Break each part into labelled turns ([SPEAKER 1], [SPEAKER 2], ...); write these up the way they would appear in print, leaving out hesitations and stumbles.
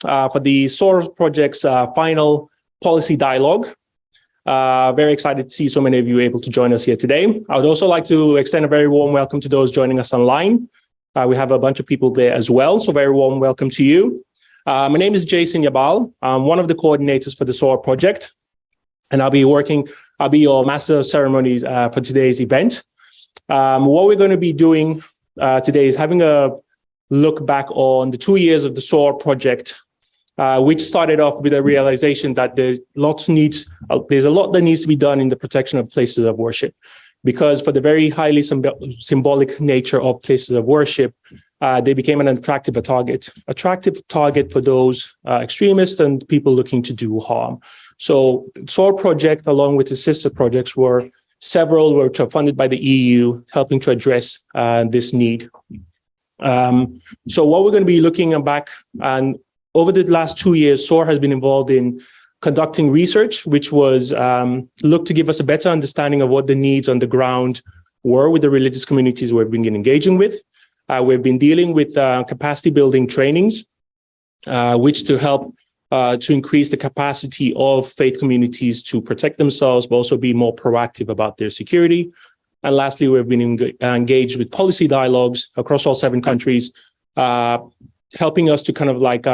[SPEAKER 1] for the SOAR project's final policy dialogue. Very excited to see so many of you able to join us here today. I would also like to extend a very warm welcome to those joining us online. We have a bunch of people there as well, so very warm welcome to you. My name is Jason Yabal. I'm one of the coordinators for the SOAR project, and I'll be your master of ceremonies for today's event. What we're going to be doing today is having a look back on the 2 years of the SOAR project, which started off with a realization that there's a lot that needs to be done in the protection of places of worship, because for the very highly symbolic nature of places of worship, they became an attractive target for those extremists and people looking to do harm. So SOAR project, along with the sister projects, were several which are funded by the EU, helping to address this need. So what we're going to be looking back, and over the last 2 years, SOAR has been involved in conducting research, which was looked to give us a better understanding of what the needs on the ground were with the religious communities we've been engaging with. We've been dealing with capacity building trainings, which to help to increase the capacity of faith communities to protect themselves, but also be more proactive about their security. And lastly, we've been engaged with policy dialogues across all 7 countries, helping us to kind of like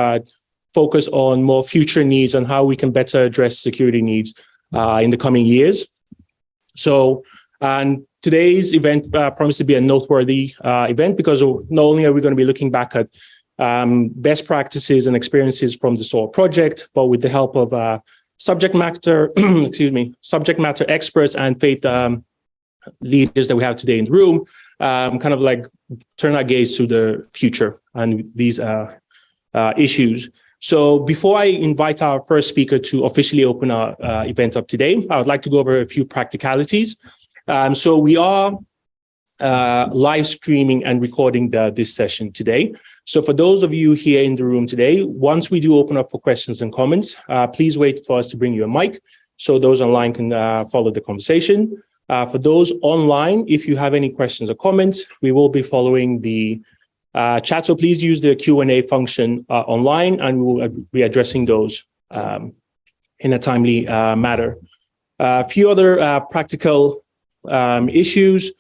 [SPEAKER 1] focus on more future needs and how we can better address security needs in the coming years. So, and today's event promised to be a noteworthy event, because not only are we going to be looking back at best practices and experiences from the SOAR project, but with the help of subject matter experts and faith leaders that we have today in the room, kind of like turn our gaze to the future and these issues. So before I invite our first speaker to officially open our event up today, I would like to go over a few practicalities. So we are live streaming and recording this session today. So for those of you here in the room today, once we do open up for questions and comments, please wait for us to bring you a mic so those online can follow the conversation. For those online, if you have any questions or comments, we will be following the chat. So please use the Q&A function online, and we will be addressing those in a timely manner. A few other practical issues.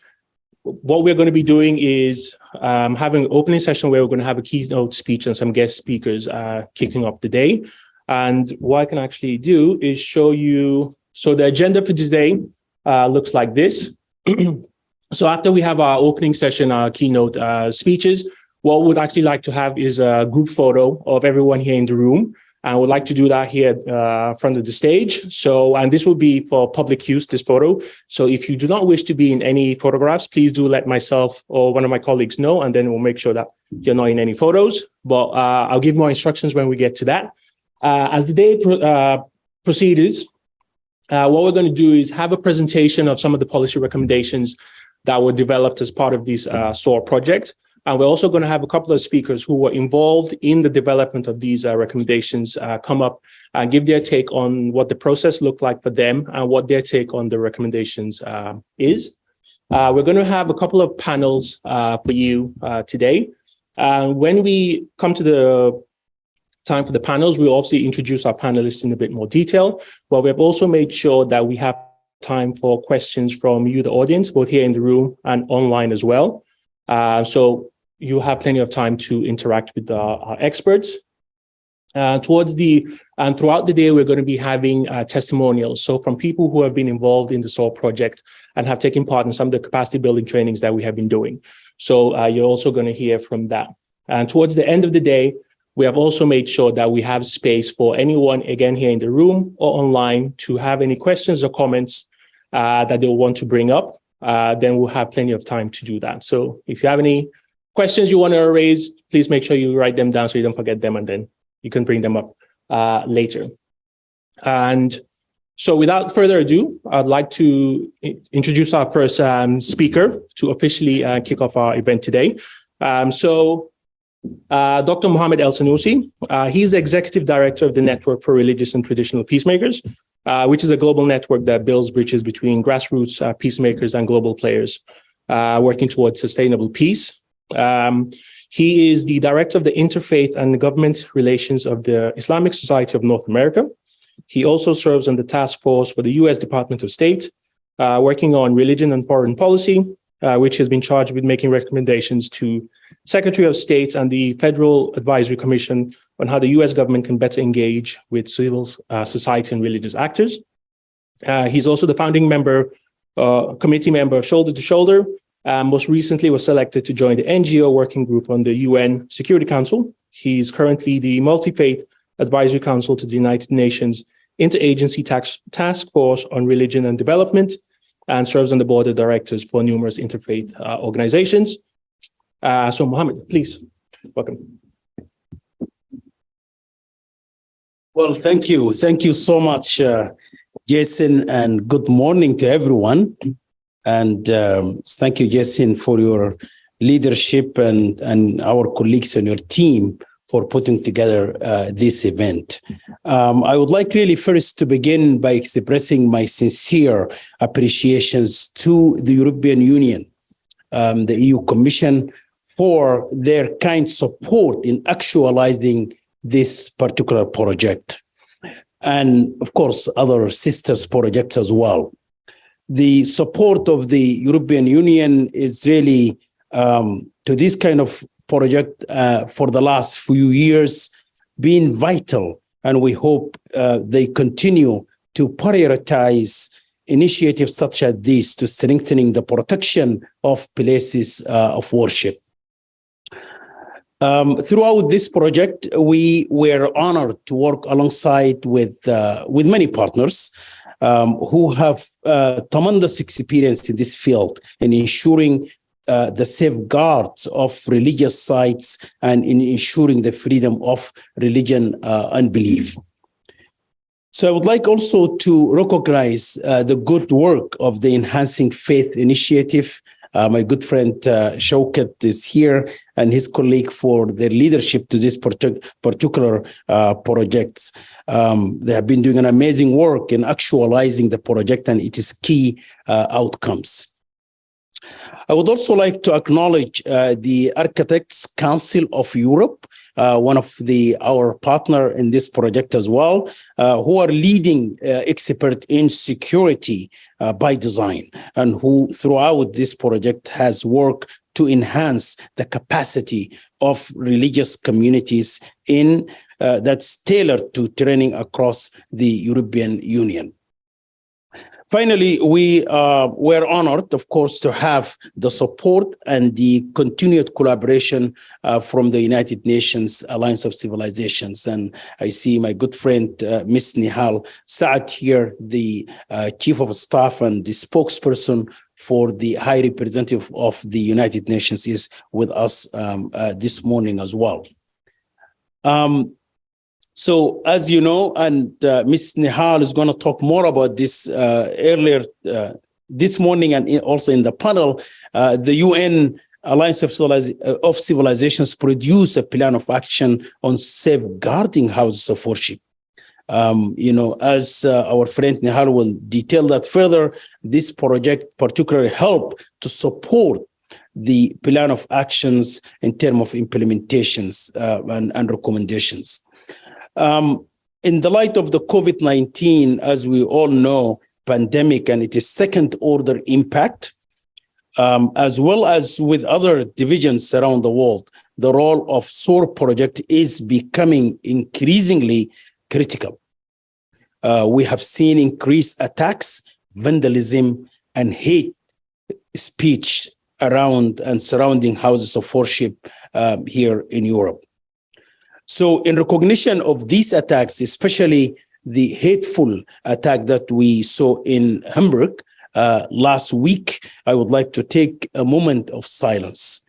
[SPEAKER 1] What we're going to be doing is having an opening session where we're going to have a keynote speech and some guest speakers kicking off the day. And what I can actually do is show you. So the agenda for today looks like this. So after we have our opening session, our keynote speeches, what we'd actually like to have is a group photo of everyone here in the room. And I would like to do that here front of the stage. So, and this will be for public use, this photo. So if you do not wish to be in any photographs, please do let myself or one of my colleagues know, and then we'll make sure that you're not in any photos. But I'll give more instructions when we get to that. As the day proceeds, what we're going to do is have a presentation of some of the policy recommendations that were developed as part of this SOAR project. And we're also going to have a couple of speakers who were involved in the development of these recommendations come up and give their take on what the process looked like for them and what their take on the recommendations is. We're going to have a couple of panels for you today. When we come to the time for the panels, we'll obviously introduce our panelists in a bit more detail, but we've also made sure that we have time for questions from you, the audience, both here in the room and online as well. So you have plenty of time to interact with our experts. Throughout the day, we're going to be having testimonials. So from people who have been involved in the SOAR project and have taken part in some of the capacity building trainings that we have been doing. So you're also going to hear from that. And towards the end of the day, we have also made sure that we have space for anyone, again, here in the room or online, to have any questions or comments that they'll want to bring up. Then we'll have plenty of time to do that. So if you have any questions you want to raise, please make sure you write them down so you don't forget them, and then you can bring them up later. And so without further ado, I'd like to introduce our first speaker to officially kick off our event today. Dr. Mohammed El Sanusi, he's the Executive Director of the Network for Religious and Traditional Peacemakers, which is a global network that builds bridges between grassroots peacemakers and global players working towards sustainable peace. He is the director of the Interfaith and Government Relations of the Islamic Society of North America. He also serves on the task force for the U.S. Department of State, working on religion and foreign policy, which has been charged with making recommendations to Secretary of State and the Federal Advisory Commission on how the U.S. government can better engage with civil society and religious actors. He's also the founding member, committee member, Shoulder to Shoulder. Most recently was selected to join the NGO working group on the UN Security Council. He's currently the Multi-Faith Advisory Council to the United Nations Interagency Task Force on Religion and Development, and serves on the board of directors for numerous interfaith organizations. So Mohammed, please, welcome.
[SPEAKER 2] Well, thank you. Thank you so much, Jason, and good morning to everyone. And thank you, Jason, for your leadership and our colleagues on your team for putting together this event. I would like really first to begin by expressing my sincere appreciations to the European Union, the EU Commission, for their kind support in actualizing this particular project. And of course, other sisters projects as well. The support of the European Union is really to this kind of project for the last few years been vital, and we hope they continue to prioritize initiatives such as this to strengthening the protection of places of worship. Throughout this project, we were honored to work alongside with many partners who have tremendous experience in this field in ensuring the safeguards of religious sites and in ensuring the freedom of religion and belief. So I would like also to recognize the good work of the Enhancing Faith Initiative. My good friend Shaukat is here, and his colleague for their leadership to this particular projects. They have been doing an amazing work in actualizing the project and its key outcomes. I would also like to acknowledge the Architects Council of Europe, one of our partner in this project as well, who are leading expert in security by design, and who throughout this project has worked to enhance the capacity of religious communities in that's tailored to training across the European Union. Finally, we were honored, of course, to have the support and the continued collaboration from the United Nations Alliance of Civilizations. And I see my good friend, Ms. Nihal Saad here, the Chief of Staff and the spokesperson for the High Representative of the United Nations, is with us this morning as well. So as you know, and Ms. Nihal is going to talk more about this earlier this morning and also in the panel, the UN Alliance of Civilizations produced a plan of action on safeguarding houses of worship. As our friend Nihal will detail that further, this project particularly helped to support the plan of actions in terms of implementations and recommendations. In the light of the COVID-19, as we all know, pandemic and its second order impact, as well as with other divisions around the world, the role of SOAR project is becoming increasingly critical. We have seen increased attacks, vandalism, and hate speech around and surrounding houses of worship here in Europe. So in recognition of these attacks, especially the hateful attack that we saw in Hamburg last week, I would like to take a moment of silence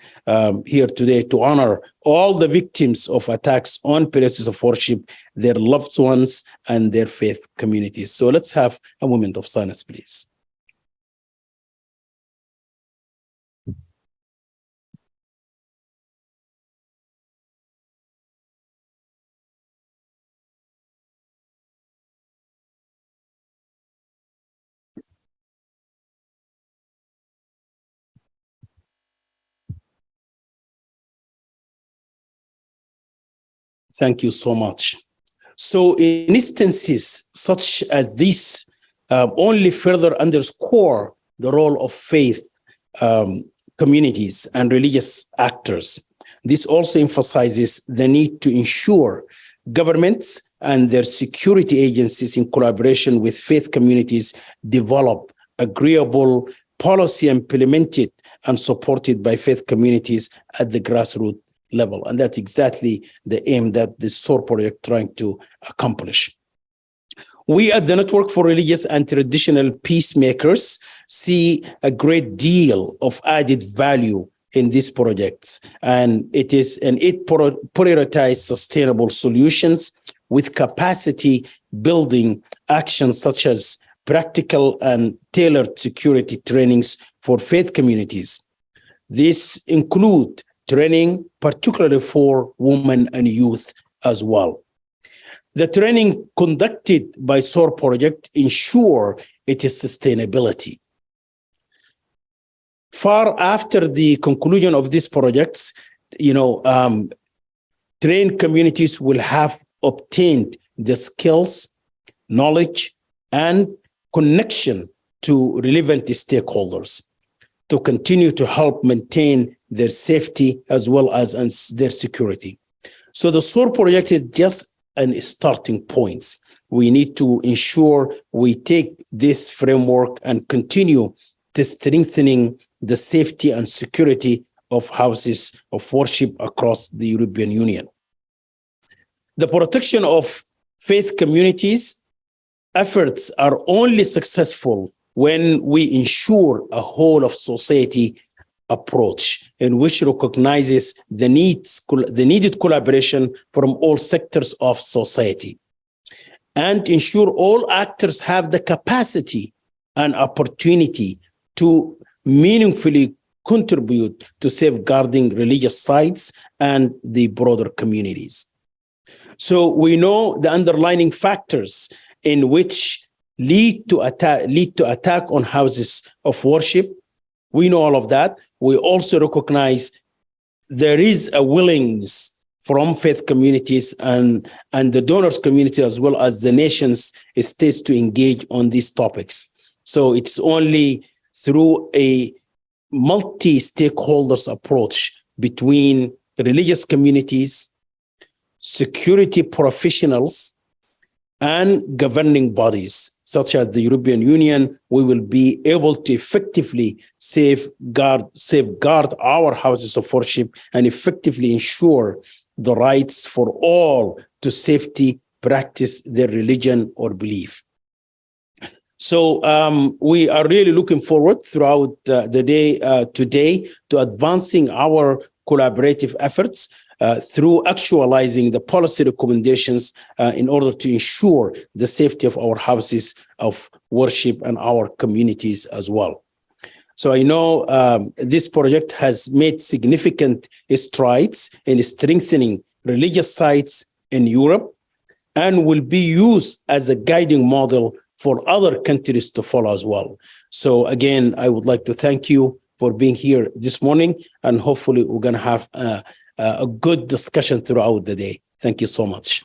[SPEAKER 2] here today to honor all the victims of attacks on places of worship, their loved ones, and their faith communities. So let's have a moment of silence, please. Thank you so much. So in instances such as this, only further underscore the role of faith communities and religious actors. This also emphasizes the need to ensure governments and their security agencies in collaboration with faith communities develop agreeable policy implemented and supported by faith communities at the grassroots level. And that's exactly the aim that the SOAR project trying to accomplish. We at the Network for Religious and Traditional Peacemakers see a great deal of added value in these projects, and it prioritizes sustainable solutions with capacity building actions such as practical and tailored security trainings for faith communities. This include training particularly for women and youth as well. The training conducted by SOAR project ensure its sustainability. Far after the conclusion of these projects, trained communities will have obtained the skills, knowledge, and connection to relevant stakeholders to continue to help maintain their safety as well as their security. So the SOAR project is just an starting point. We need to ensure we take this framework and continue to strengthening the safety and security of houses of worship across the European Union. The protection of faith communities efforts are only successful when we ensure a whole of society approach in which recognizes the needed collaboration from all sectors of society and ensure all actors have the capacity and opportunity to meaningfully contribute to safeguarding religious sites and the broader communities. So we know the underlying factors in which lead to attack on houses of worship. We know all of that. We also recognize there is a willingness from faith communities and the donors community as well as the nations states to engage on these topics. So it's only through a multi-stakeholders approach between religious communities, security professionals, and governing bodies, such as the European Union, we will be able to effectively safeguard our houses of worship and effectively ensure the rights for all to safety practice their religion or belief. So we are really looking forward throughout the day today to advancing our collaborative efforts through actualizing the policy recommendations in order to ensure the safety of our houses of worship and our communities as well. So I know this project has made significant strides in strengthening religious sites in Europe and will be used as a guiding model for other countries to follow as well. So again, I would like to thank you for being here this morning, and hopefully we're going to have a good discussion throughout the day. Thank you so much.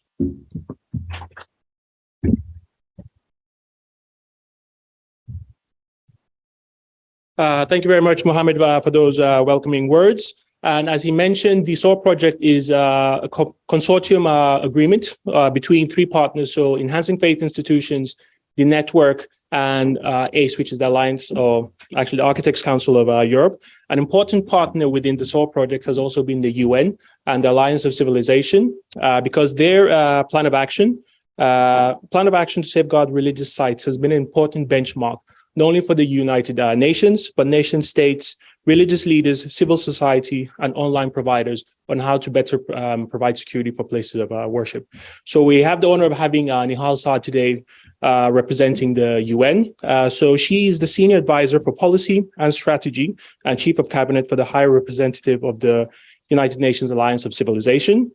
[SPEAKER 1] Thank you very much, Mohammed, for those welcoming words. And as he mentioned, the SOAR project is a consortium agreement between three partners, so Enhancing Faith Institutions, the Network, and ACE, which is the Alliance, or actually the Architects Council of Europe. An important partner within the SOAR project has also been the UN and the Alliance of Civilization, because their plan of action to safeguard religious sites has been an important benchmark, not only for the United Nations, but nation states, religious leaders, civil society, and online providers on how to better provide security for places of worship. So we have the honor of having Nihal Saad today representing the UN. So she is the Senior Advisor for Policy and Strategy and Chief of Cabinet for the High Representative of the United Nations Alliance of Civilization.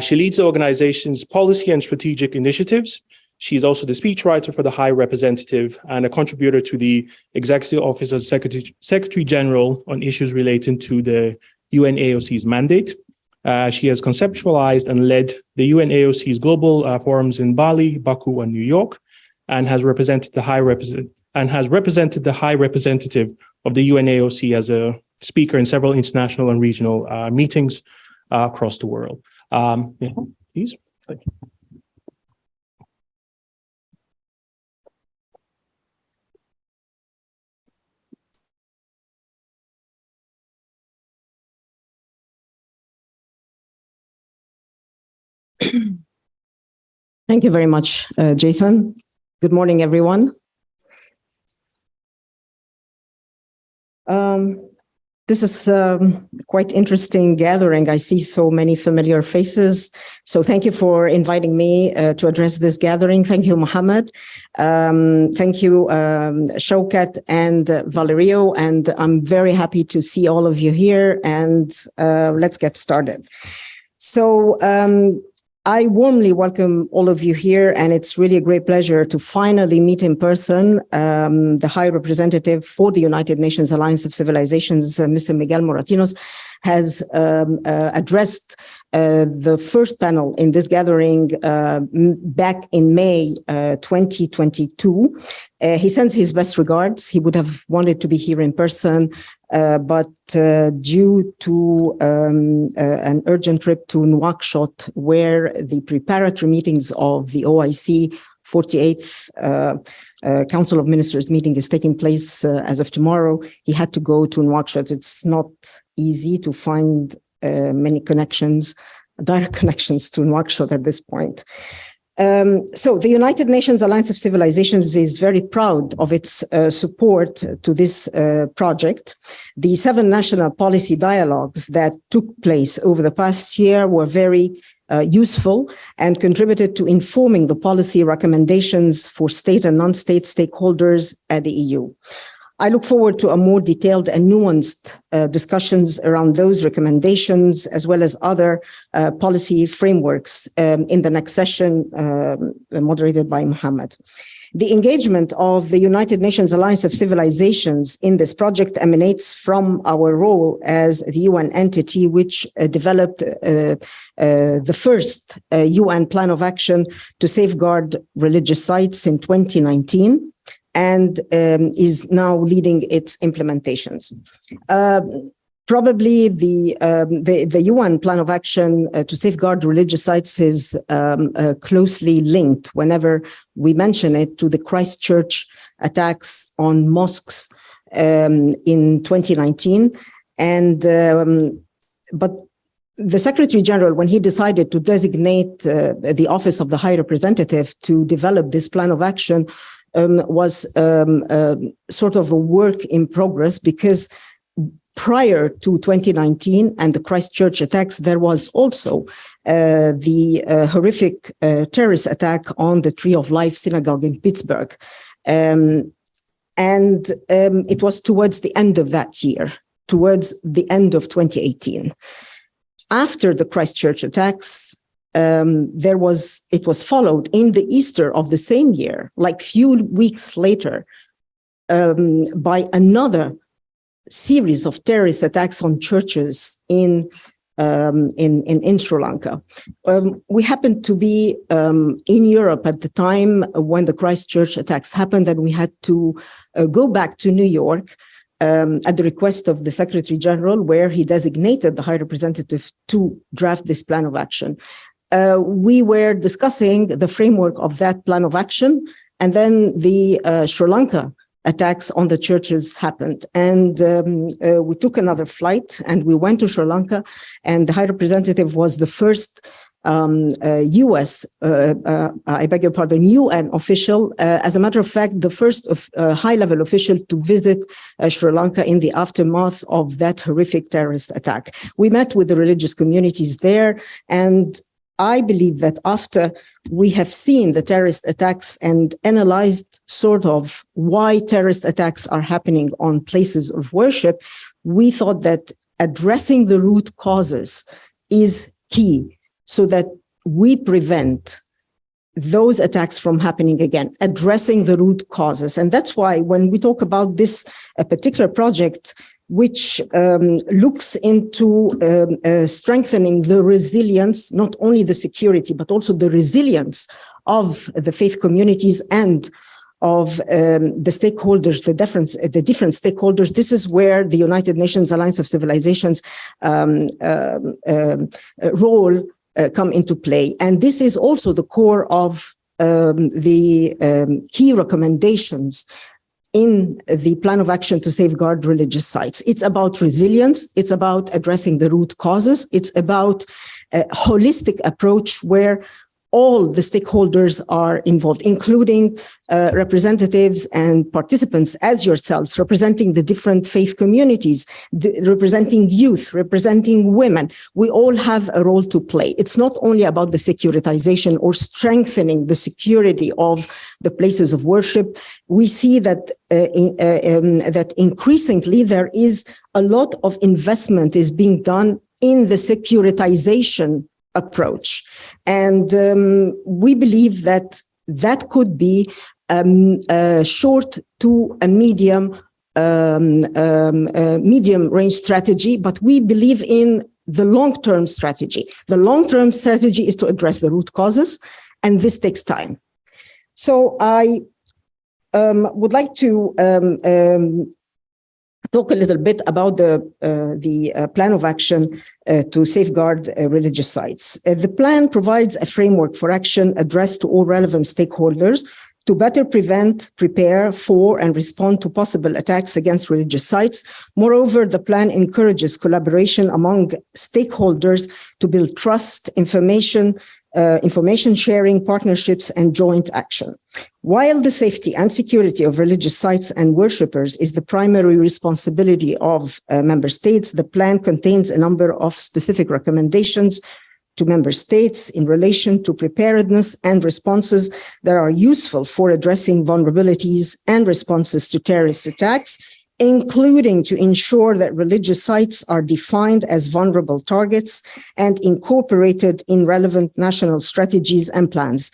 [SPEAKER 1] She leads the organization's policy and strategic initiatives. She's also the speechwriter for the High Representative and a contributor to the Executive Office of Secretary General on issues relating to the UNAOC's mandate. She has conceptualized and led the UN AOC's global forums in Bali, Baku, and New York, and has represented the High Representative of the UN AOC as a speaker in several international and regional meetings across the world. Please. Thank you.
[SPEAKER 3] Thank you very much, Jason. Good morning, everyone. This is quite interesting gathering. I see so many familiar faces. So thank you for inviting me to address this gathering. Thank you, Mohammed. Thank you, Shaukat and Valerio. And I'm very happy to see all of you here. And let's get started. So I warmly welcome all of you here, and it's really a great pleasure to finally meet in person the High Representative for the United Nations Alliance of Civilizations, Mr. Miguel Moratinos, has addressed the first panel in this gathering back in May 2022. He sends his best regards. He would have wanted to be here in person, but due to an urgent trip to Nouakchott, where the preparatory meetings of the OIC 48th Council of Ministers meeting is taking place as of tomorrow, he had to go to Nouakchott. It's not easy to find many connections, direct connections to Nouakchott at this point. So the United Nations Alliance of Civilizations is very proud of its support to this project. The 7 national policy dialogues that took place over the past year were very useful and contributed to informing the policy recommendations for state and non-state stakeholders at the EU. I look forward to a more detailed and nuanced discussions around those recommendations, as well as other policy frameworks in the next session moderated by Mohammed. The engagement of the United Nations Alliance of Civilizations in this project emanates from our role as the UN entity, which developed the first UN plan of action to safeguard religious sites in 2019. And is now leading its implementations. Probably the UN plan of action to safeguard religious sites is closely linked whenever we mention it to the Christchurch attacks on mosques in 2019. And but the Secretary General, when he decided to designate the Office of the High Representative to develop this plan of action, was sort of a work in progress, because prior to 2019 and the Christchurch attacks, there was also the horrific terrorist attack on the Tree of Life synagogue in Pittsburgh. And it was towards the end of that year, towards the end of 2018. After the Christchurch attacks, it was followed in the Easter of the same year, like few weeks later, by another series of terrorist attacks on churches in Sri Lanka. We happened to be in Europe at the time when the Christchurch attacks happened, and we had to go back to New York at the request of the Secretary General, where he designated the High Representative to draft this plan of action. We were discussing the framework of that plan of action, and then the Sri Lanka attacks on the churches happened. And we took another flight and we went to Sri Lanka, and the High Representative was the first UN official, as a matter of fact, the first high-level official to visit Sri Lanka in the aftermath of that horrific terrorist attack. We met with the religious communities there, and I believe that after we have seen the terrorist attacks and analyzed sort of why terrorist attacks are happening on places of worship, we thought that addressing the root causes is key so that we prevent those attacks from happening again, addressing the root causes. And that's why when we talk about this particular project, which looks into strengthening the resilience, not only the security, but also the resilience of the faith communities and of the stakeholders, the different stakeholders. This is where the United Nations Alliance of Civilizations role come into play. And this is also the core of the key recommendations in the plan of action to safeguard religious sites. It's about resilience. It's about addressing the root causes. It's about a holistic approach where all the stakeholders are involved, including representatives and participants as yourselves, representing the different faith communities, representing youth, representing women. We all have a role to play. It's not only about the securitization or strengthening the security of the places of worship. We see that that increasingly there is a lot of investment is being done in the securitization approach. And we believe that that could be a short to a medium range strategy, but we believe in the long-term strategy. The long-term strategy is to address the root causes, and this takes time. So I would like to talk a little bit about the plan of action to safeguard religious sites. The plan provides a framework for action addressed to all relevant stakeholders to better prevent, prepare for, and respond to possible attacks against religious sites. Moreover, the plan encourages collaboration among stakeholders to build trust, information sharing, partnerships, and joint action. While the safety and security of religious sites and worshippers is the primary responsibility of member states, the plan contains a number of specific recommendations to member states in relation to preparedness and responses that are useful for addressing vulnerabilities and responses to terrorist attacks, including to ensure that religious sites are defined as vulnerable targets and incorporated in relevant national strategies and plans,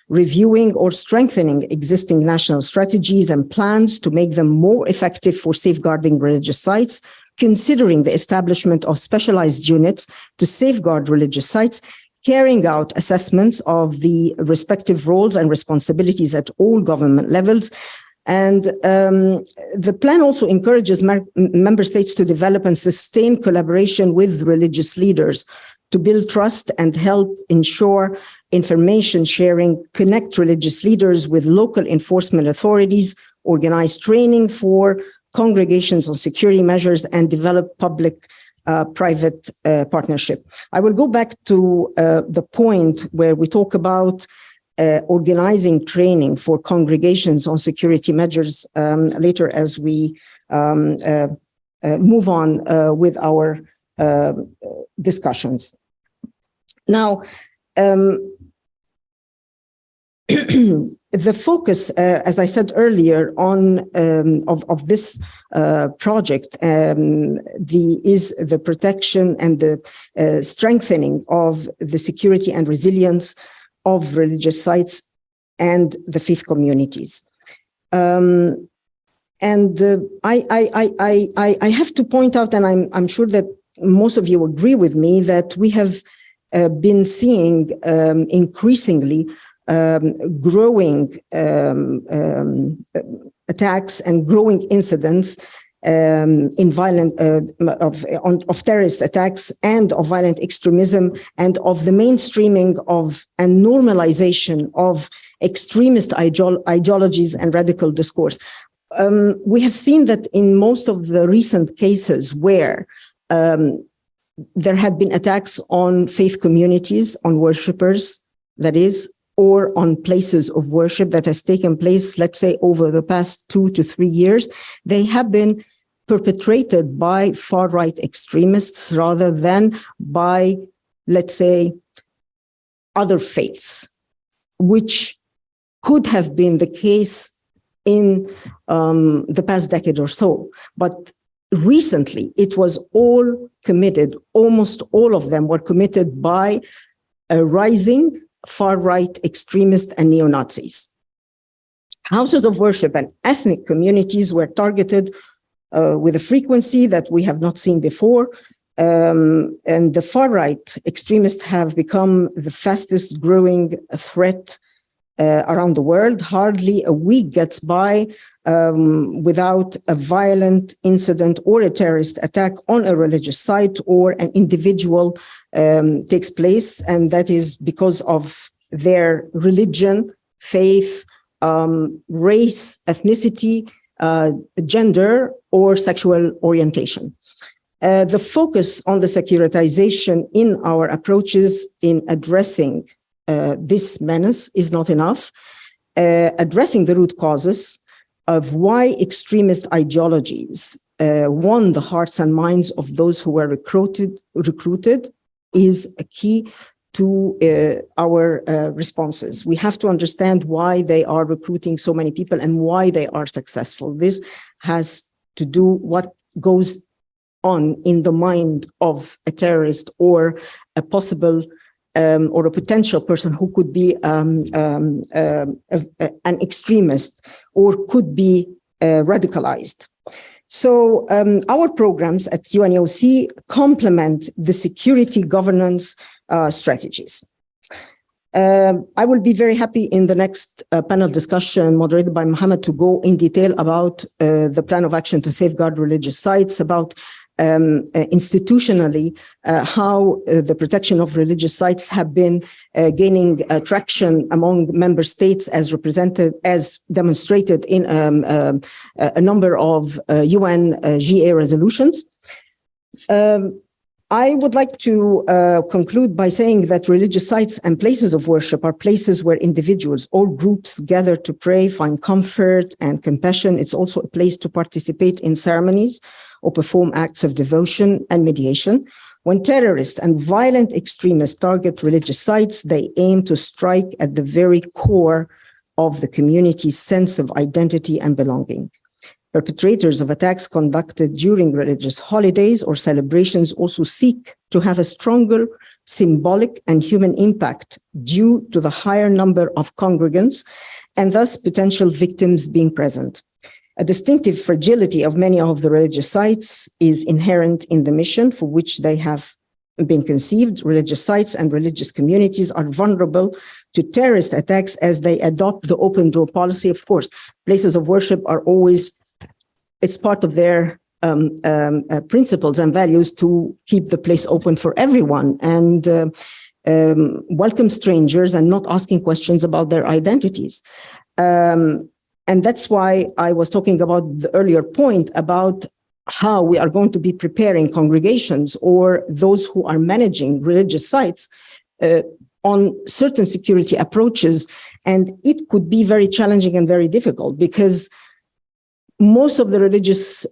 [SPEAKER 3] reviewing or strengthening existing national strategies and plans to make them more effective for safeguarding religious sites, considering the establishment of specialized units to safeguard religious sites, carrying out assessments of the respective roles and responsibilities at all government levels. And the plan also encourages member states to develop and sustain collaboration with religious leaders to build trust and help ensure information sharing, connect religious leaders with local enforcement authorities, organize training for congregations on security measures, and develop public-private partnership. I will go back to the point where we talk about organizing training for congregations on security measures later as we move on with our discussions. Now, the focus, as I said earlier, on of this project is the protection and the strengthening of the security and resilience of religious sites and the faith communities. I have to point out, and I'm sure that most of you agree with me, that we have been seeing increasingly growing attacks and growing incidents in violent of terrorist attacks and of violent extremism, and of the mainstreaming of and normalization of extremist ideologies and radical discourse. We have seen that in most of the recent cases where there had been attacks on faith communities, on worshippers, that is, or on places of worship that has taken place, let's say, over the past 2 to 3 years, they have been perpetrated by far-right extremists rather than by, let's say, other faiths, which could have been the case in the past decade or so. But recently, it was all committed, almost all of them were committed by a rising far-right extremists and neo-Nazis. Houses of worship and ethnic communities were targeted with a frequency that we have not seen before. And the far-right extremists have become the fastest growing threat around the world. Hardly a week gets by without a violent incident or a terrorist attack on a religious site or an individual takes place, and that is because of their religion, faith, race, ethnicity, gender, or sexual orientation. The focus on the securitization in our approaches in addressing this menace is not enough. Addressing the root causes of why extremist ideologies won the hearts and minds of those who were recruited is a key to our responses. We have to understand why they are recruiting so many people and why they are successful. This has to do what goes on in the mind of a terrorist or a possible or a potential person who could be an extremist or could be radicalized. So our programs at UNOC complement the security governance strategies. I will be very happy in the next panel discussion moderated by Mohammed to go in detail about the plan of action to safeguard religious sites, about institutionally how the protection of religious sites have been gaining traction among member states as demonstrated in a number of UN GA resolutions. I would like to conclude by saying that religious sites and places of worship are places where individuals or groups gather to pray, find comfort and compassion. It's also a place to participate in ceremonies or perform acts of devotion and mediation. When terrorists and violent extremists target religious sites, they aim to strike at the very core of the community's sense of identity and belonging. Perpetrators of attacks conducted during religious holidays or celebrations also seek to have a stronger symbolic and human impact due to the higher number of congregants and thus potential victims being present. A distinctive fragility of many of the religious sites is inherent in the mission for which they have been conceived. Religious sites and religious communities are vulnerable to terrorist attacks as they adopt the open door policy. Of course, places of worship are always, it's part of their principles and values to keep the place open for everyone and welcome strangers and not asking questions about their identities. And that's why I was talking about the earlier point about how we are going to be preparing congregations or those who are managing religious sites on certain security approaches. And it could be very challenging and very difficult because most of the religious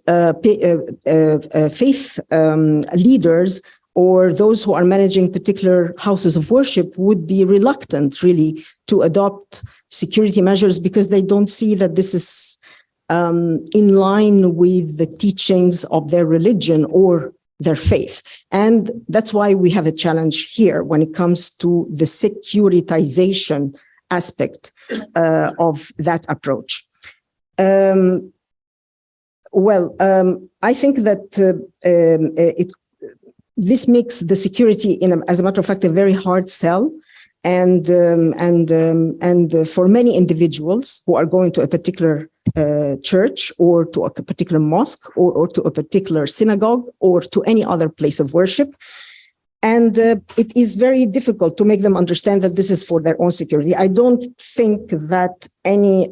[SPEAKER 3] faith leaders or those who are managing particular houses of worship would be reluctant really to adopt security measures because they don't see that this is in line with the teachings of their religion or their faith. And that's why we have a challenge here when it comes to the securitization aspect of that approach. I think that this makes the security, as a matter of fact, a very hard sell. And for many individuals who are going to a particular church or to a particular mosque or to a particular synagogue or to any other place of worship. And it is very difficult to make them understand that this is for their own security. I don't think that any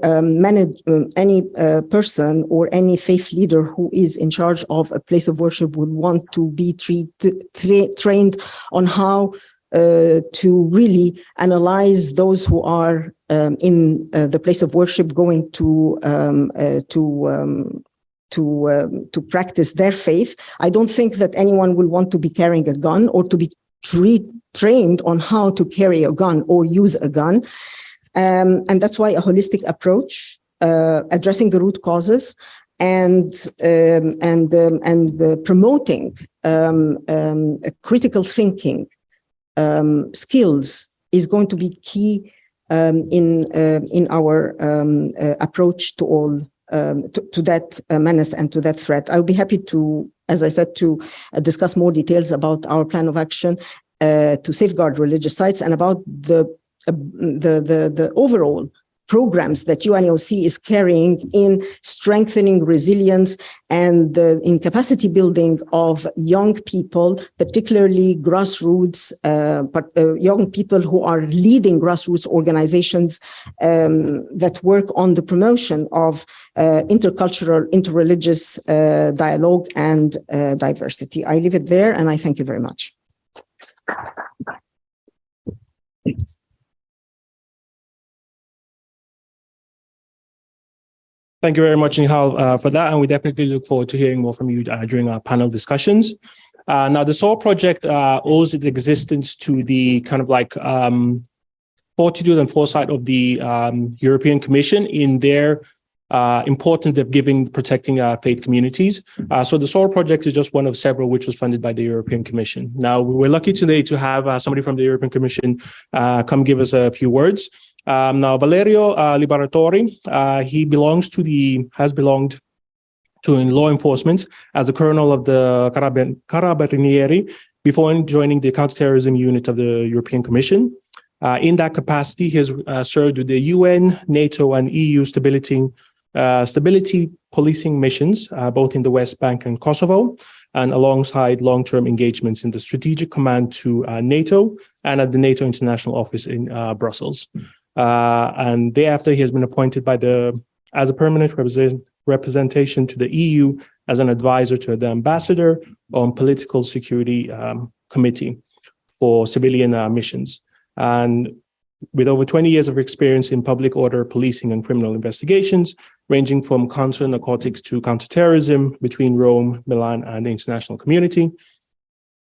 [SPEAKER 3] person or any faith leader who is in charge of a place of worship would want to be trained on how to really analyze those who are in the place of worship going to practice their faith. I don't think that anyone will want to be carrying a gun or to be trained on how to carry a gun or use a gun. And that's why a holistic approach, addressing the root causes and promoting critical thinking skills is going to be key in our approach to all that menace and to that threat. I'll be happy to, as I said, to discuss more details about our plan of action to safeguard religious sites and about the overall programs that UNOC is carrying in strengthening resilience and in capacity building of young people, particularly grassroots, young people who are leading grassroots organizations that work on the promotion of intercultural, interreligious dialogue and diversity. I leave it there, and I thank you very much.
[SPEAKER 1] Thank you very much, Nihal, for that. And we definitely look forward to hearing more from you during our panel discussions. Now, the SOAR project owes its existence to the kind of like fortitude and foresight of the European Commission in their importance of protecting faith communities. So the SOAR project is just one of several which was funded by the European Commission. Now, we're lucky today to have somebody from the European Commission come give us a few words. Now, Valerio Liberatori, he has belonged to law enforcement as a colonel of the Carabinieri before joining the counterterrorism unit of the European Commission. In that capacity, he has served with the UN, NATO, and EU stability policing missions, both in the West Bank and Kosovo, and alongside long-term engagements in the Strategic Command to NATO and at the NATO International Office in Brussels. And thereafter, he has been appointed as a permanent representation to the EU as an advisor to the ambassador on Political Security Committee for civilian missions. And with over 20 years of experience in public order policing and criminal investigations, ranging from counter narcotics to counterterrorism between Rome, Milan, and the international community.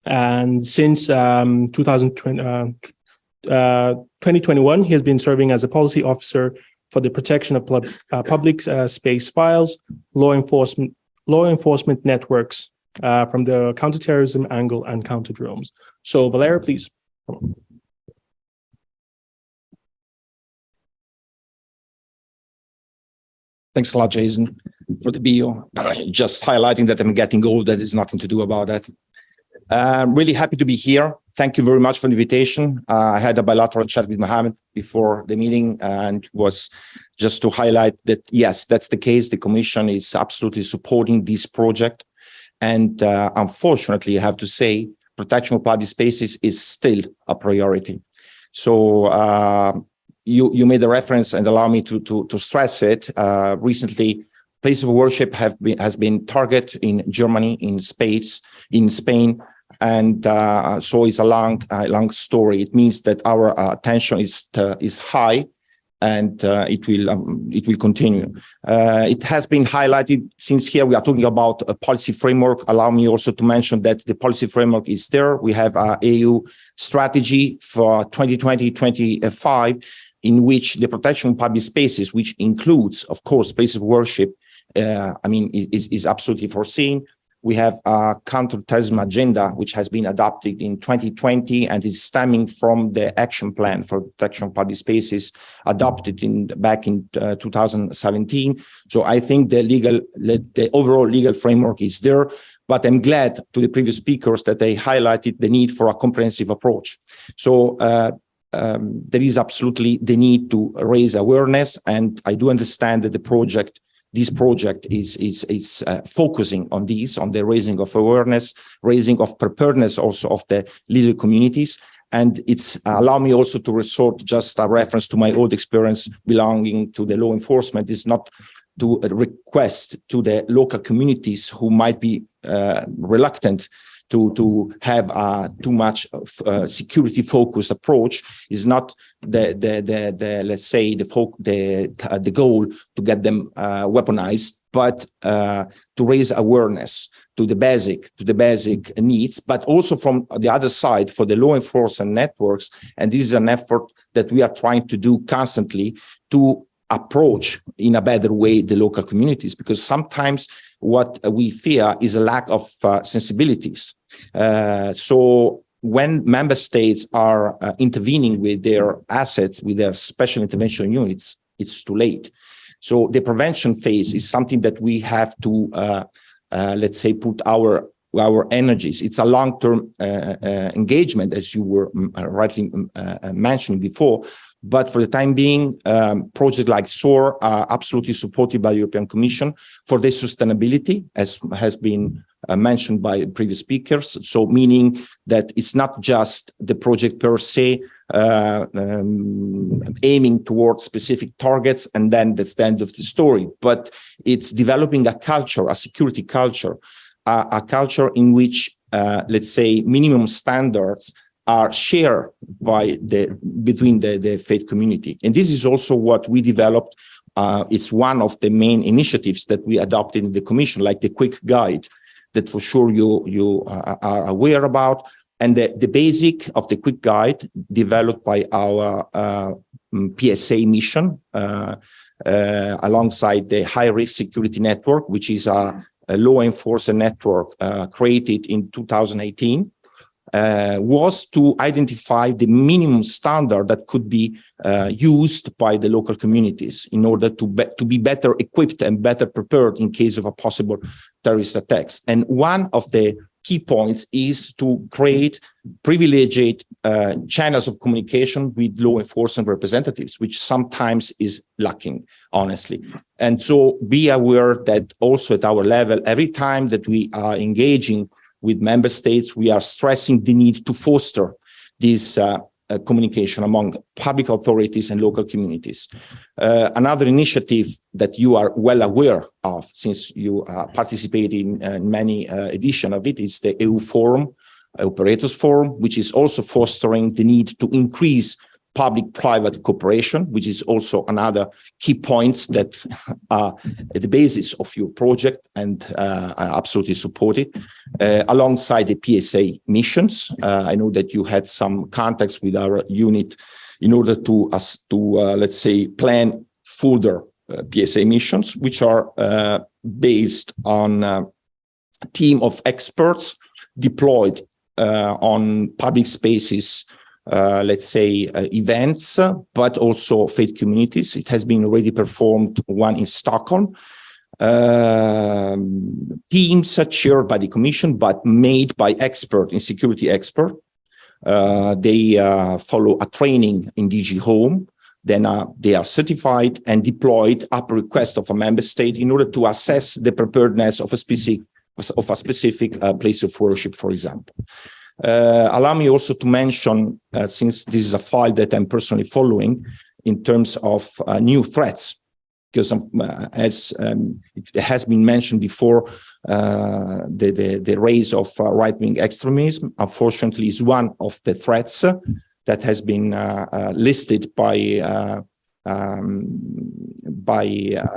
[SPEAKER 1] And since 2021, he has been serving as a policy officer for the protection of public space files, law enforcement networks from the counterterrorism angle and counter drones. So, Valerio, please.
[SPEAKER 4] Thanks a lot, Jason, for the bio. Just highlighting that I'm getting old, that is nothing to do about that. I'm really happy to be here. Thank you very much for the invitation. I had a bilateral chat with Mohammed before the meeting, and was just to highlight that, yes, that's the case. The Commission is absolutely supporting this project. And unfortunately, I have to say, protection of public spaces is still a priority. So you made a reference, and allow me to stress it. Recently, place of worship has been targeted in Germany, in Spain, and so it's a long story. It means that our attention is high, and it will continue. It has been highlighted, since here we are talking about a policy framework. Allow me also to mention that the policy framework is there. We have our EU strategy for 2020-2025, in which the protection of public spaces, which includes, of course, places of worship, is absolutely foreseen. We have a counterterrorism agenda, which has been adopted in 2020 and is stemming from the action plan for protection of public spaces adopted back in 2017. So I think the overall legal framework is there, but I'm glad to the previous speakers that they highlighted the need for a comprehensive approach. So there is absolutely the need to raise awareness, and I do understand that this project is focusing on the raising of awareness, raising of preparedness also of the legal communities. And it's allow me also to resort just a reference to my old experience belonging to the law enforcement, is not to request to the local communities who might be reluctant to have a too much security focused approach. Is not let's say the goal to get them weaponized, but to raise awareness to the basic needs, but also from the other side for the law enforcement networks. And this is an effort that we are trying to do constantly to approach in a better way the local communities, because sometimes what we fear is a lack of sensibilities. So when member states are intervening with their assets, with their special intervention units, it's too late. So the prevention phase is something that we have to, let's say, put our energies. It's a long-term engagement, as you were rightly mentioning before. But for the time being, projects like SOAR are absolutely supported by the European Commission for their sustainability, as has been mentioned by previous speakers. So meaning that it's not just the project per se, aiming towards specific targets, and then that's the end of the story. But it's developing a culture, a security culture, a culture in which, let's say, minimum standards are shared by between the faith community. And this is also what we developed. It's one of the main initiatives that we adopted in the Commission, like the quick guide that for sure you are aware about. And the basic of the quick guide developed by our PSA mission alongside the high-risk security network, which is a law enforcement network created in 2018, was to identify the minimum standard that could be used by the local communities in order to be better equipped and better prepared in case of a possible terrorist attacks. And one of the key points is to create privileged channels of communication with law enforcement representatives, which sometimes is lacking, honestly. And so be aware that also at our level, every time that we are engaging with member states, we are stressing the need to foster this communication among public authorities and local communities. Another initiative that you are well aware of, since you participate in many editions of it, is the EU Forum, Operators Forum, which is also fostering the need to increase public-private cooperation, which is also another key points that are at the basis of your project, and I absolutely support it. Alongside the PSA missions, I know that you had some contacts with our unit in order to let's say, plan further PSA missions, which are based on a team of experts deployed on public spaces, let's say, events, but also faith communities. It has been already performed one in Stockholm. Teams are chaired by the Commission, but made by expert in security expert. They follow a training in DG Home. Then they are certified and deployed up request of a member state in order to assess the preparedness of a specific place of worship, for example. Allow me also to mention, since this is a file that I'm personally following, in terms of new threats, because as it has been mentioned before, the rise of right-wing extremism, unfortunately, is one of the threats that has been listed by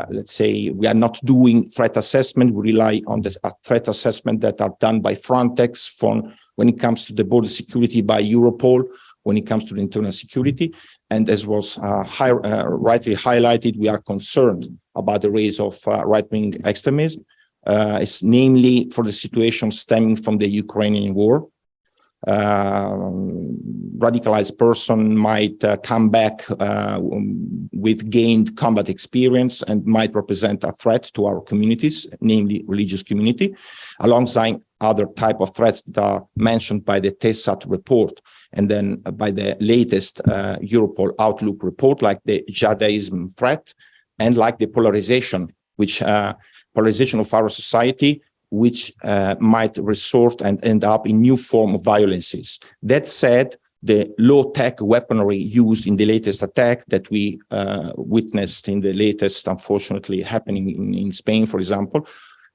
[SPEAKER 4] let's say, we are not doing threat assessment. We rely on the threat assessment that are done by Frontex when it comes to the border security, by Europol, when it comes to the internal security. And as was rightly highlighted, we are concerned about the rise of right-wing extremism. It's namely for the situation stemming from the Ukrainian war. Radicalized person might come back with gained combat experience and might represent a threat to our communities, namely religious community, alongside other type of threats that are mentioned by the TESAT report and then by the latest Europol Outlook report, like the Jihadism threat and like the polarization, polarization of our society, which might resort and end up in new form of violences. That said, the low-tech weaponry used in the latest attack that we witnessed in the latest, unfortunately, happening in Spain, for example,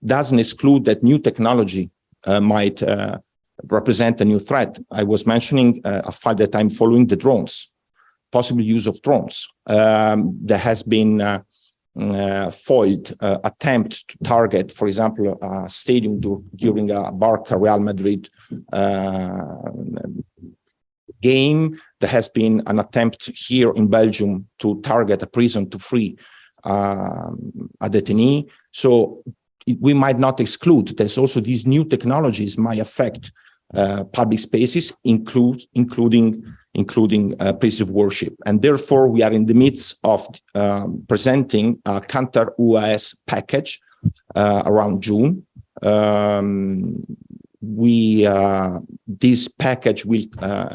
[SPEAKER 4] doesn't exclude that new technology might represent a new threat. I was mentioning a file that I'm following, the drones, possible use of drones. There has been foiled attempt to target, for example, a stadium during a Barca Real Madrid game. There has been an attempt here in Belgium to target a prison to free a detainee. So we might not exclude there's also these new technologies might affect public spaces, including places of worship. And therefore, we are in the midst of presenting a counter-UAS package around June. This package will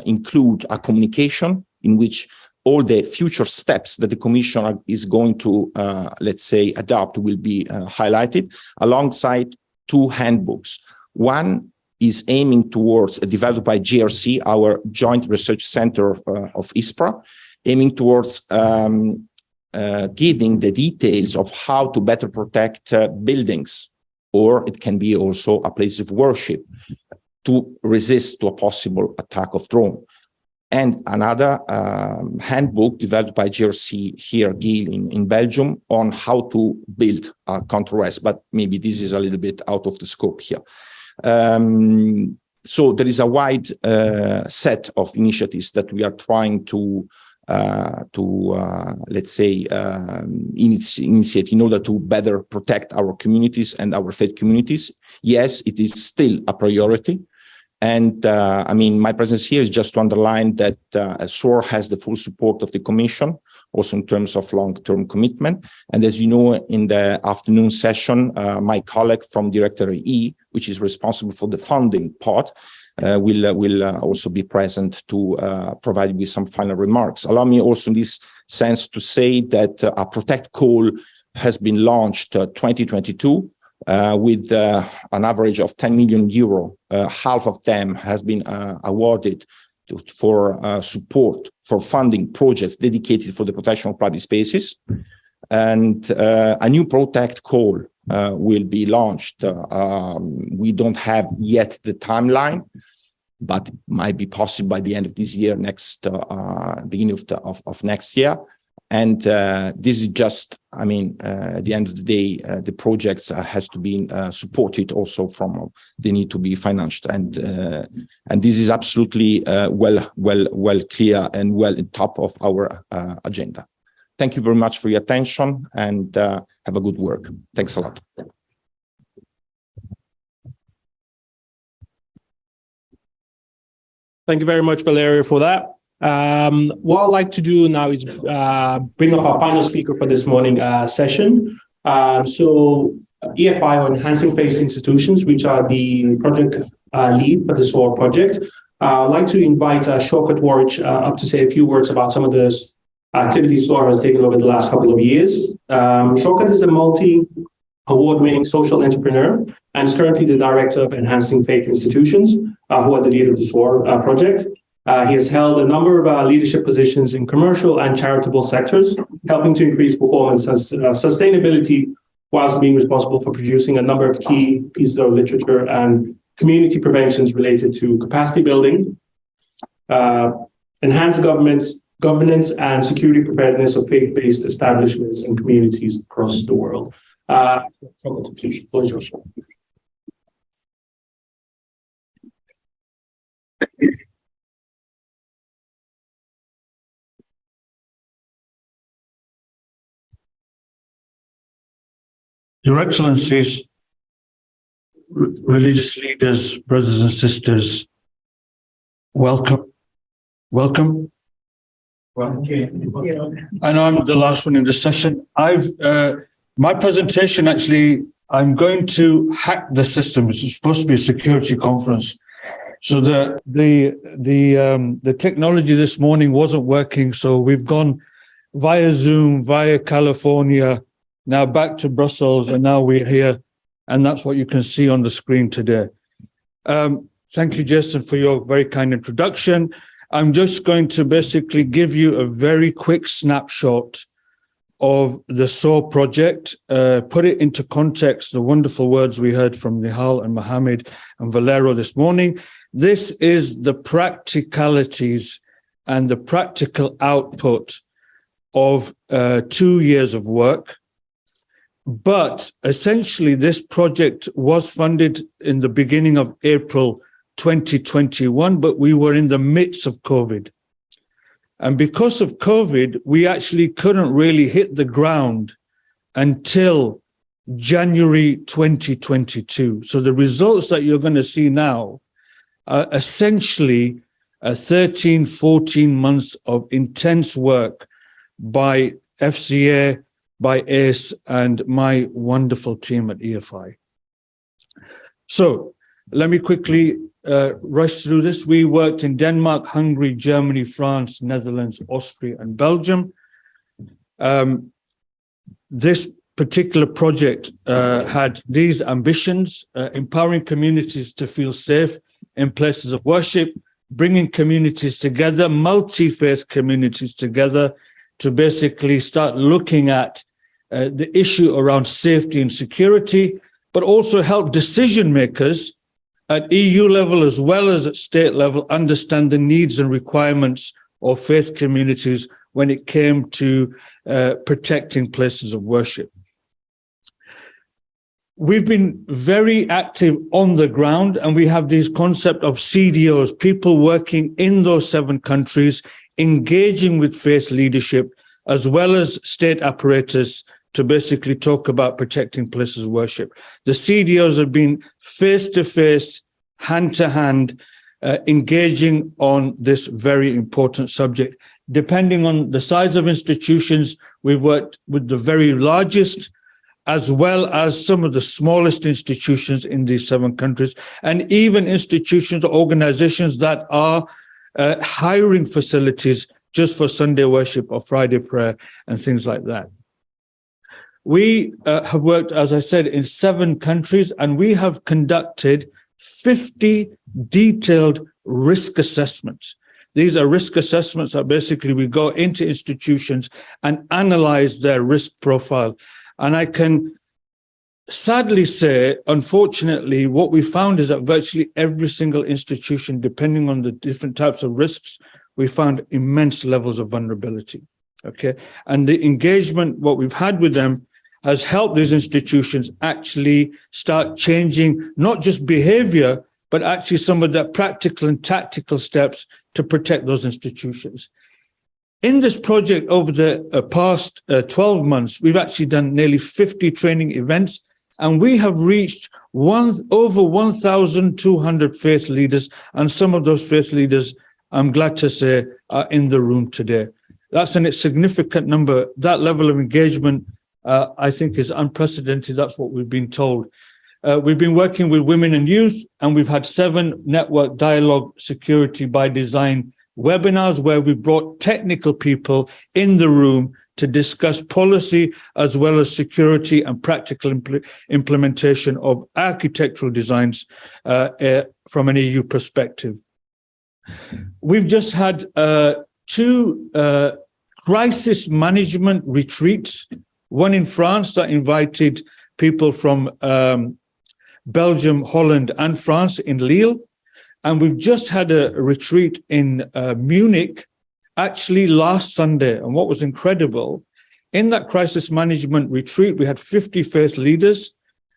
[SPEAKER 4] include a communication in which all the future steps that the Commission is going to, let's say, adopt will be highlighted, alongside 2 handbooks. One is aiming towards, developed by GRC, our Joint Research Center of ISPRA, aiming towards giving the details of how to better protect buildings, or it can be also a place of worship, to resist to a possible attack of drone. And another handbook developed by GRC here, GIL, in Belgium, on how to build a counter-UAS, but maybe this is a little bit out of the scope here. So there is a wide set of initiatives that we are trying to let's say, initiate in order to better protect our communities and our faith communities. Yes, it is still a priority. And I mean, my presence here is just to underline that SOAR has the full support of the Commission, also in terms of long-term commitment. And as you know, in the afternoon session, my colleague from Directorate E, which is responsible for the funding part, will also be present to provide you with some final remarks. Allow me also in this sense to say that a Protect call has been launched 2022 with an average of 10 million euro. Half of them has been awarded for support for funding projects dedicated for the protection of private spaces. And a new Protect call will be launched. We don't have yet the timeline, but it might be possible by the end of this year, beginning of next year. And this is just, I mean, at the end of the day, the projects has to be supported also from, they need to be financed. And this is absolutely well clear and well on top of our agenda. Thank you very much for your attention, and have a good work. Thanks a lot.
[SPEAKER 1] Thank you very much, Valerio, for that. What I'd like to do now is bring up our final speaker for this morning session. So EFI, or Enhancing Faith Institutions, which are the project lead for the SOAR project. I'd like to invite Shaukat Warich up to say a few words about some of the activities SOAR has taken over the last couple of years. Shaukat is a multi-award-winning social entrepreneur and is currently the director of Enhancing Faith Institutions, who are the leader of the SOAR project. He has held a number of leadership positions in commercial and charitable sectors, helping to increase performance and sustainability, whilst being responsible for producing a number of key pieces of literature and community preventions related to capacity building, enhanced governance and security preparedness of faith-based establishments and communities across the world.
[SPEAKER 5] Your Excellencies, religious leaders, brothers and sisters, welcome. Welcome. Well, I know I'm the last one in the session. My presentation, actually, I'm going to hack the system. It's supposed to be a security conference. So the technology this morning wasn't working. So we've gone via Zoom, via California, now back to Brussels, and now we're here. And that's what you can see on the screen today. Thank you, Jason, for your very kind introduction. I'm just going to basically give you a very quick snapshot of the SOAR project, put it into context, the wonderful words we heard from Nihal and Mohammed and Valero this morning. This is the practicalities and the practical output of 2 years of work. But essentially, this project was funded in the beginning of April 2021, but we were in the midst of COVID. And because of COVID, we actually couldn't really hit the ground until January 2022. So the results that you're going to see now essentially 13, 14 months of intense work by FCA, by ACE, and my wonderful team at EFI. So let me quickly rush through this. We worked in Denmark, Hungary, Germany, France, Netherlands, Austria, and Belgium. This particular project had these ambitions: empowering communities to feel safe in places of worship, bringing communities together, multi-faith communities together, to basically start looking at the issue around safety and security, but also help decision makers at EU level as well as at state level understand the needs and requirements of faith communities when it came to protecting places of worship. We've been very active on the ground, and we have these concept of CDOs, people working in those 7 countries, engaging with faith leadership, as well as state apparatus, to basically talk about protecting places of worship. The CDOs have been face-to-face, hand-to-hand, engaging on this very important subject. Depending on the size of institutions, we've worked with the very largest, as well as some of the smallest institutions in these 7 countries, and even institutions or organizations that are hiring facilities just for Sunday worship or Friday prayer and things like that. We have worked, as I said, in 7 countries, and we have conducted 50 detailed risk assessments. These are risk assessments that basically we go into institutions and analyze their risk profile. And I can sadly say, unfortunately, what we found is that virtually every single institution, depending on the different types of risks, we found immense levels of vulnerability. Okay. And the engagement, what we've had with them, has helped these institutions actually start changing not just behavior, but actually some of the practical and tactical steps to protect those institutions. In this project over the past 12 months, we've actually done nearly 50 training events, and we have reached over 1,200 faith leaders, and some of those faith leaders, I'm glad to say, are in the room today. That's a significant number. That level of engagement, I think, is unprecedented. That's what we've been told. We've been working with women and youth, and we've had 7 network dialogue security by design webinars where we brought technical people in the room to discuss policy as well as security and practical implementation of architectural designs from an EU perspective. We've just had 2 crisis management retreats, one in France that invited people from Belgium, Holland, and France in Lille. And we've just had a retreat in Munich, actually last Sunday. And what was incredible, in that crisis management retreat, we had 50 faith leaders.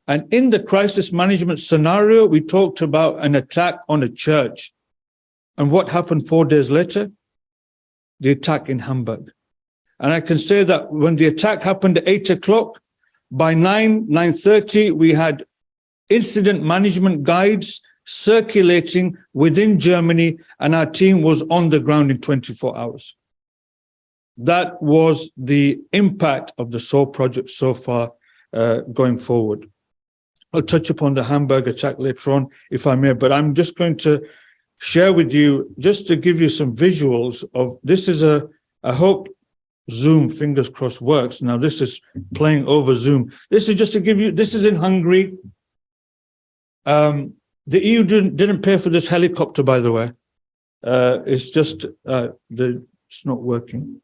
[SPEAKER 5] And in the crisis management scenario, we talked about an attack on a church. And what happened 4 days later? The attack in Hamburg. And I can say that when the attack happened at 8 o'clock, by 9:30, we had incident management guides circulating within Germany, and our team was on the ground in 24 hours. That was the impact of the SOAR project so far going forward. I'll touch upon the Hamburg attack later on, if I may, but I'm just going to share with you, just to give you some visuals of, this is I hope Zoom, fingers crossed, works. Now this is playing over Zoom. This is just to give you, this is in Hungary. The EU didn't pay for this helicopter, by the way. It's just it's not working.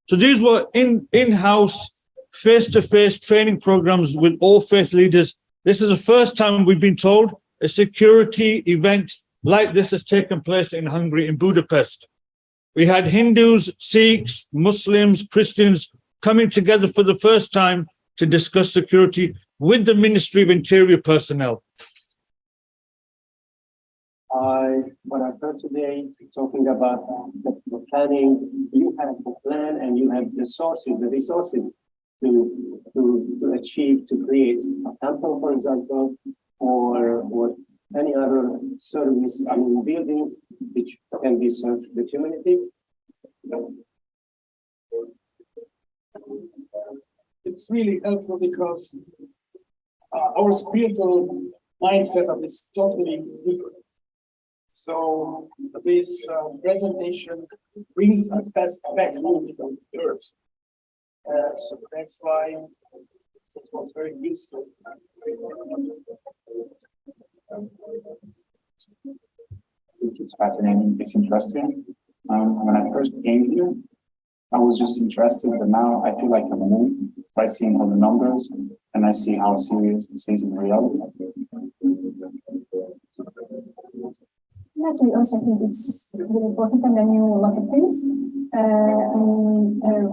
[SPEAKER 5] So these were in-house, face-to-face training programs with all faith leaders. This is the first time we've been told a security event like this has taken place in Hungary, in Budapest. We had Hindus, Sikhs, Muslims, Christians coming together for the first time to discuss security with the Ministry of Interior personnel.
[SPEAKER 6] What I've heard today, talking about the planning, you have the plan and you have the resources to achieve, to create a temple, for example, or any other service, buildings which can be served to the community?
[SPEAKER 7] It's really helpful because our spiritual mindset is totally different. So this presentation brings us back home to the earth. So that's why it was very useful.
[SPEAKER 8] It's fascinating. It's interesting. When I first came here, I was just interested, but now I feel like I'm moved by seeing all the numbers, and I see how serious this is in reality.
[SPEAKER 9] Actually, also I think it's really important, and I knew a lot of things.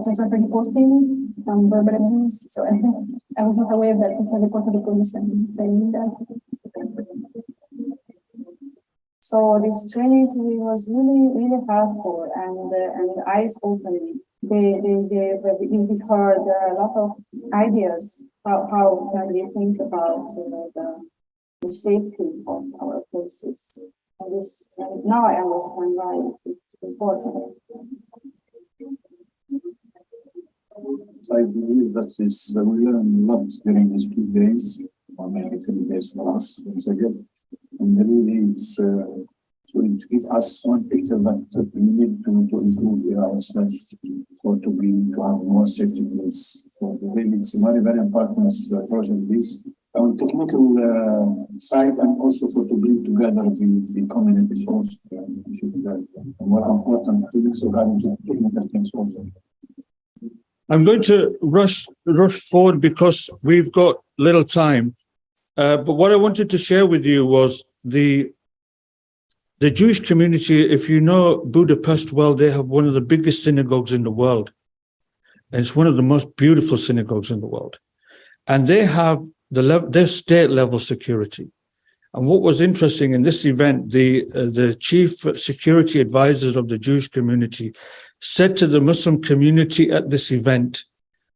[SPEAKER 9] For example, reporting some verbal abuse. So I was not aware that people reported the police and saying that. So this training to me was really helpful and eyes opening. We heard a lot of ideas how can we think about the safety of our places. And now I understand why it's important.
[SPEAKER 8] I believe that is we learned a lot during these 2 days, or maybe 3 days for us once again. And really it's so it gives us one picture that we need to improve ourselves to have more safety place. So really it's a very important project this. On technical side and also to bring together the communities also, which is the more important things regarding technical things also.
[SPEAKER 5] I'm going to rush forward because we've got little time. But what I wanted to share with you was the Jewish community. If you know Budapest well, they have one of the biggest synagogues in the world. And it's one of the most beautiful synagogues in the world. And they have their state level security. And what was interesting in this event, the chief security advisors of the Jewish community said to the Muslim community at this event,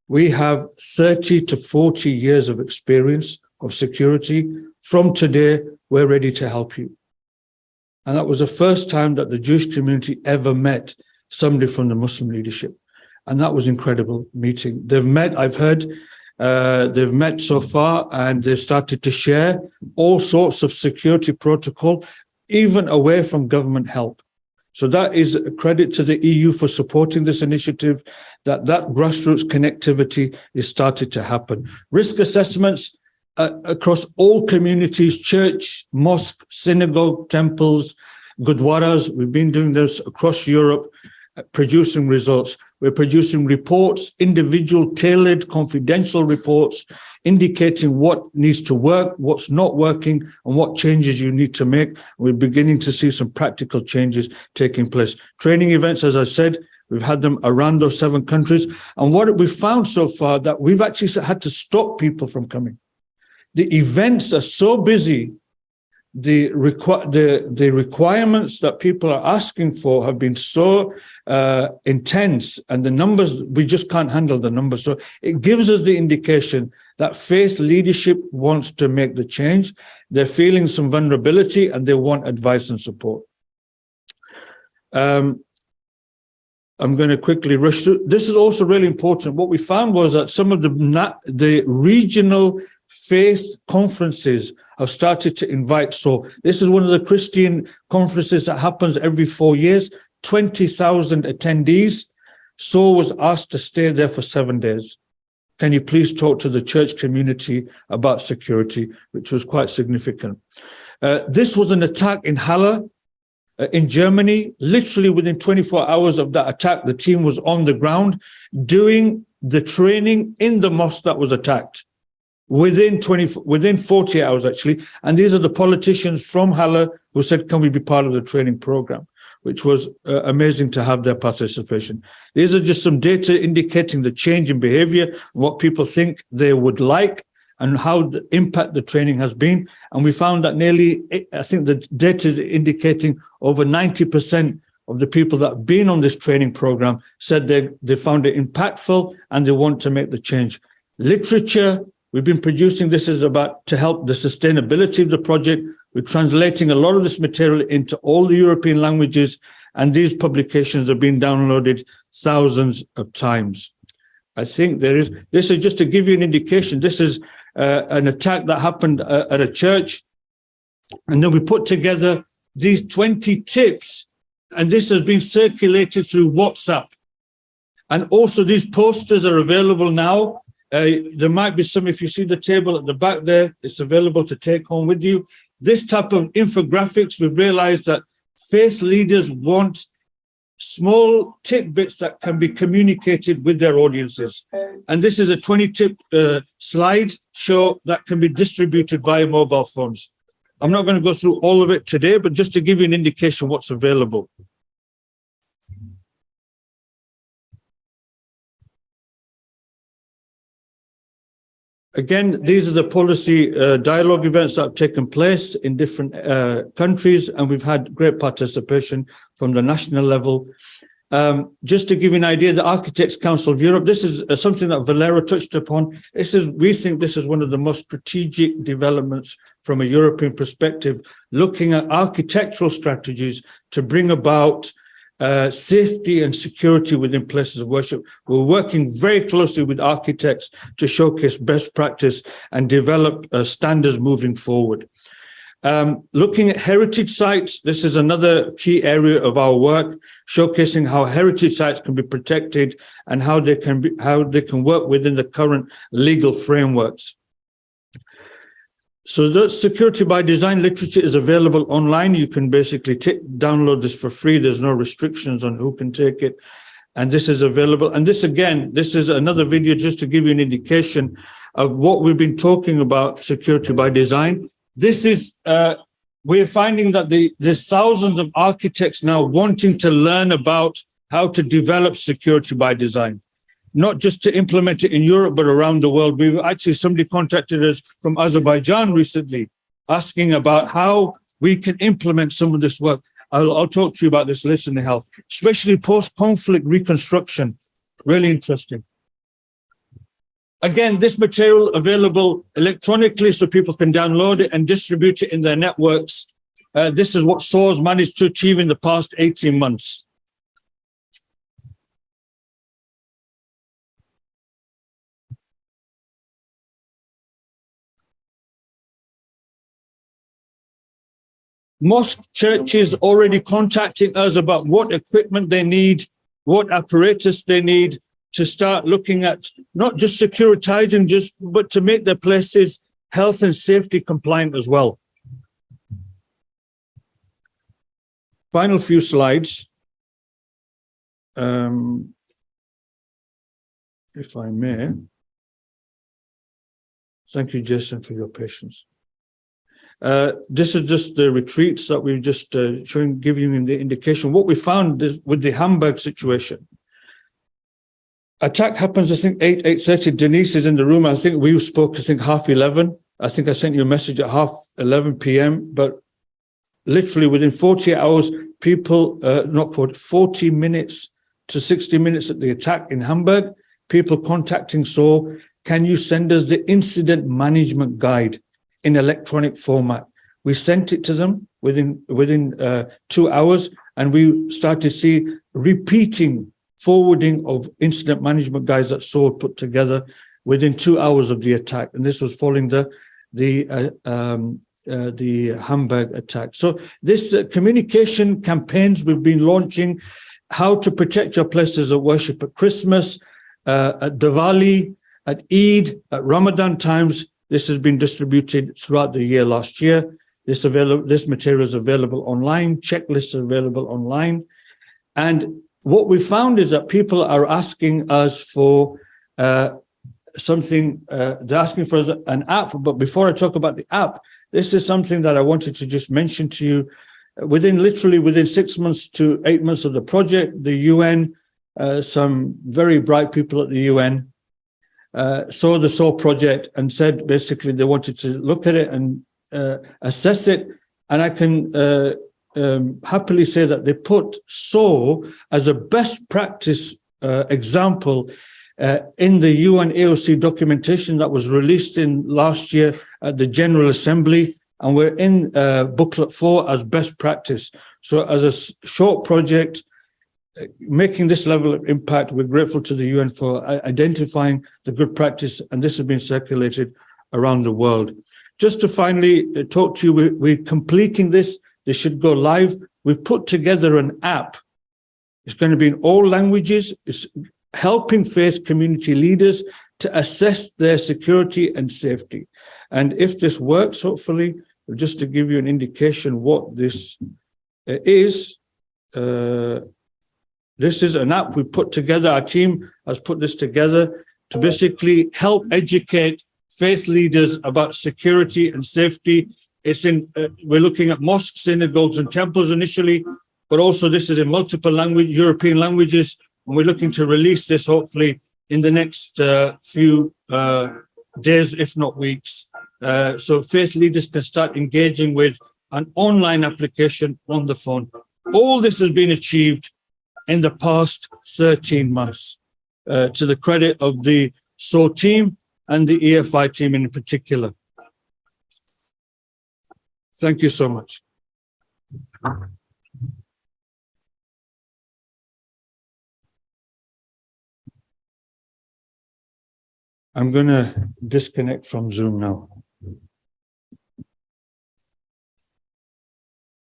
[SPEAKER 5] we have 30 to 40 years of experience of security. From today, we're ready to help you. And that was the first time that the Jewish community ever met somebody from the Muslim leadership. And that was an incredible meeting. They've met, I've heard, they've met so far, and they've started to share all sorts of security protocol, even away from government help. So that is a credit to the EU for supporting this initiative, that grassroots connectivity is started to happen. Risk assessments across all communities, church, mosque, synagogue, temples, gurdwaras. We've been doing this across Europe, producing results. We're producing reports, individual, tailored, confidential reports, indicating what needs to work, what's not working, and what changes you need to make. We're beginning to see some practical changes taking place. Training events, as I said, we've had them around those 7 countries. And what we found so far, that we've actually had to stop people from coming. The events are so busy. The requirements that people are asking for have been so intense, and the numbers, we just can't handle the numbers. So it gives us the indication that faith leadership wants to make the change. They're feeling some vulnerability and they want advice and support. I'm going to quickly rush through. This is also really important. What we found was that some of the regional faith conferences have started to invite. So this is one of the Christian conferences that happens every 4 years, 20,000 attendees. SOAR was asked to stay there for 7 days. Can you please talk to the church community about security, which was quite significant. This was an attack in Halle, in Germany. Literally within 24 hours of that attack, the team was on the ground doing the training in the mosque that was attacked. Within 40 hours, actually. And these are the politicians from Halle who said, can we be part of the training program, which was amazing to have their participation. These are just some data indicating the change in behavior, what people think they would like, and how the impact the training has been. And we found that I think the data is indicating over 90% of the people that have been on this training program said they found it impactful and they want to make the change. Literature We've been producing this is about to help the sustainability of the project. We're translating a lot of this material into all the European languages, and these publications have been downloaded thousands of times. I think this is just to give you an indication. This is an attack that happened at a church. And then we put together these 20 tips, and this has been circulated through WhatsApp. And also these posters are available now. There might be some, if you see the table at the back there, it's available to take home with you. This type of infographics, we've realized that faith leaders want small tidbits that can be communicated with their audiences. And this is a 20-tip slide show that can be distributed via mobile phones. I'm not going to go through all of it today, but just to give you an indication of what's available. Again, these are the policy dialogue events that have taken place in different countries, and we've had great participation from the national level. Just to give you an idea, the Architects Council of Europe, this is something that Valera touched upon. We think this is one of the most strategic developments from a European perspective, looking at architectural strategies to bring about safety and security within places of worship. We're working very closely with architects to showcase best practice and develop standards moving forward. Looking at heritage sites, this is another key area of our work, showcasing how heritage sites can be protected and how they can work within the current legal frameworks. So the security by design literature is available online. You can basically download this for free. There's no restrictions on who can take it. And this is available. And this, again, this is another video just to give you an indication of what we've been talking about, security by design. This is, we're finding that there's thousands of architects now wanting to learn about how to develop security by design. Not just to implement it in Europe, but around the world. Somebody contacted us from Azerbaijan recently, asking about how we can implement some of this work. I'll talk to you about this later in the health, especially post-conflict reconstruction. Really interesting. Again, this material available electronically so people can download it and distribute it in their networks. This is what SOAR's managed to achieve in the past 18 months. Mosque churches already contacting us about what equipment they need, what apparatus they need to start looking at not just securitizing, but to make their places health and safety compliant as well. Final few slides, if I may. Thank you, Jason, for your patience. This is just the retreats that we've just giving you the indication. What we found is with the Hamburg situation, attack happens, I think, 8:30. Denise is in the room. I think we spoke, 11:30. I think I sent you a message at 11:30 p.m. But literally within 48 hours, 40 minutes to 60 minutes at the attack in Hamburg, people contacting SOAR, can you send us the incident management guide in electronic format? We sent it to them within 2 hours, and we started to see repeating forwarding of incident management guides that SOAR put together within 2 hours of the attack. And this was following the Hamburg attack. So this communication campaigns we've been launching, how to protect your places of worship at Christmas, at Diwali, at Eid, at Ramadan times. This has been distributed throughout the year last year. This material is available online. Checklists are available online. And what we found is that people are asking us for something. They're asking for an app. But before I talk about the app, this is something that I wanted to just mention to you. Within 6 months to 8 months of the project, the UN, some very bright people at the UN, saw the SOAR project and said basically they wanted to look at it and assess it. And I can happily say that they put SOAR as a best practice example in the UN AOC documentation that was released in last year at the General Assembly, and we're in booklet 4 as best practice. So as a short project, making this level of impact, we're grateful to the UN for identifying the good practice, and this has been circulated around the world. Just to finally talk to you, we're completing this. This should go live. We've put together an app. It's going to be in all languages. It's helping faith community leaders to assess their security and safety. And if this works, hopefully, just to give you an indication what this is, this is an app we put together. Our team has put this together to basically help educate faith leaders about security and safety. It's in, we're looking at mosques, synagogues, and temples initially, but also this is in multiple European languages. And we're looking to release this hopefully in the next few days, if not weeks. So faith leaders can start engaging with an online application on the phone. All this has been achieved in the past 13 months, to the credit of the SOAR team and the EFI team in particular. Thank you so much. I'm going to disconnect from Zoom now.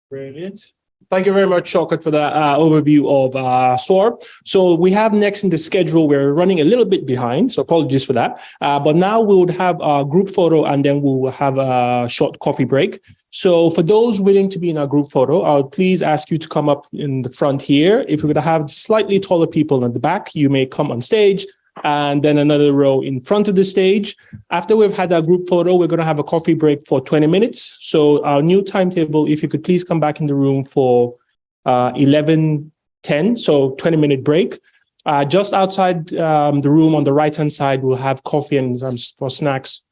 [SPEAKER 1] Brilliant. Thank you very much, Shaukat, for that overview of SOAR. So we have next in the schedule, we're running a little bit behind, so apologies for that. But now we would have a group photo and then we'll have a short coffee break. So for those willing to be in our group photo, I would please ask you to come up in the front here. If we're going to have slightly taller people in the back, you may come on stage, and then another row in front of the stage. After we've had our group photo, we're going to have a coffee break for 20 minutes. So our new timetable, if you could please come back in the room for 11:10, so 20-minute break. Just outside the room on the right-hand side, we'll have coffee and for snacks,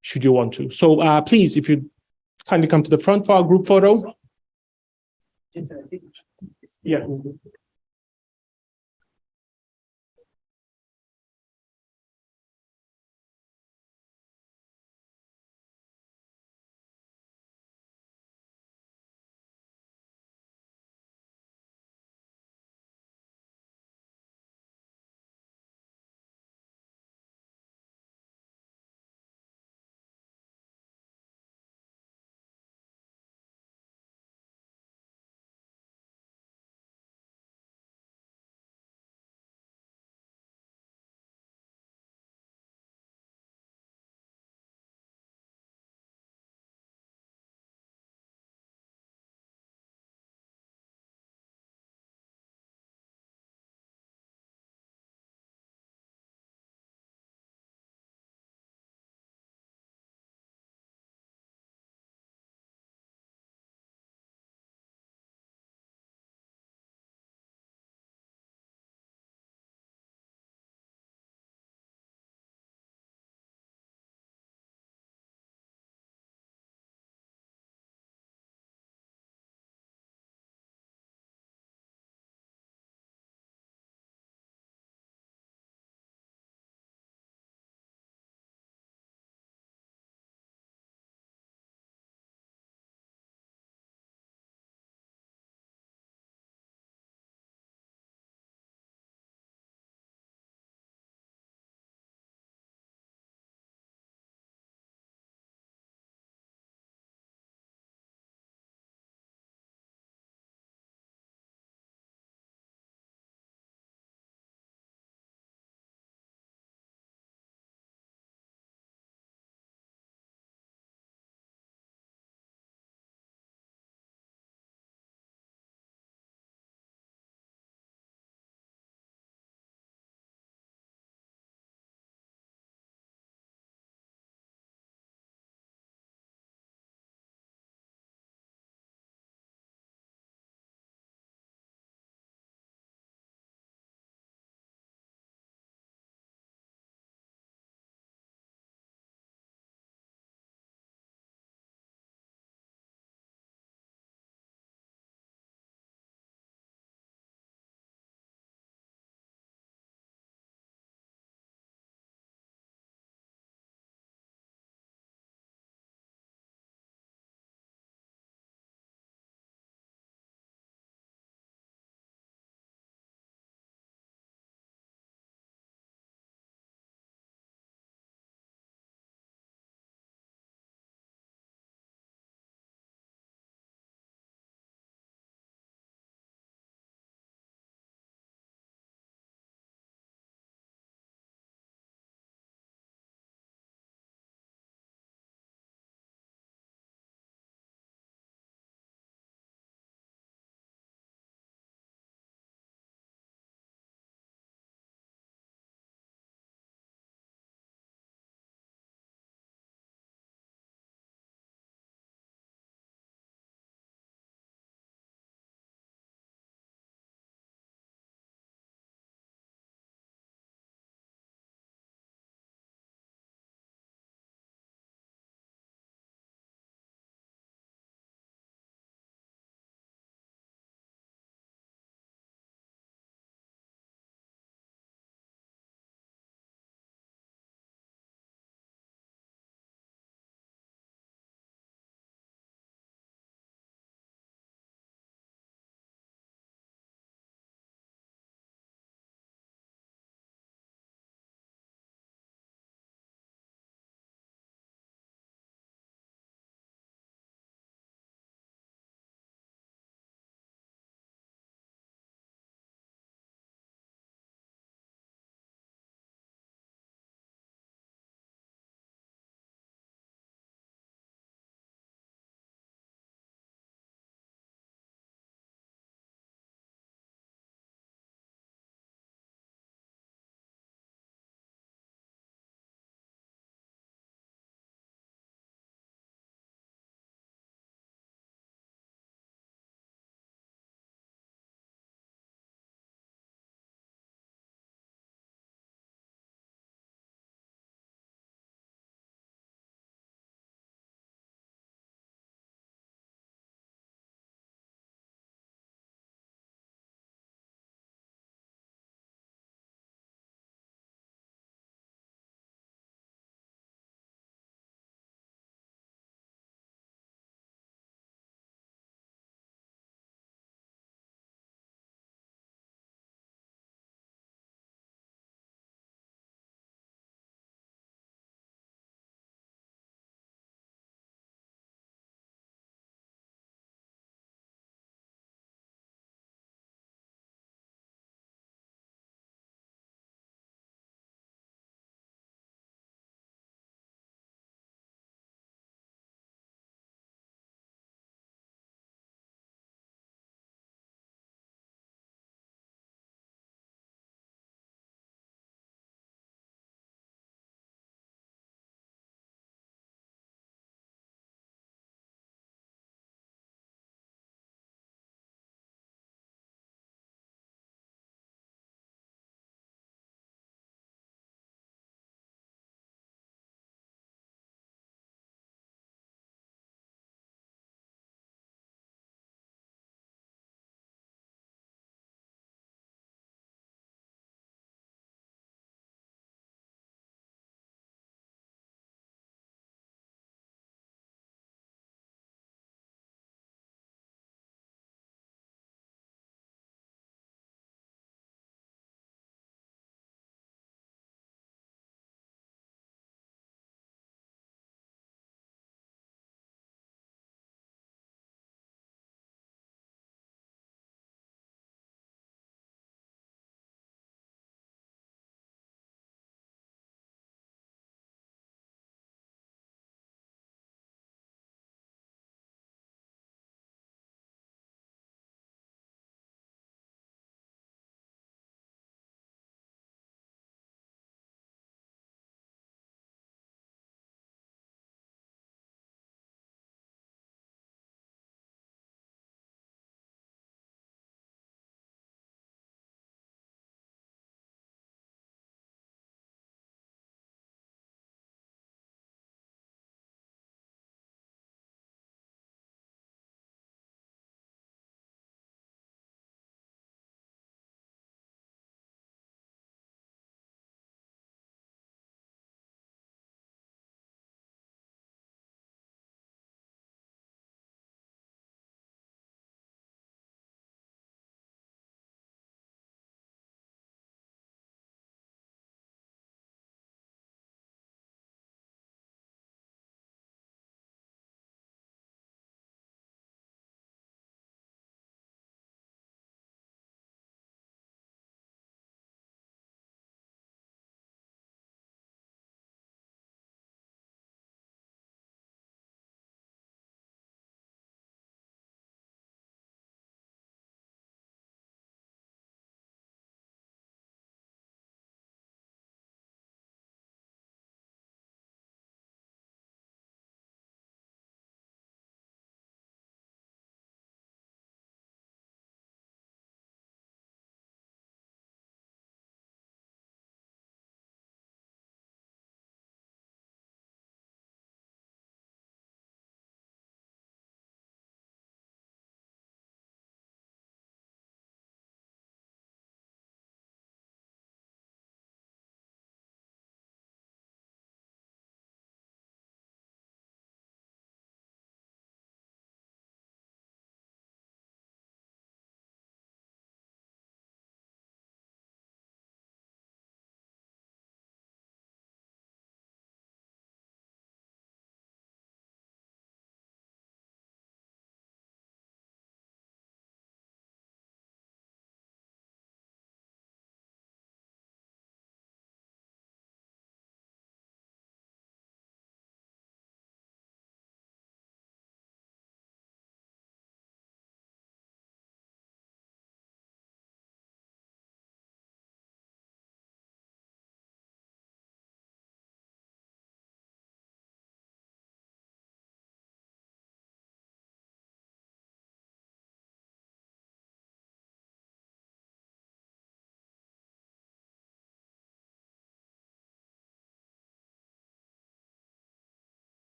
[SPEAKER 1] should you want to. So please, if you kindly come to the front for our group photo. Yeah.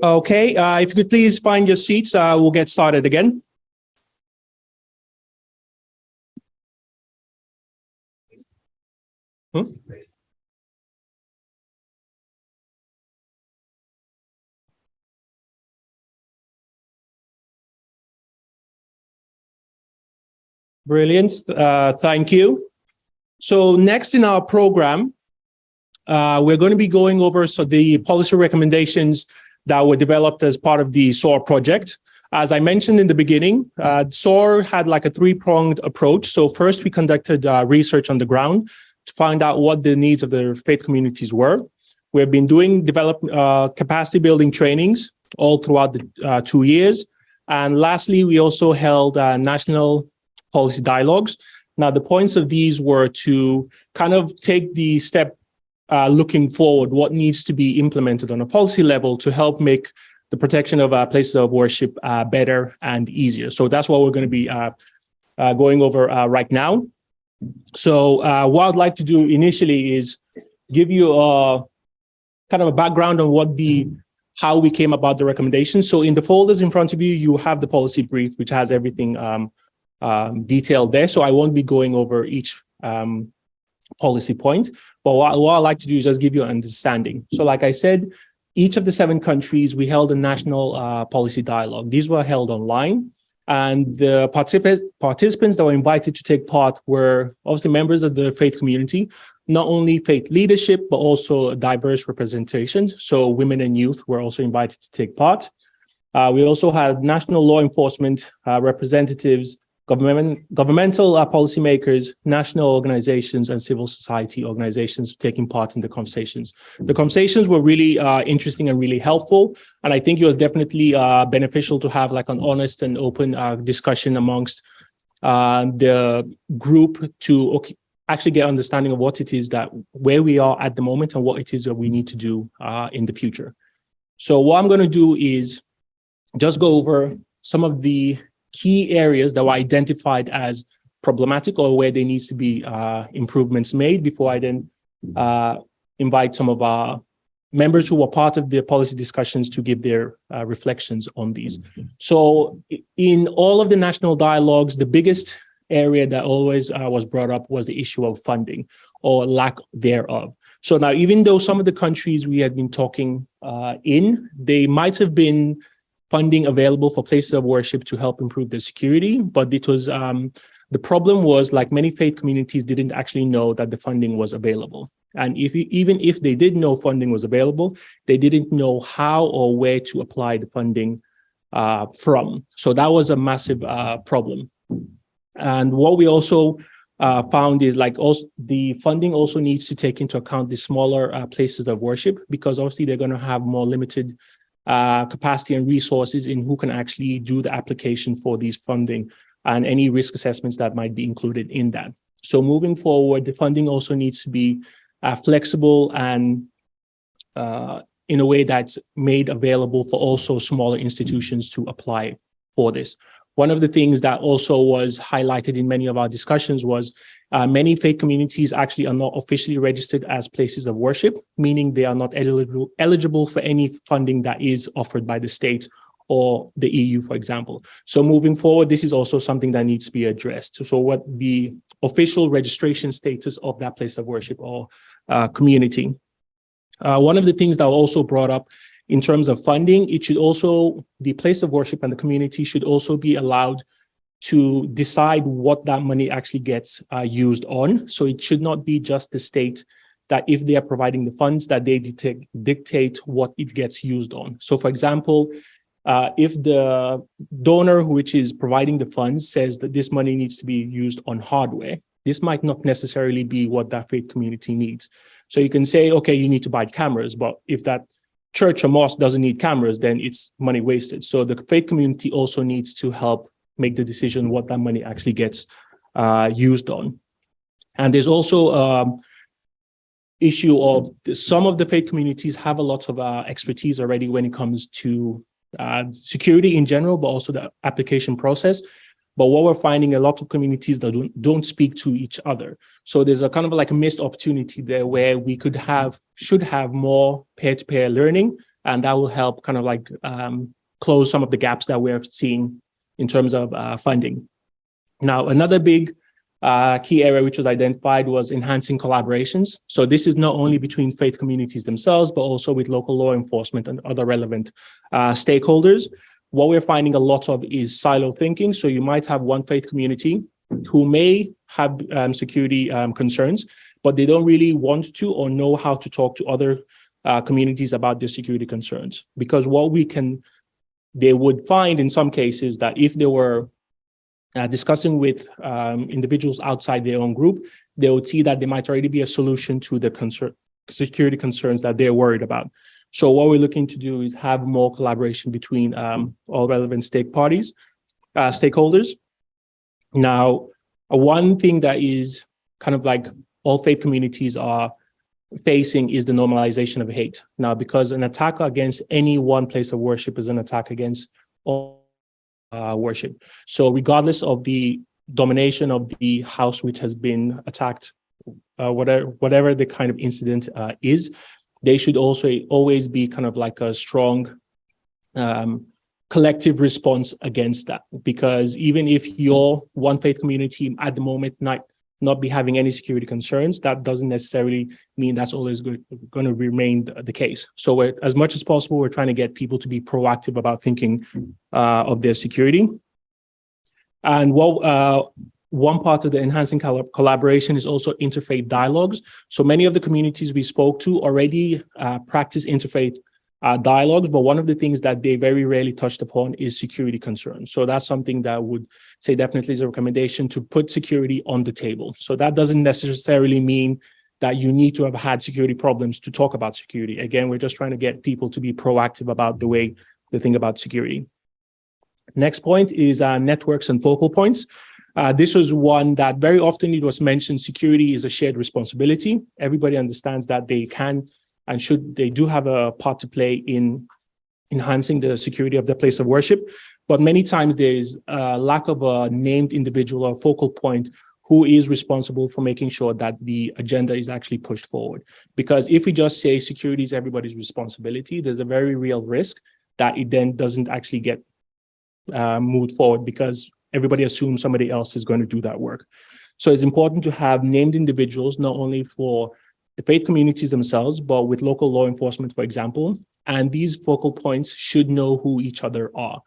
[SPEAKER 1] Okay, if you could please find your seats, we'll get started again. Brilliant, thank you. So next in our program, we're going to be going over the policy recommendations that were developed as part of the SOAR project. As I mentioned in the beginning, SOAR had like a three-pronged approach. So first, we conducted research on the ground to find out what the needs of the faith communities were. We've been doing capacity building trainings all throughout the 2 years. And lastly, we also held national policy dialogues. Now, the points of these were to kind of take the step looking forward, what needs to be implemented on a policy level to help make the protection of places of worship better and easier. So that's what we're going to be going over right now. So what I'd like to do initially is give you a kind of a background on how we came about the recommendations. So in the folders in front of you, you have the policy brief, which has everything detailed there. So I won't be going over each policy point, but what I'd like to do is just give you an understanding. So like I said, each of the 7 countries, we held a national policy dialogue. These were held online, and the participants that were invited to take part were obviously members of the faith community, not only faith leadership, but also diverse representation. So women and youth were also invited to take part. We also had national law enforcement representatives, governmental policymakers, national organizations, and civil society organizations taking part in the conversations. The conversations were really interesting and really helpful. And I think it was definitely beneficial to have like an honest and open discussion amongst the group to actually get understanding of what it is where we are at the moment and what it is that we need to do in the future. So what I'm going to do is just go over some of the key areas that were identified as problematic or where there needs to be improvements made before I then invite some of our members who were part of the policy discussions to give their reflections on these. So in all of the national dialogues, the biggest area that always was brought up was the issue of funding or lack thereof. So now, even though some of the countries we had been talking they might have been funding available for places of worship to help improve their security, but it was the problem was like many faith communities didn't actually know that the funding was available. And even if they did know funding was available, they didn't know how or where to apply the funding from. So that was a massive problem. And what we also found is like also the funding also needs to take into account the smaller places of worship, because obviously they're going to have more limited capacity and resources in who can actually do the application for these funding and any risk assessments that might be included in that. So moving forward, the funding also needs to be flexible and in a way that's made available for also smaller institutions to apply for this. One of the things that also was highlighted in many of our discussions was many faith communities actually are not officially registered as places of worship, meaning they are not eligible for any funding that is offered by the state or the EU, for example. So moving forward, this is also something that needs to be addressed. So what the official registration status of that place of worship or community. One of the things that were also brought up in terms of funding, the place of worship and the community should also be allowed to decide what that money actually gets used on. So it should not be just the state that if they are providing the funds that they dictate what it gets used on. So for example, if the donor which is providing the funds says that this money needs to be used on hardware, this might not necessarily be what that faith community needs. So you can say, okay, you need to buy cameras, but if that church or mosque doesn't need cameras, then it's money wasted. So the faith community also needs to help make the decision what that money actually gets used on. And there's also issue of some of the faith communities have a lot of expertise already when it comes to security in general, but also the application process. But what we're finding, a lot of communities that don't speak to each other. So there's a kind of like a missed opportunity there where we should have more peer-to-peer learning, and that will help kind of like close some of the gaps that we're seeing in terms of funding. Now, another big key area which was identified was enhancing collaborations. So this is not only between faith communities themselves, but also with local law enforcement and other relevant stakeholders. What we're finding a lot of is silo thinking. So you might have one faith community who may have security concerns, but they don't really want to or know how to talk to other communities about their security concerns. Because they would find in some cases that if they were discussing with individuals outside their own group, they would see that there might already be a solution to the security concerns that they're worried about. So what we're looking to do is have more collaboration between all relevant stakeholders. Now, one thing that is kind of like all faith communities are facing is the normalization of hate. Now, because an attack against any one place of worship is an attack against all worship. So regardless of the domination of the house which has been attacked, whatever the kind of incident is, they should also always be kind of like a strong collective response against that. Because even if your one faith community at the moment might not be having any security concerns, that doesn't necessarily mean that's always going to remain the case. So as much as possible, we're trying to get people to be proactive about thinking of their security. And one part of the enhancing collaboration is also interfaith dialogues. So many of the communities we spoke to already practice interfaith dialogues, but one of the things that they very rarely touched upon is security concerns. So that's something that I would say definitely is a recommendation to put security on the table. So that doesn't necessarily mean that you need to have had security problems to talk about security. Again, we're just trying to get people to be proactive about the way they think about security. Next point is networks and focal points. This was one that very often it was mentioned, security is a shared responsibility. Everybody understands that they can and they do have a part to play in enhancing the security of the place of worship. But many times there is a lack of a named individual or focal point who is responsible for making sure that the agenda is actually pushed forward. Because if we just say security is everybody's responsibility, there's a very real risk that it then doesn't actually get moved forward because everybody assumes somebody else is going to do that work. So it's important to have named individuals, not only for the faith communities themselves, but with local law enforcement, for example. And these focal points should know who each other are.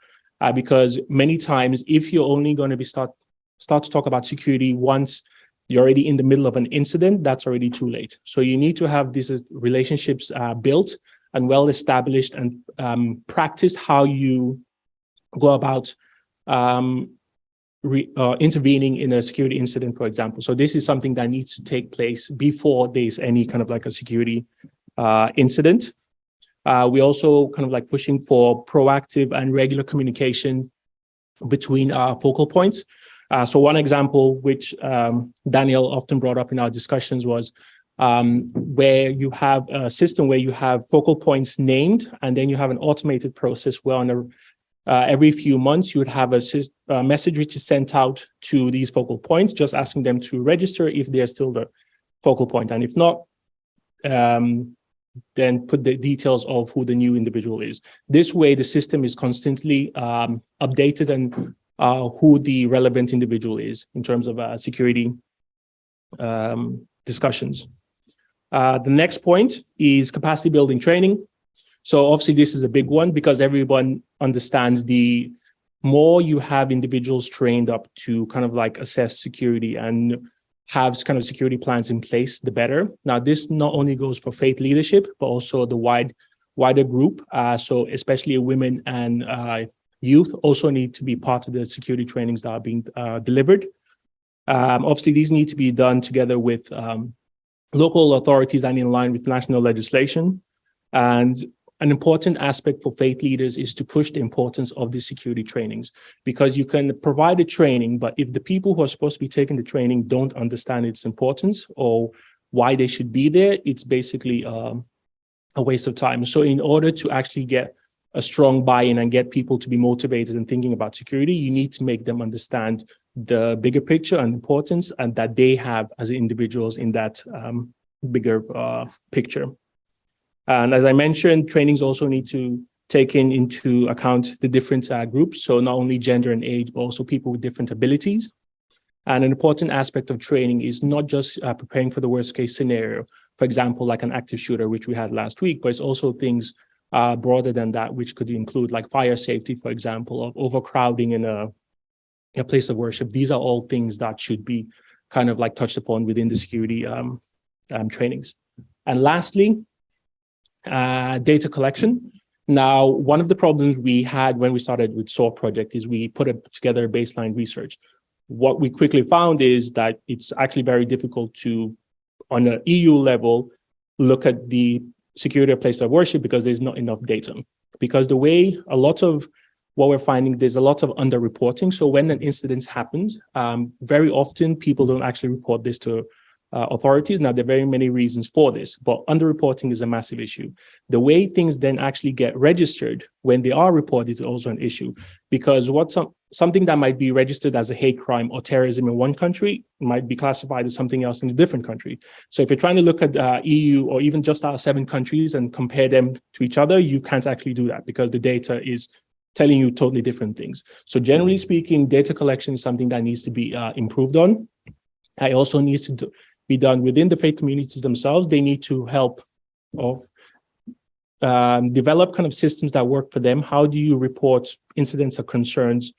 [SPEAKER 1] Because many times, if you're only going to start to talk about security once you're already in the middle of an incident, that's already too late. So you need to have these relationships built and well established and practice how you go about intervening in a security incident, for example. So this is something that needs to take place before there's any kind of like a security incident. We also kind of like pushing for proactive and regular communication between focal points. So one example, which Daniel often brought up in our discussions, was where you have a system where you have focal points named, and then you have an automated process where on every few months, you would have a message which is sent out to these focal points, just asking them to register if they're still the focal point. And if not, then put the details of who the new individual is. This way, the system is constantly updated and who the relevant individual is in terms of security discussions. The next point is capacity building training. So obviously this is a big one because everyone understands the more you have individuals trained up to kind of like assess security and have kind of security plans in place, the better. Now, this not only goes for faith leadership, but also the wider group. So especially women and youth also need to be part of the security trainings that are being delivered. Obviously, these need to be done together with local authorities and in line with national legislation. And an important aspect for faith leaders is to push the importance of the security trainings, because you can provide a training, but if the people who are supposed to be taking the training don't understand its importance or why they should be there, it's basically a waste of time. So in order to actually get a strong buy-in and get people to be motivated and thinking about security, you need to make them understand the bigger picture and importance and that they have as individuals in that bigger picture. And as I mentioned, trainings also need to take into account the different groups. So not only gender and age, but also people with different abilities. And an important aspect of training is not just preparing for the worst case scenario, for example, like an active shooter, which we had last week, but it's also things broader than that, which could include like fire safety, for example, or overcrowding in a place of worship. These are all things that should be kind of like touched upon within the security trainings. And lastly, data collection. Now, one of the problems we had when we started with SOAR project is we put together baseline research. What we quickly found is that it's actually very difficult to, on an EU level, look at the security of place of worship because there's not enough data. Because the way a lot of what we're finding, there's a lot of underreporting. So when an incident happens, very often people don't actually report this to authorities. Now, there are very many reasons for this, but underreporting is a massive issue. The way things then actually get registered when they are reported is also an issue, because something that might be registered as a hate crime or terrorism in one country might be classified as something else in a different country. So if you're trying to look at EU or even just our 7 countries and compare them to each other, you can't actually do that because the data is telling you totally different things. So generally speaking, data collection is something that needs to be improved on. It also needs to be done within the faith communities themselves. They need to help develop kind of systems that work for them. How do you report incidents or concerns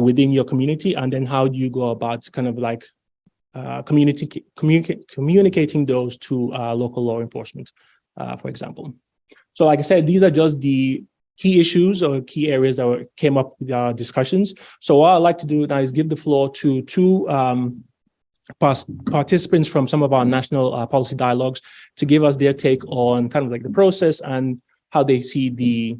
[SPEAKER 1] within your community? And then how do you go about kind of like communicating those to local law enforcement, for example. So like I said, these are just the key issues or key areas that came up with our discussions. So what I'd like to do now is give the floor to 2 participants from some of our national policy dialogues to give us their take on kind of like the process and how they see the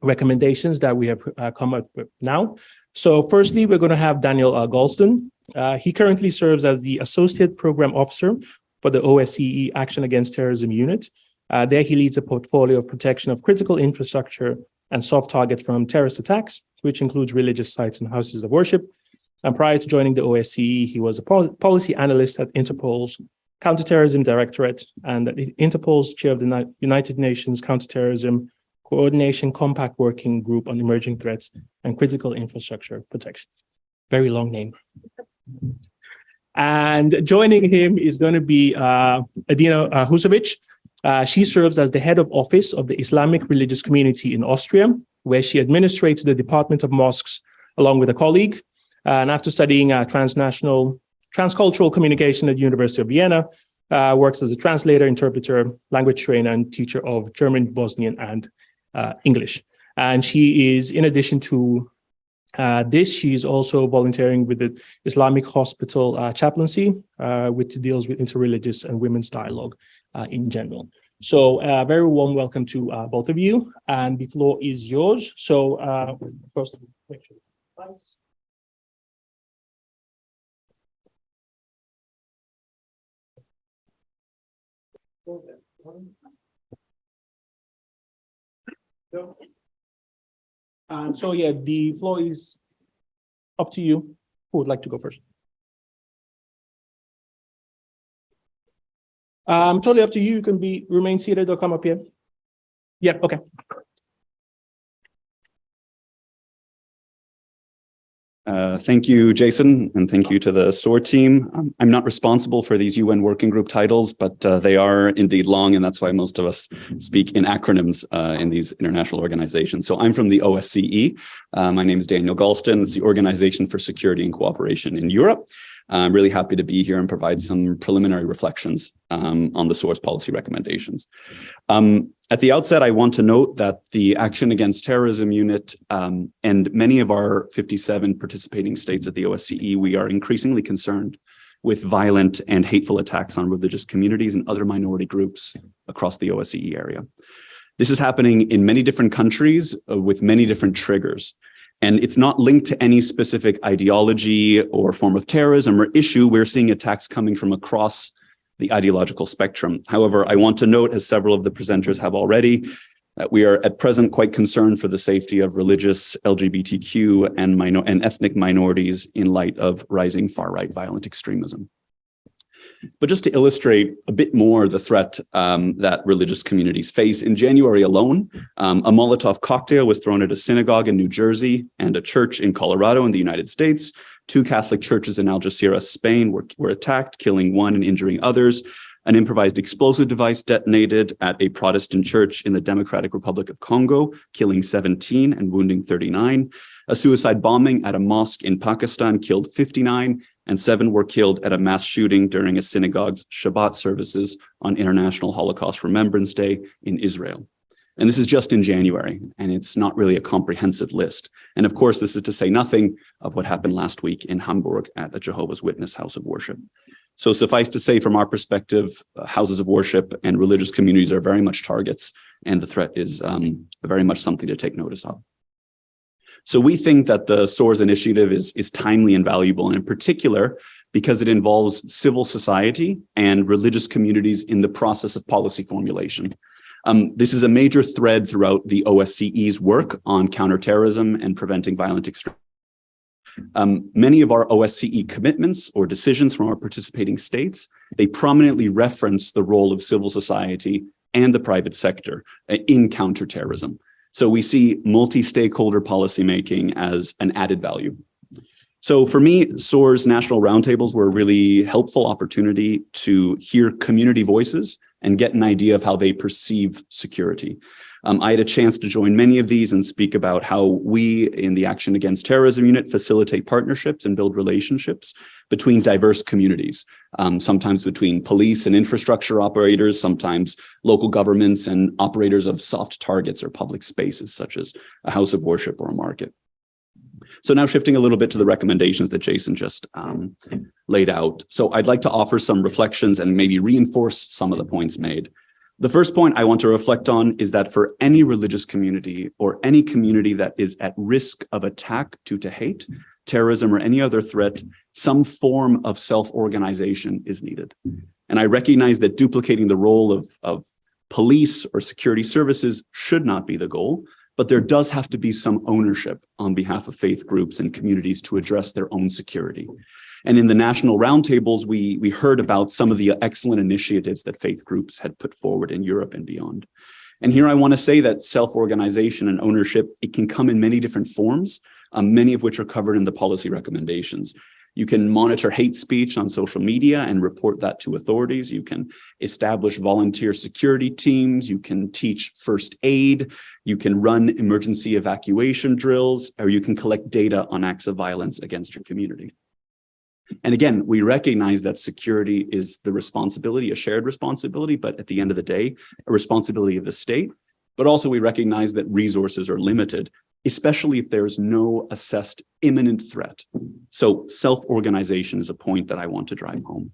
[SPEAKER 1] recommendations that we have come up with now. So firstly, we're going to have Daniel Galston. He currently serves as the Associate Program Officer for the OSCE Action Against Terrorism Unit. There he leads a portfolio of protection of critical infrastructure and soft targets from terrorist attacks, which includes religious sites and houses of worship. And prior to joining the OSCE, he was a policy analyst at Interpol's Counterterrorism Directorate and Interpol's chair of the United Nations Counterterrorism Coordination Compact Working Group on Emerging Threats and Critical Infrastructure Protection. Very long name. And joining him is going to be Adina Husovic. She serves as the head of office of the Islamic Religious Community in Austria, where she administrates the Department of Mosques along with a colleague. And after studying transcultural communication at the University of Vienna, works as a translator, interpreter, language trainer, and teacher of German, Bosnian, and English. And she is, in addition to this, she is also volunteering with the Islamic Hospital Chaplaincy, which deals with interreligious and women's dialogue in general. So very warm welcome to both of you, and the floor is yours. So first, make sure. Thanks. So yeah, the floor is up to you. Who would like to go first? Totally up to you. You can remain seated or come up here. Yeah, okay.
[SPEAKER 10] Thank you, Jason, and thank you to the SOAR team. I'm not responsible for these UN working group titles, but they are indeed long, and that's why most of us speak in acronyms in these international organizations. So I'm from the OSCE. My name is Daniel Galston. It's the Organization for Security and Cooperation in Europe. I'm really happy to be here and provide some preliminary reflections on the SOAR's policy recommendations. At the outset, I want to note that the Action Against Terrorism Unit and many of our 57 participating states at the OSCE, we are increasingly concerned with violent and hateful attacks on religious communities and other minority groups across the OSCE area. This is happening in many different countries with many different triggers. And it's not linked to any specific ideology or form of terrorism or issue. We're seeing attacks coming from across the ideological spectrum. However, I want to note, as several of the presenters have already, We are at present quite concerned for the safety of religious, LGBTQ, and ethnic minorities in light of rising far-right violent extremism. But just to illustrate a bit more the threat that religious communities face, in January alone, a Molotov cocktail was thrown at a synagogue in New Jersey and a church in Colorado in the United States. 2 Catholic churches in Algeciras, Spain were attacked, killing 1 and injuring others. An improvised explosive device detonated at a Protestant church in the Democratic Republic of Congo, killing 17 and wounding 39. A suicide bombing at a mosque in Pakistan killed 59, and 7 were killed at a mass shooting during a synagogue's Shabbat services on International Holocaust Remembrance Day in Israel. And this is just in January, and it's not really a comprehensive list. And of course, this is to say nothing of what happened last week in Hamburg at a Jehovah's Witness house of worship. So suffice to say, from our perspective, houses of worship and religious communities are very much targets, and the threat is very much something to take notice of. So we think that the SOAR's initiative is timely and valuable, and in particular, because it involves civil society and religious communities in the process of policy formulation. This is a major thread throughout the OSCE's work on counterterrorism and preventing violent extremism. Many of our OSCE commitments or decisions from our participating states, they prominently reference the role of civil society and the private sector in counterterrorism. So we see multi-stakeholder policymaking as an added value. So for me, SOAR's national roundtables were a really helpful opportunity to hear community voices and get an idea of how they perceive security. I had a chance to join many of these and speak about how we in the Action Against Terrorism unit facilitate partnerships and build relationships between diverse communities, sometimes between police and infrastructure operators, sometimes local governments and operators of soft targets or public spaces, such as a house of worship or a market. So now shifting a little bit to the recommendations that Jason just laid out. So I'd like to offer some reflections and maybe reinforce some of the points made. The first point I want to reflect on is that for any religious community or any community that is at risk of attack due to hate, terrorism, or any other threat, some form of self-organization is needed. And I recognize that duplicating the role of police or security services should not be the goal, but there does have to be some ownership on behalf of faith groups and communities to address their own security. And in the national roundtables, we heard about some of the excellent initiatives that faith groups had put forward in Europe and beyond. And here I want to say that self-organization and ownership, it can come in many different forms, many of which are covered in the policy recommendations. You can monitor hate speech on social media and report that to authorities. You can establish volunteer security teams. You can teach first aid. You can run emergency evacuation drills, or you can collect data on acts of violence against your community. And again, we recognize that security is the responsibility, a shared responsibility, but at the end of the day, a responsibility of the state. But also we recognize that resources are limited, especially if there's no assessed imminent threat. So self-organization is a point that I want to drive home.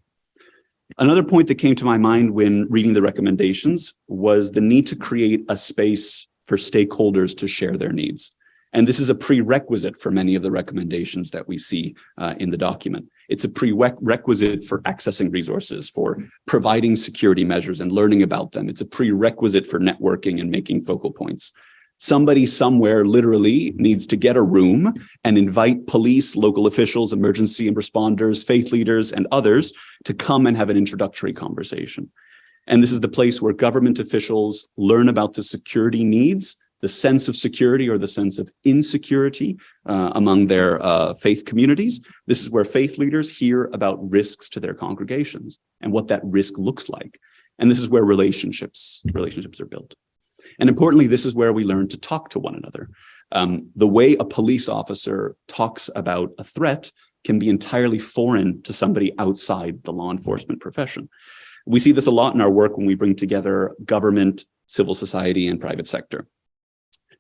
[SPEAKER 10] Another point that came to my mind when reading the recommendations was the need to create a space for stakeholders to share their needs. And this is a prerequisite for many of the recommendations that we see in the document. It's a prerequisite for accessing resources, for providing security measures and learning about them. It's a prerequisite for networking and making focal points. Somebody somewhere literally needs to get a room and invite police, local officials, emergency and responders, faith leaders, and others to come and have an introductory conversation. And this is the place where government officials learn about the security needs, the sense of security or the sense of insecurity among their faith communities. This is where faith leaders hear about risks to their congregations and what that risk looks like. And this is where relationships are built. And importantly, this is where we learn to talk to one another. The way a police officer talks about a threat can be entirely foreign to somebody outside the law enforcement profession. We see this a lot in our work when we bring together government, civil society, and private sector.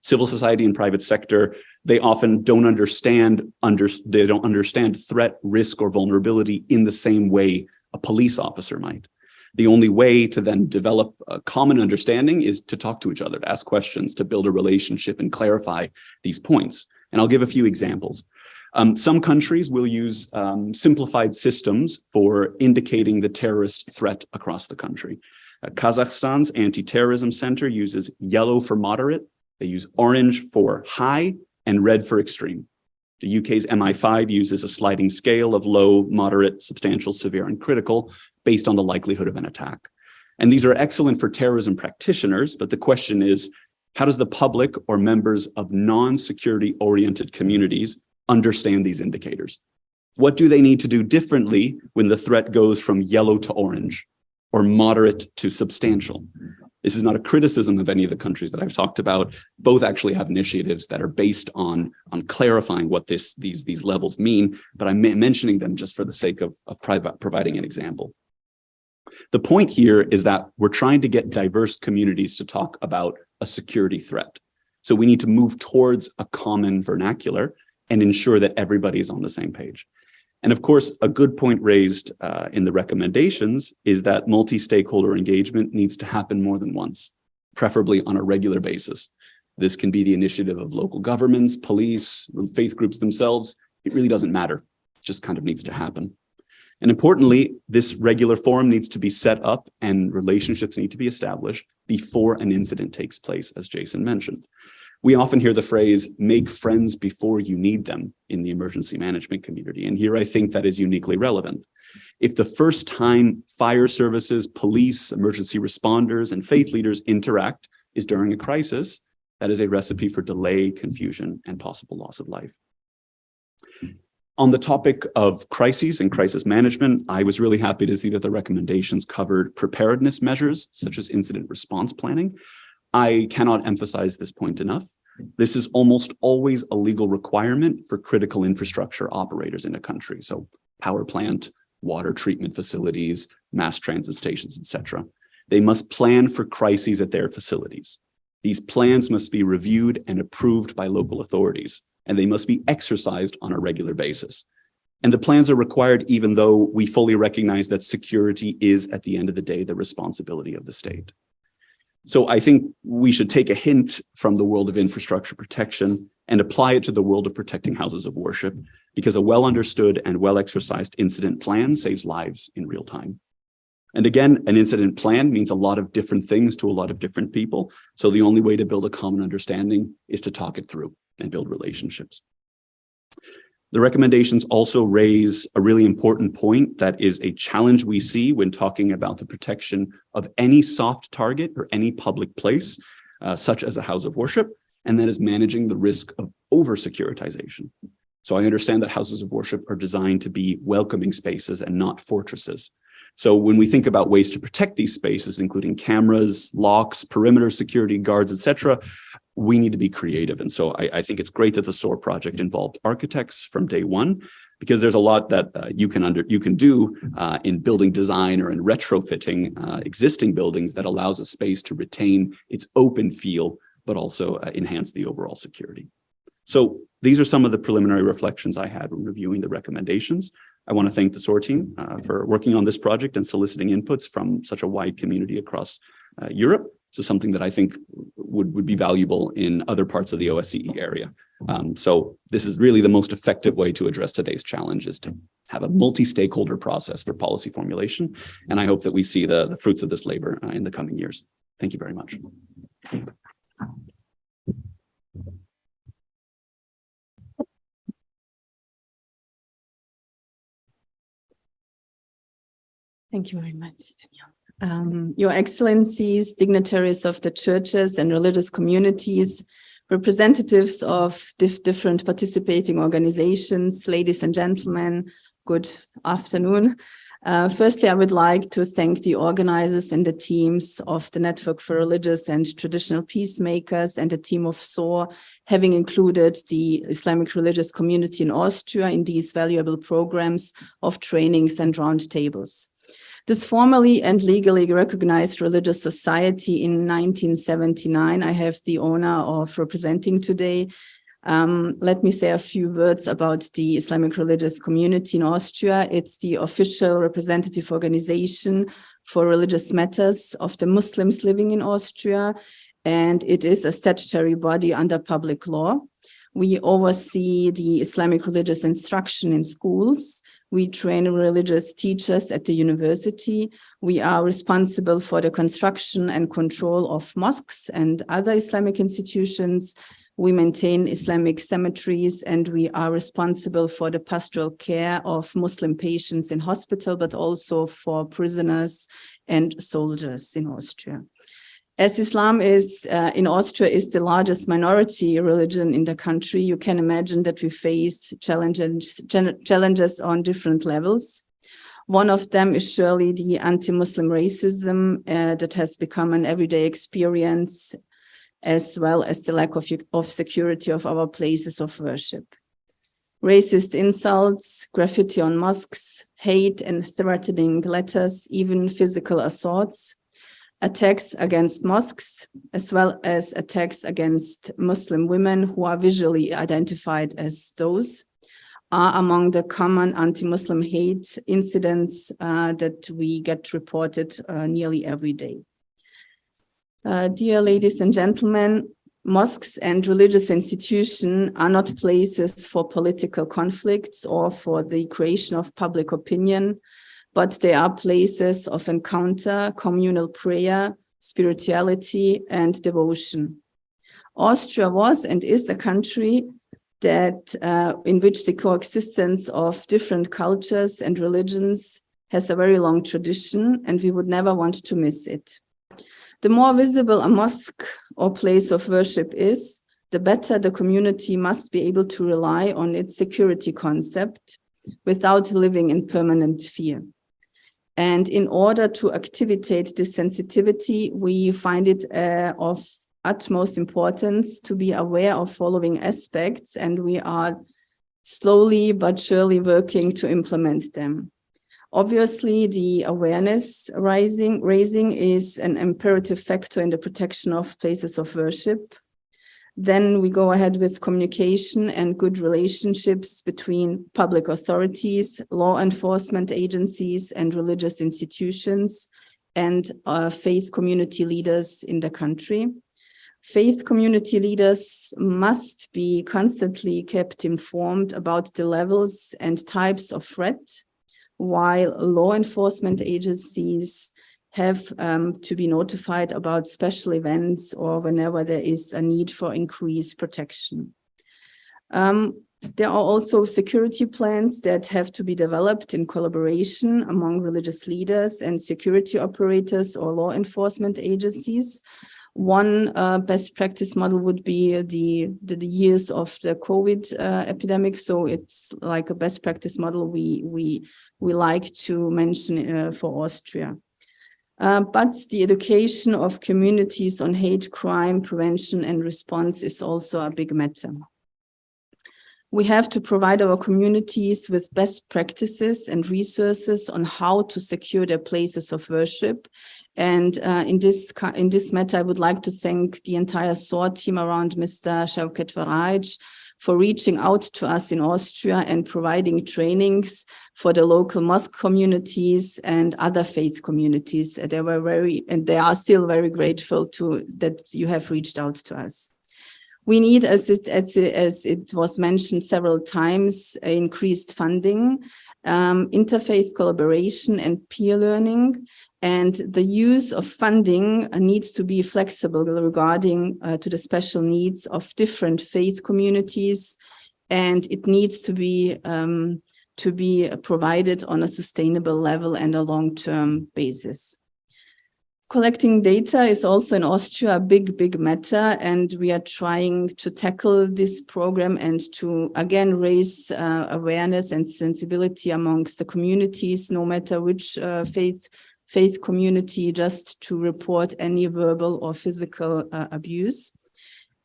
[SPEAKER 10] Civil society and private sector, they often don't understand threat, risk, or vulnerability in the same way a police officer might. The only way to then develop a common understanding is to talk to each other, to ask questions, to build a relationship and clarify these points. And I'll give a few examples. Some countries will use simplified systems for indicating the terrorist threat across the country. Kazakhstan's Anti-Terrorism Center uses yellow for moderate. They use orange for high and red for extreme. The UK's MI5 uses a sliding scale of low, moderate, substantial, severe, and critical based on the likelihood of an attack. And these are excellent for terrorism practitioners, but the question is, how does the public or members of non-security oriented communities understand these indicators? What do they need to do differently when the threat goes from yellow to orange or moderate to substantial? This is not a criticism of any of the countries that I've talked about. Both actually have initiatives that are based on clarifying what these levels mean, but I'm mentioning them just for the sake of providing an example. The point here is that we're trying to get diverse communities to talk about a security threat. So we need to move towards a common vernacular and ensure that everybody is on the same page. And of course, a good point raised in the recommendations is that multi-stakeholder engagement needs to happen more than once, preferably on a regular basis. This can be the initiative of local governments, police, faith groups themselves. It really doesn't matter. It just kind of needs to happen. And importantly, this regular forum needs to be set up and relationships need to be established before an incident takes place, as Jason mentioned. We often hear the phrase, make friends before you need them in the emergency management community. And here I think that is uniquely relevant. If the first time fire services, police, emergency responders, and faith leaders interact is during a crisis, that is a recipe for delay, confusion, and possible loss of life. On the topic of crises and crisis management, I was really happy to see that the recommendations covered preparedness measures, such as incident response planning. I cannot emphasize this point enough. This is almost always a legal requirement for critical infrastructure operators in a country. So power plant, water treatment facilities, mass transit stations, etc. They must plan for crises at their facilities. These plans must be reviewed and approved by local authorities, and they must be exercised on a regular basis. And the plans are required even though we fully recognize that security is, at the end of the day, the responsibility of the state. So I think we should take a hint from the world of infrastructure protection and apply it to the world of protecting houses of worship, because a well-understood and well-exercised incident plan saves lives in real time. And again, an incident plan means a lot of different things to a lot of different people. So the only way to build a common understanding is to talk it through and build relationships. The recommendations also raise a really important point that is a challenge we see when talking about the protection of any soft target or any public place, such as a house of worship, and that is managing the risk of over-securitization. So I understand that houses of worship are designed to be welcoming spaces and not fortresses. So when we think about ways to protect these spaces, including cameras, locks, perimeter security guards, etc., we need to be creative. And so I think it's great that the SOAR project involved architects from day one, because there's a lot that you can do in building design or in retrofitting existing buildings that allows a space to retain its open feel, but also enhance the overall security. So these are some of the preliminary reflections I had when reviewing the recommendations. I want to thank the SOAR team for working on this project and soliciting inputs from such a wide community across Europe. So something that I think would be valuable in other parts of the OSCE area. So this is really the most effective way to address today's challenge, is to have a multi-stakeholder process for policy formulation. And I hope that we see the fruits of this labor in the coming years. Thank you very much.
[SPEAKER 11] Thank you very much, Daniel. Your Excellencies, dignitaries of the churches and religious communities, representatives of different participating organizations, ladies and gentlemen, good afternoon. Firstly, I would like to thank the organizers and the teams of the Network for Religious and Traditional Peacemakers and the team of SOAR, having included the Islamic religious community in Austria in these valuable programs of trainings and roundtables. This formally and legally recognized religious society in 1979, I have the honor of representing today. Let me say a few words about the Islamic religious community in Austria. It's the official representative organization for religious matters of the Muslims living in Austria, and it is a statutory body under public law. We oversee the Islamic religious instruction in schools. We train religious teachers at the university. We are responsible for the construction and control of mosques and other Islamic institutions. We maintain Islamic cemeteries, and we are responsible for the pastoral care of Muslim patients in hospital, but also for prisoners and soldiers in Austria. As Islam is in Austria is the largest minority religion in the country, you can imagine that we face challenges on different levels. One of them is surely the anti-Muslim racism that has become an everyday experience, as well as the lack of security of our places of worship. Racist insults, graffiti on mosques, hate and threatening letters, even physical assaults, attacks against mosques, as well as attacks against Muslim women who are visually identified as those, are among the common anti-Muslim hate incidents that we get reported nearly every day. Dear ladies and gentlemen, mosques and religious institutions are not places for political conflicts or for the creation of public opinion, but they are places of encounter, communal prayer, spirituality, and devotion. Austria was and is a country that in which the coexistence of different cultures and religions has a very long tradition, and we would never want to miss it. The more visible a mosque or place of worship is, the better the community must be able to rely on its security concept without living in permanent fear. And in order to activate this sensitivity, we find it of utmost importance to be aware of following aspects, and we are slowly but surely working to implement them. Obviously, the awareness raising is an imperative factor in the protection of places of worship. Then we go ahead with communication and good relationships between public authorities, law enforcement agencies, and religious institutions, and faith community leaders in the country. Faith community leaders must be constantly kept informed about the levels and types of threat, while law enforcement agencies have to be notified about special events or whenever there is a need for increased protection. There are also security plans that have to be developed in collaboration among religious leaders and security operators or law enforcement agencies. One best practice model would be the years of the COVID epidemic. So it's like a best practice model we like to mention for Austria. But the education of communities on hate crime prevention and response is also a big matter. We have to provide our communities with best practices and resources on how to secure their places of worship. And in this matter, I would like to thank the entire SOAR team around Mr. Shavkat Faraj for reaching out to us in Austria and providing trainings for the local mosque communities and other faith communities. They are still very grateful that you have reached out to us. We need, as it was mentioned several times, increased funding, interfaith collaboration, and peer learning. And the use of funding needs to be flexible regarding to the special needs of different faith communities, and it needs to be provided on a sustainable level and a long-term basis. Collecting data is also in Austria a big matter, and we are trying to tackle this program and to again raise awareness and sensibility amongst the communities, no matter which faith community, just to report any verbal or physical abuse.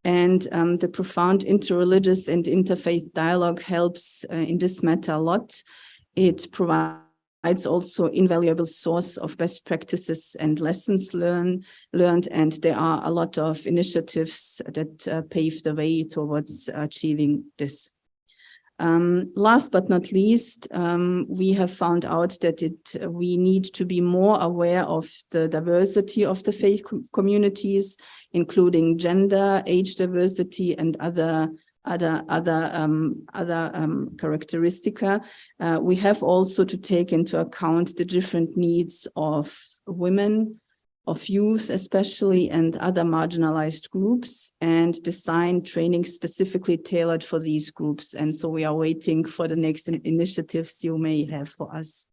[SPEAKER 11] And the profound interreligious and interfaith dialogue helps in this matter a lot. It provides also invaluable source of best practices and lessons learned, and there are a lot of initiatives that pave the way towards achieving this. Last but not least, we have found out that we need to be more aware of the diversity of the faith communities, including gender, age diversity, and other other characteristica. We have also to take into account the different needs of women, of youth especially, and other marginalized groups, and design training specifically tailored for these groups. And so we are waiting for the next initiatives you may have for us.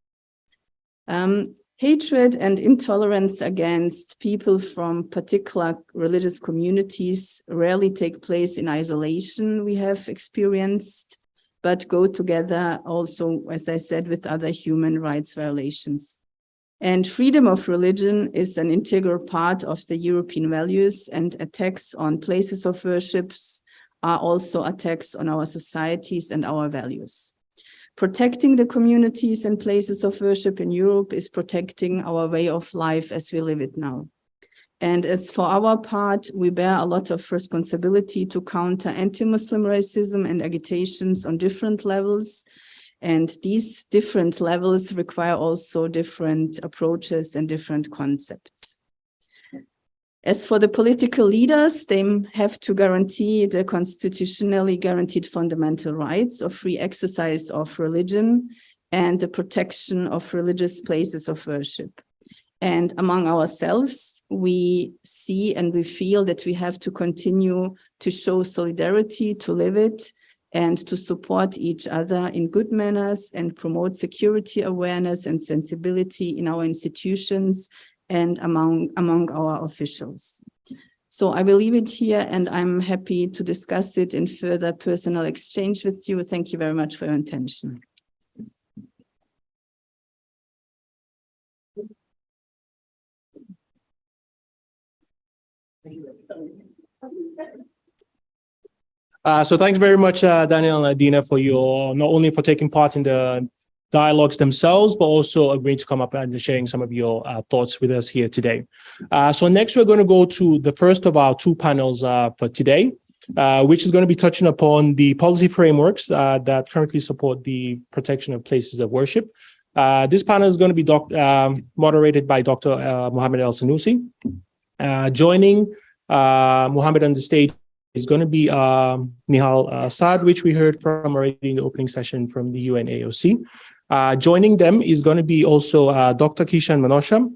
[SPEAKER 11] Hatred and intolerance against people from particular religious communities rarely take place in isolation, we have experienced, but go together also, as I said, with other human rights violations. And freedom of religion is an integral part of the European values, and attacks on places of worships are also attacks on our societies and our values. Protecting the communities and places of worship in Europe is protecting our way of life as we live it now. And as for our part, we bear a lot of responsibility to counter anti-Muslim racism and agitations on different levels. And these different levels require also different approaches and different concepts. As for the political leaders, they have to guarantee the constitutionally guaranteed fundamental rights of free exercise of religion and the protection of religious places of worship. And among ourselves, we see and we feel that we have to continue to show solidarity, to live it, and to support each other in good manners and promote security awareness and sensibility in our institutions and among our officials. So I will leave it here, and I'm happy to discuss it in further personal exchange with you. Thank you very much for your attention.
[SPEAKER 1] So thanks very much, Daniel and Adina, for your, not only for taking part in the dialogues themselves, but also agreeing to come up and sharing some of your thoughts with us here today. So next, we're going to go to the first of our two panels for today, which is going to be touching upon the policy frameworks that currently support the protection of places of worship. This panel is going to be moderated by Dr. Mohammed El Sanusi. Joining Mohammed on the stage is going to be Nihal Saad, which we heard from already in the opening session from the UNAOC. Joining them is going to be also Dr. Kishan Manosha.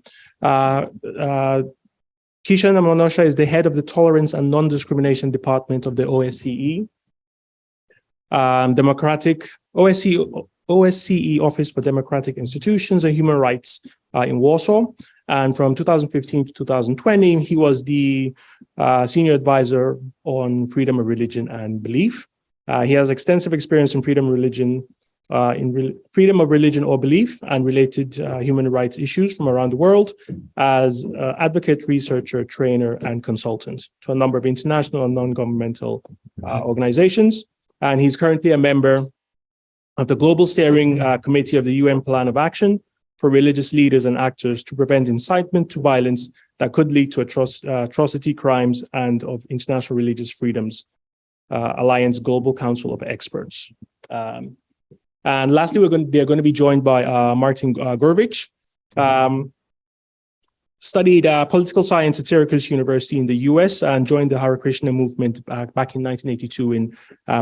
[SPEAKER 1] Kishan Manosha is the head of the Tolerance and Non-Discrimination Department of the OSCE, OSCE Office for Democratic Institutions and Human Rights in Warsaw. And from 2015 to 2020, he was the senior advisor on freedom of religion and belief. He has extensive experience in freedom of religion or belief and related human rights issues from around the world as advocate, researcher, trainer, and consultant to a number of international and non-governmental organizations. And he's currently a member of the Global Steering Committee of the UN Plan of Action for religious leaders and actors to prevent incitement to violence that could lead to atrocity crimes, and of International Religious Freedoms Alliance Global Council of Experts. And lastly, they're going to be joined by Martin Gurvich, studied political science at Syracuse University in the US and joined the Hare Krishna movement back in 1982 in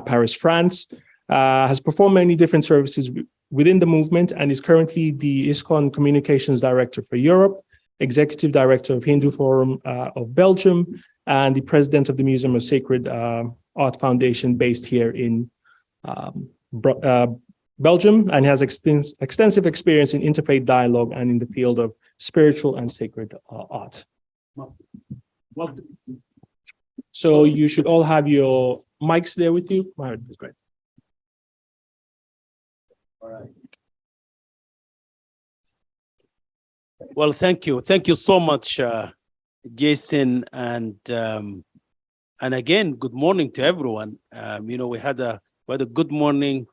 [SPEAKER 1] Paris, France. Has performed many different services within the movement and is currently the ISKCON Communications Director for Europe, Executive Director of Hindu Forum of Belgium, and the President of the Museum of Sacred Art Foundation based here in Belgium, and has extensive experience in interfaith dialogue and in the field of spiritual and sacred art. So you should all have your mics there with you. That's great.
[SPEAKER 2] All right. Well, thank you. Thank you so much, Jason. And again, good morning to everyone. We had a good morning.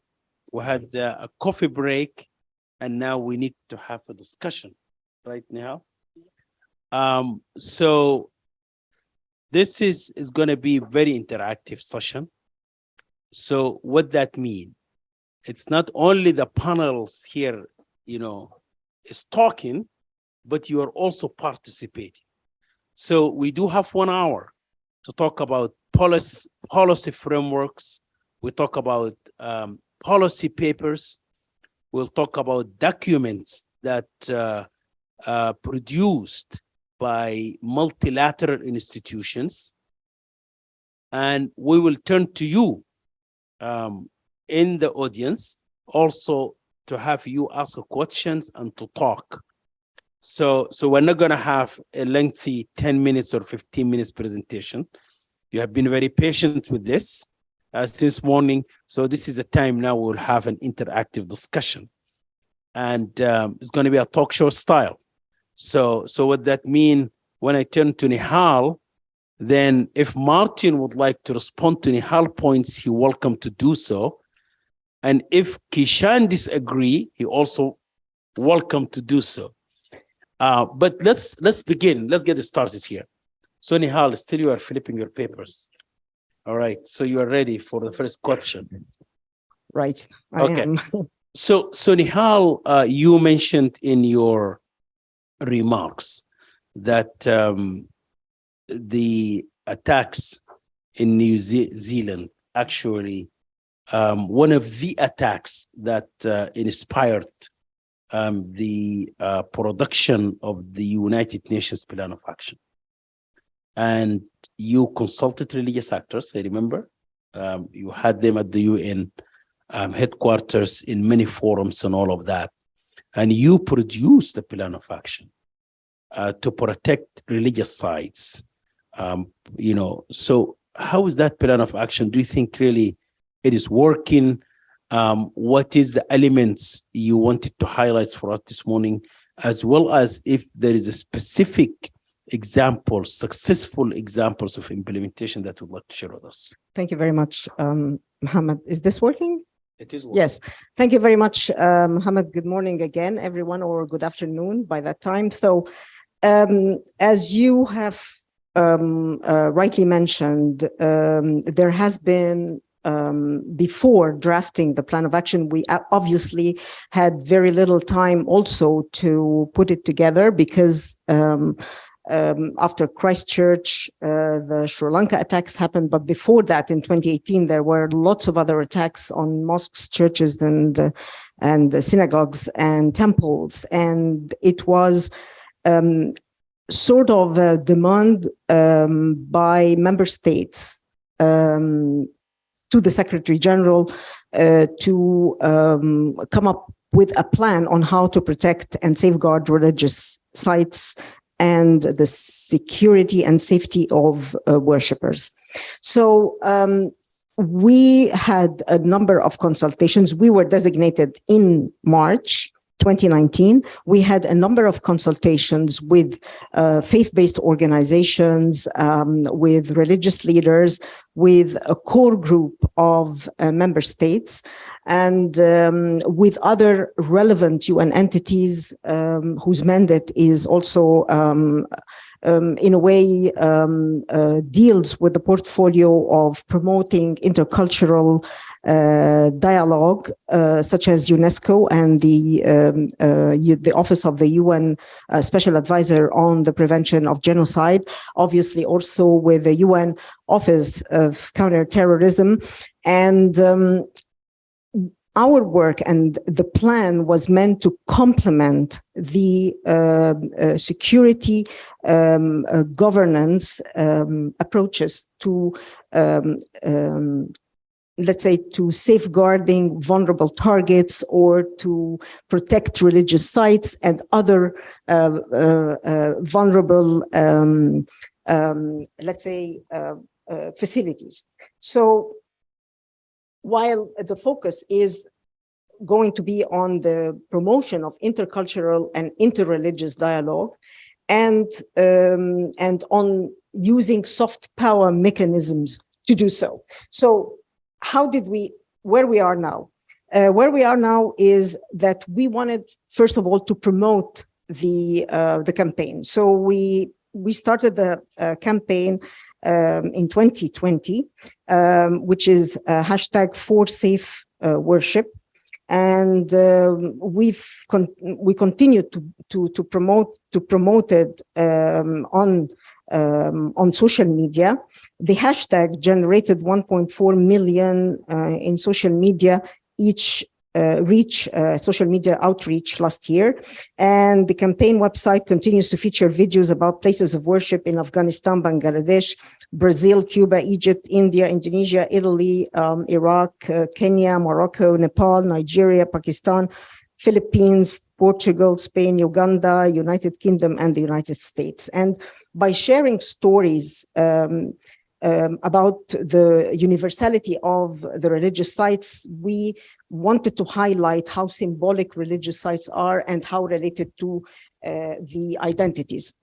[SPEAKER 2] We had a coffee break, and now we need to have a discussion right now. So this is going to be a very interactive session. So what that mean? It's not only the panels here, is talking, but you are also participating. So we do have 1 hour to talk about policy frameworks we talk about policy papers, we'll talk about documents that produced by multilateral institutions, and we will turn to you in the audience also to have you ask questions and to talk. So we're not going to have a lengthy 10 minutes or 15 minutes presentation. You have been very patient with this since morning. So this is the time now we'll have an interactive discussion. And it's going to be a talk show style. So what that mean, when I turn to Nihal, then if Martin would like to respond to Nihal points, he's welcome to do so. And if Kishan disagree, he also welcome to do so. But let's begin. Let's get it started here. So Nihal, still you are flipping your papers. All right. So you are ready for the first question.
[SPEAKER 3] Right.
[SPEAKER 2] Okay. So Nihal, you mentioned in your remarks that the attacks in New Zealand actually one of the attacks that inspired the production of the United Nations Plan of Action. And you consulted religious actors, I remember. You had them at the UN headquarters in many forums and all of that. And you produced the Plan of Action to protect religious sites. So how is that Plan of Action? Do you think really it is working? What is the elements you wanted to highlight for us this morning, as well as if there is a specific example, successful examples of implementation that you would like to share with us?
[SPEAKER 3] Thank you very much, Mohammed. Is this working?
[SPEAKER 2] It is working.
[SPEAKER 3] Yes. Thank you very much, Mohammed. Good morning again, everyone, or good afternoon by that time. So as you have rightly mentioned, there has been before drafting the plan of action, we obviously had very little time also to put it together because after Christchurch, the Sri Lanka attacks happened. But before that, in 2018, there were lots of other attacks on mosques, churches, and synagogues and temples. And it was sort of a demand by member states to the Secretary General to come up with a plan on how to protect and safeguard religious sites and the security and safety of worshippers. So we had a number of consultations. We were designated in March 2019. We had a number of consultations with faith-based organizations, with religious leaders, with a core group of member states, and with other relevant UN entities whose mandate is also in a way deals with the portfolio of promoting intercultural dialogue, such as UNESCO and the Office of the UN Special Advisor on the Prevention of Genocide, obviously also with the UN Office of Counterterrorism. And our work and the plan was meant to complement the security governance approaches to let's say, to safeguarding vulnerable targets or to protect religious sites and other vulnerable, let's say, facilities. So while the focus is going to be on the promotion of intercultural and interreligious dialogue and on using soft power mechanisms to do so. So where we are now? Where we are now is that we wanted, first of all, to promote the campaign. So we started the campaign in 2020, which is #4SafeWorship. and we continue to promote it on social media. The hashtag generated 1.4 million in social media social media outreach last year. And the campaign website continues to feature videos about places of worship in Afghanistan, Bangladesh, Brazil, Cuba, Egypt, India, Indonesia, Italy, Iraq, Kenya, Morocco, Nepal, Nigeria, Pakistan, Philippines, Portugal, Spain, Uganda, United Kingdom, and the United States. And by sharing stories about the universality of the religious sites, we wanted to highlight how symbolic religious sites are and how related to the identities.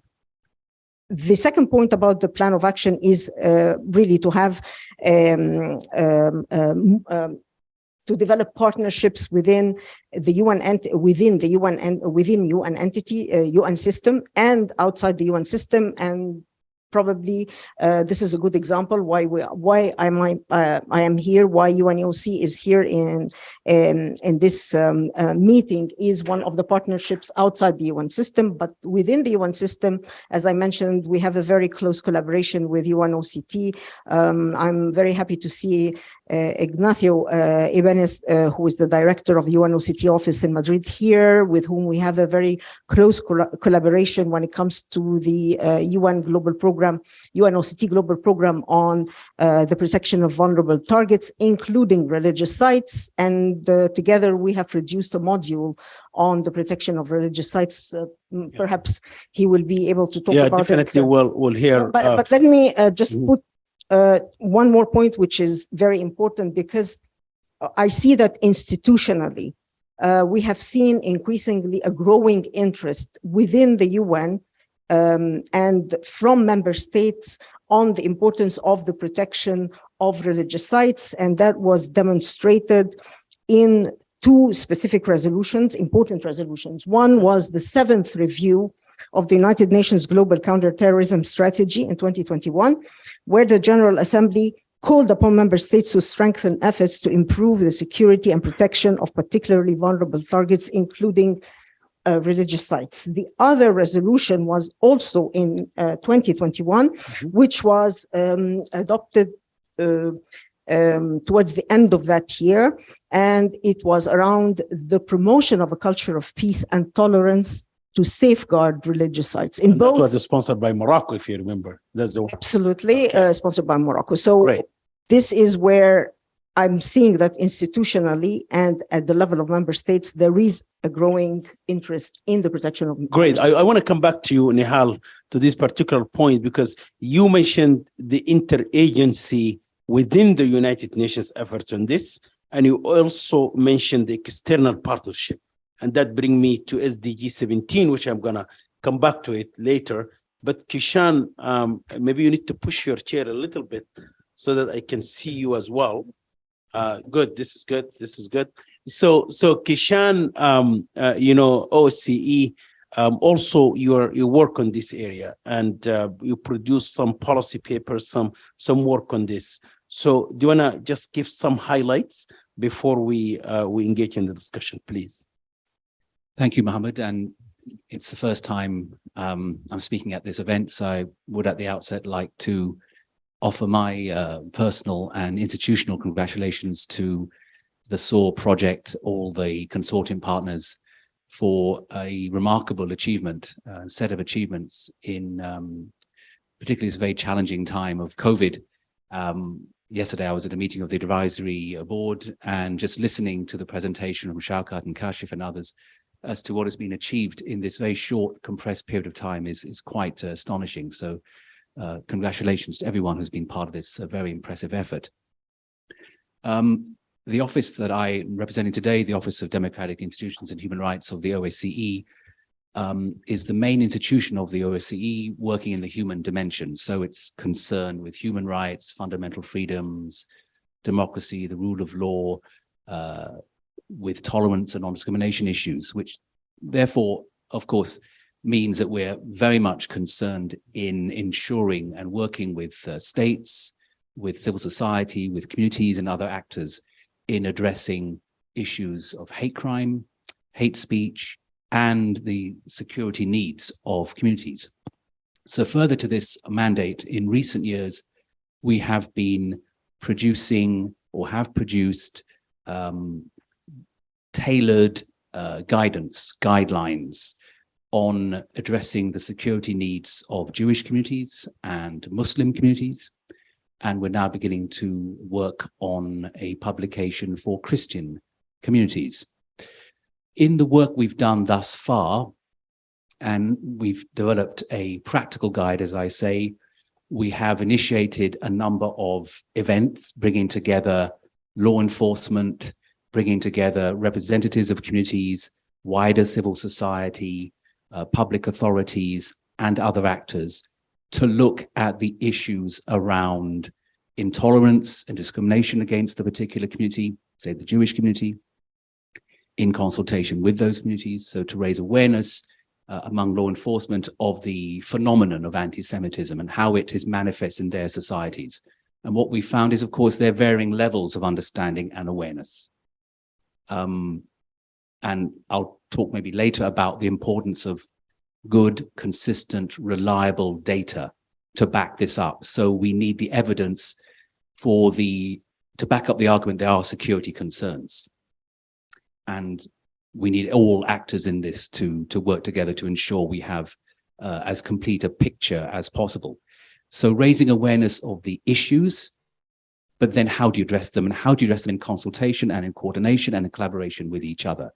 [SPEAKER 3] The second point about the plan of action is really to have to develop partnerships within the UN and within UN entity, UN system, and outside the UN system. And probably this is a good example why I am here, why UNOC is here in this meeting is one of the partnerships outside the UN system. But within the UN system, as I mentioned, we have a very close collaboration with UNOCT. I'm very happy to see Ignacio Ibanez, who is the director of the UNOCT office in Madrid here, with whom we have a very close collaboration when it comes to the UN global program, UNOCT global program on the protection of vulnerable targets, including religious sites. And together we have produced a module on the protection of religious sites. Perhaps he will be able to talk about it. Yeah,
[SPEAKER 2] definitely we'll hear.
[SPEAKER 3] But let me just put one more point, which is very important, because I see that institutionally, we have seen increasingly a growing interest within the UN and from member states on the importance of the protection of religious sites. And that was demonstrated in two specific resolutions, important resolutions. One was the 7th review of the United Nations Global Counterterrorism Strategy in 2021, where the General Assembly called upon member states to strengthen efforts to improve the security and protection of particularly vulnerable targets, including religious sites. The other resolution was also in 2021, which was adopted towards the end of that year, and it was around the promotion of a culture of peace and tolerance to safeguard religious sites. In both,
[SPEAKER 2] that was sponsored by Morocco, if you remember. That's the one.
[SPEAKER 3] Absolutely, sponsored by Morocco. So this is where I'm seeing that institutionally and at the level of member states, there is a growing interest in the protection of.
[SPEAKER 2] Great. I want to come back to you, Nihal, to this particular point, because you mentioned the interagency within the United Nations efforts on this, and you also mentioned the external partnership. And that brings me to SDG 17, which I'm going to come back to it later. But Kishan, maybe you need to push your chair a little bit so that I can see you as well. Good. This is good. This is good. So Kishan, OSCE, also you work on this area, and you produce some policy papers, some work on this. So do you want to just give some highlights before we engage in the discussion, please?
[SPEAKER 12] Thank you, Mohammed. And it's the first time I'm speaking at this event, so I would at the outset like to offer my personal and institutional congratulations to the SOAR project, all the consortium partners, for a remarkable achievement, set of achievements in particularly this very challenging time of COVID. Yesterday, I was at a meeting of the advisory board, and just listening to the presentation from Shaukat and Kashif and others as to what has been achieved in this very short, compressed period of time is quite astonishing. So congratulations to everyone who's been part of this very impressive effort. The office that I'm representing today, the Office of Democratic Institutions and Human Rights of the OSCE, is the main institution of the OSCE working in the human dimension. So it's concerned with human rights, fundamental freedoms, democracy, the rule of law, with tolerance and non-discrimination issues, which therefore, of course, means that we're very much concerned in ensuring and working with states, with civil society, with communities and other actors in addressing issues of hate crime, hate speech, and the security needs of communities. So further to this mandate, in recent years, we have been producing or have produced tailored guidelines on addressing the security needs of Jewish communities and Muslim communities. And we're now beginning to work on a publication for Christian communities. In the work we've done thus far, and we've developed a practical guide, as I say, we have initiated a number of events bringing together law enforcement, bringing together representatives of communities, wider civil society, public authorities, and other actors to look at the issues around intolerance and discrimination against the particular community, say the Jewish community, in consultation with those communities, so to raise awareness among law enforcement of the phenomenon of anti-Semitism and how it is manifest in their societies. And what we found is, of course, there are varying levels of understanding and awareness. And I'll talk maybe later about the importance of good, consistent, reliable data to back this up. So we need the evidence to back up the argument there are security concerns. And we need all actors in this to work together to ensure we have as complete a picture as possible. So raising awareness of the issues, but then how do you address them, and how do you address them in consultation and in coordination and in collaboration with each other?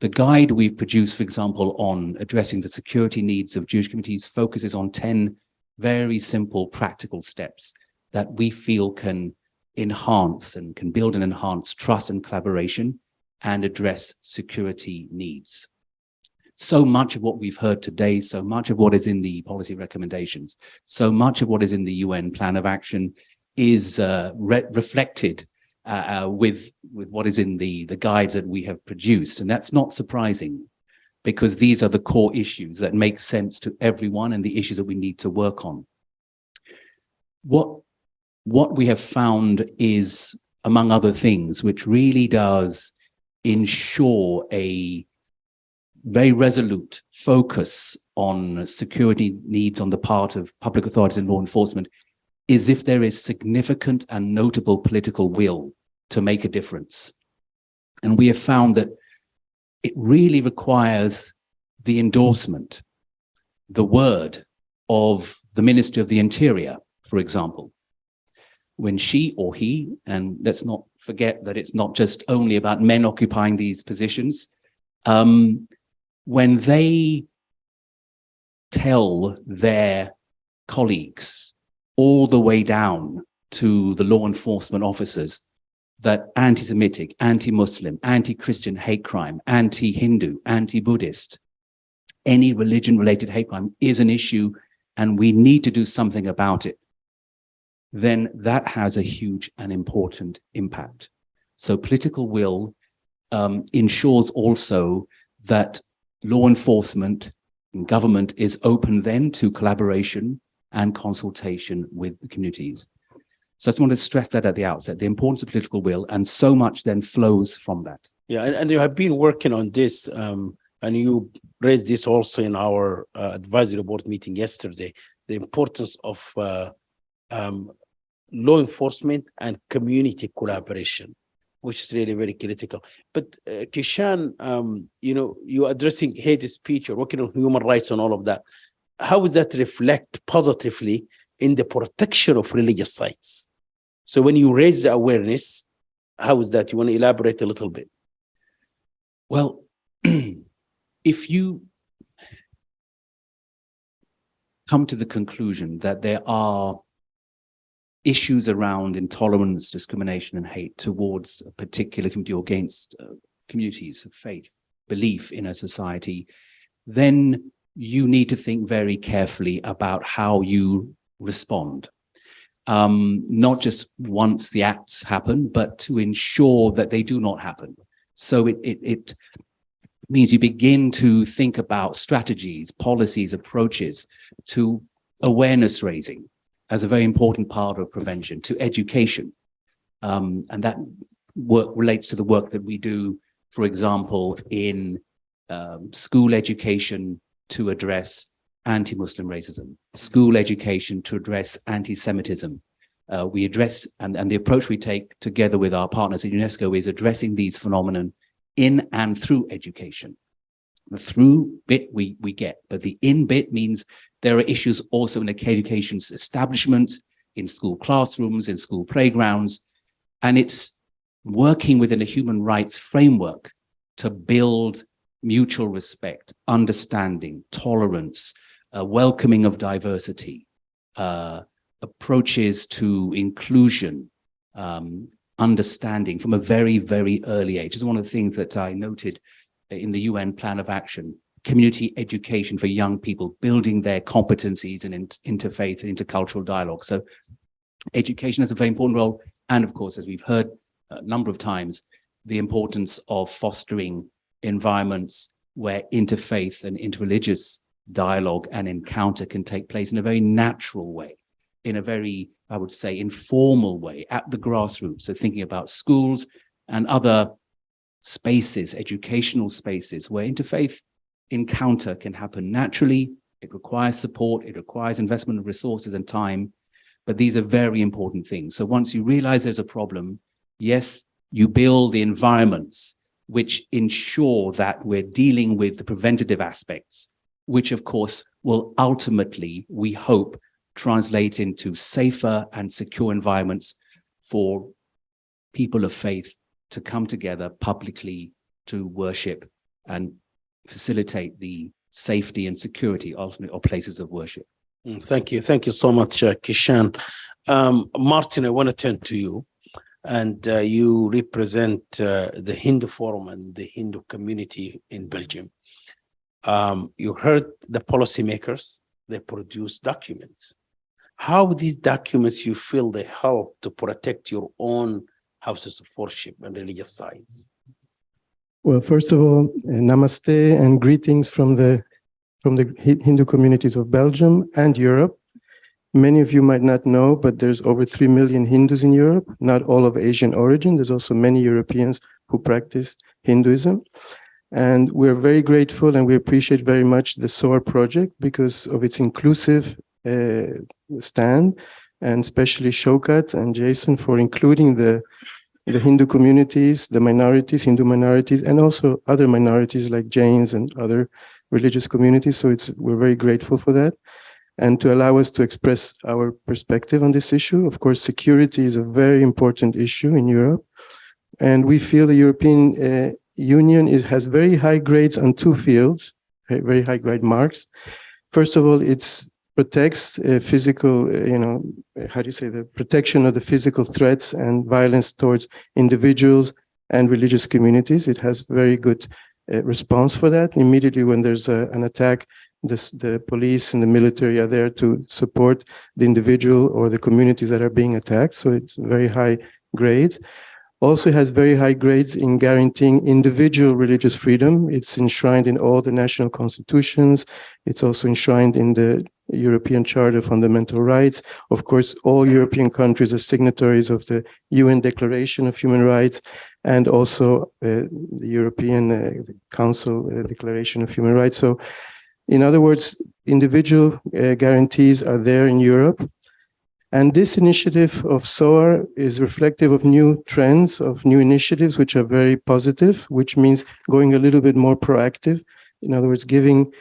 [SPEAKER 12] The guide we've produced, for example, on addressing the security needs of Jewish communities focuses on 10 very simple practical steps that we feel can enhance and can build and enhance trust and collaboration and address security needs. So much of what we've heard today, so much of what is in the policy recommendations, so much of what is in the UN Plan of Action is reflected with what is in the guides that we have produced. And that's not surprising, because these are the core issues that make sense to everyone and the issues that we need to work on. What we have found is, among other things, which really does ensure a very resolute focus on security needs on the part of public authorities and law enforcement, is if there is significant and notable political will to make a difference. And we have found that it really requires the endorsement, the word of the Minister of the Interior, for example. When she or he, and let's not forget that it's not just only about men occupying these positions, when they tell their colleagues all the way down to the law enforcement officers that anti-Semitic, anti-Muslim, anti-Christian hate crime, anti-Hindu, anti-Buddhist, any religion-related hate crime is an issue and we need to do something about it, then that has a huge and important impact. So political will ensures also that law enforcement and government is open then to collaboration and consultation with the communities. So I just want to stress that at the outset, the importance of political will, and so much then flows from that.
[SPEAKER 2] Yeah, and you have been working on this, and you raised this also in our advisory board meeting yesterday, the importance of law enforcement and community collaboration, which is really very critical. But Kishan, you're addressing hate speech, you're working on human rights and all of that. How does that reflect positively in the protection of religious sites? So when you raise the awareness, how is that? You want to elaborate a little bit?
[SPEAKER 12] Well, if you come to the conclusion that there are issues around intolerance, discrimination, and hate towards a particular community or against communities of faith, belief in a society, then you need to think very carefully about how you respond. Not just once the acts happen, but to ensure that they do not happen. So it means you begin to think about strategies, policies, approaches to awareness raising as a very important part of prevention, to education. And that work relates to the work that we do, for example, in school education to address anti-Muslim racism, school education to address anti-Semitism. We address, and the approach we take together with our partners at UNESCO is addressing these phenomena in and through education. The through bit we get, but the in bit means there are issues also in education establishments, in school classrooms, in school playgrounds, and it's working within a human rights framework to build mutual respect, understanding, tolerance, welcoming of diversity, approaches to inclusion, understanding from a very, very early age. This is one of the things that I noted in the UN Plan of Action, community education for young people, building their competencies in interfaith and intercultural dialogue. So education has a very important role. And of course, as we've heard a number of times, the importance of fostering environments where interfaith and interreligious dialogue and encounter can take place in a very natural way, in a very, I would say, informal way at the grassroots. So thinking about schools and other spaces, educational spaces where interfaith encounter can happen naturally. It requires support, it requires investment of resources and time, but these are very important things. So once you realize there's a problem, yes, you build the environments which ensure that we're dealing with the preventative aspects, which of course will ultimately, we hope, translate into safer and secure environments for people of faith to come together publicly to worship and facilitate the safety and security ultimately of places of worship.
[SPEAKER 2] Thank you. Thank you so much, Kishan. Martin, I want to turn to you. And you represent the Hindu Forum and the Hindu community in Belgium. You heard the policymakers, they produce documents. How these documents you feel they help to protect your own houses of worship and religious sites?
[SPEAKER 13] Well, first of all, namaste and greetings from the Hindu communities of Belgium and Europe. Many of you might not know, but there's over 3 million Hindus in Europe, not all of Asian origin. There's also many Europeans who practice Hinduism. And we're very grateful and we appreciate very much the SOAR project because of its inclusive stand, and especially Shaukat and Jason for including the Hindu communities, the minorities, Hindu minorities, and also other minorities like Jains and other religious communities. So we're very grateful for that. And to allow us to express our perspective on this issue. Of course, security is a very important issue in Europe. And we feel the European Union has very high grades on two fields, very high grade marks. First of all, it protects physical, the protection of the physical threats and violence towards individuals and religious communities. It has very good response for that. Immediately when there's an attack, the police and the military are there to support the individual or the communities that are being attacked. So it's very high grades. Also has very high grades in guaranteeing individual religious freedom. It's enshrined in all the national constitutions. It's also enshrined in the European Charter of Fundamental Rights. Of course, all European countries are signatories of the UN Declaration of Human Rights and also the European Council Declaration of Human Rights. So in other words, individual guarantees are there in Europe. And this initiative of SOAR is reflective of new trends, of new initiatives, which are very positive, which means going a little bit more proactive. In other words, giving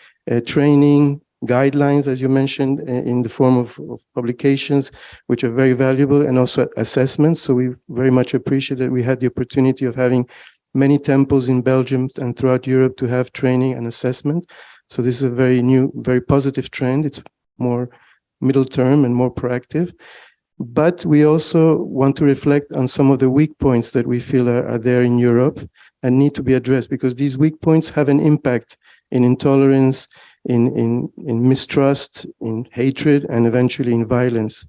[SPEAKER 13] training, guidelines, as you mentioned, in the form of publications, which are very valuable, and also assessments. So we very much appreciate that we had the opportunity of having many temples in Belgium and throughout Europe to have training and assessment. So this is a very new, very positive trend. It's more middle term and more proactive. But we also want to reflect on some of the weak points that we feel are there in Europe and need to be addressed, because these weak points have an impact in intolerance, in mistrust, in hatred, and eventually in violence.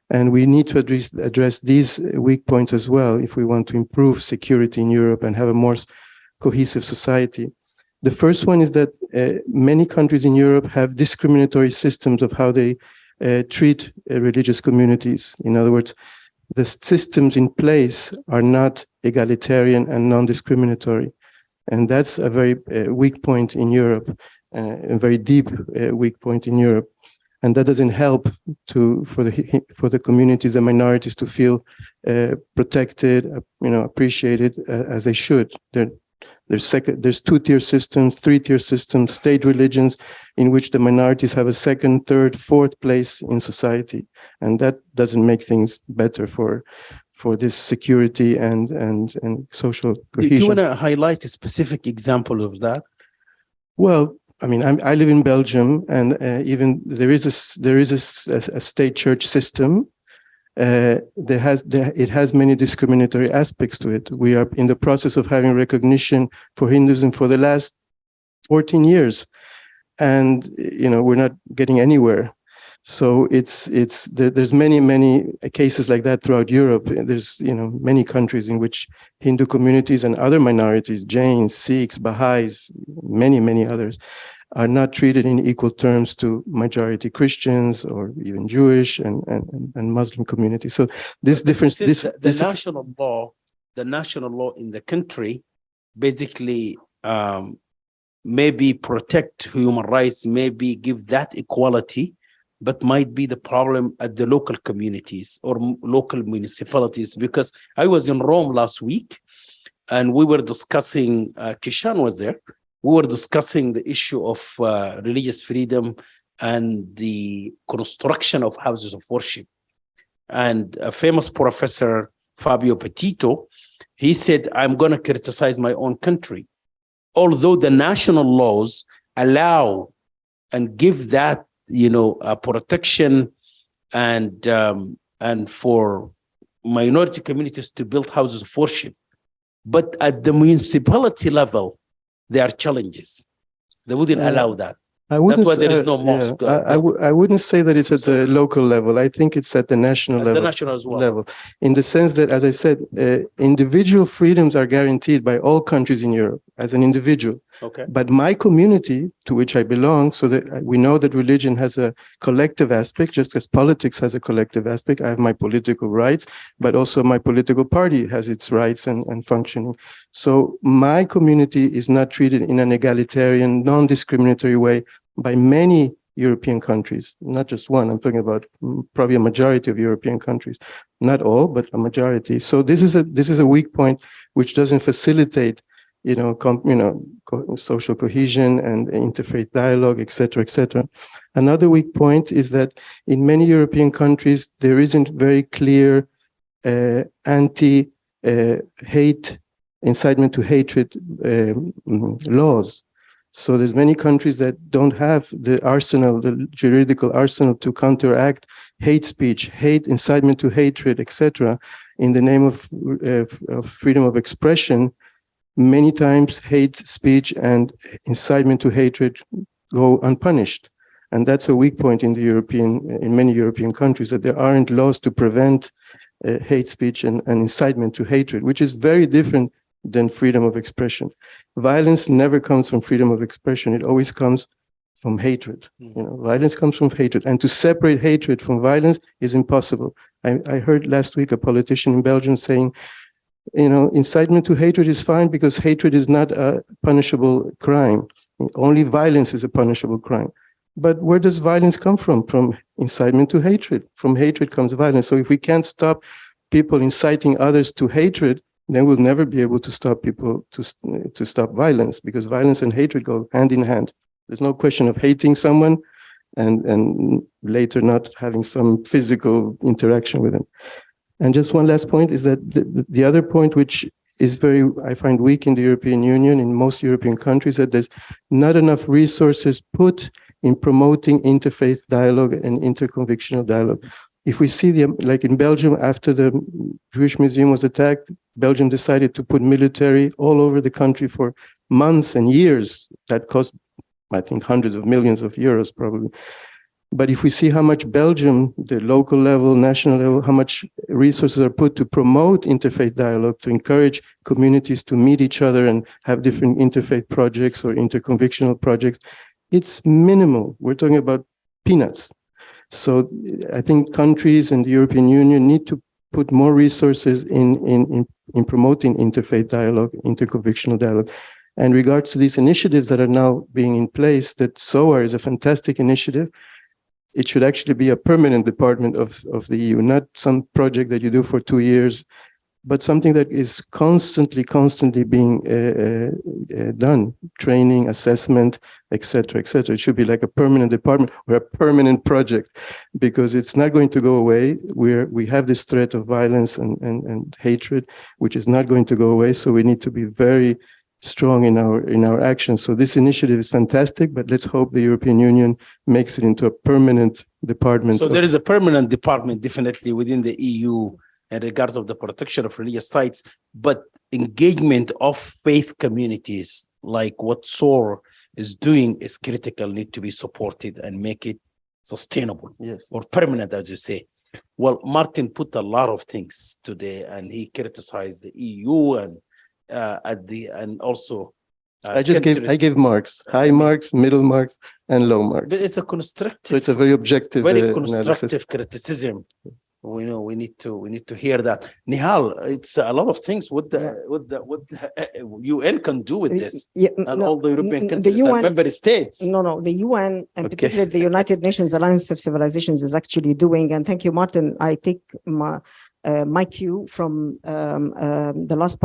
[SPEAKER 13] And we need to address these weak points as well if we want to improve security in Europe and have a more cohesive society. The first one is that many countries in Europe have discriminatory systems of how they treat religious communities. In other words, the systems in place are not egalitarian and non-discriminatory. And that's a very weak point in Europe, a very deep weak point in Europe. And that doesn't help for the communities and minorities to feel protected, appreciated as they should. There's two-tier systems, three-tier systems, state religions in which the minorities have a second, third, fourth place in society, and that doesn't make things better for this security and social cohesion.
[SPEAKER 2] Do you want to highlight a specific example of that?
[SPEAKER 13] Well, I mean, I live in Belgium, and even there is a state church system. It has many discriminatory aspects to it. We are in the process of having recognition for Hinduism for the last 14 years, and we're not getting anywhere. So there's many cases like that throughout Europe. There's many countries in which Hindu communities and other minorities, Jains, Sikhs, Baha'is, many others, are not treated in equal terms to majority Christians or even Jewish and Muslim communities. So this difference,
[SPEAKER 2] the national law in the country basically maybe protect human rights, maybe give that equality, but might be the problem at the local communities or local municipalities. Because I was in Rome last week and we were discussing, Kishan was there, we were discussing the issue of religious freedom and the construction of houses of worship. And a famous professor, Fabio Petito, he said, I'm going to criticize my own country. Although the national laws allow and give that, protection and for minority communities to build houses of worship. But at the municipality level, there are challenges. They wouldn't allow that. That's why there is no mosque.
[SPEAKER 13] I wouldn't say that it's at the local level. I think it's at the national level.
[SPEAKER 2] The national as well.
[SPEAKER 13] In the sense that, as I said, individual freedoms are guaranteed by all countries in Europe as an individual.
[SPEAKER 2] Okay.
[SPEAKER 13] But my community, to which I belong, so that we know that religion has a collective aspect, just as politics has a collective aspect. I have my political rights, but also my political party has its rights and functioning. So my community is not treated in an egalitarian, non-discriminatory way by many European countries, not just one. I'm talking about probably a majority of European countries, not all, but a majority. So this is a weak point which doesn't facilitate, social cohesion and interfaith dialogue, etc., etc. Another weak point is that in many European countries there isn't very clear anti-hate, incitement to hatred laws. So there's many countries that don't have the arsenal, the juridical arsenal to counteract hate speech, incitement to hatred, etc. In the name of freedom of expression. Many times hate speech and incitement to hatred go unpunished. And that's a weak point in many European countries, that there aren't laws to prevent hate speech and incitement to hatred, which is very different than freedom of expression. Violence never comes from freedom of expression. It always comes from hatred. Violence comes from hatred. And to separate hatred from violence is impossible. I heard last week a politician in Belgium saying, incitement to hatred is fine because hatred is not a punishable crime. Only violence is a punishable crime. But where does violence come from? From incitement to hatred. From hatred comes violence. So if we can't stop people inciting others to hatred, then we'll never be able to stop people to stop violence, because violence and hatred go hand in hand. There's no question of hating someone and later not having some physical interaction with them. And just one last point is that the other point, which is I find weak in the European Union, in most European countries, that there's not enough resources put in promoting interfaith dialogue and interconvictional dialogue. If we see like in Belgium, after the Jewish Museum was attacked, Belgium decided to put military all over the country for months and years. That cost, I think, hundreds of millions of euros probably. But if we see how much Belgium, the local level, national level, how much resources are put to promote interfaith dialogue, to encourage communities to meet each other and have different interfaith projects or interconvictional projects, it's minimal. We're talking about peanuts. So I think countries and the European Union need to put more resources in promoting interfaith dialogue, interconvictional dialogue. And regards to these initiatives that are now being in place, that SOAR is a fantastic initiative. It should actually be a permanent department of the EU, not some project that you do for 2 years, but something that is constantly being done, training, assessment, etc., etc. It should be like a permanent department or a permanent project, because it's not going to go away. We have this threat of violence and hatred, which is not going to go away. So we need to be very strong in our actions. So this initiative is fantastic, but let's hope the European Union makes it into a permanent department.
[SPEAKER 2] So there is a permanent department definitely within the EU in regards of the protection of religious sites, but engagement of faith communities like what SOAR is doing is critical, need to be supported and make it sustainable, yes, or permanent, as you say. Well, Martin put a lot of things today, and he criticized the EU and also
[SPEAKER 13] I gave marks, high marks, middle marks, and low marks.
[SPEAKER 2] But it's a constructive,
[SPEAKER 13] so it's a very objective,
[SPEAKER 2] very constructive
[SPEAKER 13] analysis.
[SPEAKER 2] criticism. We know we need to hear that. Nihal, it's a lot of things what the UN can do with this, and all the European countries and member states.
[SPEAKER 3] No, the UN and particularly the United Nations Alliance of Civilizations is actually doing. And thank you, Martin. I take my cue from the last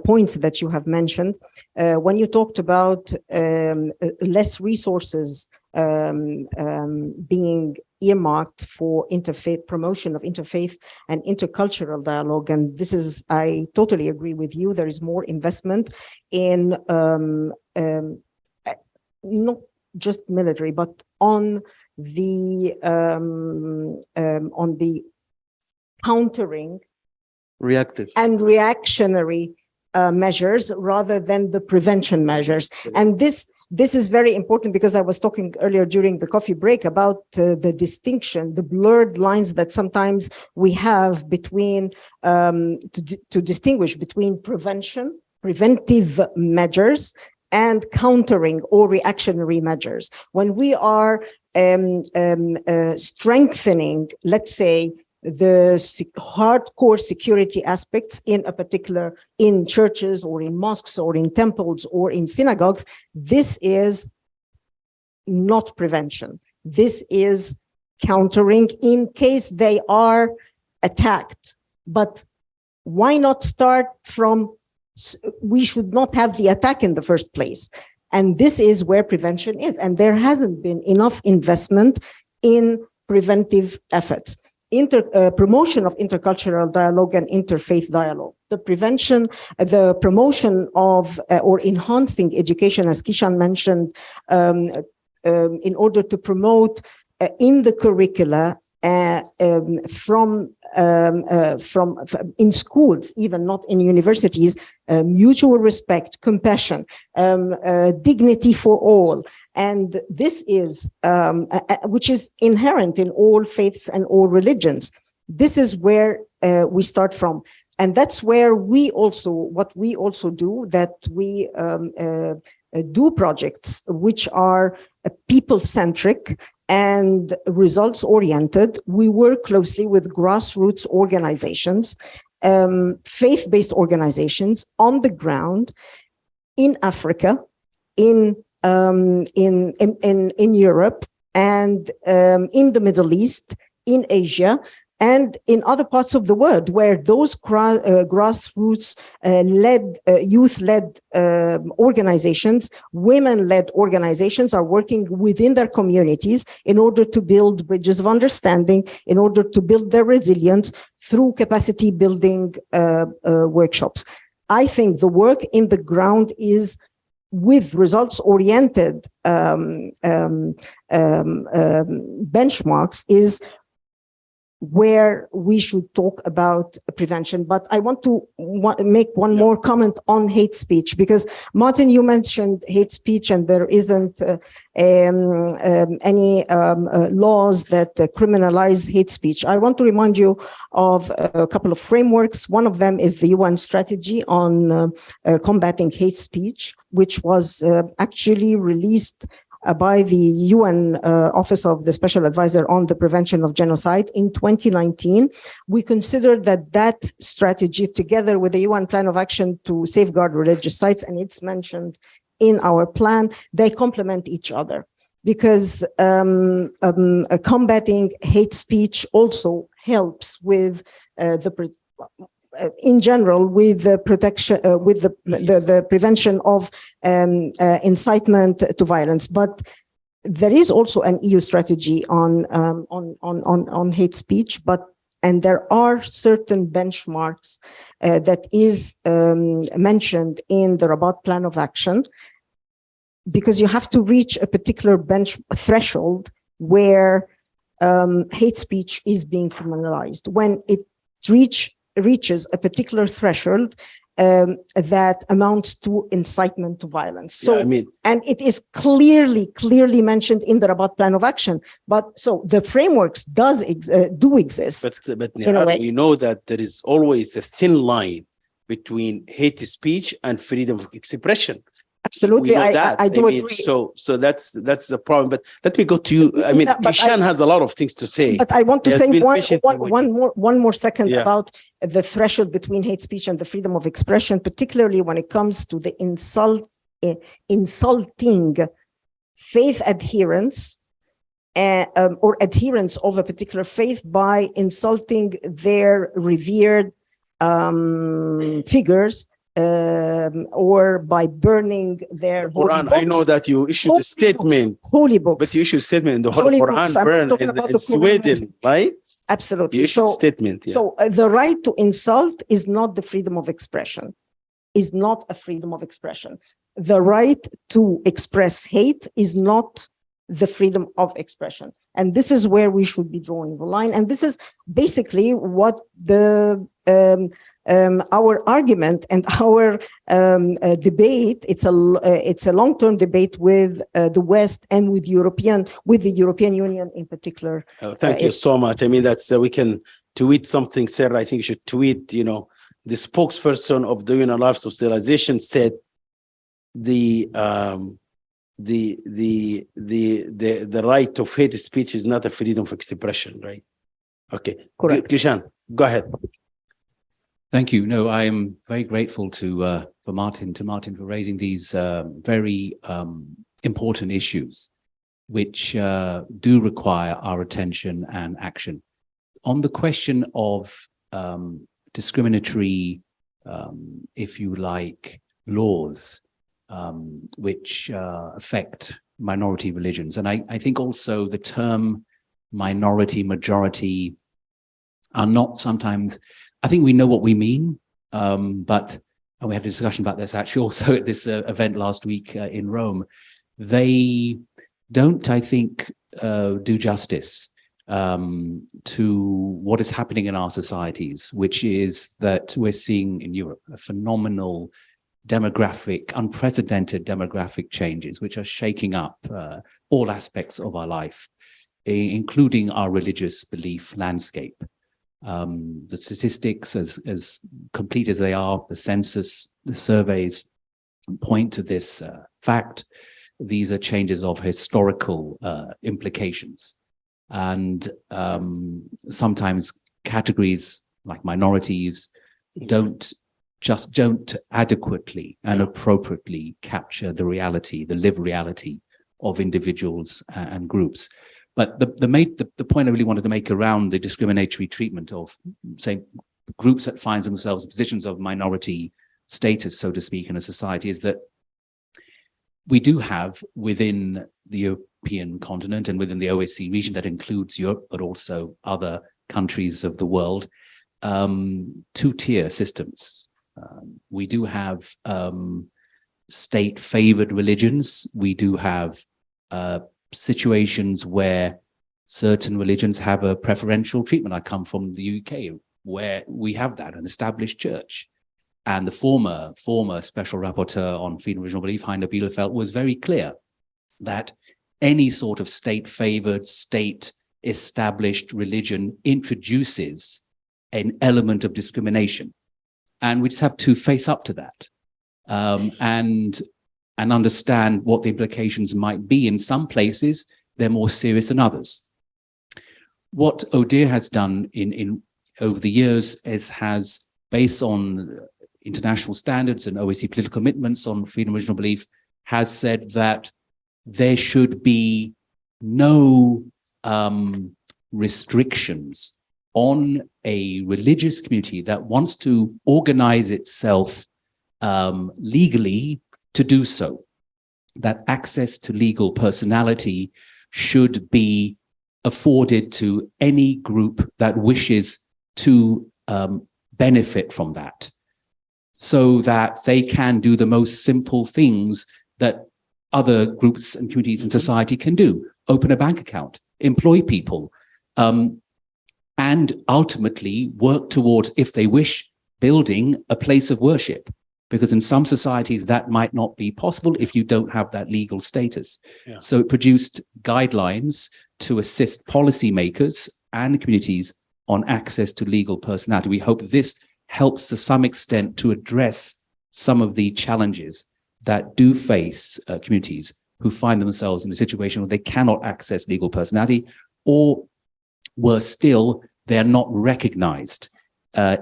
[SPEAKER 3] points that you have mentioned when you talked about less resources being earmarked for promotion of interfaith and intercultural dialogue. And this is, I totally agree with you. There is more investment in not just military, but on the countering
[SPEAKER 13] reactive
[SPEAKER 3] and reactionary measures rather than the prevention measures. And this is very important, because I was talking earlier during the coffee break about the distinction, the blurred lines that sometimes we have between to distinguish between preventive measures and countering or reactionary measures. When we are strengthening, let's say, the hardcore security aspects in churches or in mosques or in temples or in synagogues, this is not prevention. This is countering in case they are attacked. But why not start from, we should not have the attack in the first place. And this is where prevention is. And there hasn't been enough investment in preventive efforts. Promotion of intercultural dialogue and interfaith dialogue, the promotion of or enhancing education, as Kishan mentioned, in order to promote in the curricula from in schools, even not in universities, mutual respect, compassion, dignity for all. And this is, which is inherent in all faiths and all religions. This is where we start from. And that's where what we also do, that we do projects which are people-centric and results-oriented. We work closely with grassroots organizations, faith-based organizations on the ground in Africa, in Europe, and in the Middle East, in Asia, and in other parts of the world, where those grassroots youth-led organizations, women-led organizations are working within their communities in order to build bridges of understanding, in order to build their resilience through capacity building workshops. I think the work in the ground is with results-oriented benchmarks is where we should talk about prevention. But I want to make one more comment on hate speech, because Martin, you mentioned hate speech, and there isn't any laws that criminalize hate speech. I want to remind you of a couple of frameworks. One of them is the UN strategy on combating hate speech, which was actually released by the UN Office of the Special Advisor on the Prevention of Genocide in 2019. We considered that strategy, together with the UN Plan of Action to Safeguard Religious Sites, and it's mentioned in our plan, they complement each other. Because combating hate speech also helps with in general with the protection, with the prevention of incitement to violence. But there is also an EU strategy on hate speech, and there are certain benchmarks that is mentioned in the Rabat Plan of Action, because you have to reach a particular threshold where hate speech is being criminalized. When it reaches a particular threshold that amounts to incitement to violence. So,
[SPEAKER 2] yeah,
[SPEAKER 3] and it is clearly mentioned in the Rabat Plan of Action. But so the frameworks do exist.
[SPEAKER 2] But we know that there is always a thin line between hate speech and freedom of expression.
[SPEAKER 3] Absolutely, I do agree.
[SPEAKER 2] So that's the problem. But let me go to you. I mean, Kishan has a lot of things to say.
[SPEAKER 3] But I want to think one more second about the threshold between hate speech and the freedom of expression, particularly when it comes to the insulting faith adherents or adherents of a particular faith by insulting their revered figures. Or by burning their
[SPEAKER 2] Quran.
[SPEAKER 3] Books.
[SPEAKER 2] I know that you issued a statement,
[SPEAKER 3] holy books,
[SPEAKER 2] but you issued a statement in the Holy Quran burned in Sweden, right?
[SPEAKER 3] Absolutely.
[SPEAKER 2] You issued a statement. Yeah.
[SPEAKER 3] So the right to insult is not the freedom of expression. Is not a freedom of expression. The right to express hate is not the freedom of expression, and this is where we should be drawing the line. And this is basically what the our argument and our debate. It's a long-term debate with the West and with the European Union in particular.
[SPEAKER 2] Thank you so much. I mean, that's we can tweet something, Sarah. I think you should tweet. The spokesperson of the Union Lives of Civilization said the right of hate speech is not a freedom of expression, right? Okay,
[SPEAKER 3] correct.
[SPEAKER 2] Kishan, go ahead.
[SPEAKER 12] Thank you. No, I am very grateful to Martin for raising these very important issues, which do require our attention and action. On the question of discriminatory, if you like, laws which affect minority religions, and I think also the term minority, majority are not sometimes. I think we know what we mean, but and we had a discussion about this actually also at this event last week in Rome. They don't, I think, do justice to what is happening in our societies, which is that we're seeing in Europe a phenomenal unprecedented demographic changes, which are shaking up all aspects of our life, including our religious belief landscape. The statistics, as complete as they are, the census, the surveys point to this fact. These are changes of historical implications. And sometimes categories like minorities don't adequately and appropriately capture the reality, the lived reality of individuals and groups. But the point I really wanted to make around the discriminatory treatment of, say, groups that find themselves in positions of minority status, so to speak, in a society is that we do have within the European continent and within the OSCE region that includes Europe, but also other countries of the world, two-tier systems. We do have state-favored religions. We do have situations where certain religions have a preferential treatment. I come from the UK, where we have that, an established church. And the former special rapporteur on freedom of religious belief, Heiner Bielefeld, was very clear that any sort of state-favored, state-established religion introduces an element of discrimination. And we just have to face up to that. And and understand what the implications might be. In some places, they're more serious than others. What ODIHR has done over the years has, based on international standards and OSCE political commitments on freedom of religion or belief, has said that there should be no restrictions on a religious community that wants to organize itself legally to do so. That access to legal personality should be afforded to any group that wishes to benefit from that, so that they can do the most simple things that other groups and communities in society can do: open a bank account, employ people, and ultimately work towards, if they wish, building a place of worship. Because in some societies that might not be possible if you don't have that legal status. Yeah. So it produced guidelines to assist policymakers and communities on access to legal personality. We hope this helps to some extent to address some of the challenges that do face communities who find themselves in a situation where they cannot access legal personality, or worse still, they're not recognized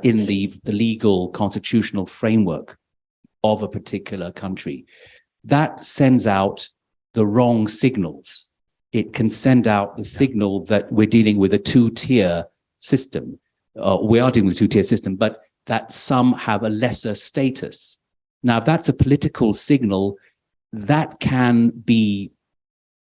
[SPEAKER 12] in the legal constitutional framework of a particular country. That sends out the wrong signals. It can send out the signal that we're dealing with a two-tier system. We are dealing with a two-tier system, but that some have a lesser status. Now, if that's a political signal, that can be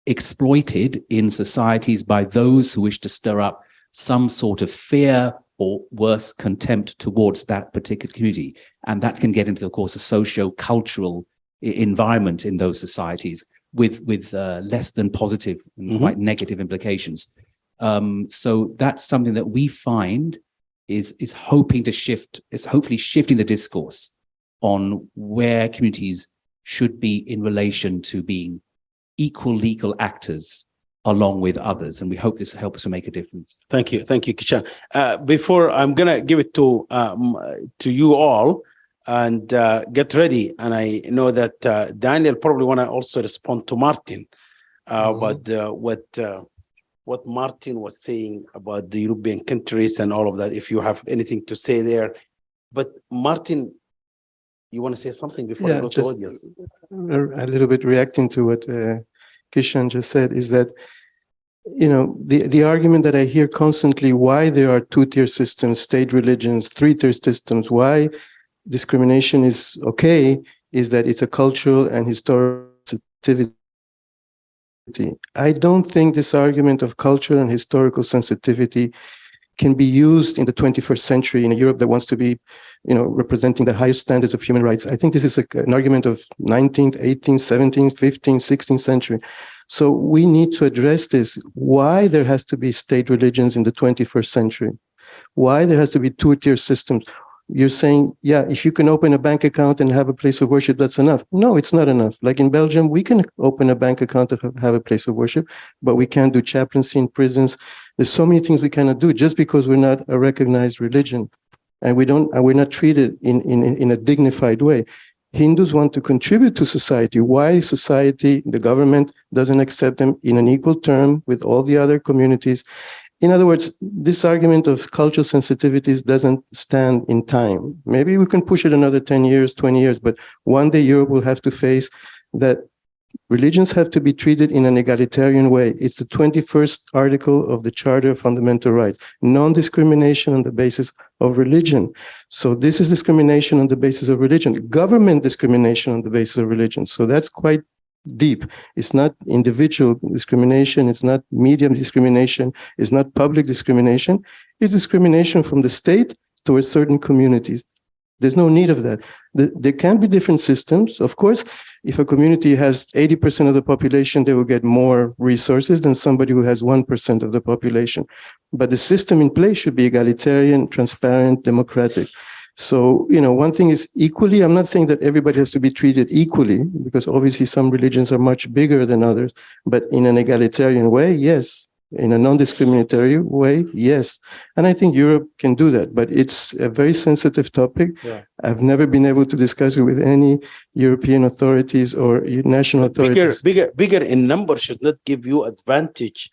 [SPEAKER 12] exploited in societies by those who wish to stir up some sort of fear or worse, contempt towards that particular community. And that can get into, of course, a socio-cultural environment in those societies with less than positive and quite negative implications. So that's something that we find is hoping to shift, is hopefully shifting the discourse on where communities should be in relation to being equal legal actors along with others. And we hope this helps to make a difference.
[SPEAKER 2] Thank you, Kishan. Before I'm gonna give it to you all, and get ready. And I know that Daniel probably wanna also respond to Martin about what Martin was saying about the European countries and all of that. If you have anything to say there, but Martin, you want to say something before I go to audience?
[SPEAKER 13] A little bit reacting to what Kishan just said is that, you know, the argument that I hear constantly, why there are two-tier systems, state religions, three-tier systems, why discrimination is okay, is that it's a cultural and historical sensitivity. I don't think this argument of cultural and historical sensitivity can be used in the 21st century in a Europe that wants to be, you know, representing the highest standards of human rights. I think this is an argument of 19th, 18th, 17th, 15th, 16th century. So we need to address this, why there has to be state religions in the 21st century, why there has to be two-tier systems. You're saying, yeah, if you can open a bank account and have a place of worship, that's enough. No, it's not enough. Like in Belgium, we can open a bank account to have a place of worship, but we can't do chaplaincy in prisons. There's so many things we cannot do just because we're not a recognized religion, and we're not treated in a dignified way. Hindus want to contribute to society. Why society, the government, doesn't accept them in an equal term with all the other communities? In other words, this argument of cultural sensitivities doesn't stand in time. Maybe we can push it another 10 years, 20 years, but one day Europe will have to face that religions have to be treated in an egalitarian way. It's the 21st article of the Charter of Fundamental Rights, non-discrimination on the basis of religion. So this is discrimination on the basis of religion, government discrimination on the basis of religion. So that's quite deep. It's not individual discrimination. It's not medium discrimination. It's not public discrimination. It's discrimination from the state towards certain communities. There's no need of that. There can be different systems. Of course, if a community has 80% of the population, they will get more resources than somebody who has 1% of the population. But the system in place should be egalitarian, transparent, democratic. So, you know, one thing is equally, I'm not saying that everybody has to be treated equally, because obviously some religions are much bigger than others, but in an egalitarian way, yes, in a non-discriminatory way, yes. And I think Europe can do that, but it's a very sensitive topic.
[SPEAKER 2] Yeah.
[SPEAKER 13] I've never been able to discuss it with any European authorities or national authorities.
[SPEAKER 2] Bigger in number should not give you advantage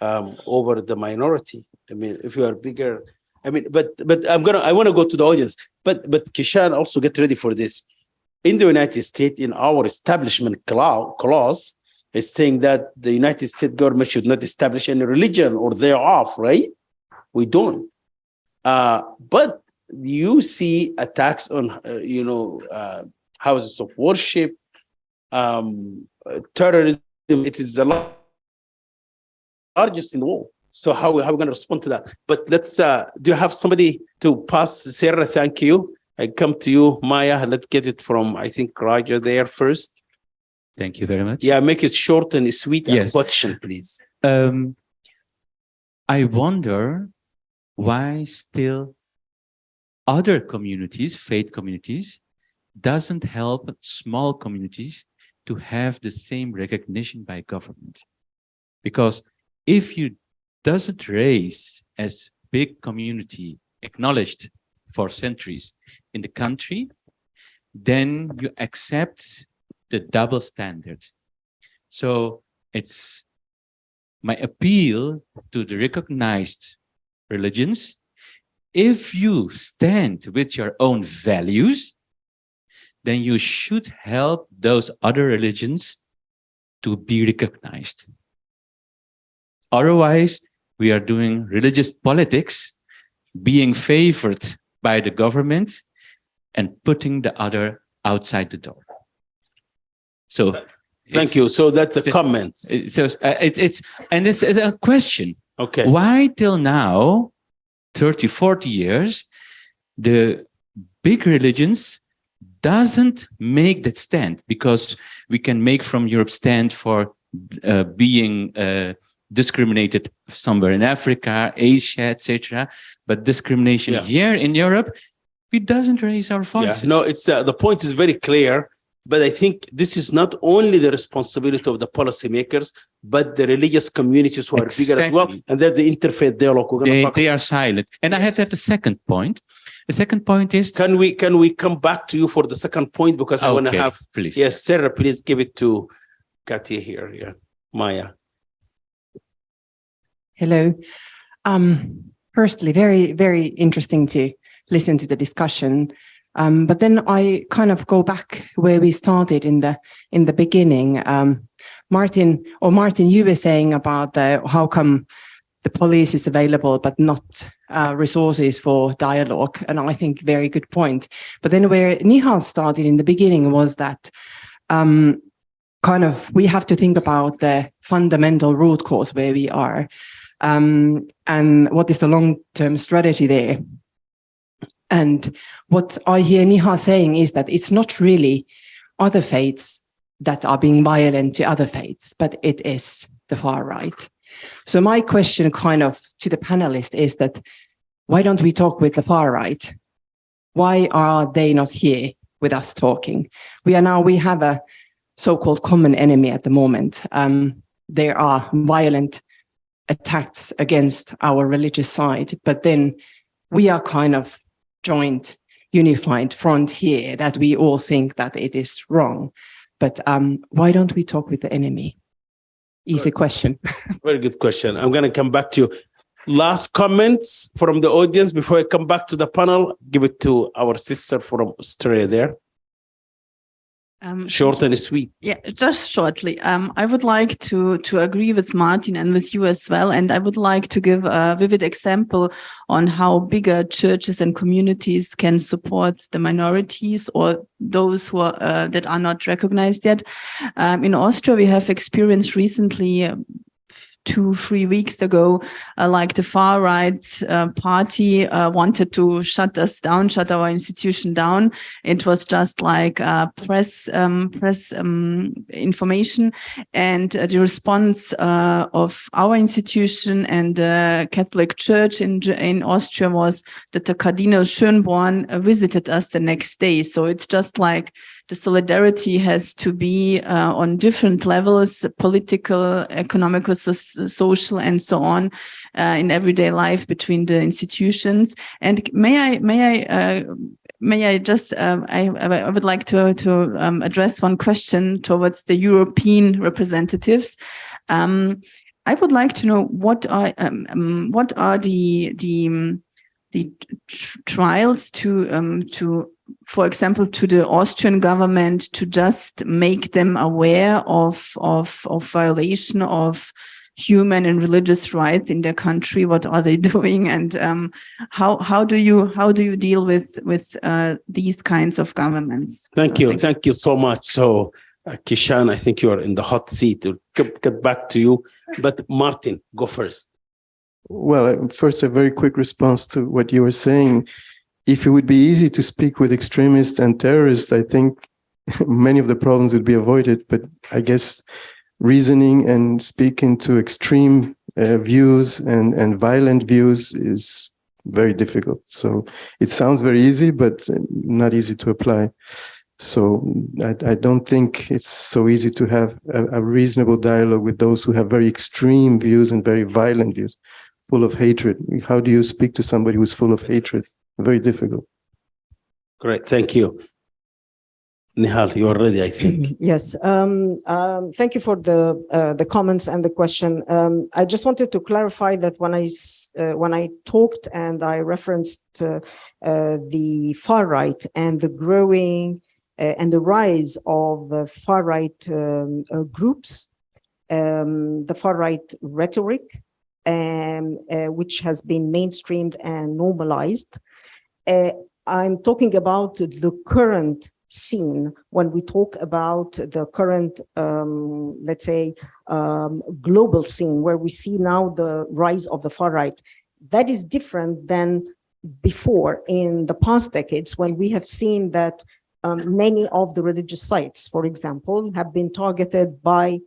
[SPEAKER 2] over the minority. I mean, if you are bigger, I mean, but I want to go to the audience, but Kishan, also get ready for this. In the United States, in our establishment clause, is saying that the United States government should not establish any religion or they're off, right? We don't. But you see attacks on, houses of worship, terrorism. It is the largest in the world. So how are we going to respond to that? But let's, do you have somebody to pass? Sarah, thank you. I come to you, Maya. Let's get it from, I think, Roger there first.
[SPEAKER 12] Thank you very much.
[SPEAKER 2] Yeah, make it short and sweet and question, please.
[SPEAKER 12] I wonder why still other communities, faith communities, doesn't help small communities to have the same recognition by government. Because if you doesn't raise as big community acknowledged for centuries in the country, then you accept the double standard. So it's my appeal to the recognized religions. If you stand with your own values, then you should help those other religions to be recognized. Otherwise, we are doing religious politics, being favored by the government and putting the other outside the door. So
[SPEAKER 2] thank you. So that's a comment.
[SPEAKER 12] So it's a question.
[SPEAKER 2] Okay.
[SPEAKER 12] Why till now, 30, 40 years, the big religions doesn't make that stand? Because we can make from Europe stand for being discriminated somewhere in Africa, Asia, etc. But discrimination here in Europe, it doesn't raise our voices.
[SPEAKER 2] Yeah. No, it's the point is very clear. But I think this is not only the responsibility of the policymakers, but the religious communities who are bigger as well. And there's the interfaith dialogue.
[SPEAKER 12] They are silent. And I had that the second point. The second point is...
[SPEAKER 2] Can we come back to you for the second point? Because I want to have...
[SPEAKER 12] Please.
[SPEAKER 2] Yes, Sarah, please give it to Katia here. Yeah, Maya.
[SPEAKER 14] Hello. Firstly, very, very interesting to listen to the discussion. But then I kind of go back where we started in the beginning. Martin, you were saying about how come the police is available but not resources for dialogue, and I think very good point. But then where Nihal started in the beginning was that we have to think about the fundamental root cause where we are, and what is the long-term strategy there. And what I hear Nihal saying is that it's not really other faiths that are being violent to other faiths, but it is the far right. So my question to the panelists is that, why don't we talk with the far right? Why are they not here with us talking? We have a so-called common enemy at the moment. There are violent attacks against our religious side, but then we are joint, unified front here that we all think that it is wrong. But why don't we talk with the enemy? Easy question.
[SPEAKER 2] Very good question. I'm going to come back to you. Last comments from the audience before I come back to the panel. Give it to our sister from Australia there. Short and sweet.
[SPEAKER 11] Yeah, just shortly. I would like to agree with Martin and with you as well. And I would like to give a vivid example on how bigger churches and communities can support the minorities or those who are, that are not recognized yet. In Austria, we have experienced recently 2-3 weeks ago, like the far right party wanted to shut our institution down. It was just like press information, and the response of our institution and the Catholic Church in Austria was that the Cardinal Schönborn visited us the next day. So it's just like the solidarity has to be on different levels, political, economical, social, and so on, in everyday life between the institutions. And I would like to address one question towards the European representatives. I would like to know what are the trials to, for example, to the Austrian government to just make them aware of violation of human and religious rights in their country. What are they doing, and how do you deal with these kinds of governments?
[SPEAKER 2] Thank you so much. So Kishan, I think you are in the hot seat. We'll get back to you, but Martin, go first.
[SPEAKER 13] Well, first, a very quick response to what you were saying. If it would be easy to speak with extremists and terrorists, I think many of the problems would be avoided. But I guess reasoning and speaking to extreme views and violent views is very difficult. So it sounds very easy, but not easy to apply. So I don't think it's so easy to have a reasonable dialogue with those who have very extreme views and very violent views, full of hatred. How do you speak to somebody who's full of hatred? Very difficult.
[SPEAKER 2] Great, thank you. Nihal, you're ready, I think.
[SPEAKER 3] Yes, thank you for the comments and the question. I just wanted to clarify that when I talked and I referenced the far right and the growing and the rise of far right groups, the far right rhetoric, which has been mainstreamed and normalized. I'm talking about the current scene when we talk about the current, let's say, global scene where we see now the rise of the far right. That is different than before in the past decades when we have seen that many of the religious sites, for example, have been targeted by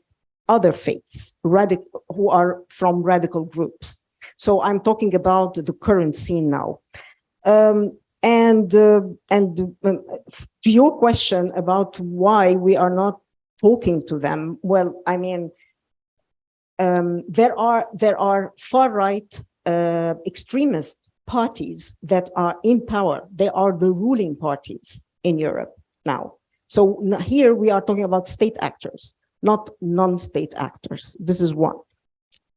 [SPEAKER 3] other faiths, who are from radical groups. So I'm talking about the current scene now. And to your question about why we are not talking to them, well, I mean, there are far right extremist parties that are in power. They are the ruling parties in Europe now. So here we are talking about state actors, not non-state actors. This is one.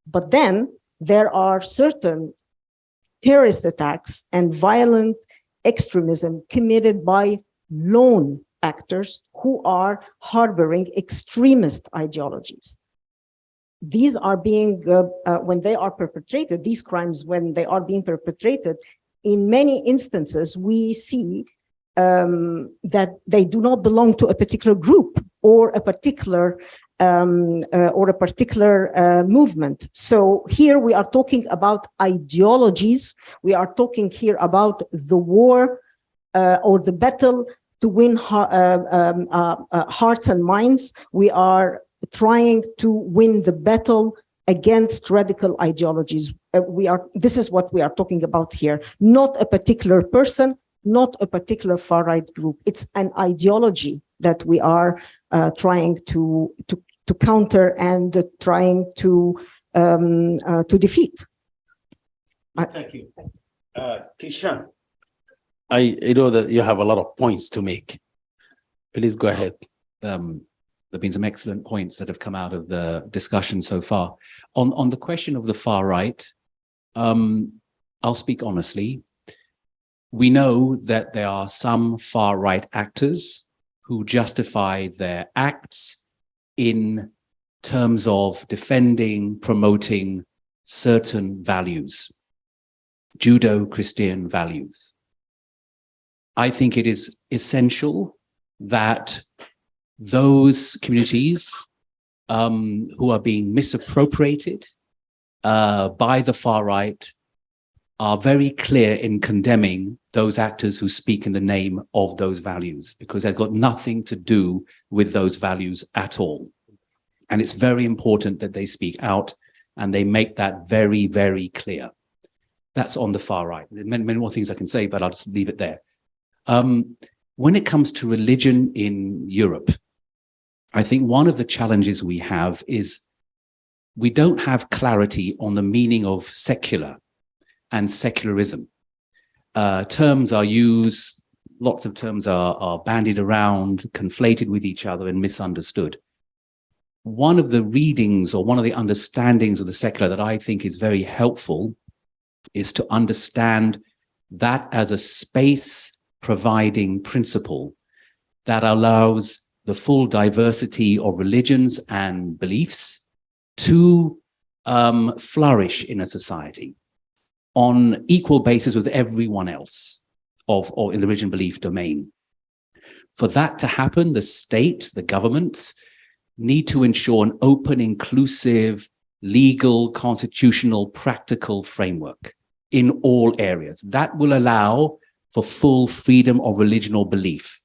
[SPEAKER 3] But then there are certain terrorist attacks and violent extremism committed by lone actors who are harboring extremist ideologies. These are being, when they are perpetrated, these crimes, when they are being perpetrated, in many instances, we see that they do not belong to a particular group or a particular movement. So here we are talking about ideologies. We are talking here about the war or the battle to win hearts and minds. We are trying to win the battle against radical ideologies. This is what we are talking about here. Not a particular person, not a particular far-right group. It's an ideology that we are trying to counter and trying to defeat.
[SPEAKER 2] Thank you. Kishan, I know that you have a lot of points to make. Please go ahead.
[SPEAKER 12] There have been some excellent points that have come out of the discussion so far. On the question of the far right, I'll speak honestly. We know that there are some far right actors who justify their acts in terms of defending, promoting certain values, Judeo-Christian values. I think it is essential that those communities who are being misappropriated by the far right are very clear in condemning those actors who speak in the name of those values, because they've got nothing to do with those values at all. And it's very important that they speak out and they make that very, very clear. That's on the far right. There are many more things I can say, but I'll just leave it there. when it comes to religion in Europe, I think one of the challenges we have is we don't have clarity on the meaning of secular and secularism. Terms are used, lots of terms are bandied around, conflated with each other and misunderstood. One of the readings or one of the understandings of the secular that I think is very helpful is to understand that as a space providing principle that allows the full diversity of religions and beliefs to flourish in a society on equal basis with everyone else or in the religion belief domain. For that to happen, the state, the governments need to ensure an open, inclusive, legal, constitutional, practical framework in all areas. That will allow for full freedom of religion or belief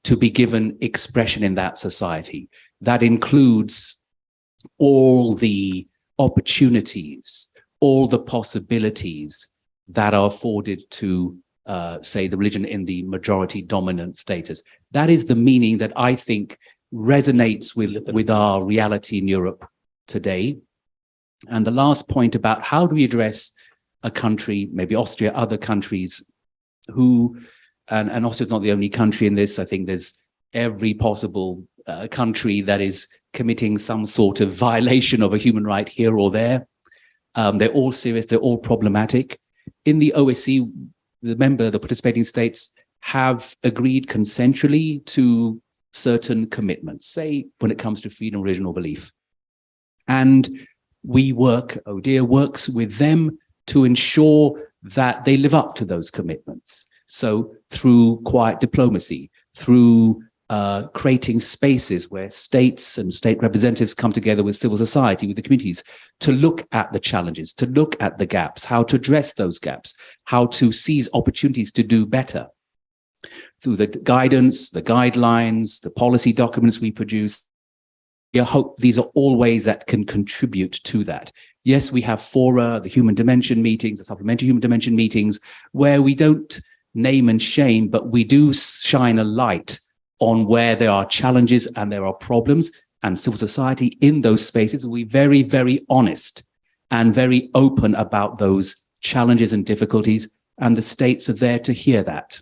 [SPEAKER 12] to be given expression in that society. That includes all the opportunities, all the possibilities that are afforded to, say, the religion in the majority dominant status. That is the meaning that I think resonates with our reality in Europe today. And the last point about how do we address a country, maybe Austria, other countries who, and Austria is not the only country in this. I think there's every possible country that is committing some sort of violation of a human right here or there. They're all serious, they're all problematic. In the OSCE, the participating states have agreed consensually to certain commitments, say when it comes to freedom of religion or belief. And we work, ODIHR works with them to ensure that they live up to those commitments. So through quiet diplomacy, through creating spaces where states and state representatives come together with civil society, with the communities, to look at the challenges, to look at the gaps, how to address those gaps, how to seize opportunities to do better. Through the guidance, the guidelines, the policy documents we produce, I hope these are all ways that can contribute to that. Yes, we have fora, the human dimension meetings, the supplementary human dimension meetings, where we don't name and shame, but we do shine a light on where there are challenges and there are problems, and civil society in those spaces will be very, very honest and very open about those challenges and difficulties, and the states are there to hear that.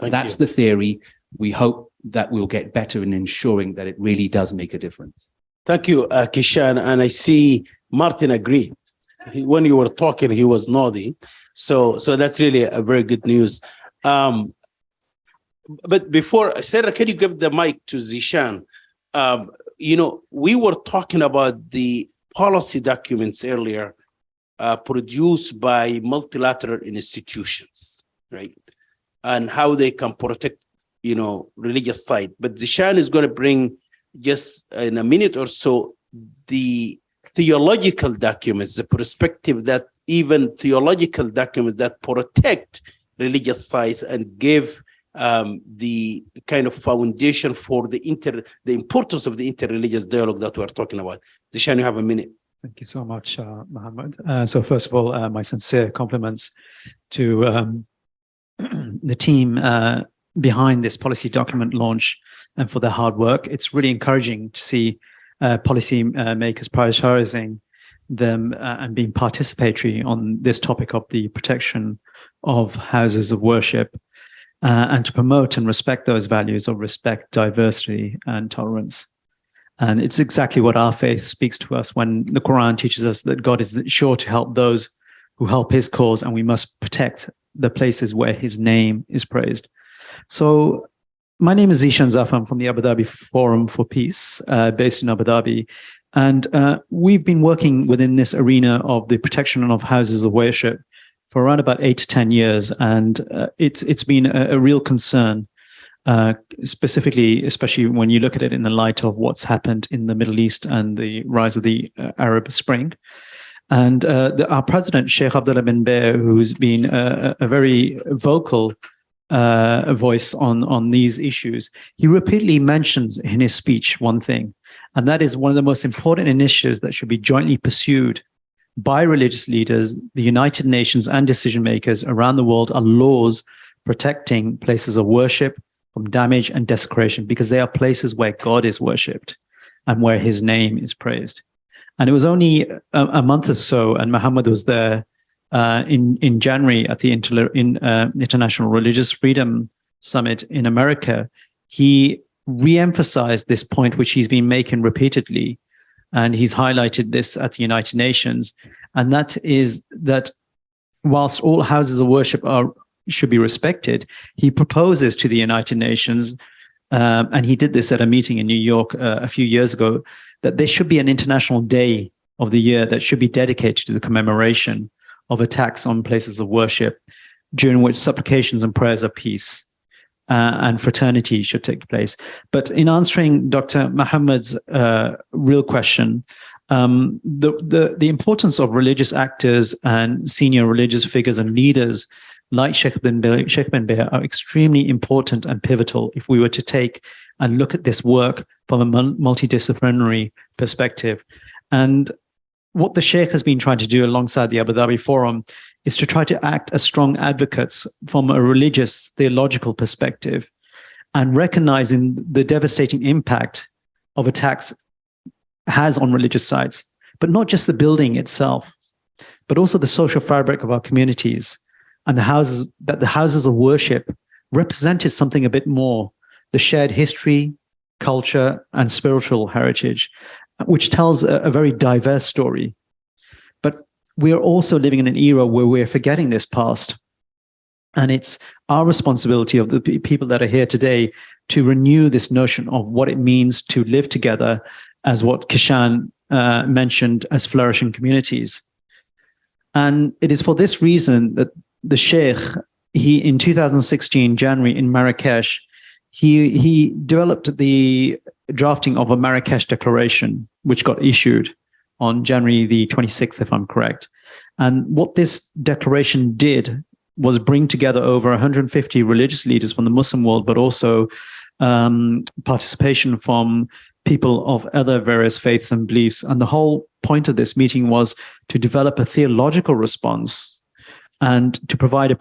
[SPEAKER 12] That's the theory. We hope that we'll get better in ensuring that it really does make a difference.
[SPEAKER 2] Thank you, Kishan. And I see Martin agreed. When you were talking, he was nodding. So that's really a very good news. But before, Sarah, can you give the mic to Zishan? We were talking about the policy documents earlier produced by multilateral institutions, right? And how they can protect, religious side. But Zishan is going to bring just in a minute or so the theological documents, the perspective that even theological documents that protect religious sides and give the kind of foundation for the importance of the interreligious dialogue that we're talking about. Zishan, you have a minute.
[SPEAKER 15] Thank you so much, Mohammed. So first of all, my sincere compliments to the team behind this policy document launch and for their hard work. It's really encouraging to see policy makers prioritizing them and being participatory on this topic of the protection of houses of worship and to promote and respect those values of respect, diversity, and tolerance. And it's exactly what our faith speaks to us when the Quran teaches us that God is sure to help those who help his cause, and we must protect the places where his name is praised. So my name is Zishan Zafar. I'm from the Abu Dhabi Forum for Peace, based in Abu Dhabi. And we've been working within this arena of the protection of houses of worship for around about 8 to 10 years. And it's been a real concern, especially when you look at it in the light of what's happened in the Middle East and the rise of the Arab Spring. And our president, Sheikh Abdullah bin Bair, who's been a very vocal voice on these issues, he repeatedly mentions in his speech one thing, and that is one of the most important initiatives that should be jointly pursued by religious leaders, the United Nations, and decision makers around the world are laws protecting places of worship, from damage and desecration, because they are places where God is worshipped and where his name is praised. And it was only a month or so, and Muhammad was there in January at the International Religious Freedom Summit in America. He re-emphasized this point, which he's been making repeatedly, and he's highlighted this at the United Nations, and that is that whilst all houses of worship should be respected, he proposes to the United Nations, and he did this at a meeting in New York a few years ago, that there should be an international day of the year that should be dedicated to the commemoration of attacks on places of worship, during which supplications and prayers of peace and fraternity should take place. But in answering Dr. Muhammad's real question, the importance of religious actors and senior religious figures and leaders like Sheikh bin Bair are extremely important and pivotal if we were to take and look at this work from a multidisciplinary perspective. And what the Sheikh has been trying to do alongside the Abu Dhabi Forum is to try to act as strong advocates from a religious, theological perspective, and recognizing the devastating impact of attacks has on religious sites, but not just the building itself, but also the social fabric of our communities, and the houses of worship represented something a bit more, the shared history, culture, and spiritual heritage, which tells a very diverse story. But we are also living in an era where we're forgetting this past. And it's our responsibility of the people that are here today to renew this notion of what it means to live together, as what Kishan mentioned, as flourishing communities. And it is for this reason that the Sheikh, in 2016, January, in Marrakesh, he developed the drafting of a Marrakesh Declaration, which got issued on January the 26th, if I'm correct. And what this declaration did was bring together over 150 religious leaders from the Muslim world, but also participation from people of other various faiths and beliefs. And the whole point of this meeting was to develop a theological response and to provide a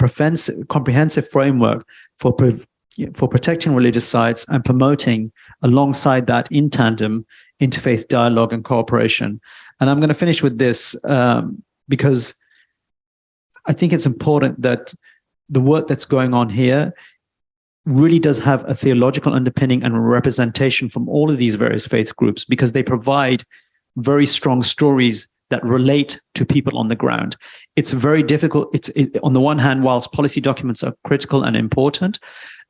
[SPEAKER 15] comprehensive framework for protecting religious sites and promoting, alongside that, in tandem, interfaith dialogue and cooperation. And I'm going to finish with this because I think it's important that the work that's going on here really does have a theological underpinning and a representation from all of these various faith groups, because they provide very strong stories that relate to people on the ground. It's very difficult. On the one hand, whilst policy documents are critical and important,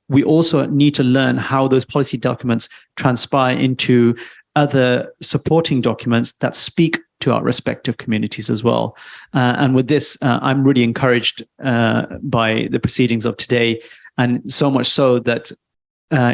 [SPEAKER 15] we also need to learn how those policy documents transpire into other supporting documents that speak to our respective communities as well. And with this, I'm really encouraged by the proceedings of today, and so much so that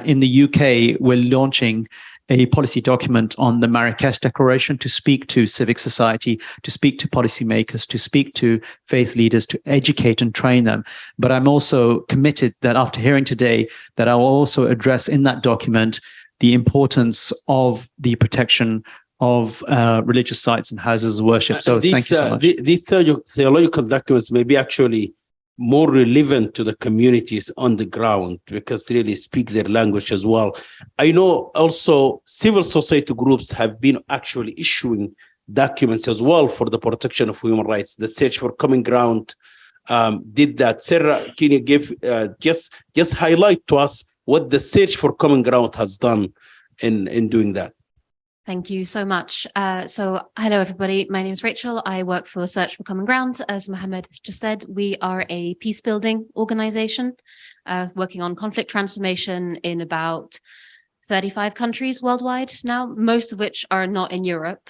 [SPEAKER 15] in the UK, we're launching a policy document on the Marrakesh Declaration to speak to civic society, to speak to policymakers, to speak to faith leaders, to educate and train them. But I'm also committed that after hearing today, that I will also address in that document the importance of the protection of religious sites and houses of worship. So thank you so much.
[SPEAKER 2] These theological documents may be actually more relevant to the communities on the ground, because they really speak their language as well. I know also civil society groups have been actually issuing documents as well for the protection of human rights. The Search for Common Ground did that. Sarah, can you give just highlight to us what the Search for Common Ground has done in doing that?
[SPEAKER 16] Thank you so much. So hello, everybody. My name is Rachel. I work for Search for Common Ground. As Mohammed has just said, we are a peace building organization working on conflict transformation in about 35 countries worldwide now, most of which are not in Europe,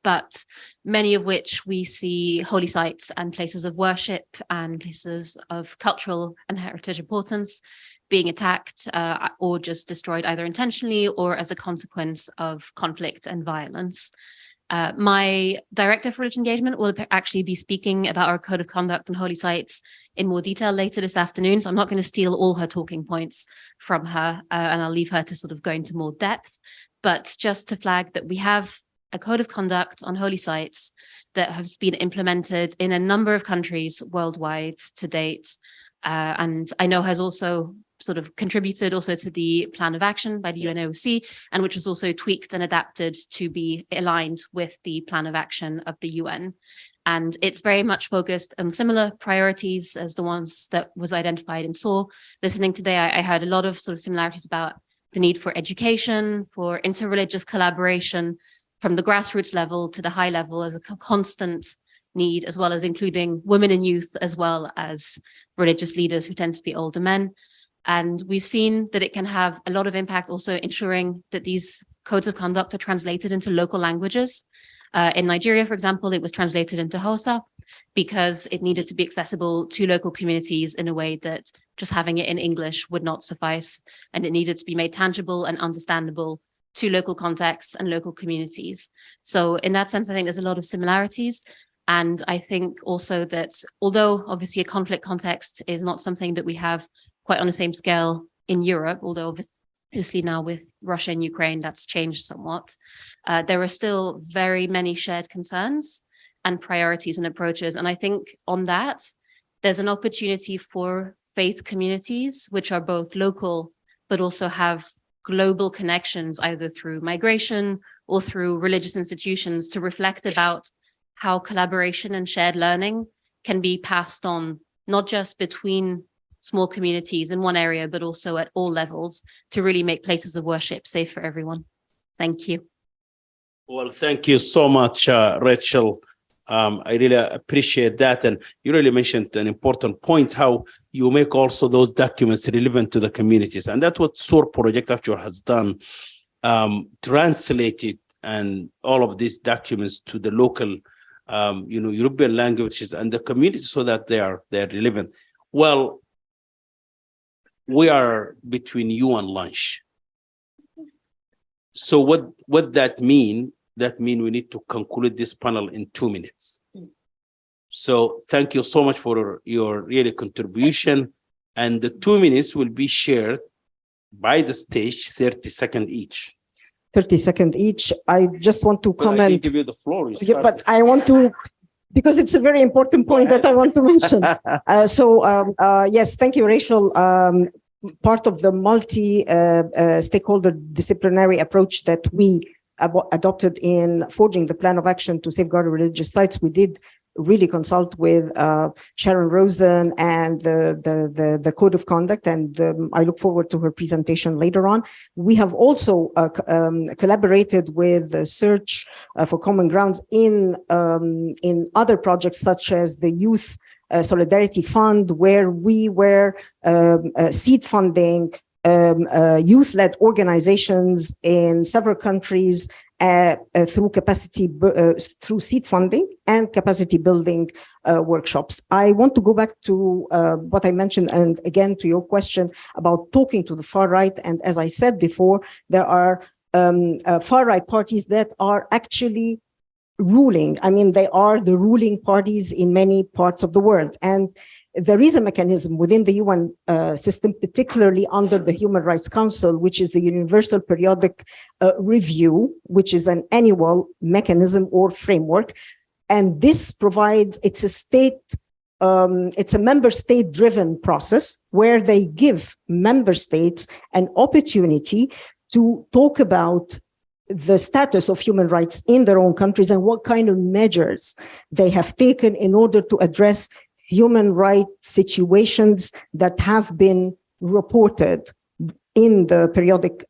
[SPEAKER 16] but many of which we see holy sites and places of worship and places of cultural and heritage importance being attacked or just destroyed, either intentionally or as a consequence of conflict and violence. My director for religious engagement will actually be speaking about our code of conduct on holy sites in more detail later this afternoon, so I'm not going to steal all her talking points from her, and I'll leave her to sort of go into more depth. But just to flag that we have a code of conduct on holy sites that has been implemented in a number of countries worldwide to date, and I know has also sort of contributed also to the plan of action by the UN OSCE, and which was also tweaked and adapted to be aligned with the plan of action of the UN. And it's very much focused on similar priorities as the ones that was identified in SOAR. Listening today, I heard a lot of sort of similarities about the need for education, for interreligious collaboration from the grassroots level to the high level as a constant need, as well as including women and youth, as well as religious leaders who tend to be older men. And we've seen that it can have a lot of impact also ensuring that these codes of conduct are translated into local languages. In Nigeria, for example, it was translated into Hausa because it needed to be accessible to local communities in a way that just having it in English would not suffice. And it needed to be made tangible and understandable to local contexts and local communities. So in that sense, I think there's a lot of similarities. And I think also that although obviously a conflict context is not something that we have quite on the same scale in Europe, although obviously now with Russia and Ukraine, that's changed somewhat. There are still very many shared concerns and priorities and approaches. And I think on that, there's an opportunity for faith communities, which are both local, but also have global connections, either through migration or through religious institutions, to reflect about how collaboration and shared learning can be passed on, not just between small communities in one area, but also at all levels to really make places of worship safe for everyone. Thank you.
[SPEAKER 17] Well, thank you so much, Rachel. I really appreciate that. And you really mentioned an important point, how you make also those documents relevant to the communities. And that's what SOAR project actually has done, translated and all of these documents to the local, European languages and the community so that they're relevant. Well, we are between you and lunch. So what that mean? That means we need to conclude this panel in 2 minutes. So thank you so much for your really contribution. And the 2 minutes will be shared by the stage, 30 seconds each.
[SPEAKER 3] 30 seconds each. I just want to comment.
[SPEAKER 17] I give you the floor.
[SPEAKER 3] Yeah, but I want to, because it's a very important point that I want to mention. Yes, thank you, Rachel. Part of the multi-stakeholder disciplinary approach that we adopted in forging the plan of action to safeguard religious sites, we did really consult with Sharon Rosen and the code of conduct, and I look forward to her presentation later on. We have also collaborated with the Search for Common Grounds in other projects such as the Youth Solidarity Fund, where we were seed funding youth-led organizations in several countries through seed funding and capacity building workshops. I want to go back to what I mentioned, and again to your question about talking to the far right. And as I said before, there are far right parties that are actually ruling. I mean, they are the ruling parties in many parts of the world. And there is a mechanism within the UN system, particularly under the Human Rights Council, which is the Universal Periodic Review, which is an annual mechanism or framework. And this provides, it's a member state driven process where they give member states an opportunity to talk about the status of human rights in their own countries and what kind of measures they have taken in order to address human rights situations that have been reported in the periodic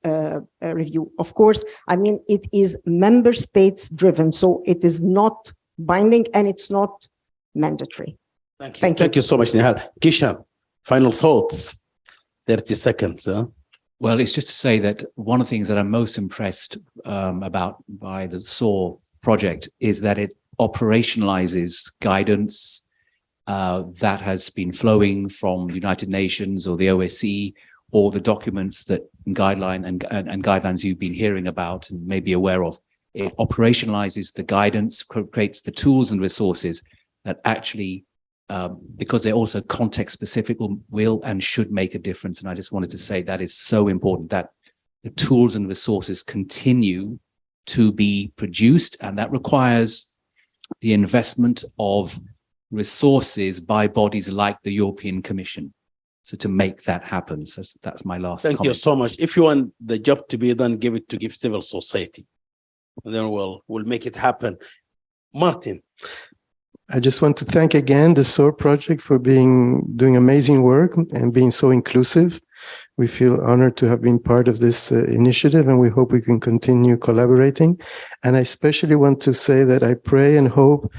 [SPEAKER 3] review. Of course, I mean, it is member states driven, so it is not binding and it's not mandatory.
[SPEAKER 17] Thank you. Thank you so much, Nihal. Kishan, final thoughts, 30 seconds.
[SPEAKER 12] Well, it's just to say that one of the things that I'm most impressed by the SOAR project is that it operationalizes guidance that has been flowing from the United Nations or the OSCE, or the documents that guidelines you've been hearing about and may be aware of. It operationalizes the guidance, creates the tools and resources that actually, because they're also context specific, will and should make a difference. And I just wanted to say that is so important, that the tools and resources continue to be produced, and that requires the investment of resources by bodies like the European Commission. So to make that happen. So that's my last
[SPEAKER 17] Thank you
[SPEAKER 12] comment.
[SPEAKER 17] so much. If you want the job to be done, give civil society. And then we'll make it happen. Martin.
[SPEAKER 13] I just want to thank again the SOAR project for doing amazing work and being so inclusive. We feel honored to have been part of this initiative, and we hope we can continue collaborating. And I especially want to say that I pray and hope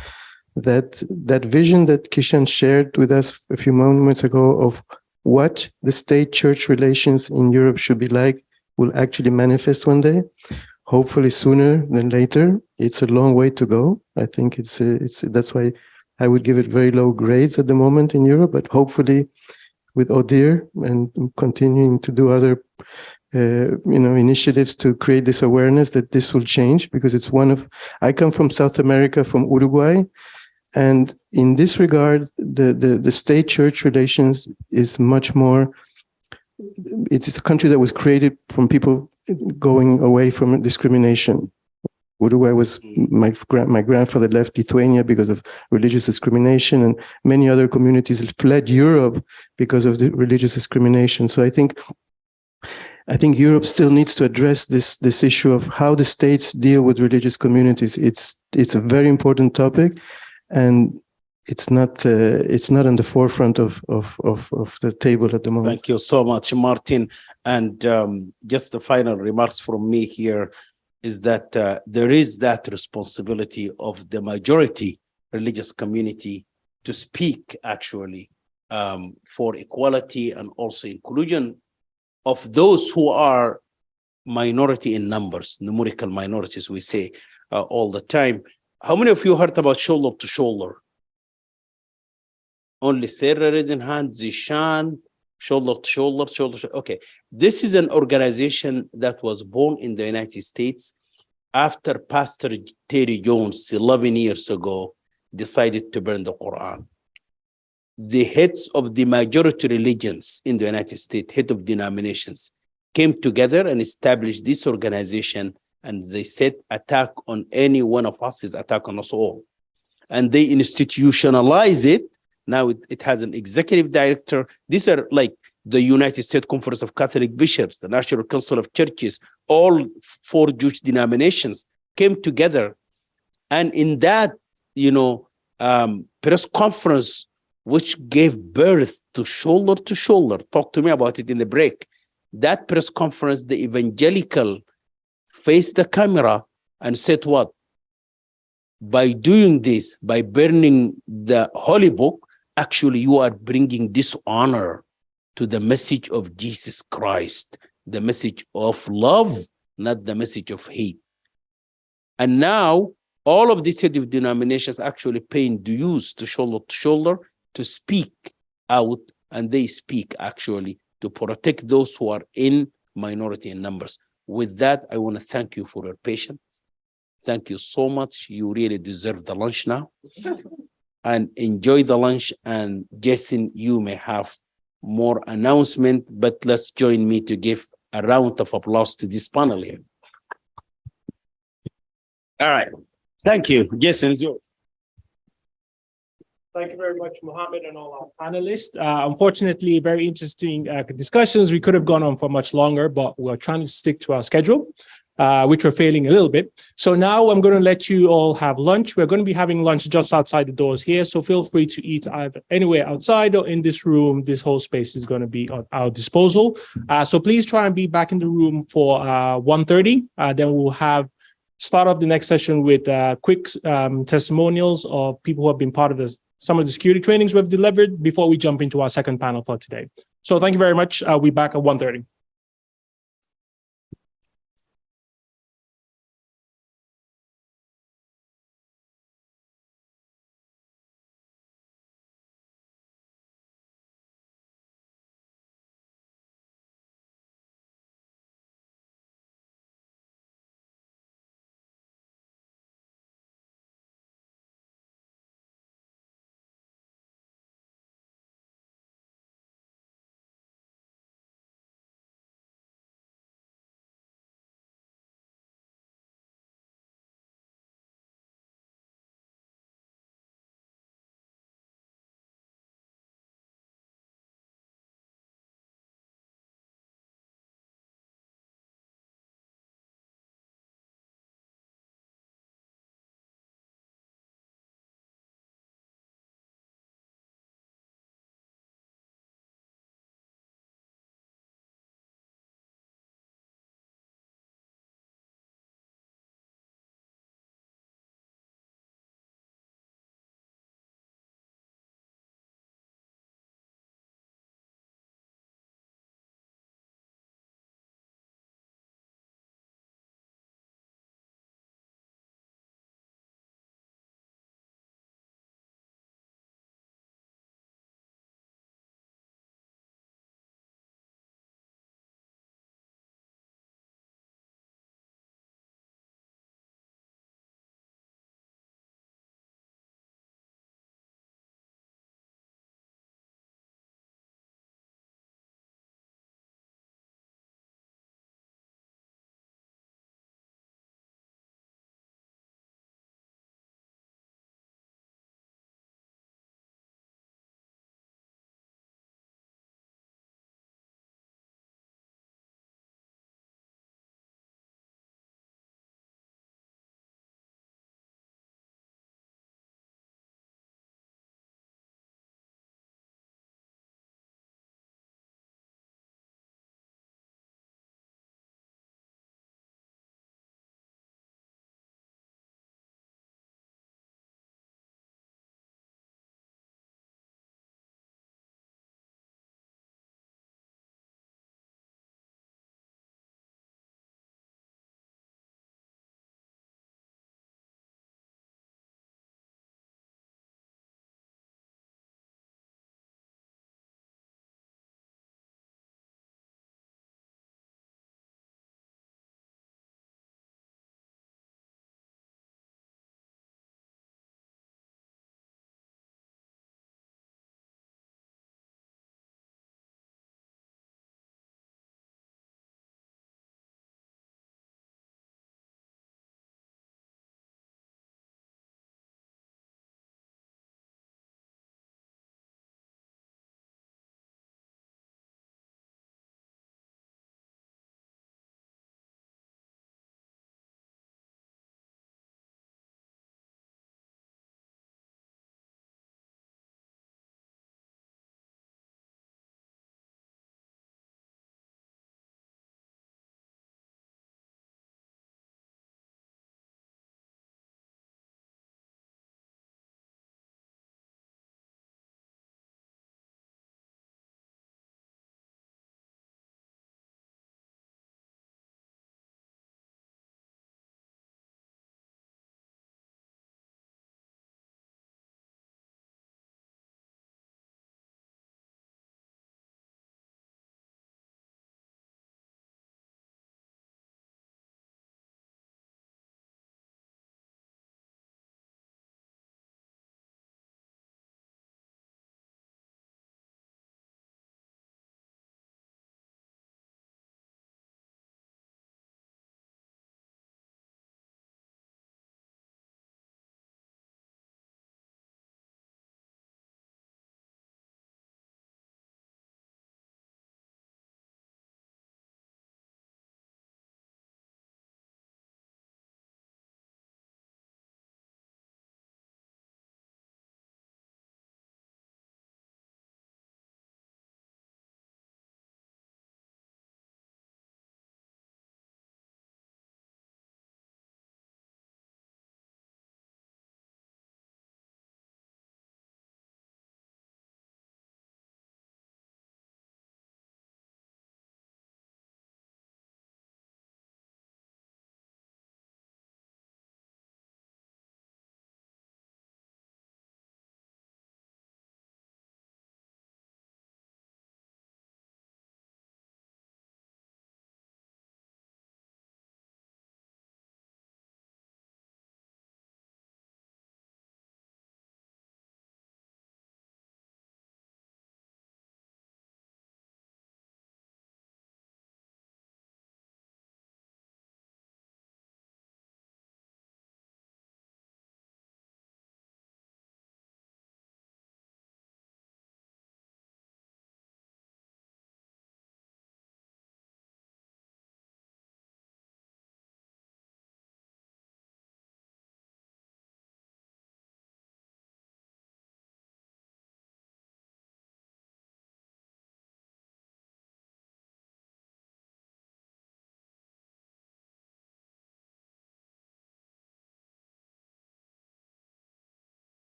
[SPEAKER 13] that that vision that Kishan shared with us a few moments ago of what the state-church relations in Europe should be like will actually manifest one day. Hopefully sooner than later. It's a long way to go. I think it's that's why I would give it very low grades at the moment in Europe, but hopefully with ODIHR and continuing to do other initiatives to create this awareness that this will change, because it's I come from South America, from Uruguay, and in this regard, the state-church relations is much more, it's a country that was created from people going away from discrimination. Uruguay was, my grandfather left Lithuania because of religious discrimination, and many other communities fled Europe because of the religious discrimination. So I think Europe still needs to address this issue of how the states deal with religious communities. It's a very important topic, and it's not on the forefront of the table at the moment.
[SPEAKER 17] Thank you so much, Martin. And just the final remarks from me here is that there is that responsibility of the majority religious community to speak actually for equality and also inclusion of those who are minority in numbers, numerical minorities, we say all the time. How many of you heard about shoulder to shoulder? Only Sarah raising hand, Zishan, shoulder to shoulder, shoulder to shoulder. Okay, this is an organization that was born in the United States after Pastor Terry Jones, 11 years ago, decided to burn the Quran. The heads of the majority religions in the United States, head of denominations, came together and established this organization, and they said attack on any one of us is attack on us all. And they institutionalize it. Now it has an executive director. These are like the United States Conference of Catholic Bishops, the National Council of Churches, all 4 Jewish denominations came together. And in that, press conference, which gave birth to shoulder, talk to me about it in the break. That press conference, the evangelical faced the camera and said what? By doing this, by burning the holy book, actually, you are bringing dishonor to the message of Jesus Christ, the message of love, not the message of hate. And now, all of these head of denominations actually paying dues to shoulder to speak out, and they speak actually to protect those who are in minority in numbers. With that, I want to thank you for your patience. Thank you so much. You really deserve the lunch now. And enjoy the lunch. And Jason, you may have more announcement, but let's join me to give a round of applause to this panel here. All right. Thank you. Jason, is yours.
[SPEAKER 1] Thank you very much, Mohammed, and all our panelists. Unfortunately, very interesting discussions. We could have gone on for much longer, but we're trying to stick to our schedule, which we're failing a little bit. So now I'm going to let you all have lunch. We're going to be having lunch just outside the doors here. So feel free to eat either anywhere outside or in this room. This whole space is going to be at our disposal. So please try and be back in the room for 1:30. Then we'll have start off the next session with quick testimonials of people who have been part of some of the security trainings we've delivered before we jump into our second panel for today. So thank you very much. I'll be back at 1:30.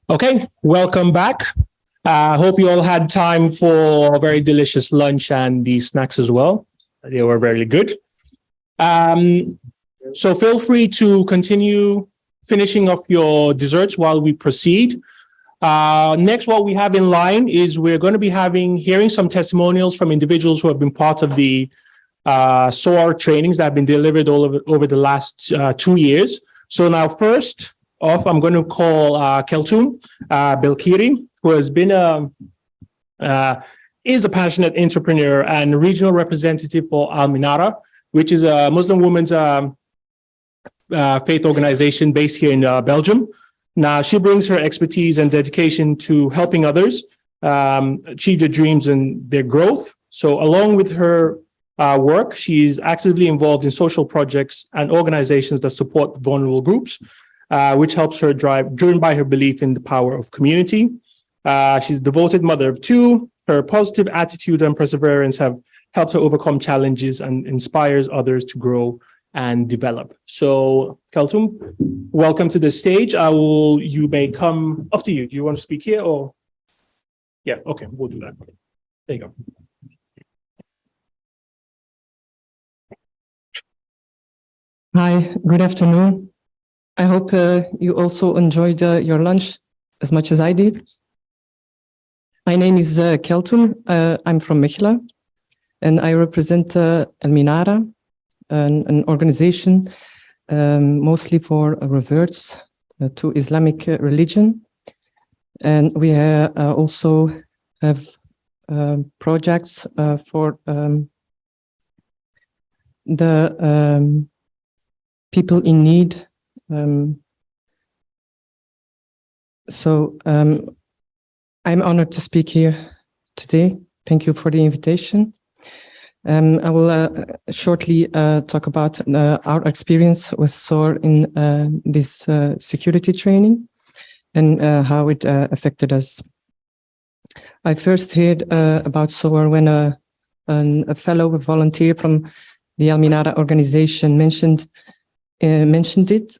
[SPEAKER 1] Okay, welcome back. I hope you all had time for a very delicious lunch and the snacks as well. They were very good. So feel free to continue finishing off your desserts while we proceed. Next, what we have in line is we're going to be hearing some testimonials from individuals who have been part of the SOAR trainings that have been delivered over the last 2 years. So now first off, I'm going to call Keltoum Belkiri, who has been is a passionate entrepreneur and regional representative for Al Minara, which is a Muslim women's faith organization based here in Belgium. Now, she brings her expertise and dedication to helping others achieve their dreams and their growth. So along with her work, she's actively involved in social projects and organizations that support vulnerable groups, which helps her driven by her belief in the power of community. She's a devoted mother of 2. Her positive attitude and perseverance have helped her overcome challenges and inspires others to grow and develop. So, Keltoum, welcome to the stage. You may come up to you. Do you want to speak here or? Yeah, okay, we'll do that. There you go.
[SPEAKER 18] Hi, good afternoon. I hope you also enjoyed your lunch as much as I did. My name is Keltoum. I'm from Mechelen, and I represent Al Minara, an organization mostly for reverts to Islamic religion. And we also have projects for the people in need. I'm honored to speak here today. Thank you for the invitation. I will shortly talk about our experience with SOAR in this security training and how it affected us. I first heard about SOAR when a fellow volunteer from the Al Minara organization mentioned it.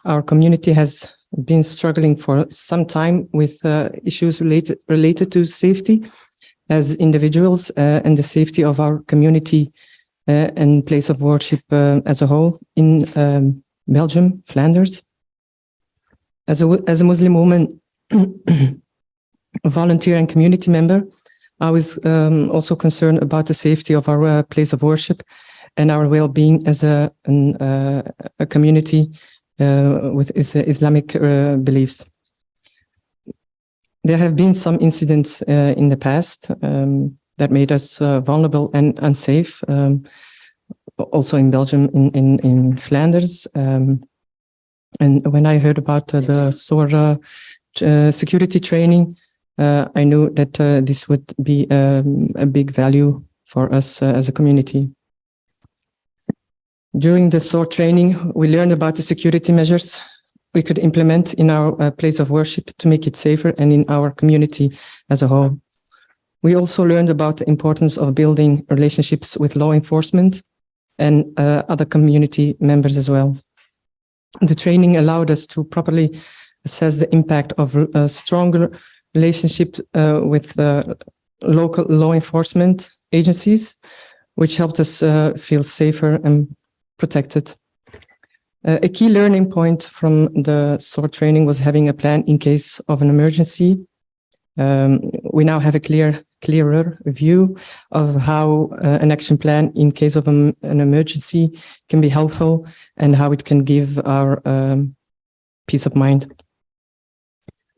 [SPEAKER 18] Our community has been struggling for some time with issues related to safety as individuals and the safety of our community and place of worship as a whole in Belgium, Flanders. As a Muslim woman, volunteer and community member, I was also concerned about the safety of our place of worship and our well-being as a community with Islamic beliefs. There have been some incidents in the past that made us vulnerable and unsafe, also in Belgium, in Flanders. And when I heard about the SOAR security training, I knew that this would be a big value for us as a community. During the SOAR training, we learned about the security measures we could implement in our place of worship to make it safer and in our community as a whole. We also learned about the importance of building relationships with law enforcement and other community members as well. The training allowed us to properly assess the impact of a stronger relationship with local law enforcement agencies, which helped us feel safer and protected. A key learning point from the SOAR training was having a plan in case of an emergency. We now have a clearer view of how an action plan in case of an emergency can be helpful and how it can give our peace of mind.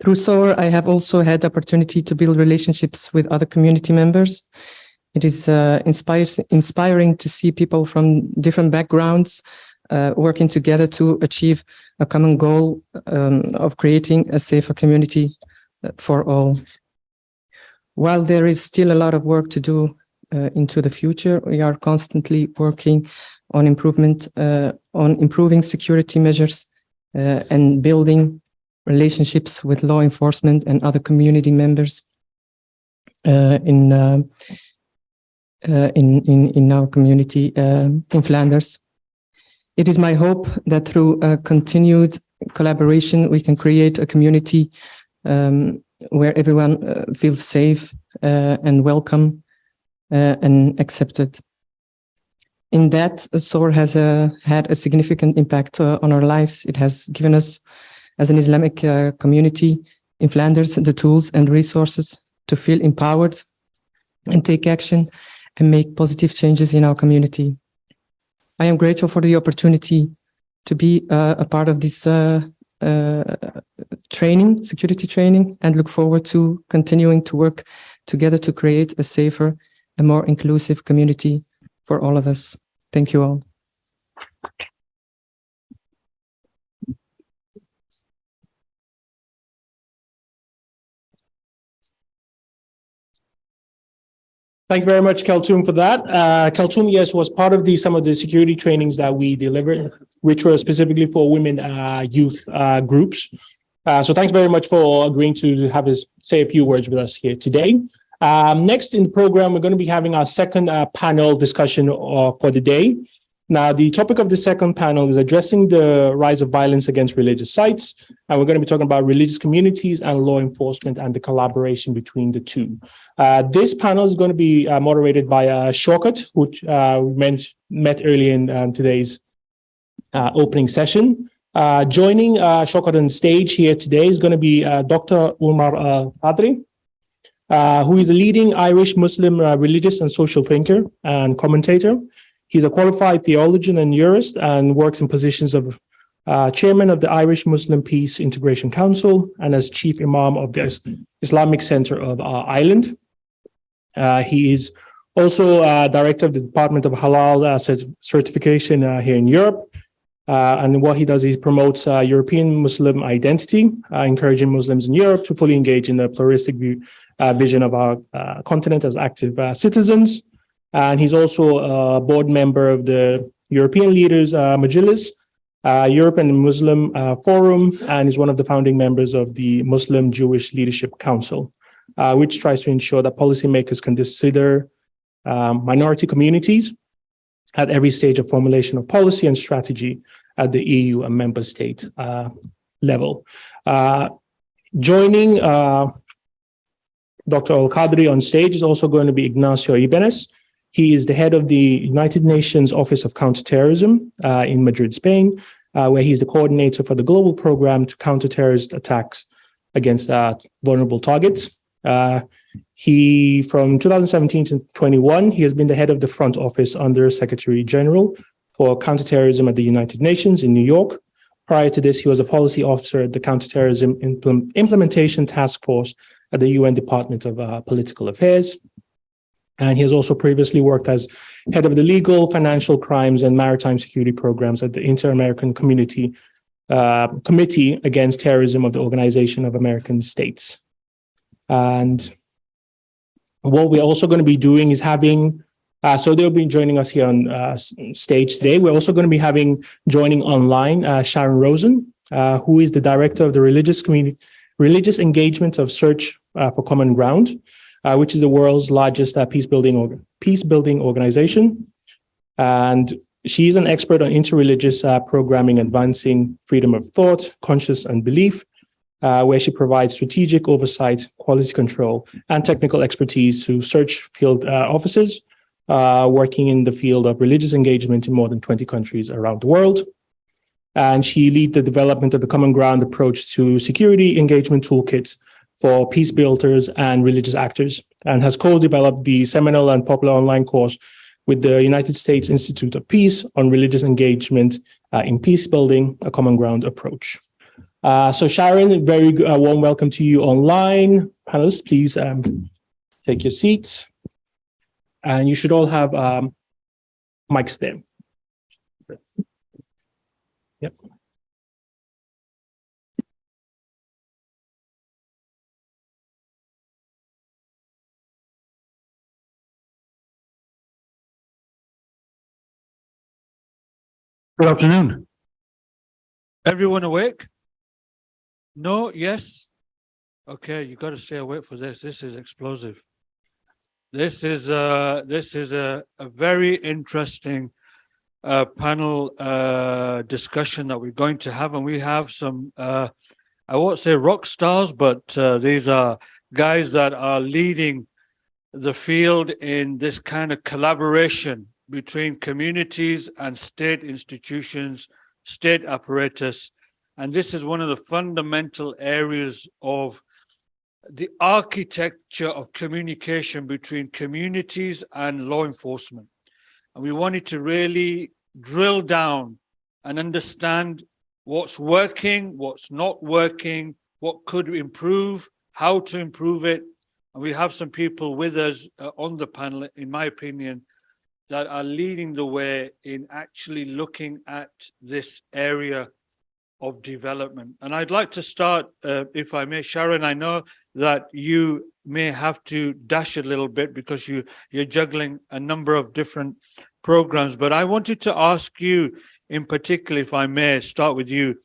[SPEAKER 18] Through SOAR, I have also had the opportunity to build relationships with other community members. It is inspiring to see people from different backgrounds working together to achieve a common goal of creating a safer community for all. While there is still a lot of work to do into the future, we are constantly working on improving security measures and building relationships with law enforcement and other community members in our community in Flanders. It is my hope that through continued collaboration, we can create a community where everyone feels safe and welcome and accepted. In that, SOAR has had a significant impact on our lives. It has given us, as an Islamic community in Flanders, the tools and resources to feel empowered and take action and make positive changes in our community. I am grateful for the opportunity to be a part of this training, security training, and look forward to continuing to work together to create a safer and more inclusive community for all of us. Thank you all.
[SPEAKER 1] Thank you very much, Kaltoum, for that. Kaltoum, yes, was part of some of the security trainings that we delivered, which were specifically for women youth groups. So thanks very much for agreeing to have us say a few words with us here today. Next in the program, we're going to be having our second panel discussion for the day. Now, the topic of the second panel is addressing the rise of violence against religious sites. And we're going to be talking about religious communities and law enforcement and the collaboration between the two. This panel is going to be moderated by Shaukat, which we met earlier in today's opening session. Joining Shaukat on stage here today is going to be Dr. Umar Qadri, who is a leading Irish Muslim religious and social thinker and commentator. He's a qualified theologian and jurist and works in positions of chairman of the Irish Muslim Peace Integration Council and as chief imam of the Islamic Center of Ireland. He is also director of the Department of Halal certification here in Europe. And what he does is promotes European Muslim identity, encouraging Muslims in Europe to fully engage in the pluralistic vision of our continent as active citizens. And he's also a board member of the European Leaders Majlis, Europe and Muslim Forum, and is one of the founding members of the Muslim Jewish Leadership Council, which tries to ensure that policymakers can consider minority communities at every stage of formulation of policy and strategy at the EU and member state level. Joining Dr. Al-Qadri on stage is also going to be Ignacio Ibanez. He is the head of the United Nations Office of Counterterrorism in Madrid, Spain, where he's the coordinator for the global program to counter terrorist attacks against vulnerable targets. He, from 2017 to 21, he has been the head of the front office under Secretary General for Counterterrorism at the United Nations in New York. Prior to this, he was a policy officer at the Counterterrorism Implementation Task Force at the UN Department of Political Affairs. And he has also previously worked as head of the Legal, Financial Crimes, and Maritime Security Programs at the Inter-American Committee Against Terrorism of the Organization of American States. And what we're also going to be doing is having, so they'll be joining us here on stage today. We're also going to be joining online, Sharon Rosen, who is the director of the Religious Engagement of Search for Common Ground, which is the world's largest peace building organization. And she's an expert on interreligious programming, advancing freedom of thought, conscience, and belief, where she provides strategic oversight, quality control, and technical expertise to search field officers working in the field of religious engagement in more than 20 countries around the world. And she leads the development of the Common Ground approach to security engagement toolkits for peace builders and religious actors, and has co-developed the seminal and popular online course with the United States Institute of Peace on religious engagement in peace building, a Common Ground approach. So Sharon, a very warm welcome to you online. Panelists, please take your seats. And you should all have mics there. Yep.
[SPEAKER 5] Good afternoon. Everyone awake? No? Yes? Okay, you got to stay awake for this. This is explosive. This is a very interesting panel discussion that we're going to have, and we have some, I won't say rock stars, but these are guys that are leading the field in this kind of collaboration between communities and state institutions, state apparatus. And this is one of the fundamental areas of the architecture of communication between communities and law enforcement. And we wanted to really drill down and understand what's working, what's not working, what could improve, how to improve it. And we have some people with us on the panel, in my opinion, that are leading the way in actually looking at this area of development. And I'd like to start, if I may, Sharon, I know that you may have to dash a little bit because you're juggling a number of different programs, but I wanted to ask you in particular, if I may start with you,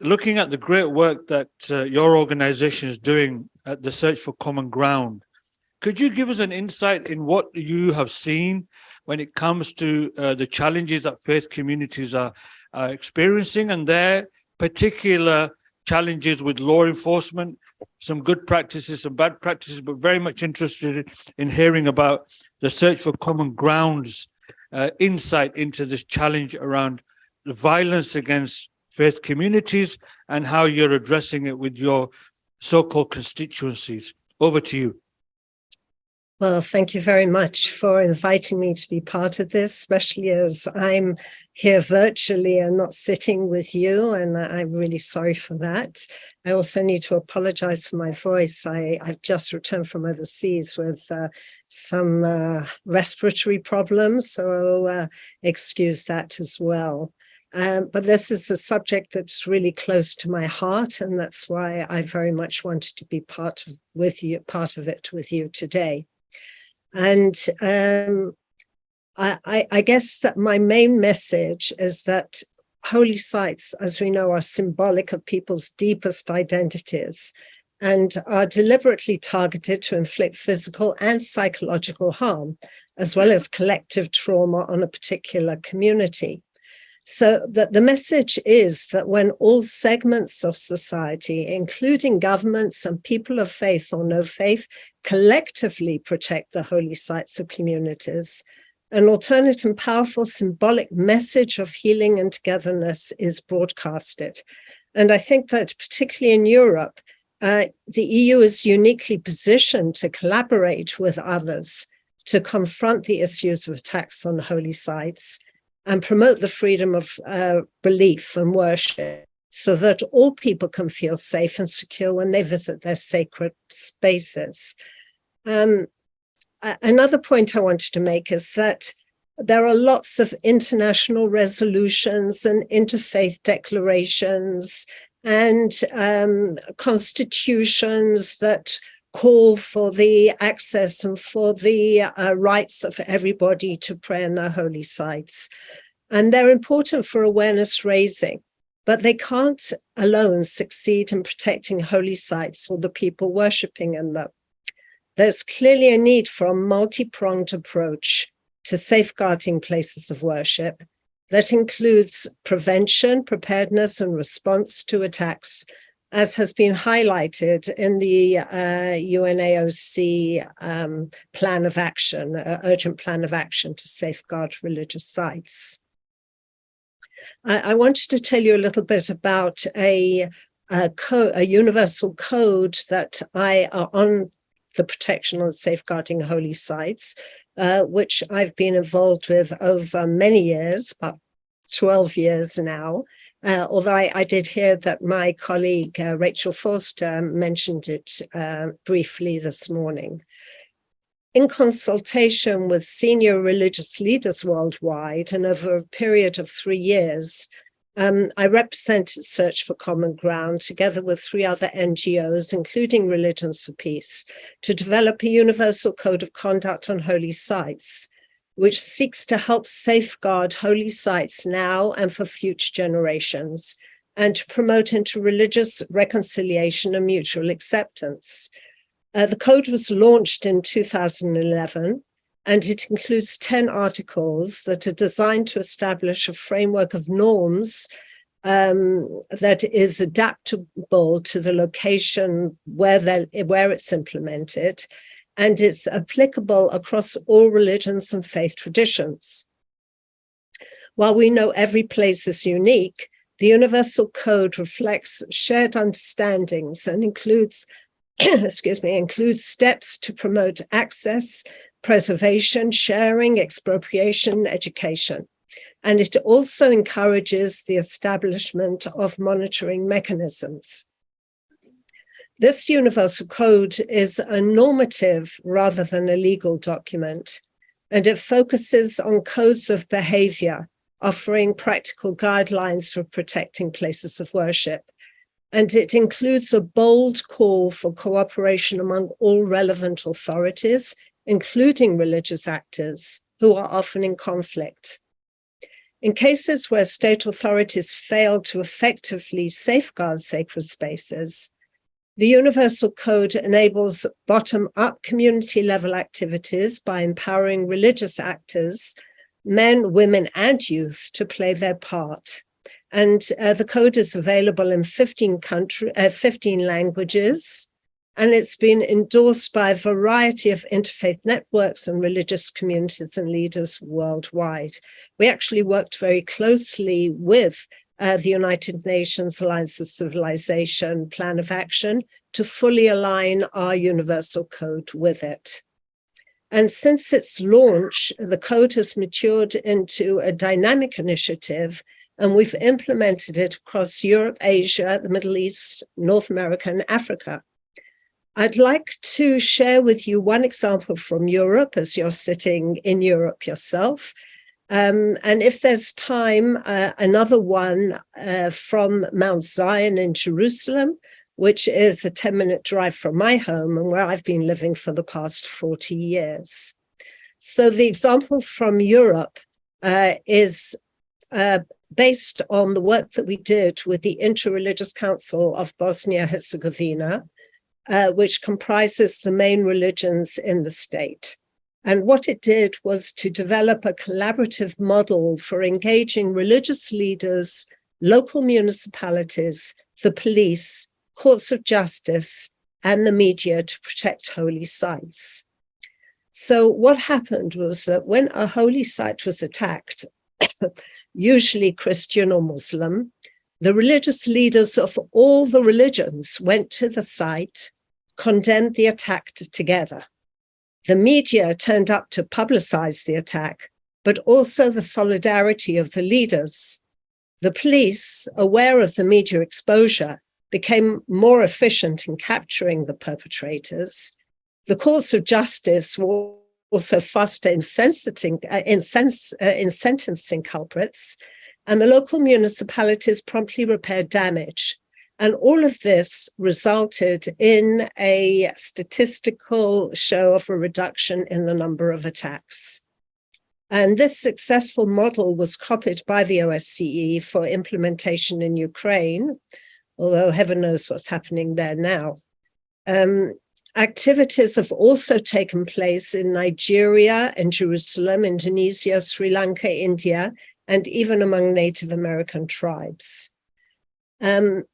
[SPEAKER 5] looking at the great work that your organization is doing at the Search for Common Ground, could you give us an insight in what you have seen when it comes to the challenges that faith communities are experiencing and their particular challenges with law enforcement, some good practices, some bad practices, but very much interested in hearing about the Search for Common Ground's insight into this challenge around the violence against faith communities and how you're addressing it with your so-called constituencies. Over to you.
[SPEAKER 19] Well, thank you very much for inviting me to be part of this, especially as I'm here virtually and not sitting with you, and I'm really sorry for that. I also need to apologize for my voice. I've just returned from overseas with some respiratory problems, so excuse that as well. But this is a subject that's really close to my heart, and that's why I very much wanted to be part of it with you today. And I guess that my main message is that holy sites, as we know, are symbolic of people's deepest identities and are deliberately targeted to inflict physical and psychological harm, as well as collective trauma on a particular community. So that the message is that when all segments of society, including governments and people of faith or no faith, collectively protect the holy sites of communities, an alternate and powerful symbolic message of healing and togetherness is broadcasted. And I think that particularly in Europe, the EU is uniquely positioned to collaborate with others to confront the issues of attacks on holy sites and promote the freedom of belief and worship so that all people can feel safe and secure when they visit their sacred spaces. Another point I wanted to make is that there are lots of international resolutions and interfaith declarations and constitutions that call for the access and for the rights of everybody to pray in their holy sites. And they're important for awareness raising, but they can't alone succeed in protecting holy sites or the people worshipping in them. There's clearly a need for a multi-pronged approach to safeguarding places of worship that includes prevention, preparedness, and response to attacks, as has been highlighted in the UNAOC plan of action, urgent plan of action to safeguard religious sites. I wanted to tell you a little bit about a universal code that on the protection and safeguarding holy sites, which I've been involved with over many years, about 12 years now. Although I did hear that my colleague, Rachel Forster, mentioned it briefly this morning. In consultation with senior religious leaders worldwide and over a period of 3 years, I represented Search for Common Ground together with 3 other NGOs, including Religions for Peace, to develop a universal code of conduct on holy sites, which seeks to help safeguard holy sites now and for future generations, and to promote interreligious reconciliation and mutual acceptance. The code was launched in 2011, and it includes 10 articles that are designed to establish a framework of norms that is adaptable to the location where it's implemented, and it's applicable across all religions and faith traditions. While we know every place is unique, the Universal Code reflects shared understandings and includes, includes steps to promote access, preservation, sharing, expropriation, education. And it also encourages the establishment of monitoring mechanisms. This Universal Code is a normative rather than a legal document, and it focuses on codes of behavior, offering practical guidelines for protecting places of worship. And it includes a bold call for cooperation among all relevant authorities, including religious actors who are often in conflict. In cases where state authorities fail to effectively safeguard sacred spaces, the Universal Code enables bottom-up community-level activities by empowering religious actors, men, women, and youth to play their part. And the code is available in 15 languages, and it's been endorsed by a variety of interfaith networks and religious communities and leaders worldwide. We actually worked very closely with the United Nations Alliance of Civilization Plan of Action to fully align our Universal Code with it. And since its launch, the code has matured into a dynamic initiative, and we've implemented it across Europe, Asia, the Middle East, North America, and Africa. I'd like to share with you one example from Europe, as you're sitting in Europe yourself. And if there's time, another one from Mount Zion in Jerusalem, which is a 10-minute drive from my home and where I've been living for the past 40 years. So the example from Europe is based on the work that we did with the Interreligious Council of Bosnia-Herzegovina, which comprises the main religions in the state. And what it did was to develop a collaborative model for engaging religious leaders, local municipalities, the police, courts of justice, and the media to protect holy sites. So what happened was that when a holy site was attacked, usually Christian or Muslim, the religious leaders of all the religions went to the site, condemned the attack together. The media turned up to publicize the attack, but also the solidarity of the leaders. The police, aware of the media exposure, became more efficient in capturing the perpetrators. The courts of justice were also faster in sentencing culprits, and the local municipalities promptly repaired damage. And all of this resulted in a statistical show of a reduction in the number of attacks. And this successful model was copied by the OSCE for implementation in Ukraine, although heaven knows what's happening there now. Activities have also taken place in Nigeria and Jerusalem, Indonesia, Sri Lanka, India, and even among Native American tribes. Do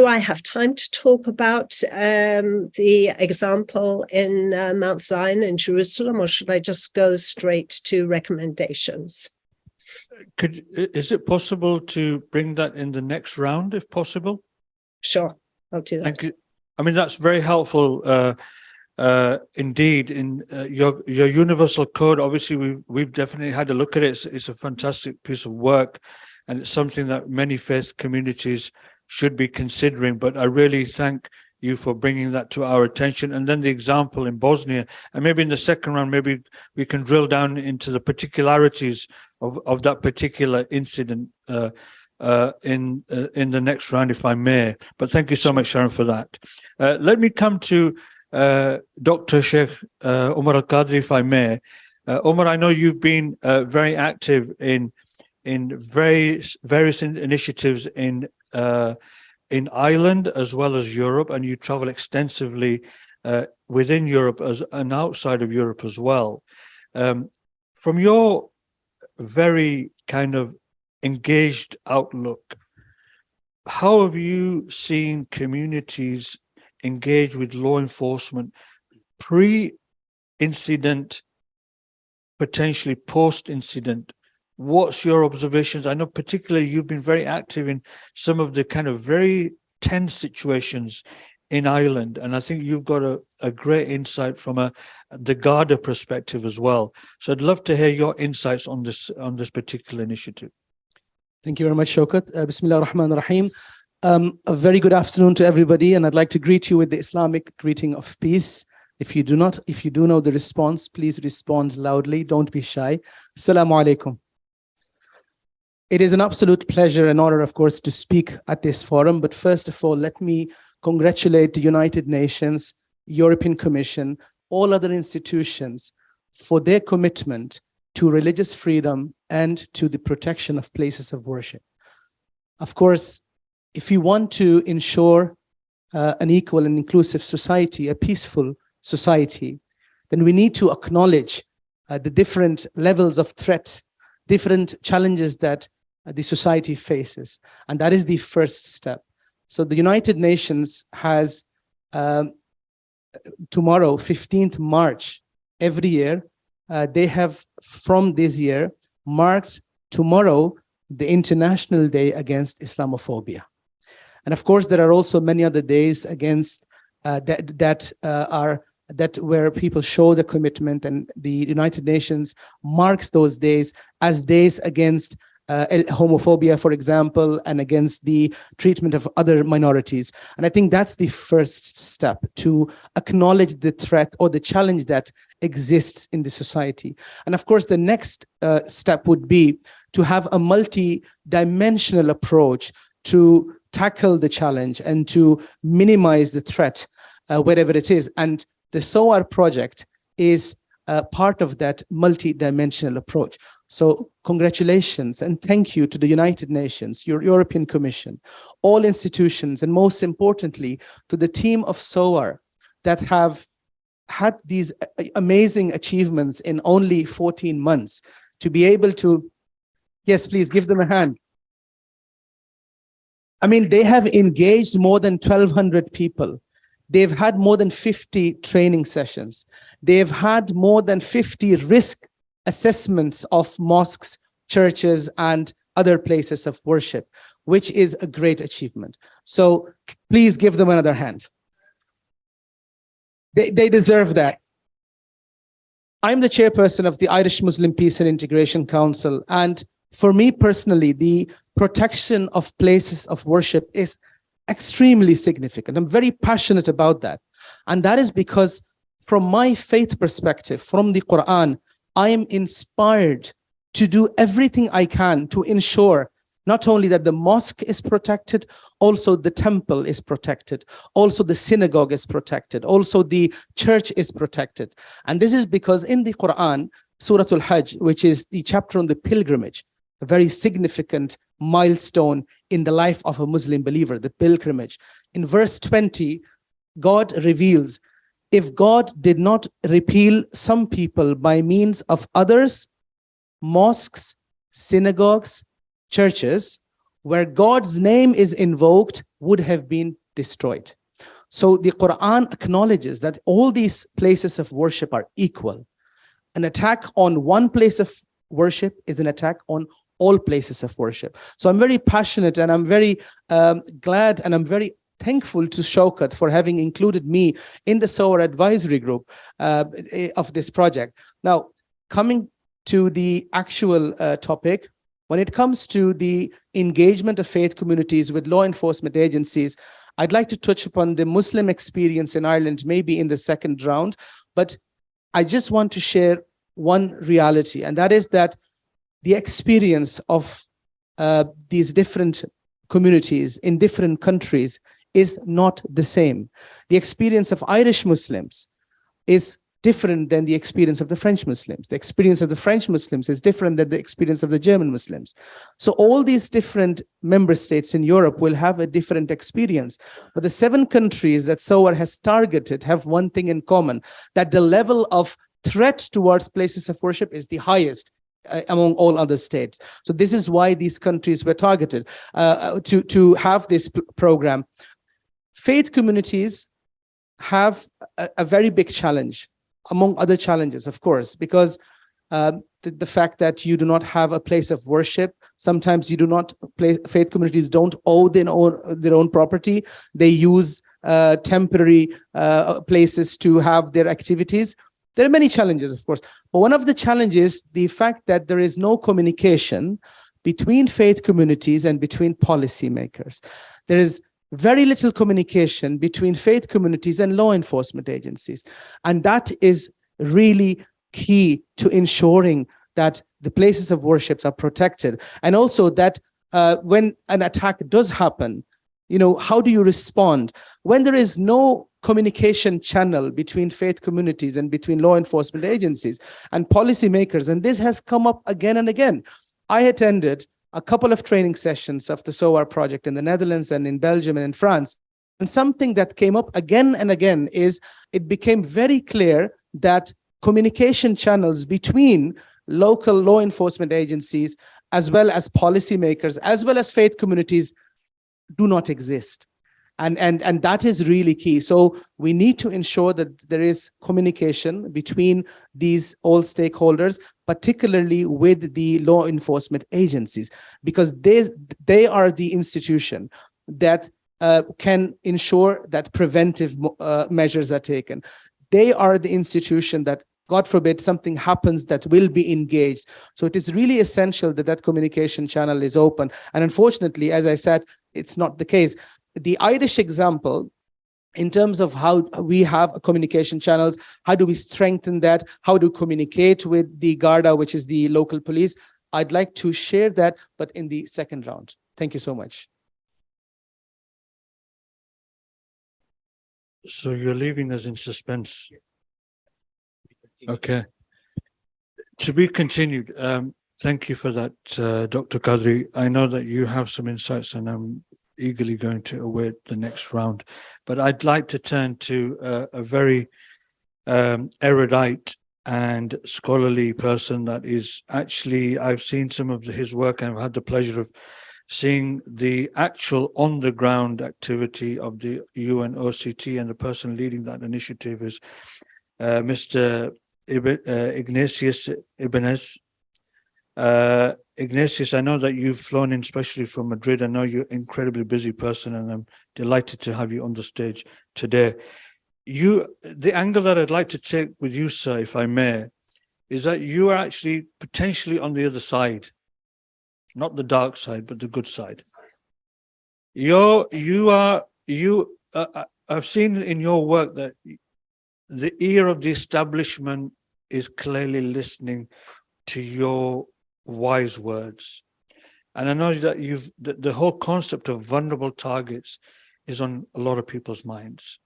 [SPEAKER 19] I have time to talk about the example in Mount Zion in Jerusalem, or should I just go straight to recommendations?
[SPEAKER 5] Is it possible to bring that in the next round, if possible?
[SPEAKER 19] Sure, I'll do that.
[SPEAKER 5] Thank you. I mean, that's very helpful indeed. In your universal code, obviously, we've definitely had a look at it. It's a fantastic piece of work, and it's something that many faith communities should be considering. But I really thank you for bringing that to our attention. And then the example in Bosnia, and maybe in the second round, maybe we can drill down into the particularities of that particular incident in the next round, if I may. But thank you so much, Sharon, for that. Let me come to Dr. Sheikh Omar Al-Qadri, if I may. Omar, I know you've been very active in various initiatives in Ireland as well as Europe, and you travel extensively within Europe and outside of Europe as well. From your very kind of engaged outlook, how have you seen communities engage with law enforcement pre-incident, potentially post-incident? What's your observations? I know particularly you've been very active in some of the kind of very tense situations in Ireland, and I think you've got a great insight from the Garda perspective as well. So I'd love to hear your insights on this particular initiative.
[SPEAKER 20] Thank you very much, Shaukat. Bismillah ar-Rahman ar-Rahim. A very good afternoon to everybody, and I'd like to greet you with the Islamic greeting of peace. If you do know the response, please respond loudly. Don't be shy. Assalamu alaikum. It is an absolute pleasure and honor, of course, to speak at this forum. But first of all, let me congratulate the United Nations, European Commission, all other institutions for their commitment to religious freedom and to the protection of places of worship. Of course, if you want to ensure an equal and inclusive society, a peaceful society, then we need to acknowledge the different levels of threat, different challenges that the society faces. And that is the first step. So the United Nations has tomorrow, 15th March, every year, they have from this year marked tomorrow the International Day Against Islamophobia. And of course, there are also many other days against that where people show the commitment, and the United Nations marks those days as days against homophobia, for example, and against the treatment of other minorities. And I think that's the first step, to acknowledge the threat or the challenge that exists in the society. And of course, the next step would be to have a multi-dimensional approach to tackle the challenge and to minimize the threat wherever it is. And the SOAR project is part of that multi-dimensional approach. So congratulations and thank you to the United Nations, your European Commission, all institutions, and most importantly, to the team of SOAR that have had these amazing achievements in only 14 months to be able to, yes, please give them a hand. I mean, they have engaged more than 1,200 people. They've had more than 50 training sessions. They've had more than 50 risk assessments of mosques, churches, and other places of worship, which is a great achievement. So please give them another hand. They deserve that. I'm the chairperson of the Irish Muslim Peace and Integration Council, and for me personally, the protection of places of worship is extremely significant. I'm very passionate about that. And that is because from my faith perspective, from the Quran, I am inspired to do everything I can to ensure not only that the mosque is protected, also the temple is protected, also the synagogue is protected, also the church is protected. And this is because in the Quran, Surah Al-Hajj, which is the chapter on the pilgrimage, a very significant milestone in the life of a Muslim believer, the pilgrimage. In verse 20, God reveals, if God did not repeal some people by means of others, mosques, synagogues, churches, where God's name is invoked, would have been destroyed. So the Quran acknowledges that all these places of worship are equal. An attack on one place of worship is an attack on all places of worship. So I'm very passionate, and I'm very glad, and I'm very thankful to Shaukat for having included me in the SOAR advisory group of this project. Now, coming to the actual topic, when it comes to the engagement of faith communities with law enforcement agencies, I'd like to touch upon the Muslim experience in Ireland, maybe in the second round, but I just want to share one reality, and that is that the experience of these different communities in different countries is not the same. The experience of Irish Muslims is different than the experience of the French Muslims. The experience of the French Muslims is different than the experience of the German Muslims. So all these different member states in Europe will have a different experience. But the 7 countries that SOAR has targeted have one thing in common, that the level of threat towards places of worship is the highest among all other states. So this is why these countries were targeted to have this program. Faith communities have a very big challenge, among other challenges, of course, because the fact that you do not have a place of worship, sometimes you do not, faith communities don't own their own property. They use temporary places to have their activities. There are many challenges, of course, but one of the challenges, the fact that there is no communication between faith communities and between policymakers. There is very little communication between faith communities and law enforcement agencies. And that is really key to ensuring that the places of worship are protected. And also that when an attack does happen, you know, how do you respond? When there is no communication channel between faith communities and between law enforcement agencies and policymakers, and this has come up again and again. I attended a couple of training sessions of the SOAR project in the Netherlands and in Belgium and in France. And something that came up again and again is it became very clear that communication channels between local law enforcement agencies, as well as policymakers, as well as faith communities, do not exist. And that is really key. So we need to ensure that there is communication between these all stakeholders, particularly with the law enforcement agencies, because they are the institution that can ensure that preventive measures are taken. They are the institution that, God forbid, something happens, that will be engaged. So it is really essential that that communication channel is open. And unfortunately, as I said, it's not the case. The Irish example, in terms of how we have communication channels, how do we strengthen that? How do we communicate with the Garda, which is the local police? I'd like to share that, but in the second round. Thank you so much.
[SPEAKER 5] So you're leaving us in suspense. Okay. To be continued. Thank you for that, Dr. Qadri. I know that you have some insights, and I'm eagerly going to await the next round. But I'd like to turn to a very erudite and scholarly person that is actually, I've seen some of his work, and I've had the pleasure of seeing the actual on-the-ground activity of the UNOCT, and the person leading that initiative is Mr. Ignatius Ibanez. Ignatius, I know that you've flown in especially from Madrid. I know you're an incredibly busy person, and I'm delighted to have you on the stage today. The angle that I'd like to take with you, sir, if I may, is that you are actually potentially on the other side, not the dark side, but the good side. I've seen in your work that the ear of the establishment is clearly listening to your wise words. And I know that the whole concept of vulnerable targets is on a lot of people's minds.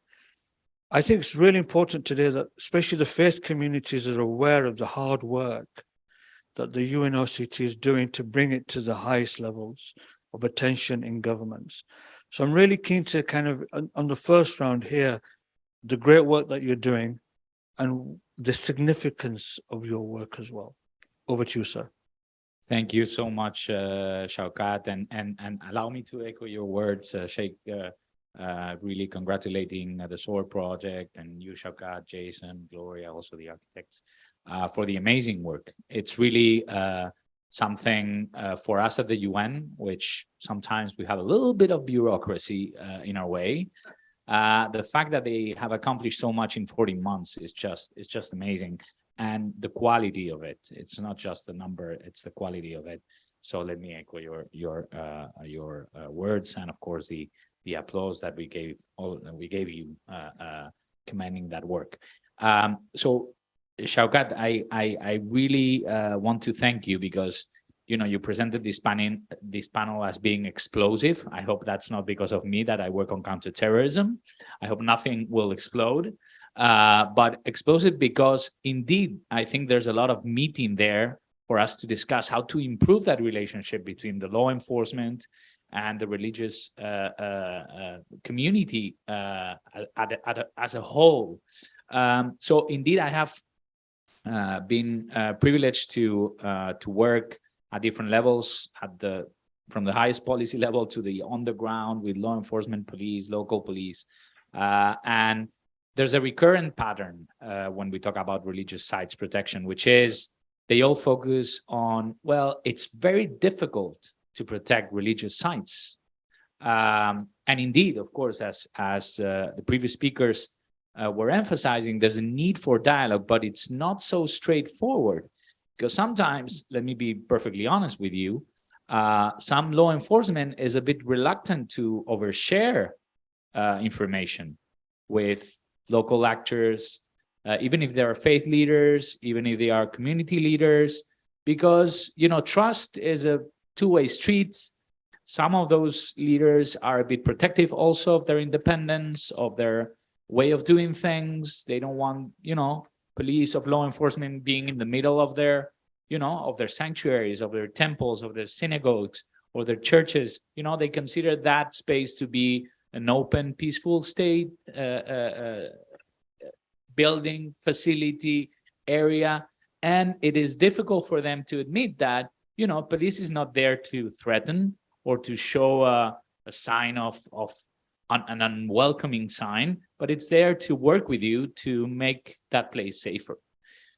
[SPEAKER 5] I think it's really important today that especially the faith communities are aware of the hard work that the UNOCT is doing to bring it to the highest levels of attention in governments. So I'm really keen to kind of, on the first round here, the great work that you're doing and the significance of your work as well. Over to you, sir.
[SPEAKER 21] Thank you so much, Shaukat, and allow me to echo your words, Sheikh, really congratulating the SOAR project, and you, Shaukat, Jason, Gloria, also the architects, for the amazing work. It's really something for us at the UN, which sometimes we have a little bit of bureaucracy in our way. The fact that they have accomplished so much in 40 months is just amazing. And the quality of it, it's not just the number, it's the quality of it. So let me echo your words, and of course the applause that we gave you commending that work. So Shaukat, I really want to thank you, because you presented this panel as being explosive. I hope that's not because of me, that I work on counterterrorism. I hope nothing will explode. but explosive because indeed, I think there's a lot of meeting there for us to discuss how to improve that relationship between the law enforcement and the religious community as a whole. So indeed, I have been privileged to work at different levels, from the highest policy level to the on the ground with law enforcement, police, local police, and there's a recurrent pattern when we talk about religious sites protection, which is they all focus on, well, it's very difficult to protect religious sites. And indeed, of course, as the previous speakers were emphasizing, there's a need for dialogue, but it's not so straightforward. Because sometimes, let me be perfectly honest with you, some law enforcement is a bit reluctant to overshare information with local actors, even if they are faith leaders, even if they are community leaders, because, you know, trust is a two-way street. Some of those leaders are a bit protective also of their independence, of their way of doing things. They don't want, you know, police of law enforcement being in the middle of their, you know, of their sanctuaries, of their temples, of their synagogues, or their churches. You know, they consider that space to be an open, peaceful state, building, facility, area. And it is difficult for them to admit that, you know, police is not there to threaten or to show a sign of an unwelcoming sign, but it's there to work with you to make that place safer.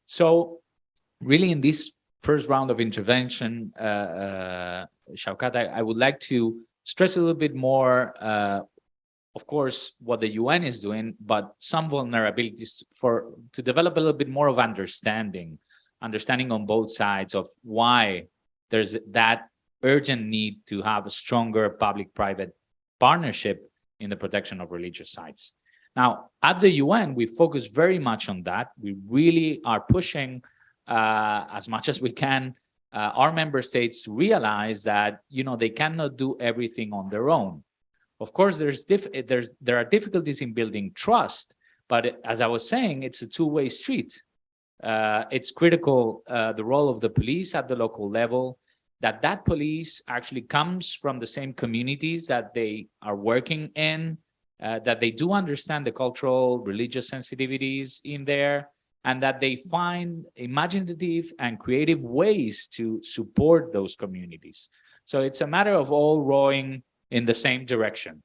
[SPEAKER 21] So really in this first round of intervention, Shaukat, I would like to stress a little bit more, of course, what the UN is doing, but some vulnerabilities to develop a little bit more of understanding on both sides of why there's that urgent need to have a stronger public-private partnership in the protection of religious sites. Now, at the UN, we focus very much on that. We really are pushing as much as we can our member states to realize that, you know, they cannot do everything on their own. Of course, there are difficulties in building trust, but as I was saying, it's a two-way street. It's critical, the role of the police at the local level, that police actually comes from the same communities that they are working in, that they do understand the cultural, religious sensitivities in there, and that they find imaginative and creative ways to support those communities. So it's a matter of all rowing in the same direction,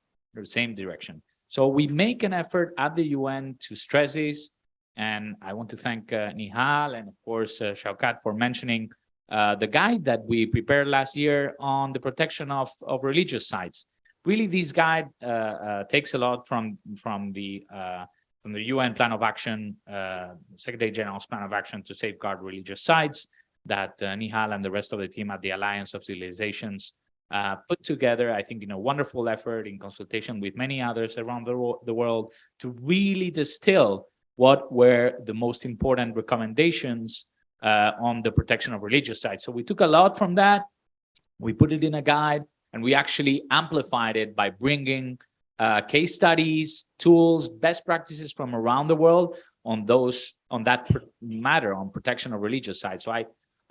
[SPEAKER 21] So we make an effort at the UN to stress this, and I want to thank Nihal and of course Shaukat for mentioning the guide that we prepared last year on the protection of religious sites. Really, this guide takes a lot from the UN Plan of Action, Secretary General's Plan of Action to safeguard religious sites that Nihal and the rest of the team at the Alliance of Civilizations put together, I think, in a wonderful effort in consultation with many others around the world to really distill what were the most important recommendations on the protection of religious sites. So we took a lot from that, we put it in a guide, and we actually amplified it by bringing case studies, tools, best practices from around the world on that matter, on protection of religious sites. So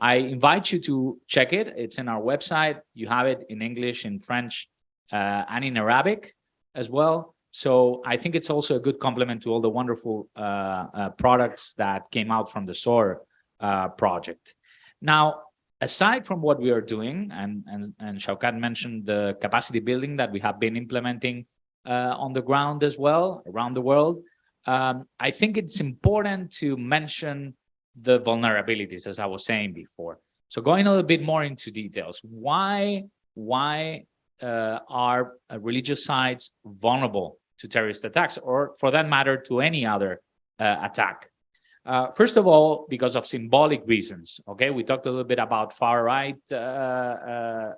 [SPEAKER 21] I invite you to check it. It's in our website. You have it in English, in French, and in Arabic as well. So I think it's also a good complement to all the wonderful products that came out from the SOAR project. Now, aside from what we are doing, and Shaukat mentioned the capacity building that we have been implementing on the ground as well, around the world, I think it's important to mention the vulnerabilities, as I was saying before. So going a little bit more into details, why are religious sites vulnerable to terrorist attacks, or for that matter, to any other attack? First of all, because of symbolic reasons. Okay, we talked a little bit about far-right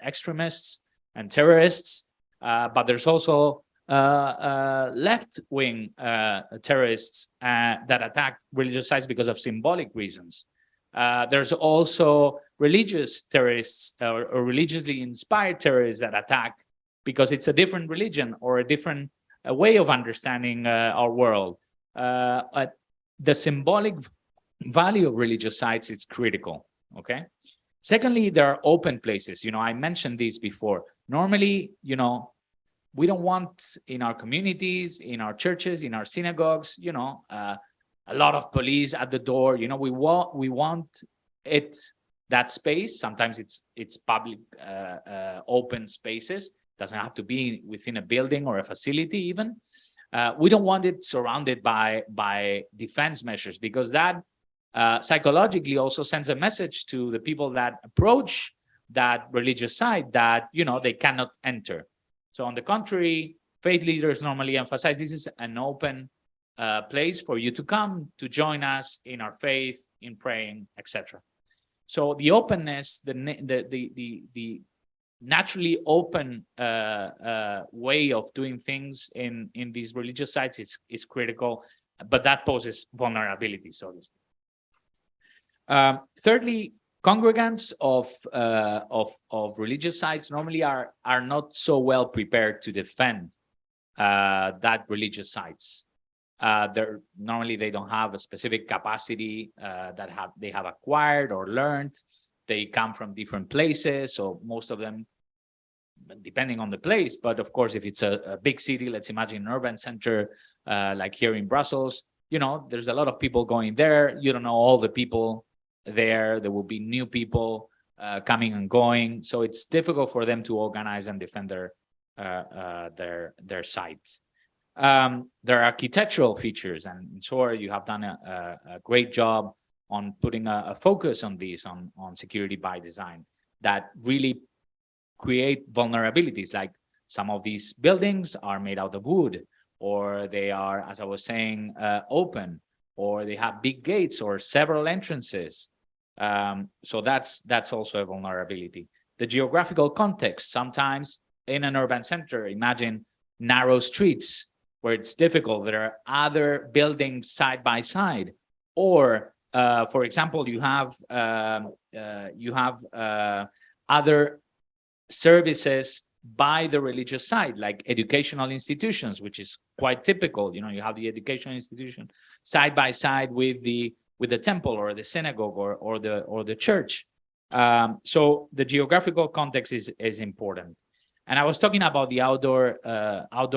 [SPEAKER 21] extremists and terrorists, but there's also left-wing terrorists that attack religious sites because of symbolic reasons. There's also religious terrorists or religiously inspired terrorists that attack because it's a different religion or a different way of understanding our world. the symbolic value of religious sites is critical, okay? Secondly, there are open places. I mentioned these before. Normally, we don't want in our communities, in our churches, in our synagogues, a lot of police at the door. We want that space. Sometimes it's public, open spaces. Doesn't have to be within a building or a facility even. We don't want it surrounded by defense measures, because that psychologically also sends a message to the people that approach that religious site that, they cannot enter. So on the contrary, faith leaders normally emphasize this is an open place for you to come to join us in our faith, in praying, etc. So the openness, the naturally open way of doing things in these religious sites is critical, but that poses vulnerabilities, obviously. Thirdly, congregants of religious sites normally are not so well prepared to defend that religious sites. Normally they don't have a specific capacity that they have acquired or learned. They come from different places, so most of them, depending on the place, but of course, if it's a big city, let's imagine an urban center like here in Brussels, there's a lot of people going there. You don't know all the people there. There will be new people coming and going, so it's difficult for them to organize and defend their sites. There are architectural features, and in SOAR you have done a great job on putting a focus on these, on security by design, that really create vulnerabilities. Like some of these buildings are made out of wood, or they are, as I was saying, open, or they have big gates or several entrances. So that's also a vulnerability. The geographical context, sometimes in an urban center, imagine narrow streets where it's difficult. There are other buildings side by side, or for example, you have other services by the religious side, like educational institutions, which is quite typical. You have the educational institution side by side with the temple or the synagogue or the church. So the geographical context is important. And I was talking about the outdoor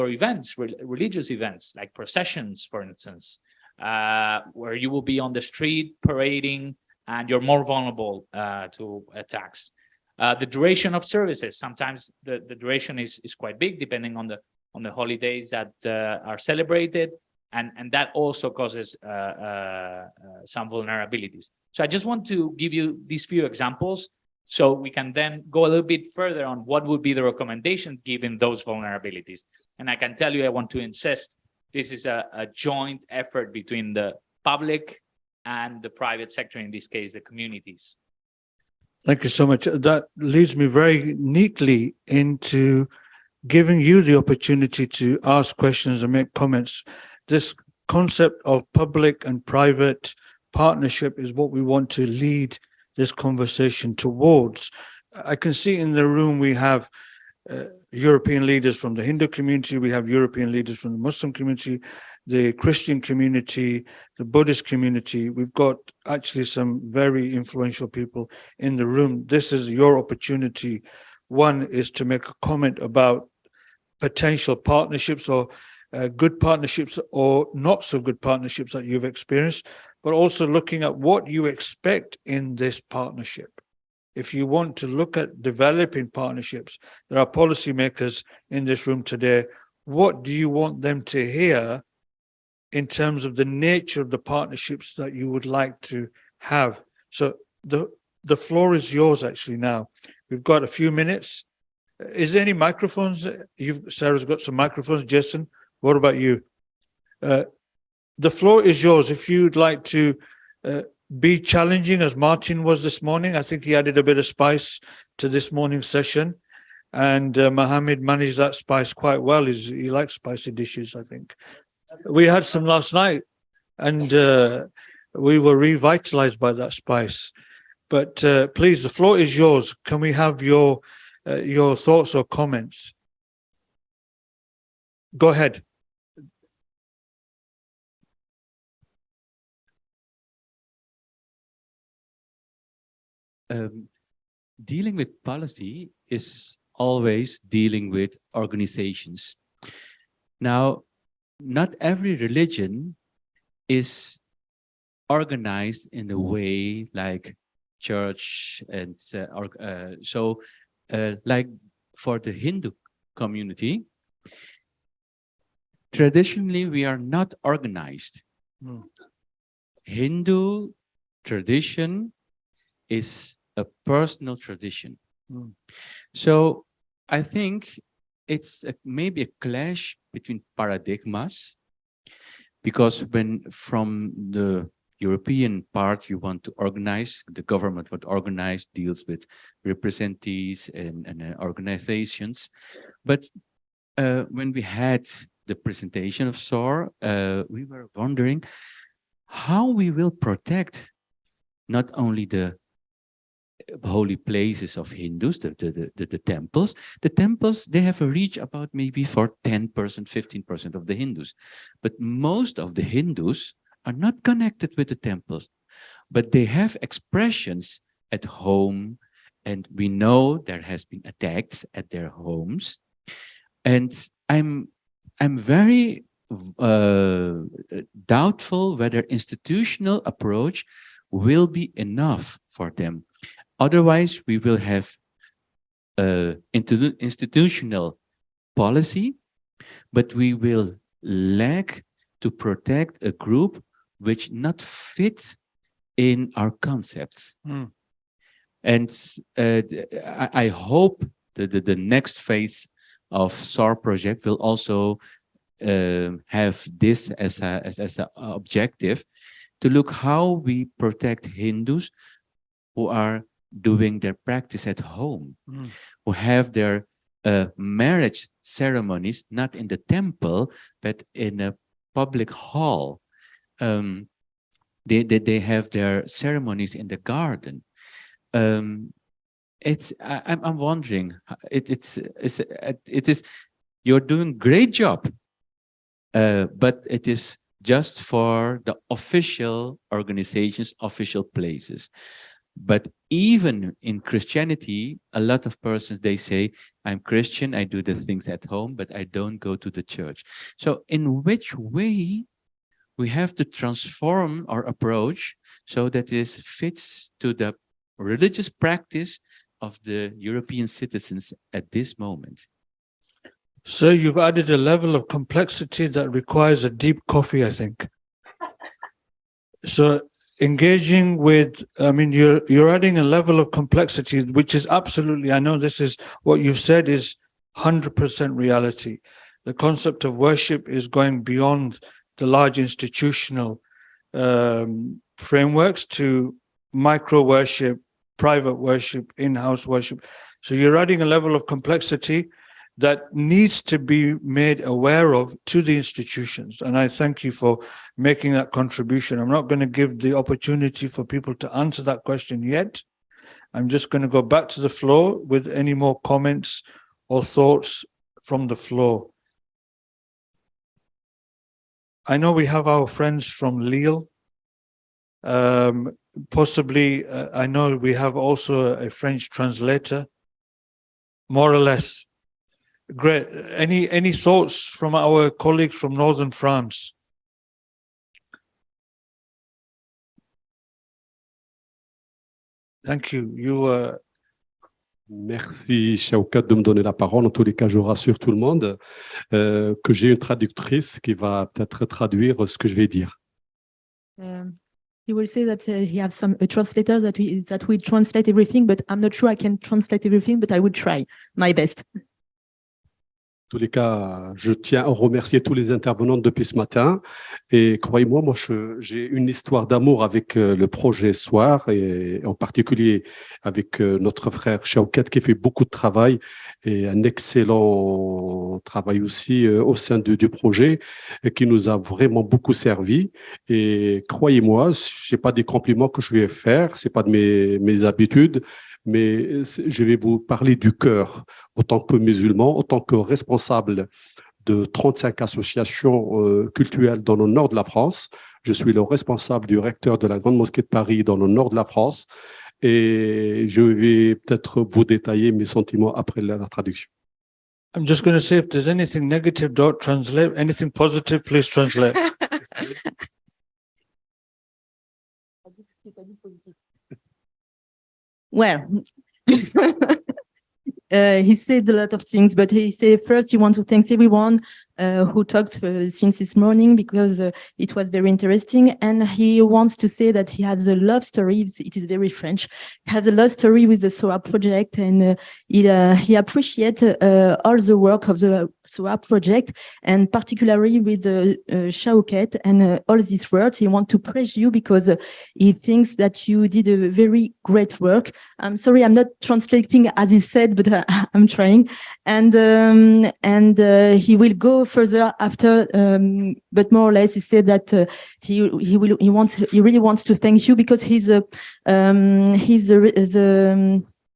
[SPEAKER 21] events, religious events, like processions, for instance, where you will be on the street parading and you're more vulnerable to attacks. The duration of services, sometimes the duration is quite big, depending on the holidays that are celebrated, and that also causes some vulnerabilities. So I just want to give you these few examples so we can then go a little bit further on what would be the recommendation given those vulnerabilities. And I can tell you, I want to insist, this is a joint effort between the public and the private sector, in this case, the communities.
[SPEAKER 5] Thank you so much. That leads me very neatly into giving you the opportunity to ask questions and make comments. This concept of public and private partnership is what we want to lead this conversation towards. I can see in the room we have European leaders from the Hindu community, we have European leaders from the Muslim community, the Christian community, the Buddhist community. We've got actually some very influential people in the room. This is your opportunity. One is to make a comment about potential partnerships or good partnerships or not so good partnerships that you've experienced, but also looking at what you expect in this partnership. If you want to look at developing partnerships, there are policymakers in this room today. What do you want them to hear in terms of the nature of the partnerships that you would like to have? So the floor is yours actually now. We've got a few minutes. Is there any microphones? Sarah's got some microphones. Jason, what about you? The floor is yours. If you'd like to be challenging as Martin was this morning, I think he added a bit of spice to this morning's session. And Mohammed managed that spice quite well. He likes spicy dishes, I think. We had some last night, and we were revitalized by that spice. But please, the floor is yours. Can we have your thoughts or comments? Go ahead.
[SPEAKER 12] dealing with policy is always dealing with organizations. Now, not every religion is organized in a way like church and like for the Hindu community, traditionally we are not organized. Hindu tradition is a personal tradition. So I think it's maybe a clash between paradigmas, because when from the European part you want to organize, the government would organize, deals with representatives and organizations. But when we had the presentation of SOAR, we were wondering how we will protect not only the holy places of Hindus, the temples. The temples, they have a reach about maybe for 10%, 15% of the Hindus. But most of the Hindus are not connected with the temples, but they have expressions at home. And we know there has been attacks at their homes. And I'm very doubtful whether institutional approach will be enough for them. Otherwise, we will have institutional policy, but we will lack to protect a group which not fit in our concepts. And I hope that the next phase of SOAR project will also have this as an objective, to look how we protect Hindus who are doing their practice at home, who have their marriage ceremonies not in the temple but in a public hall. They have their ceremonies in the garden. I'm wondering, it is you're doing great job, but it is just for the official organizations, official places. But even in Christianity, a lot of persons, they say, I'm Christian, I do the things at home, but I don't go to the church. So in which way we have to transform our approach so that this fits to the religious practice of the European citizens at this moment?
[SPEAKER 5] So you've added a level of complexity that requires a deep coffee, I think. So engaging with, I mean, you're adding a level of complexity, which is absolutely, I know this is what you've said is 100% reality. The concept of worship is going beyond the large institutional frameworks to micro worship, private worship, in-house worship. So you're adding a level of complexity that needs to be made aware of to the institutions. And I thank you for making that contribution. I'm not going to give the opportunity for people to answer that question yet. I'm just going to go back to the floor with any more comments or thoughts from the floor. I know we have our friends from Lille. Possibly, I know we have also a French translator, more or less. Great. Any thoughts from our colleagues from Northern France? Thank you. You
[SPEAKER 4] Merci, Shaukat, de me donner la parole. En tous les cas, je rassure tout le monde que j'ai une traductrice qui va peut-être traduire ce que je vais dire.
[SPEAKER 22] He will say that he has a translator that will translate everything, but I'm not sure I can translate everything, but I will try my best.
[SPEAKER 4] En tous les cas, je tiens à remercier tous les intervenants depuis ce matin. Et croyez-moi, moi, j'ai une histoire d'amour avec le projet SOAR et en particulier avec notre frère Shaukat qui fait beaucoup de travail et un excellent travail aussi au sein du projet et qui nous a vraiment beaucoup servi. Et croyez-moi, je n'ai pas des compliments que je vais faire, ce n'est pas de mes habitudes, mais je vais vous parler du cœur en tant que musulman, en tant que responsable de 35 associations cultuelles dans le nord de la France. Je suis le responsable du recteur de la Grande Mosquée de Paris dans le nord de la France. et je vais peut-être vous détailler mes sentiments après la traduction.
[SPEAKER 5] I'm just going to say, if there's anything negative, don't translate. Anything positive, please translate.
[SPEAKER 22] Well, he said a lot of things, but he said first he wants to thank everyone who talked since this morning because it was very interesting. And he wants to say that he has a love story. It is very French. He has a love story with the SOAR project, and he appreciates all the work of the SOAR project, and particularly with Shaukat and all this work. He wants to praise you because he thinks that you did a very great work. I'm sorry, I'm not translating as he said, but I'm trying. And he will go further after, but more or less he said that he really wants to thank you because he's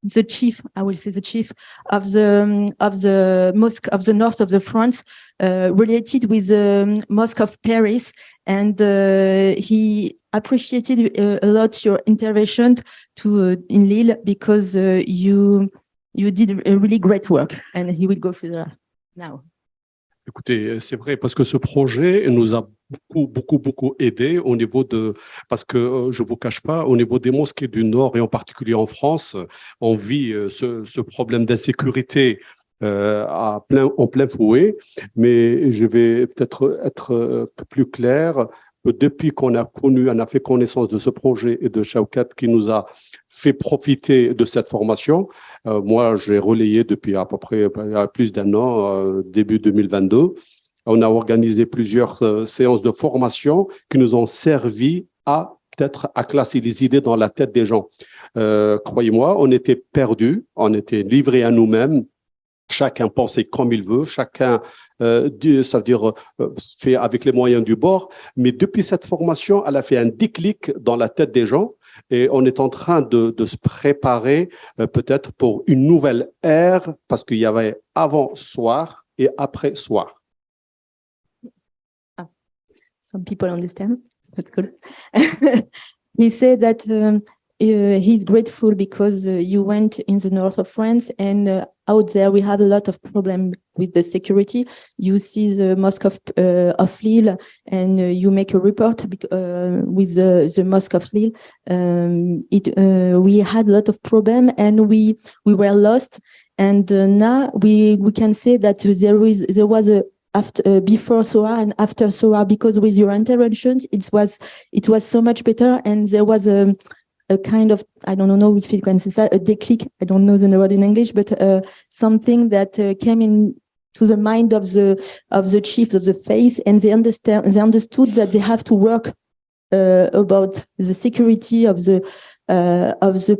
[SPEAKER 22] the chief, I will say the chief of the mosque of the north of the France, related with the mosque of Paris, and he appreciated a lot your intervention in Lille because you did a really great work, and he will go further now.
[SPEAKER 4] Écoutez, c'est vrai parce que ce projet nous a beaucoup aidé au niveau parce que je vous cache pas, au niveau des mosquées du Nord et en particulier en France, on vit ce problème d'insécurité en plein fouet, mais je vais peut-être être plus clair. Depuis qu'on a fait connaissance de ce projet et de Shaukat qui nous a fait profiter de cette formation, moi j'ai relayé depuis à peu près plus d'un an, début 2022. On a organisé plusieurs séances de formation qui nous ont servi à peut-être à classer les idées dans la tête des gens. Croyez-moi, on était perdus, on était livrés à nous-mêmes. Chacun pensait comme il veut, chacun, ça veut dire, fait avec les moyens du bord. Mais depuis cette formation, elle a fait un déclic dans la tête des gens et on est en train de se préparer peut-être pour une nouvelle ère parce qu'il y avait avant SOAR et après SOAR.
[SPEAKER 22] Some people understand. That's good. He said that he's grateful because you went in the north of France, and out there we have a lot of problem with the security. You see the mosque of Lille, and you make a report with the mosque of Lille. We had a lot of problem, and we were lost. And now we can say that there was a before SOAR and after SOAR, because with your interventions it was so much better, and there was a kind of, I don't know if you can say that, a déclic, I don't know the word in English, but something that came in to the mind of the chiefs of the faith, and they understood that they have to work about the security of the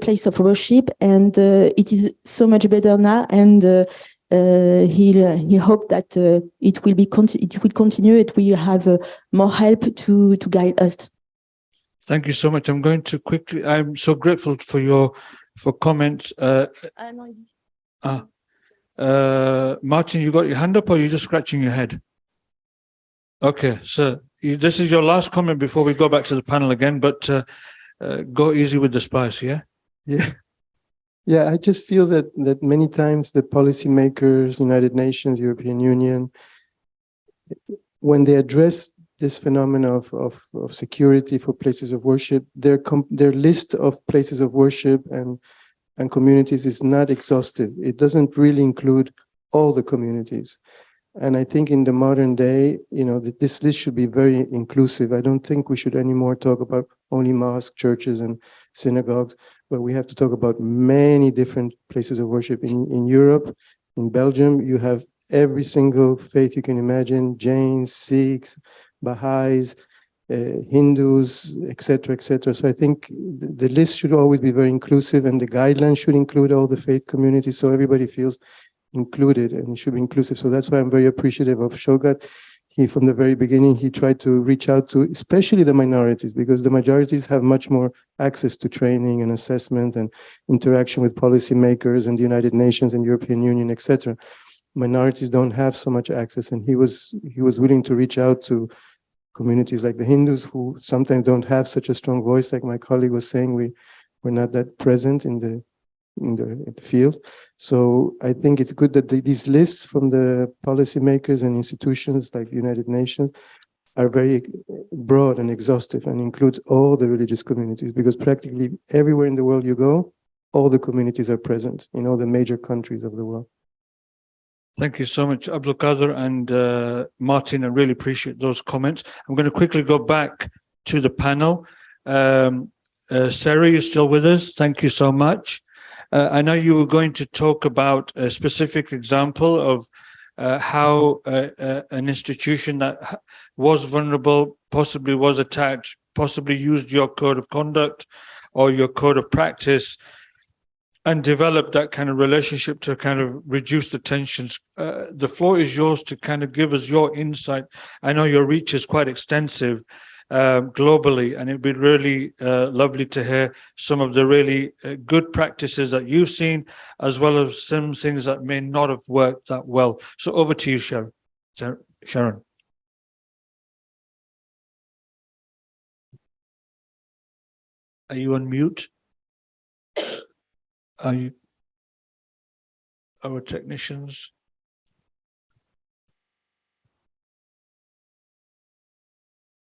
[SPEAKER 22] place of worship, and it is so much better now, and he hoped that it will continue. It will have more help to guide us.
[SPEAKER 5] Thank you so much. I'm going to quickly. I'm so grateful for comments. Martin, you got your hand up, or are you just scratching your head? Okay, so this is your last comment before we go back to the panel again. But go easy with the spice, yeah.
[SPEAKER 13] Yeah, I just feel that many times the policymakers, United Nations, European Union, when they address this phenomenon of security for places of worship, their list of places of worship and communities is not exhaustive. It doesn't really include all the communities. And I think in the modern day, this list should be very inclusive. I don't think we should anymore talk about only mosques, churches, and synagogues, but we have to talk about many different places of worship. In Europe, in Belgium, you have every single faith you can imagine: Jains, Sikhs, Baha'is, Hindus, etc., etc. So I think the list should always be very inclusive, and the guidelines should include all the faith communities, so everybody feels included, and it should be inclusive. So that's why I'm very appreciative of Shaukat. From the very beginning, he tried to reach out to especially the minorities, because the majorities have much more access to training and assessment and interaction with policymakers and the United Nations and European Union, etc. Minorities don't have so much access, and he was willing to reach out to communities like the Hindus, who sometimes don't have such a strong voice. Like my colleague was saying, we're we're not that present in the field. So I think it's good that these lists from the policymakers and institutions like the United Nations are very broad and exhaustive and includes all the religious communities, because practically everywhere in the world you go, all the communities are present in all the major countries of the world.
[SPEAKER 5] Thank you so much, Abdul Qadir and Martin. I really appreciate those comments. I'm going to quickly go back to the panel. Sarah, you're still with us. Thank you so much. I know you were going to talk about a specific example of how an institution that was vulnerable, possibly was attacked, possibly used your code of conduct or your code of practice and developed that kind of relationship to kind of reduce the tensions. The floor is yours to kind of give us your insight. I know your reach is quite extensive globally, and it'd be really lovely to hear some of the really good practices that you've seen, as well as some things that may not have worked that well. So over to you, Sharon. Are you on mute? Are you our technicians?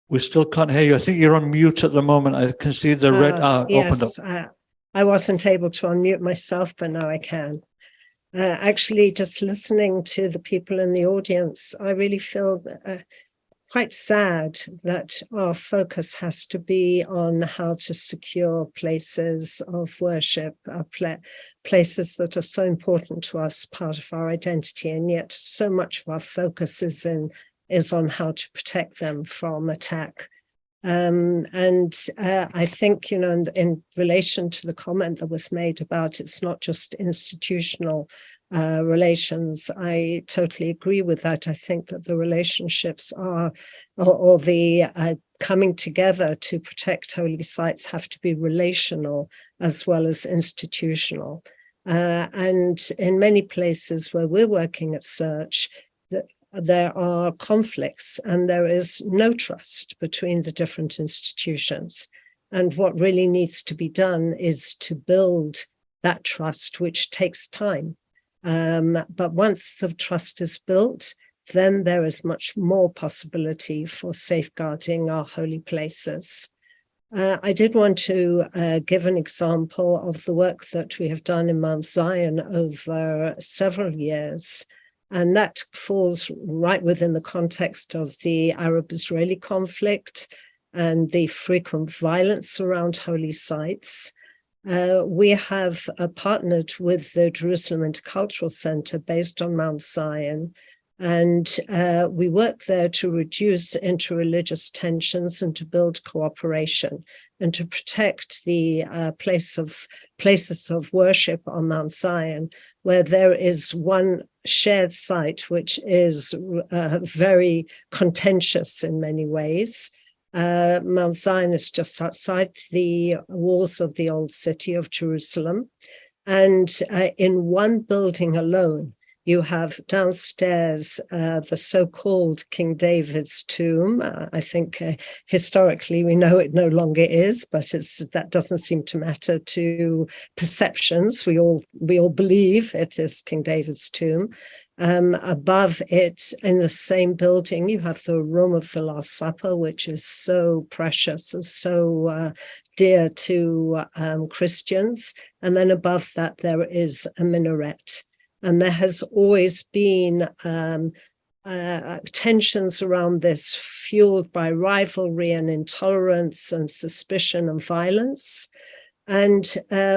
[SPEAKER 5] We still can't hear you. I think you're on mute at the moment. I can see the red opened up.
[SPEAKER 19] Yes, I wasn't able to unmute myself, but now I can. Actually, just listening to the people in the audience, I really feel quite sad that our focus has to be on how to secure places of worship, places that are so important to us, part of our identity, and yet so much of our focus is on how to protect them from attack. I think, you know, in relation to the comment that was made about it's not just institutional relations, I totally agree with that. I think that the relationships are, or the coming together to protect holy sites have to be relational as well as institutional. And in many places where we're working at Search, there are conflicts and there is no trust between the different institutions. And what really needs to be done is to build that trust, which takes time. But once the trust is built, then there is much more possibility for safeguarding our holy places. I did want to give an example of the work that we have done in Mount Zion over several years. And that falls right within the context of the Arab-Israeli conflict and the frequent violence around holy sites. We have partnered with the Jerusalem Intercultural Center based on Mount Zion, and we work there to reduce interreligious tensions and to build cooperation and to protect the places of worship on Mount Zion, where there is one shared site which is very contentious in many ways. Mount Zion is just outside the walls of the old city of Jerusalem. And in one building alone, you have downstairs the so-called King David's tomb. I think historically we know it no longer is, but that doesn't seem to matter to perceptions. We all believe it is King David's tomb. Above it, in the same building, you have the Room of the Last Supper, which is so precious and so dear to Christians. And then above that, there is a minaret. And there has always been tensions around this, fueled by rivalry and intolerance and suspicion and violence. And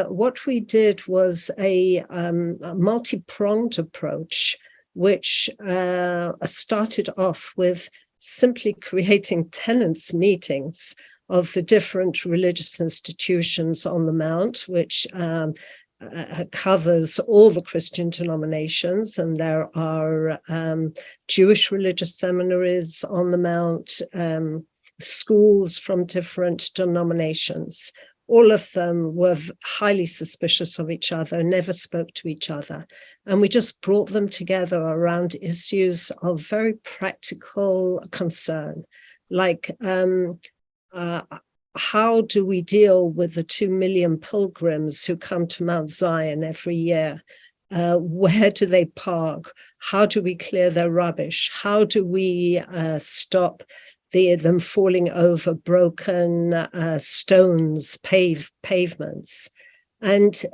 [SPEAKER 19] what we did was a multi-pronged approach, which started off with simply creating tenants' meetings of the different religious institutions on the Mount, which covers all the Christian denominations, and there are Jewish religious seminaries on the Mount, schools from different denominations. All of them were highly suspicious of each other, never spoke to each other. And we just brought them together around issues of very practical concern, like how do we deal with the 2 million pilgrims who come to Mount Zion every year? Where do they park? How do we clear their rubbish? How do we stop them falling over broken stones, pavements? And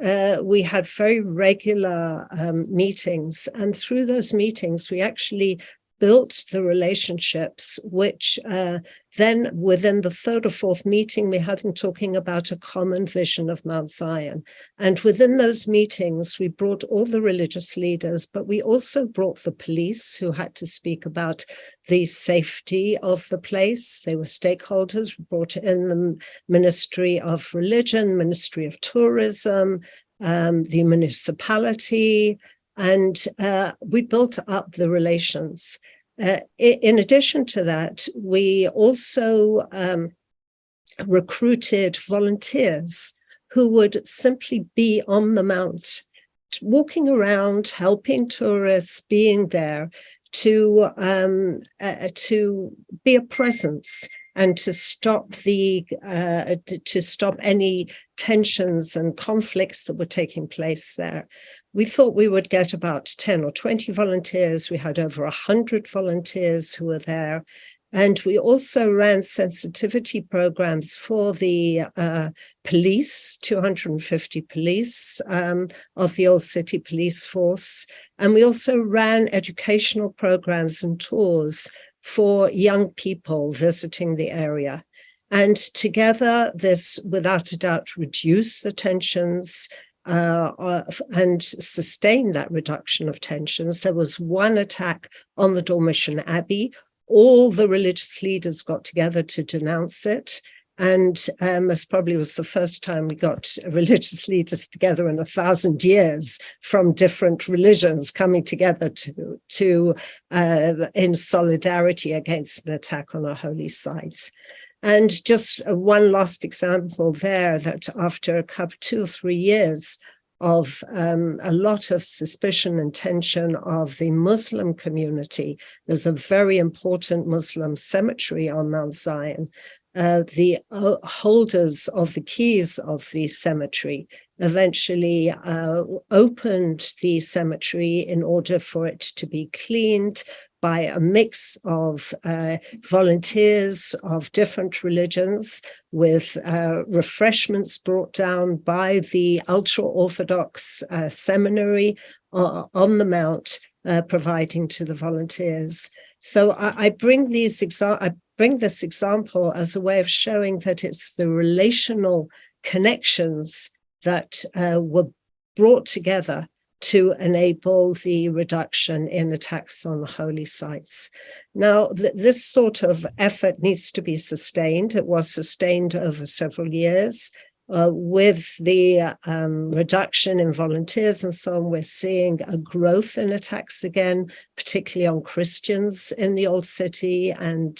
[SPEAKER 19] we had very regular meetings. And through those meetings, we actually built the relationships, which then within the third or fourth meeting, we had them talking about a common vision of Mount Zion. And within those meetings, we brought all the religious leaders, but we also brought the police who had to speak about the safety of the place. They were stakeholders. We brought in the Ministry of Religion, Ministry of Tourism, the municipality, and we built up the relations. In addition to that, we also recruited volunteers who would simply be on the mount, walking around, helping tourists, being there to be a presence and to stop any tensions and conflicts that were taking place there. We thought we would get about 10 or 20 volunteers. We had over 100 volunteers who were there. And we also ran sensitivity programs for the police, 250 police of the Old City Police Force. And we also ran educational programs and tours for young people visiting the area. And together, this, without a doubt, reduced the tensions and sustained that reduction of tensions. There was one attack on the Dormition Abbey. All the religious leaders got together to denounce it. And this probably was the first time we got religious leaders together in 1,000 years from different religions coming together to in solidarity against an attack on a holy site. And just one last example there, that after a couple, 2 or 3 years of a lot of suspicion and tension of the Muslim community, there's a very important Muslim cemetery on Mount Zion. The holders of the keys of the cemetery eventually opened the cemetery in order for it to be cleaned by a mix of volunteers of different religions, with refreshments brought down by the ultra-Orthodox seminary on the Mount, providing to the volunteers. So I bring this example as a way of showing that it's the relational connections that were brought together to enable the reduction in attacks on the holy sites. Now, this sort of effort needs to be sustained. It was sustained over several years. With the reduction in volunteers and so on, we're seeing a growth in attacks again, particularly on Christians in the Old City and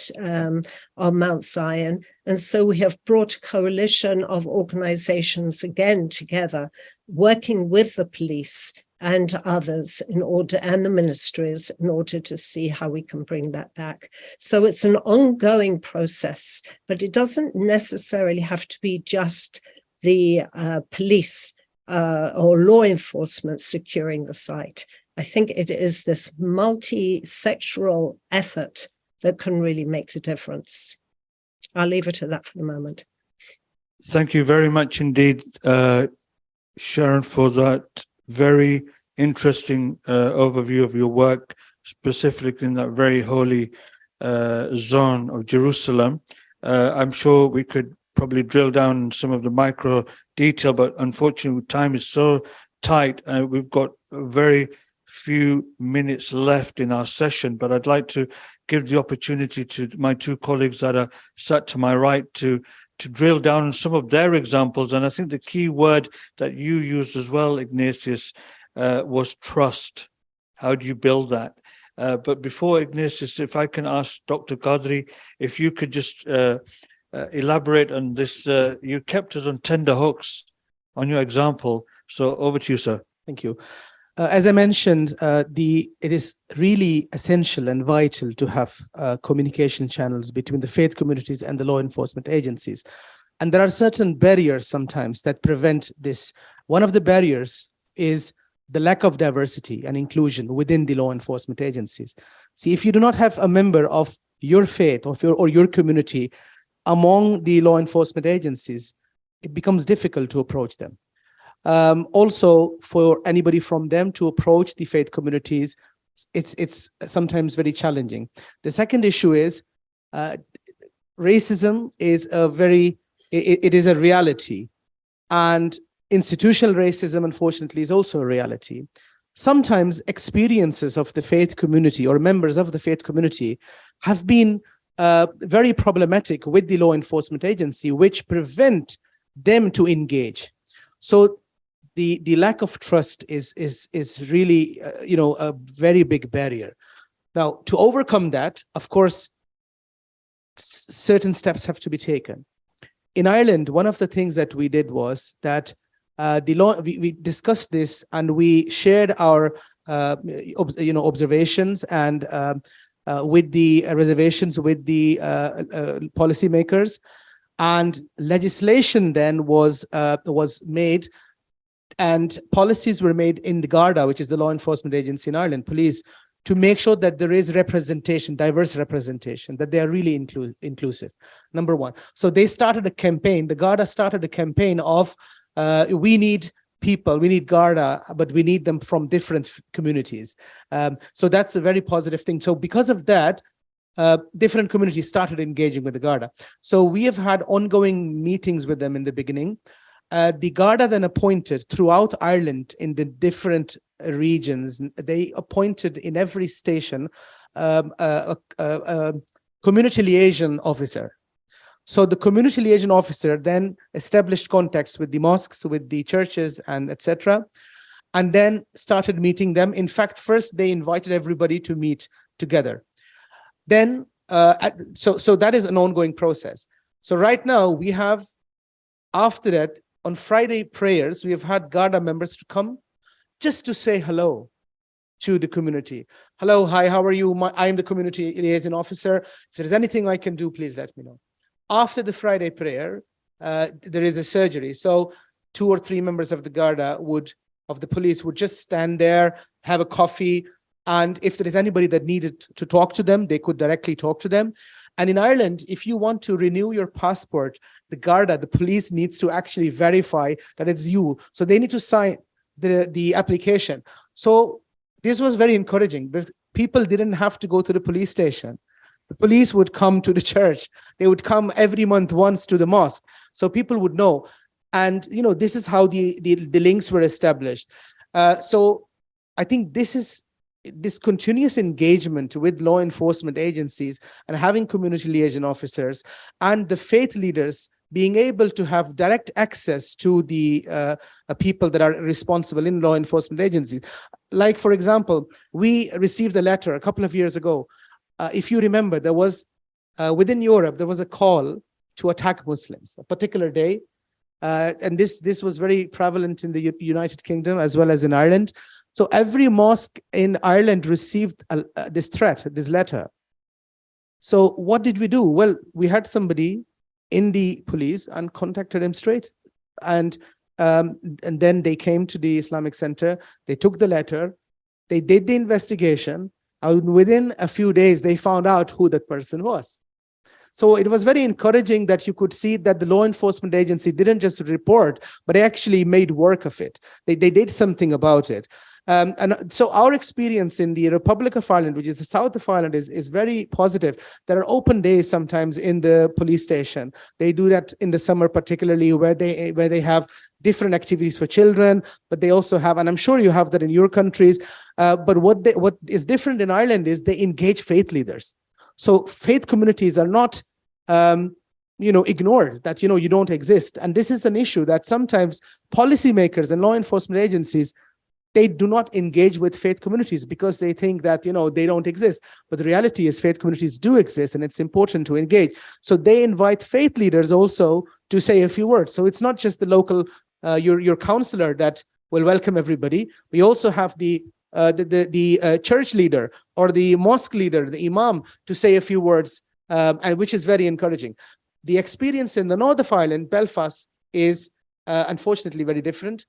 [SPEAKER 19] on Mount Zion. And so we have brought a coalition of organizations again together, working with the police and others and the ministries in order to see how we can bring that back. So it's an ongoing process, but it doesn't necessarily have to be just the police or law enforcement securing the site. I think it is this multi-sectoral effort that can really make the difference. I'll leave it at that for the moment.
[SPEAKER 5] Thank you very much indeed, Sharon, for that very interesting overview of your work, specifically in that very holy zone of Jerusalem. I'm sure we could probably drill down some of the micro detail, but unfortunately time is so tight and we've got very few minutes left in our session. But I'd like to give the opportunity to my two colleagues that are sat to my right to drill down on some of their examples. And I think the key word that you used as well, Ignatius, was trust. How do you build that? But before Ignatius, if I can ask Dr. Qadri, if you could just elaborate on this. You kept us on tender hooks on your example. So over to you, sir.
[SPEAKER 20] Thank you. As I mentioned, it is really essential and vital to have communication channels between the faith communities and the law enforcement agencies. And there are certain barriers sometimes that prevent this. One of the barriers is the lack of diversity and inclusion within the law enforcement agencies. See, if you do not have a member of your faith or your community among the law enforcement agencies, it becomes difficult to approach them. Also, for anybody from them to approach the faith communities, it's sometimes very challenging. The second issue is racism is it is a reality, and institutional racism, unfortunately, is also a reality. Sometimes experiences of the faith community or members of the faith community have been very problematic with the law enforcement agency, which prevent them to engage. So the lack of trust is really a very big barrier. Now, to overcome that, of course, certain steps have to be taken. In Ireland, one of the things that we did was that we discussed this, and we shared our observations and with the reservations with the policymakers, and legislation then was made, and policies were made in the Garda, which is the law enforcement agency in Ireland, police, to make sure that there is representation, diverse representation, that they are really inclusive, number one. So they started a campaign, the Garda started a campaign of we need people, we need Garda, but we need them from different communities. So that's a very positive thing. So because of that, different communities started engaging with the Garda. So we have had ongoing meetings with them in the beginning. The Garda then appointed throughout Ireland in the different regions, they appointed in every station a community liaison officer. So the community liaison officer then established contacts with the mosques, with the churches, and etc., and then started meeting them. In fact, first they invited everybody to meet together. Then, so that is an ongoing process. So right now we have, after that, on Friday prayers, we have had Garda members to come just to say hello to the community. Hello, hi, how are you? I am the community liaison officer. If there's anything I can do, please let me know. After the Friday prayer, there is a surgery. So 2 or 3 members of the Garda of the police would just stand there, have a coffee, and if there is anybody that needed to talk to them, they could directly talk to them. And in Ireland, if you want to renew your passport, the Garda, the police, needs to actually verify that it's you. So they need to sign the application. So this was very encouraging. The people didn't have to go to the police station. The police would come to the church. They would come every month once to the mosque. So people would know. And, this is how the links were established. So I think this continuous engagement with law enforcement agencies and having community liaison officers and the faith leaders being able to have direct access to the people that are responsible in law enforcement agencies. Like, for example, we received a letter a couple of years ago. If you remember, there was, within Europe, there was a call to attack Muslims, a particular day. And this was very prevalent in the United Kingdom as well as in Ireland. So every mosque in Ireland received this threat, this letter. So what did we do? Well, we had somebody in the police and contacted him straight. And then they came to the Islamic Center, they took the letter, they did the investigation, and within a few days, they found out who that person was. So it was very encouraging that you could see that the law enforcement agency didn't just report, but they actually made work of it. They did something about it. And so our experience in the Republic of Ireland, which is the south of Ireland, is very positive. There are open days sometimes in the police station. They do that in the summer, particularly where they have different activities for children, but they also have, and I'm sure you have that in your countries. But what is different in Ireland is they engage faith leaders. So faith communities are not ignored, that you don't exist. And this is an issue that sometimes policymakers and law enforcement agencies, they do not engage with faith communities because they think that they don't exist. But the reality is faith communities do exist, and it's important to engage. So they invite faith leaders also to say a few words. So it's not just the local your counselor that will welcome everybody. We also have the church leader or the mosque leader, the imam, to say a few words, and which is very encouraging. The experience in the north of Ireland, Belfast, is unfortunately very different.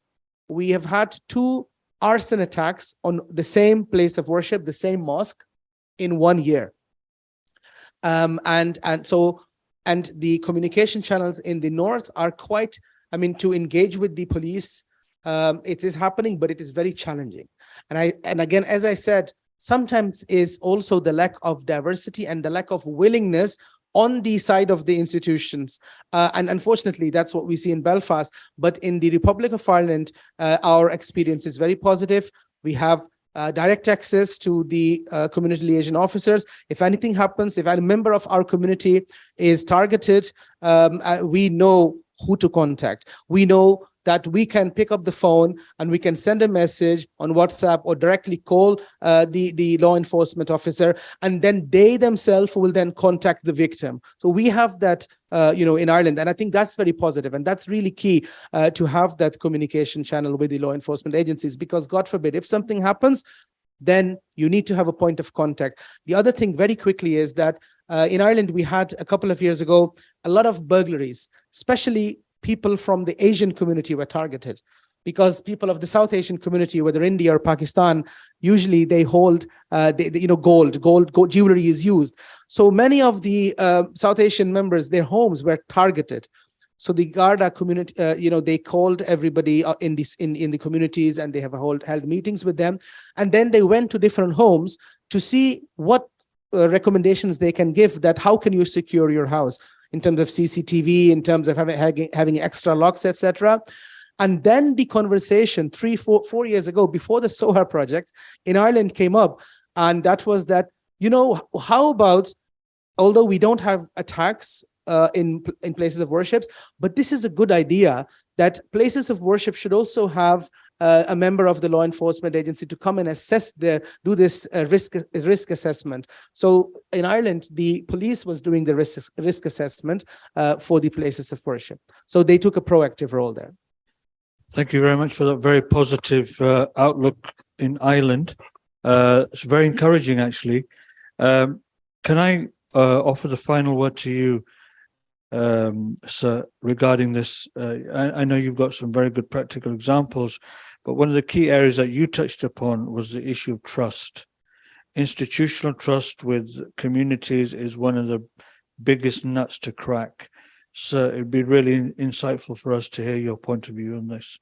[SPEAKER 20] We have had 2 arson attacks on the same place of worship, the same mosque, in 1 year. And the communication channels in the north are quite, I mean, to engage with the police, it is happening, but it is very challenging. And again, as I said, sometimes is also the lack of diversity and the lack of willingness on the side of the institutions. And unfortunately, that's what we see in Belfast. But in the Republic of Ireland, our experience is very positive. We have direct access to the community liaison officers. If anything happens, if a member of our community is targeted, we know who to contact. We know that we can pick up the phone and we can send a message on WhatsApp or directly call the law enforcement officer, and then they themselves will then contact the victim. So we have that, in Ireland, and I think that's very positive, and that's really key to have that communication channel with the law enforcement agencies, because God forbid, if something happens, then you need to have a point of contact. The other thing very quickly is that in Ireland, we had a couple of years ago, a lot of burglaries, especially people from the Asian community were targeted, because people of the South Asian community, whether India or Pakistan, usually they hold, gold jewelry is used. So many of the South Asian members, their homes were targeted. So the Garda community, they called everybody in the communities, and they have held meetings with them. And then they went to different homes to see what recommendations they can give, that how can you secure your house in terms of CCTV, in terms of having extra locks, etc. And then the conversation 4 years ago, before the SOAR project in Ireland came up, and that was that, how about, although we don't have attacks in places of worships, but this is a good idea that places of worship should also have a member of the law enforcement agency to come and do this risk assessment. So in Ireland, the police was doing the risk assessment for the places of worship. So they took a proactive role there.
[SPEAKER 5] Thank you very much for that very positive outlook in Ireland. It's very encouraging, actually. Can I offer the final word to you, sir, regarding this? I know you've got some very good practical examples, but one of the key areas that you touched upon was the issue of trust. Institutional trust with communities is one of the biggest nuts to crack. So it'd be really insightful for us to hear your point of view on this.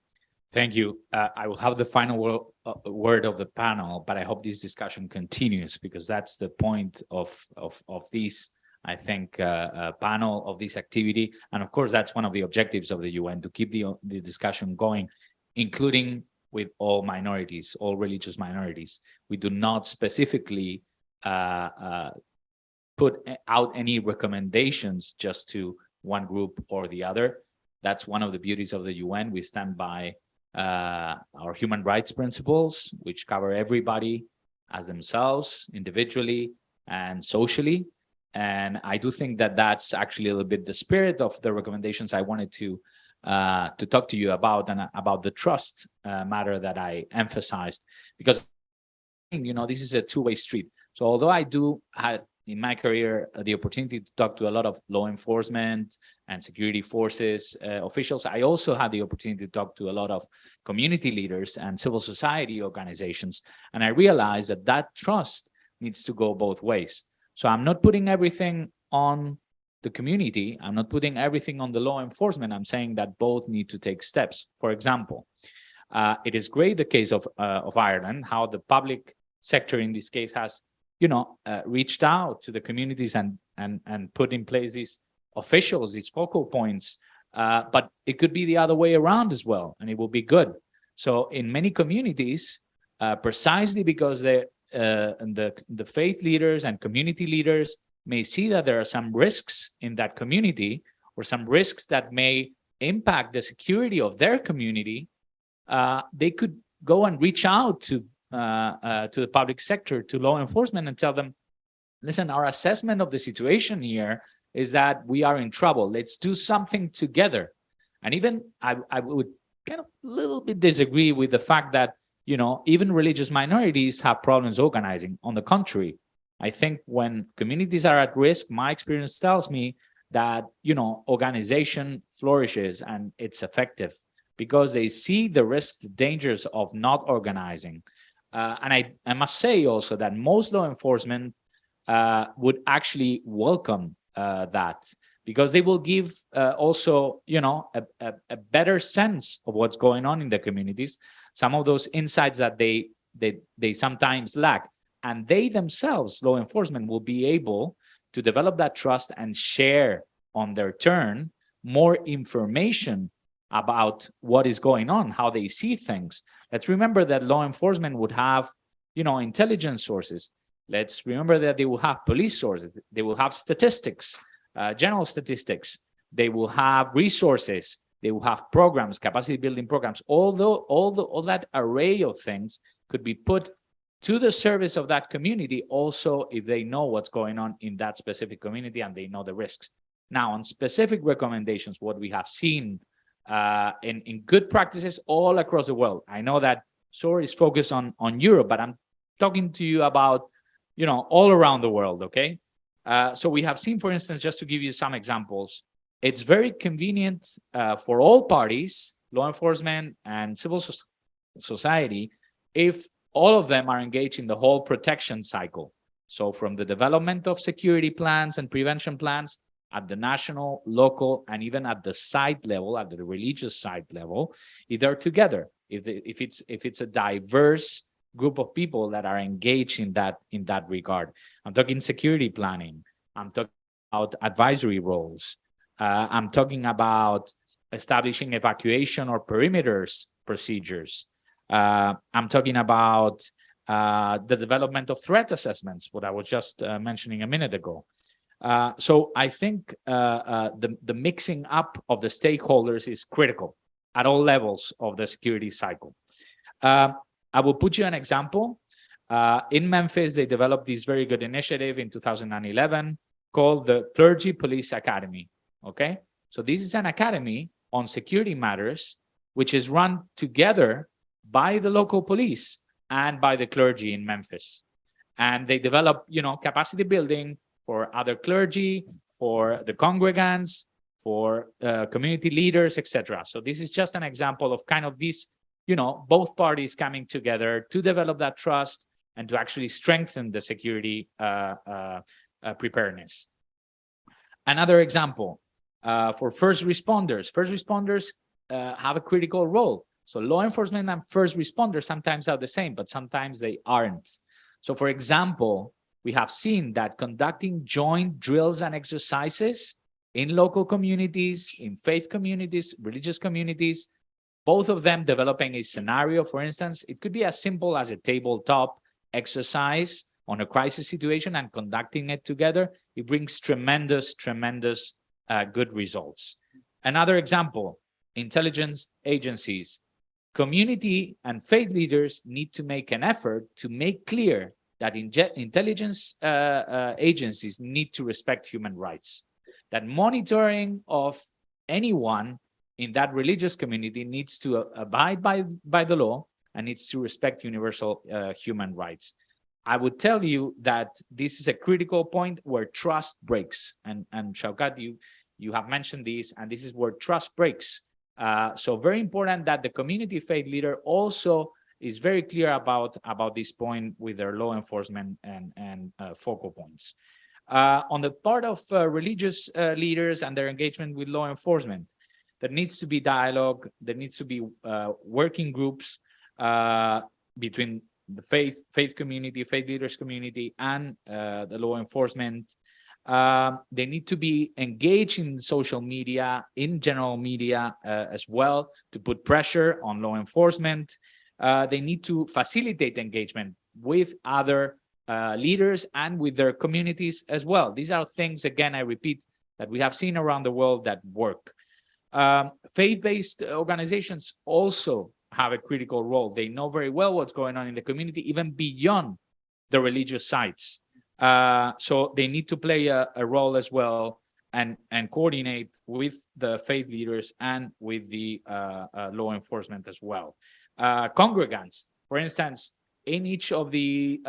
[SPEAKER 21] Thank you. I will have the final word of the panel, but I hope this discussion continues, because that's the point of this, I think, panel, of this activity. And of course, that's one of the objectives of the UN, to keep the discussion going, including with all minorities, all religious minorities. We do not specifically put out any recommendations just to one group or the other. That's one of the beauties of the UN. We stand by our human rights principles, which cover everybody as themselves, individually and socially. And I do think that that's actually a little bit the spirit of the recommendations I wanted to talk to you about, and about the trust matter that I emphasized, because this is a two-way street. So although I do have in my career the opportunity to talk to a lot of law enforcement and security forces officials, I also had the opportunity to talk to a lot of community leaders and civil society organizations, and I realized that trust needs to go both ways. So I'm not putting everything on the community, I'm not putting everything on the law enforcement. I'm saying that both need to take steps. For example, it is great, the case of Ireland, how the public sector in this case has reached out to the communities and put in place these officials, these focal points, but it could be the other way around as well, and it will be good. So in many communities, precisely because the faith leaders and community leaders may see that there are some risks in that community, or some risks that may impact the security of their community, they could go and reach out to the public sector, to law enforcement, and tell them, listen, our assessment of the situation here is that we are in trouble. Let's do something together. And even I would kind of a little bit disagree with the fact that, even religious minorities have problems organizing. On the contrary, I think when communities are at risk, my experience tells me that, you know, organization flourishes and it's effective because they see the risks, the dangers of not organizing. And I must say also that most law enforcement would actually welcome that, because they will give also, you know, a better sense of what's going on in the communities, some of those insights that they sometimes lack. And they themselves, law enforcement, will be able to develop that trust and share on their turn more information about what is going on, how they see things. Let's remember that law enforcement would have, you know, intelligence sources. Let's remember that they will have police sources. They will have statistics, general statistics. They will have resources. They will have programs, capacity building programs. All that array of things could be put to the service of that community, also if they know what's going on in that specific community and they know the risks. Now, on specific recommendations, what we have seen in good practices all across the world. I know that SOAR is focused on Europe, but I'm talking to you about, you know, all around the world, okay? So we have seen, for instance, just to give you some examples, it's very convenient for all parties, law enforcement and civil society, if all of them are engaged in the whole protection cycle. So from the development of security plans and prevention plans at the national, local, and even at the site level, at the religious site level, if they're together, if it's a diverse group of people that are engaged in that regard. I'm talking security planning. I'm talking about advisory roles. I'm talking about establishing evacuation or perimeters procedures. I'm talking about the development of threat assessments, what I was just mentioning a minute ago. So I think the mixing up of the stakeholders is critical at all levels of the security cycle. I will put you an example. In Memphis, they developed this very good initiative in 2011 called the Clergy Police Academy, okay? So this is an academy on security matters, which is run together by the local police and by the clergy in Memphis. And they develop, you know, capacity building for other clergy, for the congregants, for community leaders, etc. So this is just an example of kind of this, you know, both parties coming together to develop that trust and to actually strengthen the security preparedness. Another example for first responders. First responders have a critical role. So law enforcement and first responders sometimes are the same, but sometimes they aren't. So for example, we have seen that conducting joint drills and exercises in local communities, in faith communities, religious communities, both of them developing a scenario, for instance, it could be as simple as a tabletop exercise on a crisis situation and conducting it together. It brings tremendous good results. Another example, intelligence agencies. Community and faith leaders need to make an effort to make clear that intelligence agencies need to respect human rights, that monitoring of anyone in that religious community needs to abide by the law and needs to respect universal human rights. I would tell you that this is a critical point where trust breaks. And Shaukat, you have mentioned this, and this is where trust breaks. So very important that the community faith leader also is very clear about this point with their law enforcement and focal points. On the part of religious leaders and their engagement with law enforcement, there needs to be dialogue, there needs to be working groups between the faith community, faith leaders community, and the law enforcement. They need to be engaged in social media, in general media as well, to put pressure on law enforcement. They need to facilitate engagement with other leaders and with their communities as well. These are things, again, I repeat, that we have seen around the world that work. Faith-based organizations also have a critical role. They know very well what's going on in the community, even beyond the religious sites. So they need to play a role as well and coordinate with the faith leaders and with the law enforcement as well. Congregants, for instance, in each of the,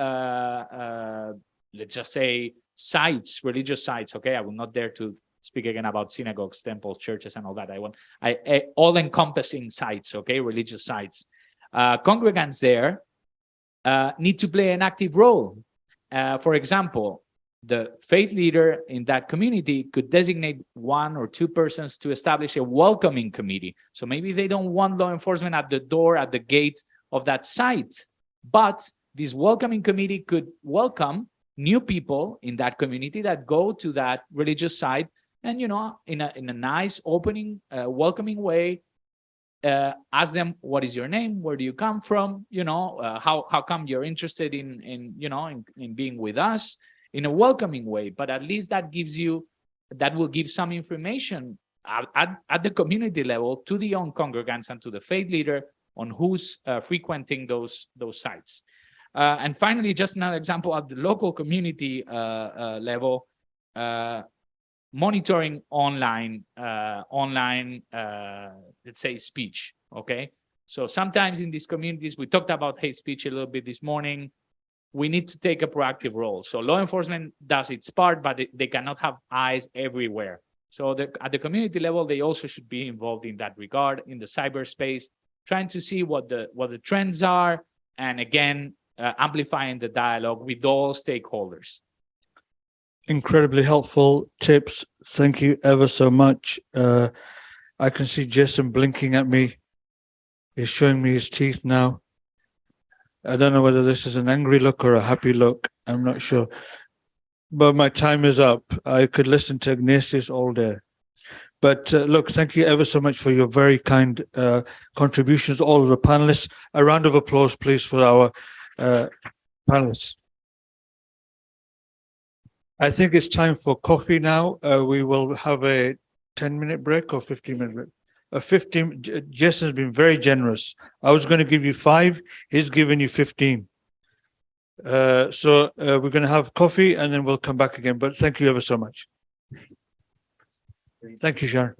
[SPEAKER 21] let's just say, sites, religious sites, okay, I will not dare to speak again about synagogues, temples, churches, and all that. All-encompassing sites, okay, religious sites. Congregants there need to play an active role. For example, the faith leader in that community could designate 1 or 2 persons to establish a welcoming committee. So maybe they don't want law enforcement at the door, at the gate of that site, but this welcoming committee could welcome new people in that community that go to that religious site, and in a nice, opening, welcoming way, ask them, what is your name? Where do you come from? How come you're interested in being with us, in a welcoming way? But at least that will give some information at the community level to the young congregants and to the faith leader on who's frequenting those sites. And finally, just another example at the local community level, monitoring online, let's say, speech, okay? So sometimes in these communities, we talked about hate speech a little bit this morning, we need to take a proactive role. So law enforcement does its part, but they cannot have eyes everywhere. So at the community level, they also should be involved in that regard, in the cyberspace, trying to see what the trends are, and again, amplifying the dialogue with all stakeholders.
[SPEAKER 5] Incredibly helpful tips. Thank you ever so much. I can see Jason blinking at me. He's showing me his teeth now. I don't know whether this is an angry look or a happy look. I'm not sure. But my time is up. I could listen to Ignatius all day. But look, thank you ever so much for your very kind contributions, all of the panelists. A round of applause, please, for our panelists. I think it's time for coffee now. We will have a 10-minute break or 15-minute break. Jason's been very generous. I was going to give you 5. He's given you 15. So we're going to have coffee and then we'll come back again. But thank you ever so much. Thank you, Sharon.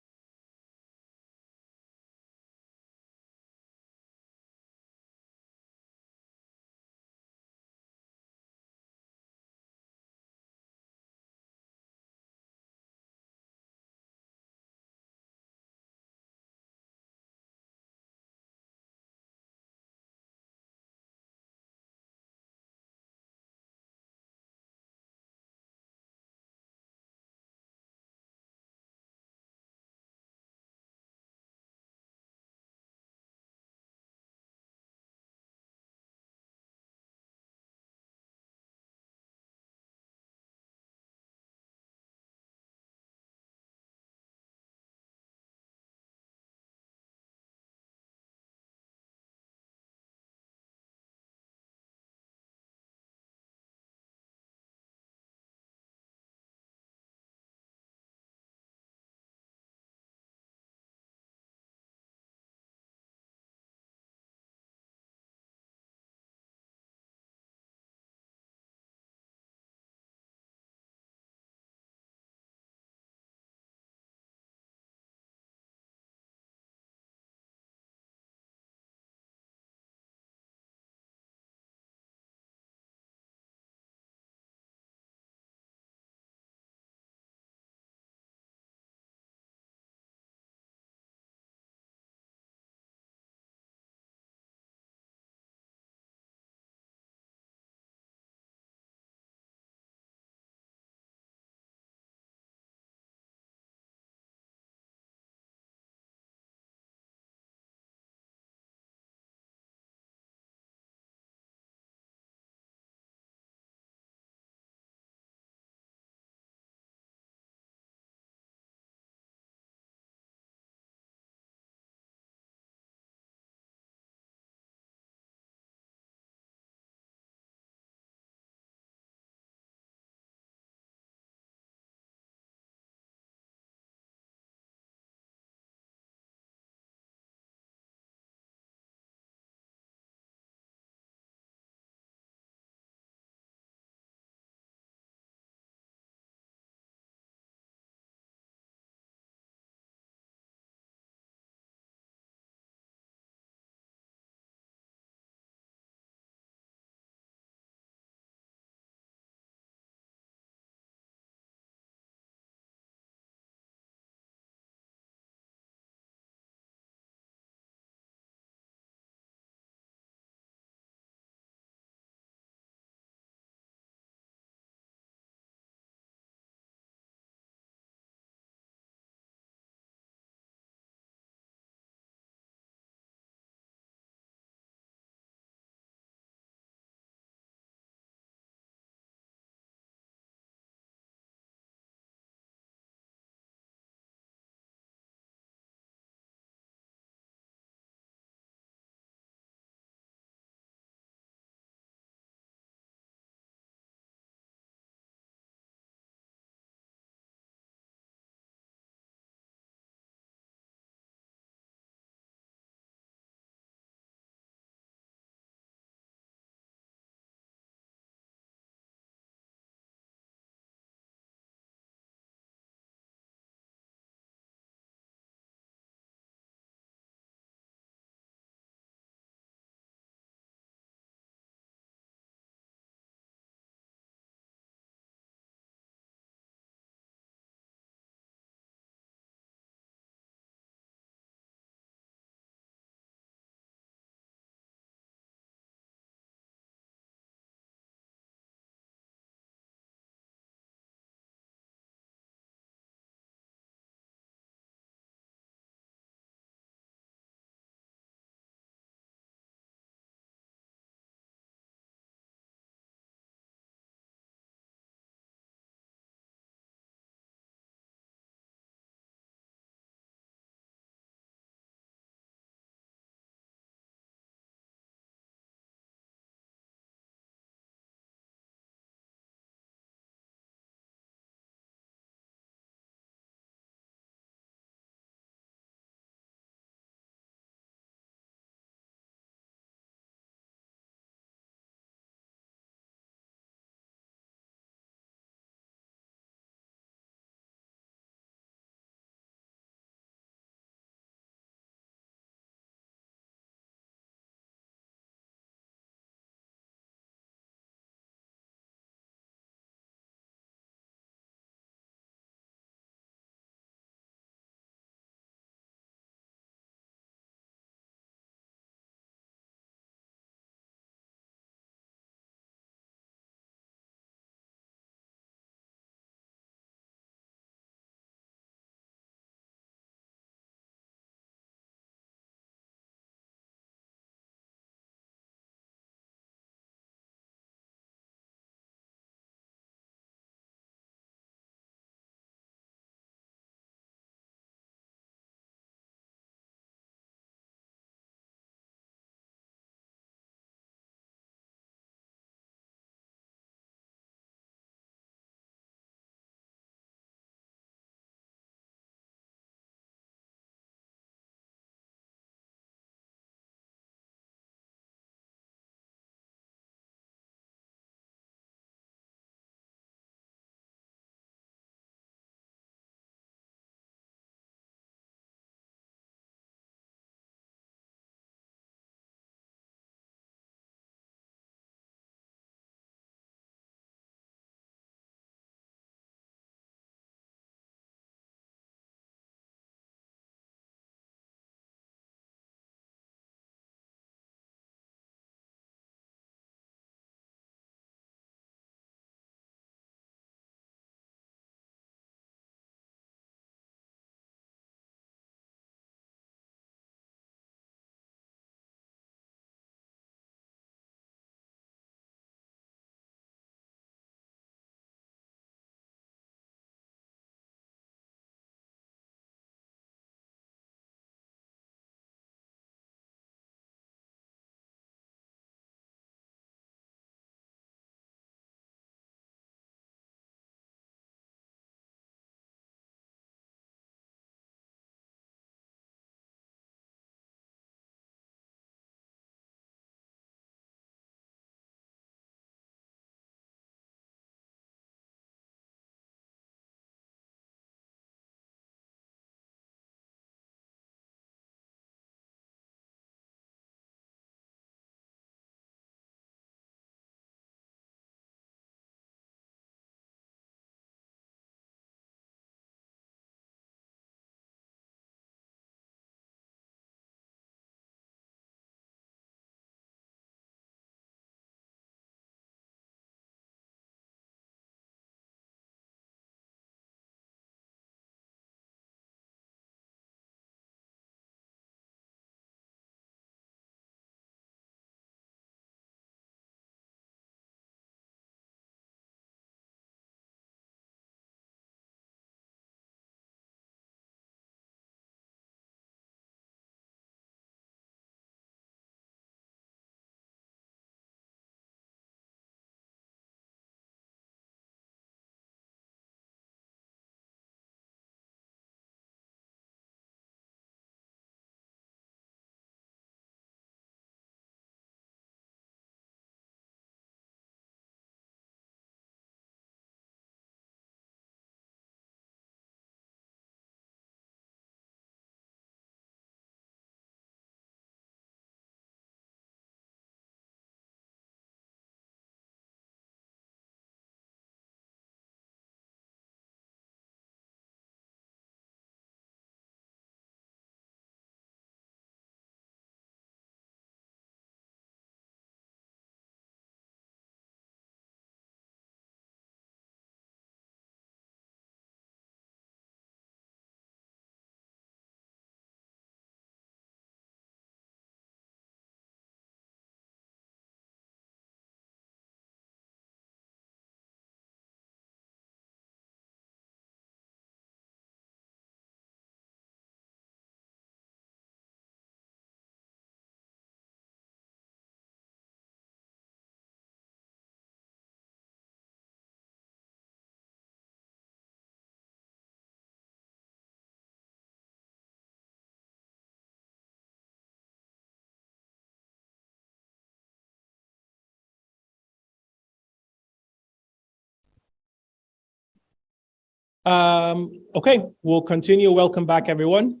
[SPEAKER 1] Okay, we'll continue. Welcome back, everyone.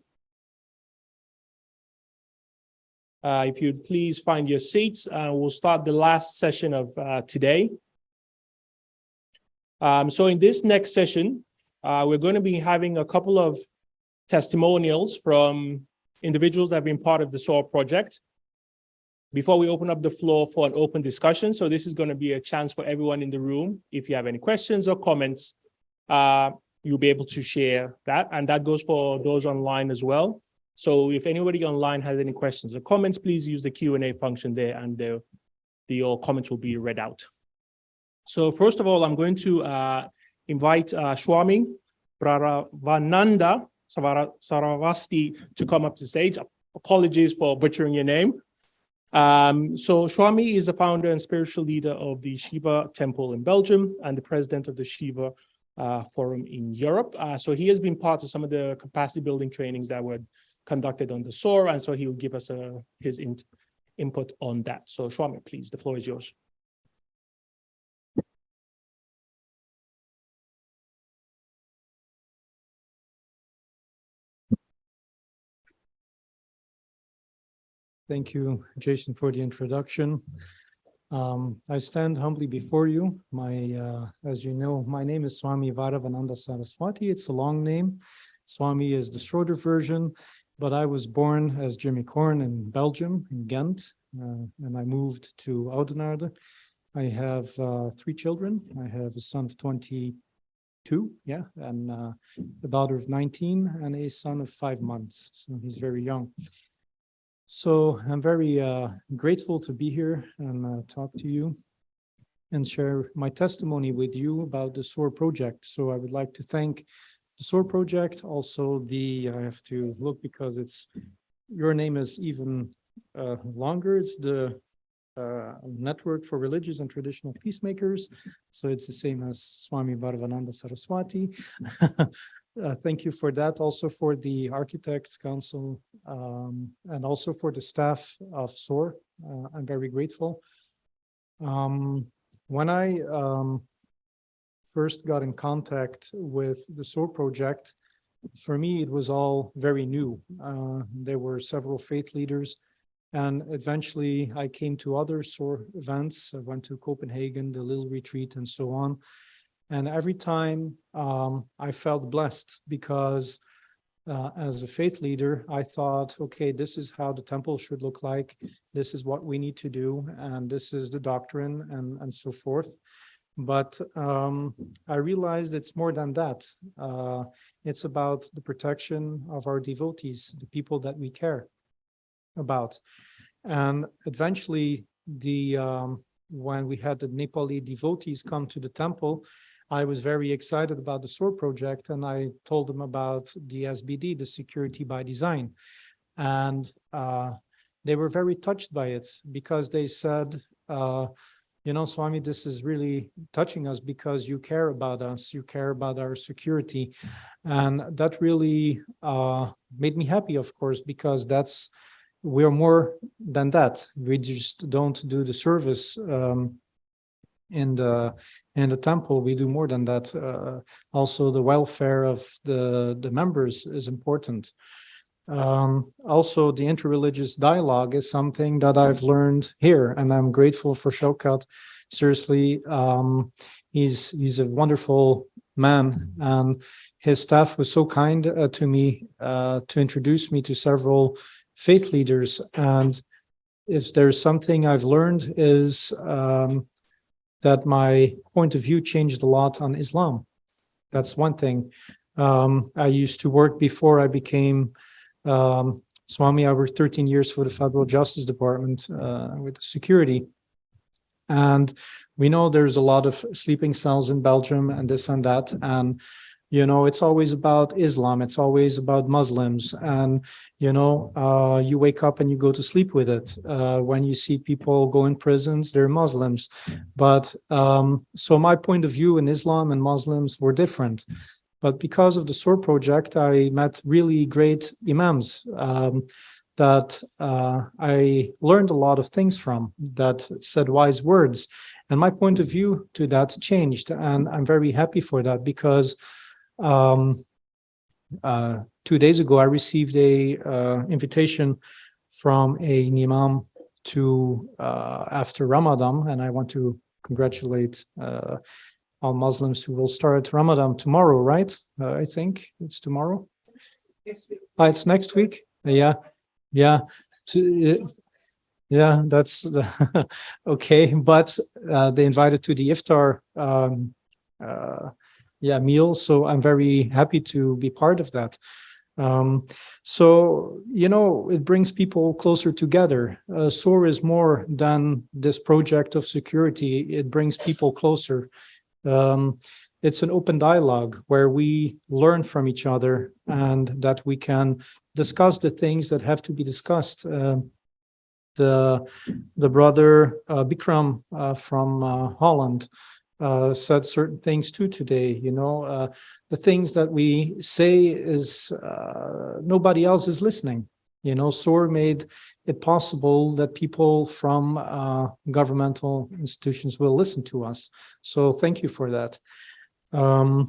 [SPEAKER 1] If you'd please find your seats, we'll start the last session of today. So in this next session, we're going to be having a couple of testimonials from individuals that have been part of the SOAR project before we open up the floor for an open discussion. So this is going to be a chance for everyone in the room. If you have any questions or comments, you'll be able to share that. And that goes for those online as well. So if anybody online has any questions or comments, please use the Q&A function there, and your comments will be read out. So first of all, I'm going to invite Swami Praravananda Saravasti to come up to stage. Apologies for butchering your name. So Swami is the founder and spiritual leader of the Shiva Temple in Belgium and the president of the Shiva Forum in Europe. So he has been part of some of the capacity building trainings that were conducted on the SOAR, and so he will give us his input on that. So Swami, please, the floor is yours.
[SPEAKER 6] Thank you, Jason, for the introduction. I stand humbly before you. As you know, my name is Swami Varavananda Saraswati. It's a long name. Swami is the shorter version, but I was born as Jimmy Korn in Belgium, in Ghent, and I moved to Oudenaarde. I have 3 children. I have a son of 22, and a daughter of 19, and a son of 5 months. So he's very young. So I'm very grateful to be here and talk to you and share my testimony with you about the SOAR project. So I would like to thank the SOAR project, also I have to look because your name is even longer. It's the Network for Religious and Traditional Peacemakers. So it's the same as Swami Varavananda Saraswati. Thank you for that, also for the Architects Council, and also for the staff of SOAR. I'm very grateful. When I first got in contact with the SOAR project, for me, it was all very new. There were several faith leaders, and eventually I came to other SOAR events. I went to Copenhagen, the Little Retreat, and so on. And every time I felt blessed because as a faith leader, I thought, okay, this is how the temple should look like. This is what we need to do. And this is the doctrine and so forth. But I realized it's more than that. It's about the protection of our devotees, the people that we care about. And eventually, when we had the Nepali devotees come to the temple, I was very excited about the SOAR project, and I told them about the SBD, the Security by Design. And they were very touched by it because they said, Swami, this is really touching us because you care about us, you care about our security. And that really made me happy, of course, because we're more than that. We just don't do the service in the temple. We do more than that. Also, the welfare of the members is important. Also, the interreligious dialogue is something that I've learned here, and I'm grateful for Shaukat. Seriously, he's a wonderful man, and his staff was so kind to me to introduce me to several faith leaders. And if there's something I've learned is that my point of view changed a lot on Islam. That's one thing. I used to work before I became Swami. I worked 13 years for the Federal Justice Department with security. And we know there's a lot of sleeping cells in Belgium and this and that. And, it's always about Islam. It's always about Muslims. And, you wake up and you go to sleep with it. When you see people go in prisons, they're Muslims. But so my point of view in Islam and Muslims were different. But because of the SOAR project, I met really great imams that I learned a lot of things from, that said wise words. And my point of view to that changed. And I'm very happy for that because 2 days ago, I received a invitation from an imam to after Ramadan, and I want to congratulate all Muslims who will start Ramadan tomorrow, right? I think it's tomorrow. It's next week. Yeah. Yeah, that's okay. But they invited to the iftar meal, so I'm very happy to be part of that. So, it brings people closer together. SOAR is more than this project of security. It brings people closer. It's an open dialogue where we learn from each other and that we can discuss the things that have to be discussed. The brother Bikram from Holland said certain things too today. The things that we say is nobody else is listening. SOAR made it possible that people from governmental institutions will listen to us. So thank you for that. The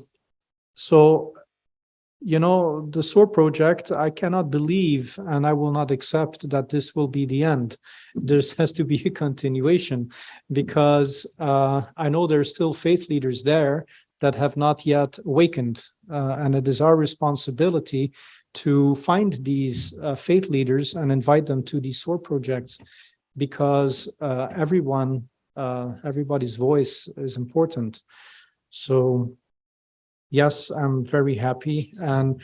[SPEAKER 6] SOAR project, I cannot believe and I will not accept that this will be the end. There has to be a continuation because I know there are still faith leaders there that have not yet awakened. And it is our responsibility to find these faith leaders and invite them to these SOAR projects because everybody's voice is important. So yes, I'm very happy. And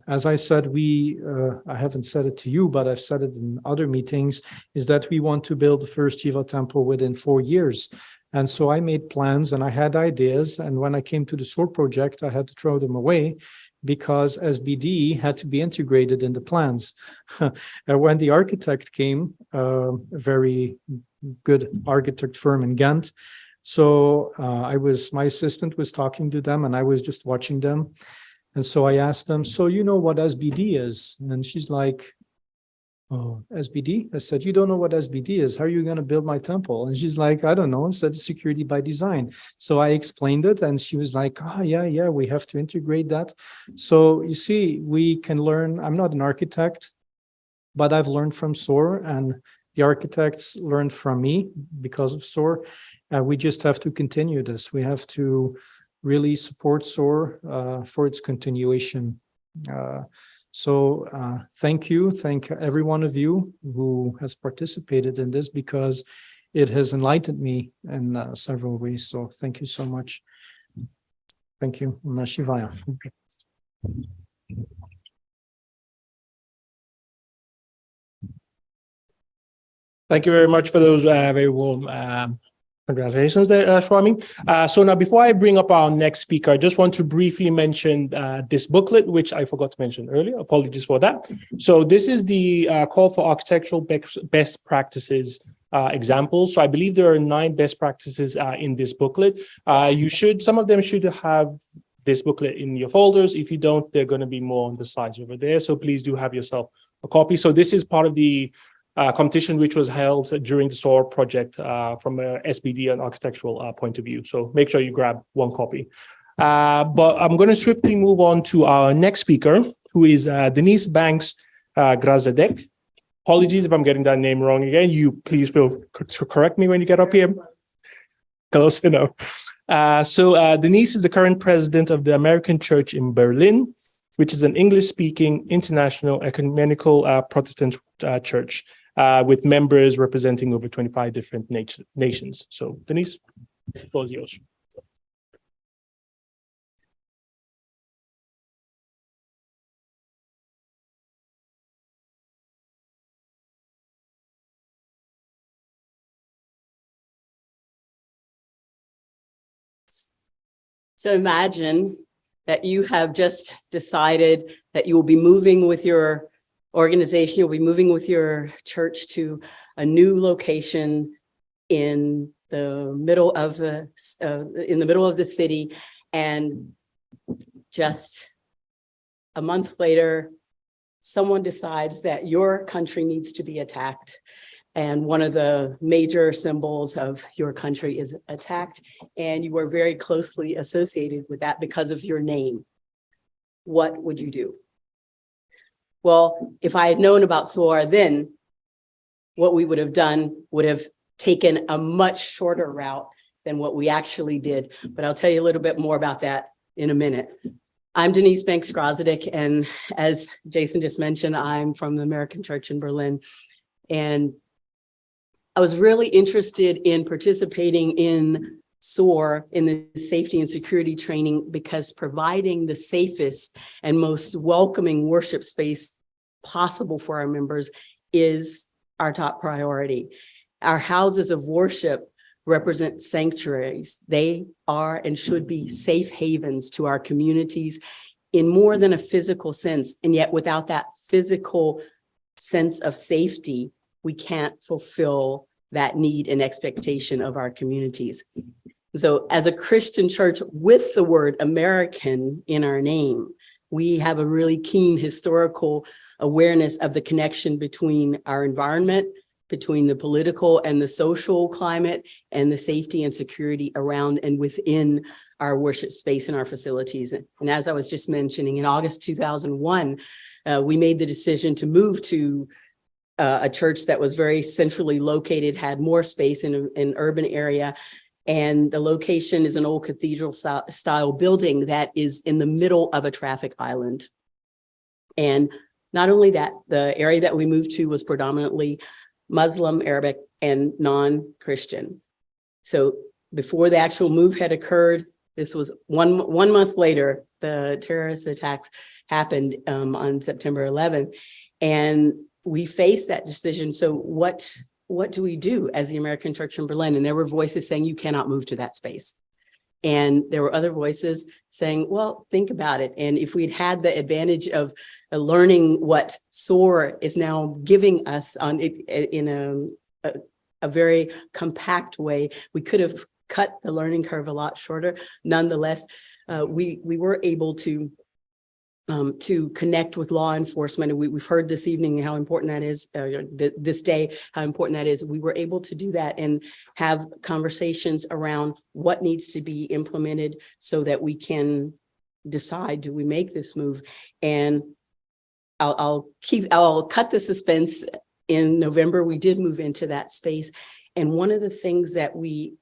[SPEAKER 6] as I said, I haven't said it to you, but I've said it in other meetings, is that we want to build the first Shiva temple within 4 years. And so I made plans and I had ideas. And when I came to the SOAR project, I had to throw them away because SBD had to be integrated in the plans. And when the architect came, a very good architect firm in Ghent, so my assistant was talking to them and I was just watching them. And so I asked them, so you know what SBD is? And she's like, oh, SBD? I said, you don't know what SBD is. How are you going to build my temple? And she's like, I don't know. I said, security by design. So I explained it and she was like, yeah, we have to integrate that. So you see, we can learn. I'm not an architect, but I've learned from SOAR and the architects learned from me because of SOAR. We just have to continue this. We have to really support SOAR for its continuation. Thank you. Thank every one of you who has participated in this because it has enlightened me in several ways. So thank you so much. Thank you. Shivaya.
[SPEAKER 1] Thank you very much for those very warm congratulations there, Swami. So now before I bring up our next speaker, I just want to briefly mention this booklet, which I forgot to mention earlier. Apologies for that. So this is the call for architectural best practices examples. So I believe there are 9 best practices in this booklet. Some of them should have this booklet in your folders. If you don't, they're going to be more on the sides over there. So please do have yourself a copy. So this is part of the competition which was held during the SOAR project from a SBD and architectural point of view. So make sure you grab one copy. But I'm going to swiftly move on to our next speaker, who is Denise Banks Grazadek. Apologies if I'm getting that name wrong again. You please feel to correct me when you get up here. Close enough. So Denise is the current president of the American Church in Berlin, which is an English-speaking international ecumenical Protestant church with members representing over 25 different nations. So Denise, the floor is yours.
[SPEAKER 7] So imagine that you have just decided that you will be moving with your organization, you'll be moving with your church to a new location in the middle of the city, and just a month later, someone decides that your country needs to be attacked, and one of the major symbols of your country is attacked, and you are very closely associated with that because of your name, what would you do? Well, if I had known about SOAR then, what we would have done would have taken a much shorter route than what we actually did. But I'll tell you a little bit more about that in a minute. I'm Denise Banks-Grozidik, and as Jason just mentioned, I'm from the American Church in Berlin. And I was really interested in participating in SOAR, in the safety and security training, because providing the safest and most welcoming worship space possible for our members is our top priority. Our houses of worship represent sanctuaries. They are and should be safe havens to our communities in more than a physical sense. And yet without that physical sense of safety, we can't fulfill that need and expectation of our communities. So as a Christian church with the word American in our name, we have a really keen historical awareness of the connection between our environment, between the political and the social climate, and the safety and security around and within our worship space and our facilities. And as I was just mentioning, in August 2001, we made the decision to move to a church that was very centrally located, had more space in an urban area. And the location is an old cathedral style building that is in the middle of a traffic island. And not only that, the area that we moved to was predominantly Muslim, Arabic, and non-Christian. So before the actual move had occurred, this was one month later, the terrorist attacks happened on September 11th. And we faced that decision. So what do we do as the American Church in Berlin? And there were voices saying, you cannot move to that space. And there were other voices saying, well, think about it. And if we'd had the advantage of learning what SOAR is now giving us on it in a very compact way, we could have cut the learning curve a lot shorter. Nonetheless, we were able to connect with law enforcement. And we've heard this evening how important that is, this day, how important that is. We were able to do that and have conversations around what needs to be implemented so that we can decide, do we make this move? And I'll cut the suspense. In November, we did move into that space. And one of the things that we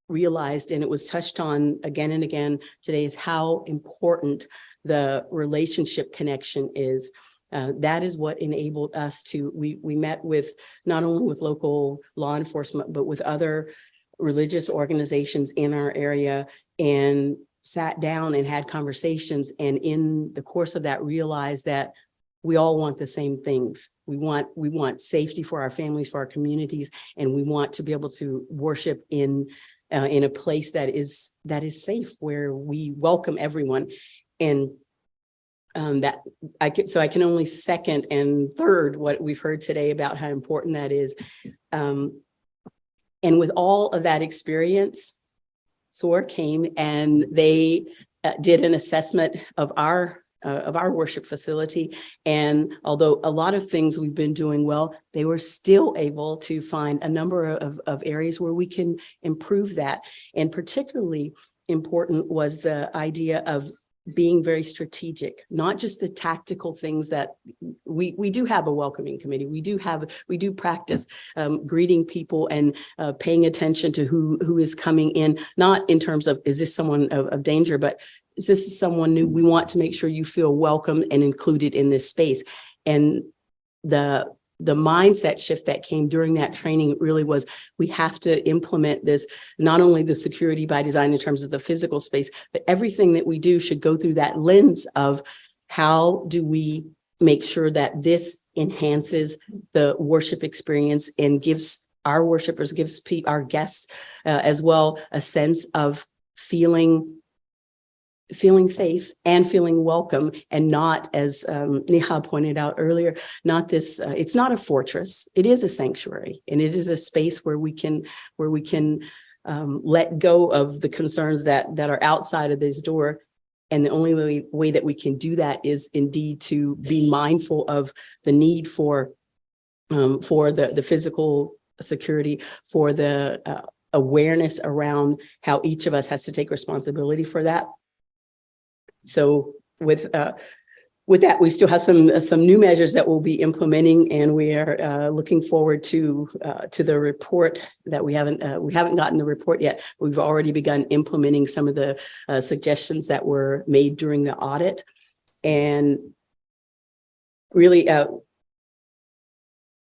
[SPEAKER 7] realized, and it was touched on again and again today, is how important the relationship connection is. That is what enabled us to, we met with not only with local law enforcement, but with other religious organizations in our area, and sat down and had conversations. And in the course of that, realized that we all want the same things. We want safety for our families, for our communities, and we want to be able to worship in a place that is safe, where we welcome everyone. And I can only second and third what we've heard today about how important that is. And with all of that experience, SOAR came and they did an assessment of our worship facility. And although a lot of things we've been doing well, they were still able to find a number of areas where we can improve that. And particularly important was the idea of being very strategic, not just the tactical things that we do have a welcoming committee. We do practice greeting people and paying attention to who is coming in, not in terms of, is this someone of danger, but is this someone new? We want to make sure you feel welcome and included in this space. And the mindset shift that came during that training really was, we have to implement this, not only the security by design in terms of the physical space, but everything that we do should go through that lens of how do we make sure that this enhances the worship experience and gives our worshipers, gives our guests as well a sense of feeling safe and feeling welcome, and not, as Neha pointed out earlier, not this, it's not a fortress, it is a sanctuary, and it is a space where we can let go of the concerns that are outside of this door. And the only way that we can do that is indeed to be mindful of the need for for the physical security, for the awareness around how each of us has to take responsibility for that. So with that, we still have some new measures that we'll be implementing, and we are looking forward to the report that we haven't gotten the report yet. We've already begun implementing some of the suggestions that were made during the audit, and really,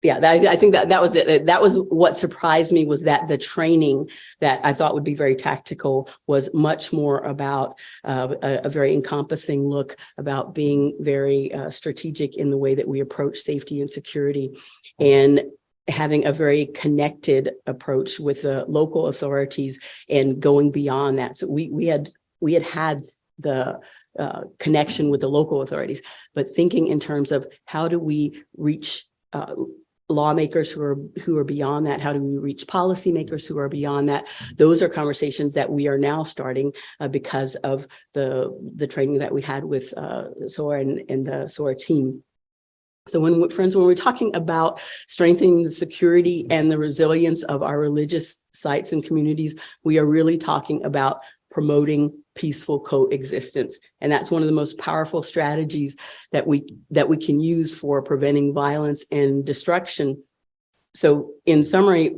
[SPEAKER 7] yeah, I think that was it. That was what surprised me, was that the training that I thought would be very tactical was much more about a very encompassing look, about being very strategic in the way that we approach safety and security, and having a very connected approach with the local authorities and going beyond that. So we had the connection with the local authorities, but thinking in terms of how do we reach lawmakers who are beyond that? How do we reach policymakers who are beyond that? Those are conversations that we are now starting because of the training that we had with SOAR and the SOAR team. So when we're talking about strengthening the security and the resilience of our religious sites and communities, we are really talking about promoting peaceful coexistence. And that's one of the most powerful strategies that we can use for preventing violence and destruction. So in summary,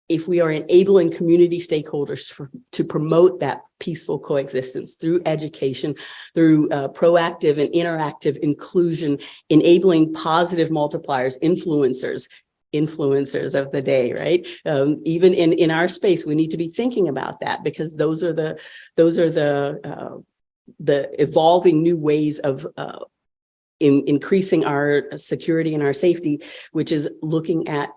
[SPEAKER 7] if we are enabling community stakeholders to promote that peaceful coexistence through education, through proactive and interactive inclusion, enabling positive multipliers, influencers of the day, right? Even in our space, we need to be thinking about that, because those are the evolving new ways of increasing our security and our safety, which is looking at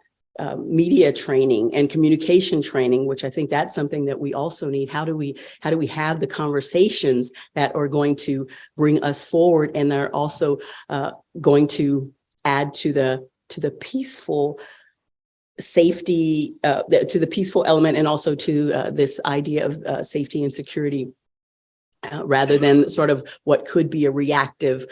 [SPEAKER 7] media training and communication training, which I think that's something that we also need. How do we have the conversations that are going to bring us forward, and they're also going to add to the peaceful safety, to the peaceful element, and also to this idea of safety and security, rather than sort of what could be a reactive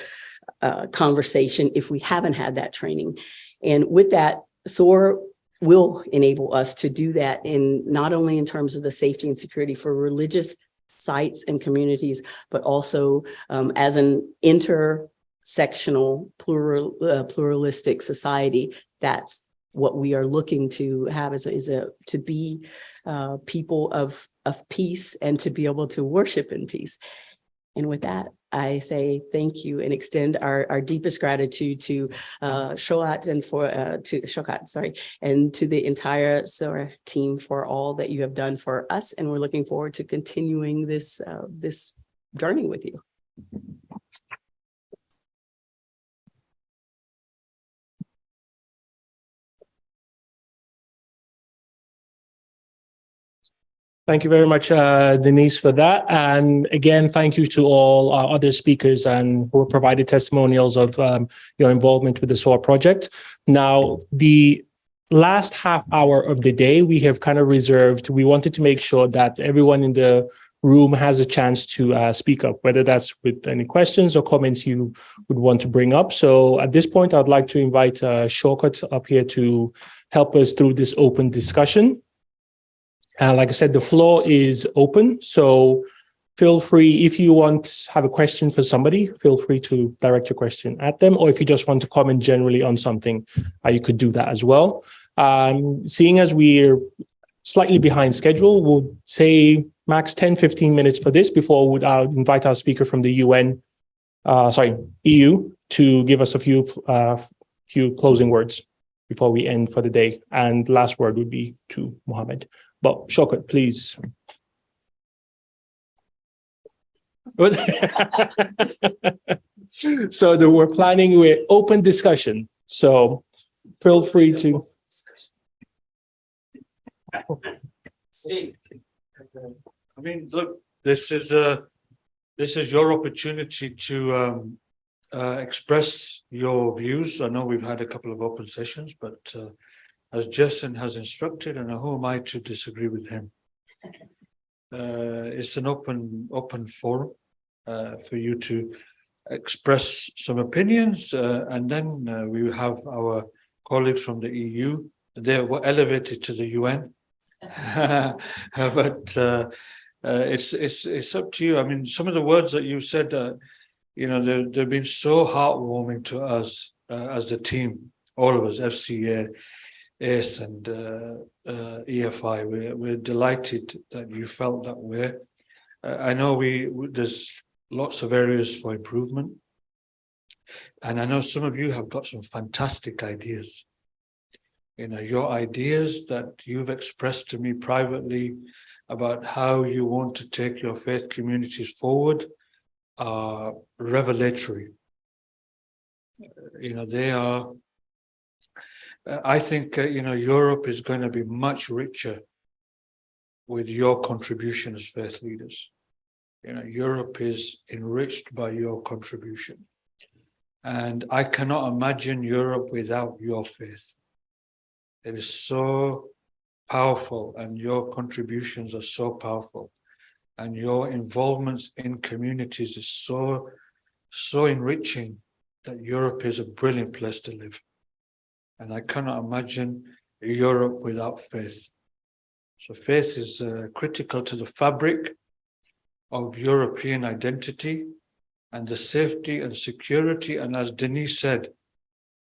[SPEAKER 7] conversation if we haven't had that training. And with that, SOAR will enable us to do that, in not only in terms of the safety and security for religious sites and communities, but also as an intersectional, pluralistic society. That's what we are looking to have, to be people of peace, and to be able to worship in peace. And with that, I say thank you and extend our deepest gratitude to Shokat and to the entire SOAR team for all that you have done for us. And we're looking forward to continuing this journey with you.
[SPEAKER 1] Thank you very much, Denise, for that. And again, thank you to all our other speakers and who provided testimonials of your involvement with the SOAR project. Now, the last half hour of the day, we have kind of reserved. We wanted to make sure that everyone in the room has a chance to speak up, whether that's with any questions or comments you would want to bring up. So at this point, I'd like to invite Shokat up here to help us through this open discussion. Like I said, the floor is open, so feel free, if you have a question for somebody, feel free to direct your question at them, or if you just want to comment generally on something, you could do that as well. Seeing as we're slightly behind schedule, we'll say max 10-15 minutes for this before we'll invite our speaker from the EU to give us a few closing words before we end for the day. And last word would be to Mohammed. But Shokat, please. So we're planning with open discussion. So feel free to.
[SPEAKER 5] I mean, look, this is your opportunity to express your views. I know we've had a couple of open sessions, but as Jason has instructed, and who am I to disagree with him? It's an open forum for you to express some opinions, and then we have our colleagues from the EU. They were elevated to the UN. But it's up to you. I mean, some of the words that you said, they've been so heartwarming to us as a team, all of us, FCA, ACE, and EFI. We're delighted that you felt that way. I know there's lots of areas for improvement, and I know some of you have got some fantastic ideas. Your ideas that you've expressed to me privately about how you want to take your faith communities forward are revelatory. They are, I think, Europe is going to be much richer with your contribution as faith leaders. Europe is enriched by your contribution. And I cannot imagine Europe without your faith. It is so powerful, and your contributions are so powerful, and your involvements in communities is so enriching that Europe is a brilliant place to live. And I cannot imagine Europe without faith. So faith is critical to the fabric of European identity and the safety and security. And as Denise said,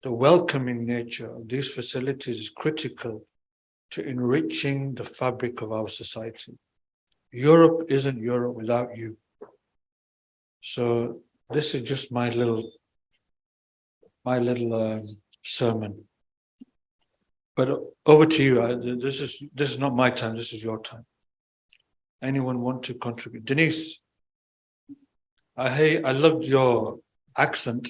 [SPEAKER 5] the welcoming nature of these facilities is critical to enriching the fabric of our society. Europe isn't Europe without you. So this is just my little sermon. But over to you. This is not my time. This is your time. Anyone want to contribute? Denise, I loved your accent.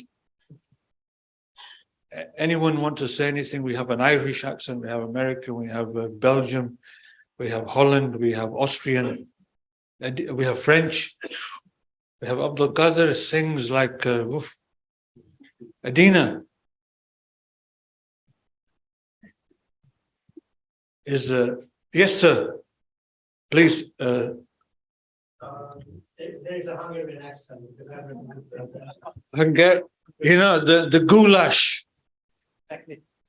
[SPEAKER 5] Anyone want to say anything? We have an Irish accent, we have American, we have Belgium, we have Holland, we have Austrian, we have French. We have Abdul Qadir sings like Adina is yes, sir. Please.
[SPEAKER 8] There is a Hungarian accent.
[SPEAKER 5] The goulash.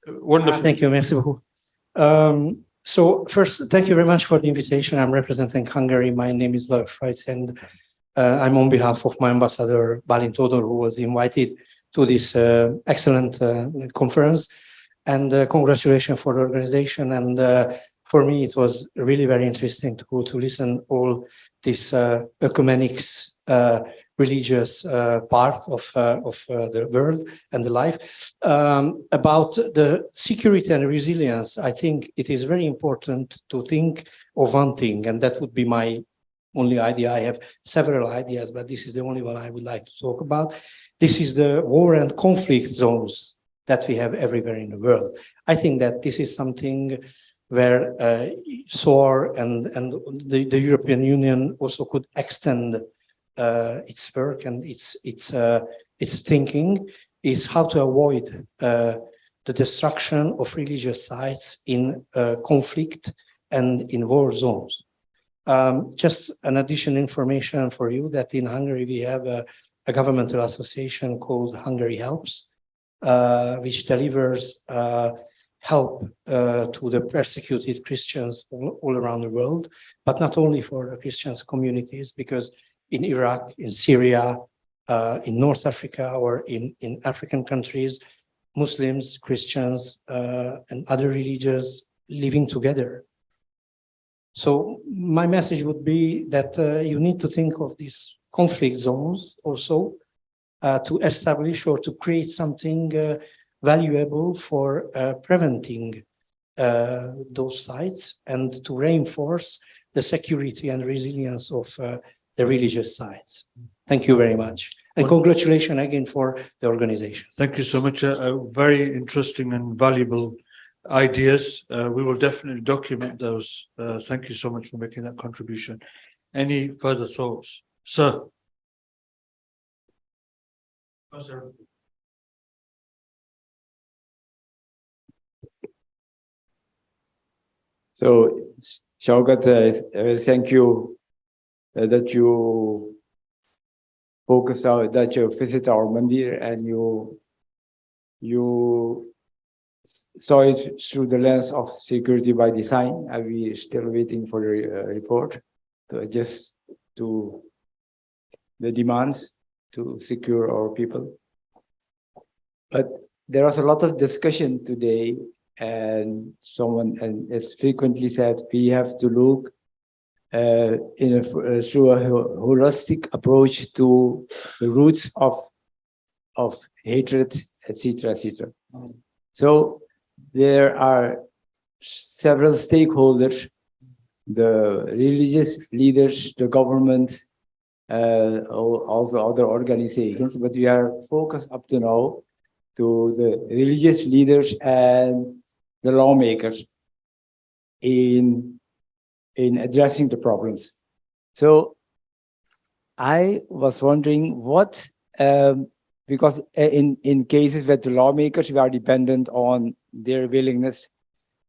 [SPEAKER 5] Wonderful.
[SPEAKER 8] Thank you, merci beaucoup. So first, thank you very much for the invitation. I'm representing Hungary. My name is Lajos Rajc, and I'm on behalf of my ambassador, Balint Todor, who was invited to this excellent conference. And congratulations for the organization. And for me, it was really very interesting to listen all this ecumenics, religious part of the world and the life. About the security and resilience, I think it is very important to think of one thing, and that would be my only idea. I have several ideas, but this is the only one I would like to talk about. This is the war and conflict zones that we have everywhere in the world. I think that this is something where SOAR and the European Union also could extend its work and its thinking, is how to avoid the destruction of religious sites in conflict and in war zones. Just an additional information for you that in Hungary we have a governmental association called Hungary Helps, which delivers help to the persecuted Christians all around the world, but not only for the Christians communities, because in Iraq, in Syria, in North Africa, or in African countries, Muslims, Christians, and other religions living together. So my message would be that you need to think of these conflict zones also to establish or to create something valuable for preventing those sites and to reinforce the security and resilience of the religious sites. Thank you very much. And congratulations again for the organization.
[SPEAKER 5] Thank you so much. Very interesting and valuable ideas. We will definitely document those. Thank you so much for making that contribution. Any further thoughts? Sir.
[SPEAKER 9] So, Shaukat, thank you that you focus out, that you visit our mandir and you saw it through the lens of security by design, and we still waiting for the report to adjust to the demands to secure our people. But there was a lot of discussion today, and it's frequently said we have to look through a holistic approach to the roots of hatred, etc., etc. So there are several stakeholders, the religious leaders, the government, also other organizations, but we are focused up to now to the religious leaders and the lawmakers in addressing the problems. So I was wondering what, because in cases with the lawmakers, we are dependent on their willingness,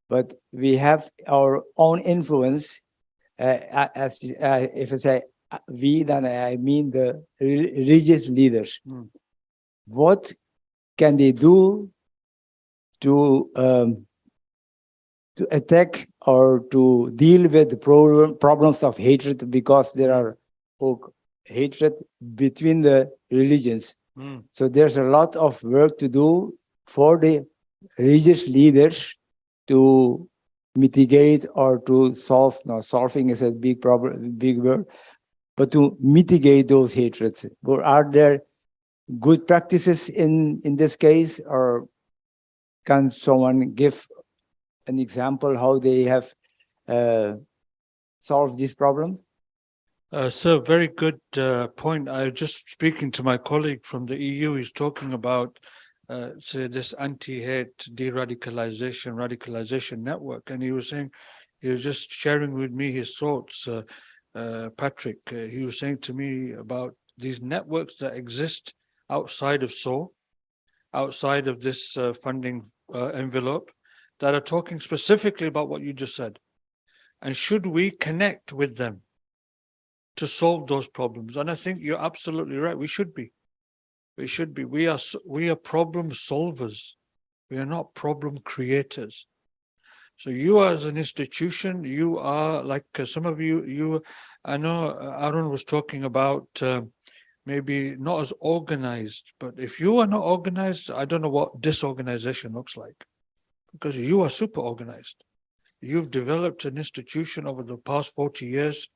[SPEAKER 9] but we have our own influence. If I say we, then I mean the religious leaders. What can they do to attack or to deal with the problems of hatred, because there are hatred between the religions. So there's a lot of work to do for the religious leaders to mitigate or to solve. Now, solving is a big problem, big word, but to mitigate those hatreds. Are there good practices in this case, or can someone give an example how they have solved this problem?
[SPEAKER 5] So very good point. I was just speaking to my colleague from the EU. He's talking about, say, this anti-hate radicalization network. And he was saying, he was just sharing with me his thoughts, Patrick. He was saying to me about these networks that exist outside of SOAR, outside of this funding envelope, that are talking specifically about what you just said. And should we connect with them to solve those problems? And I think you're absolutely right. We should be. We should be. We are problem solvers. We are not problem creators. So you as an institution, you are like some of you, I know Aaron was talking about maybe not as organized, but if you are not organized, I don't know what disorganization looks like, because you are super organized. You've developed an institution over the past 40 years,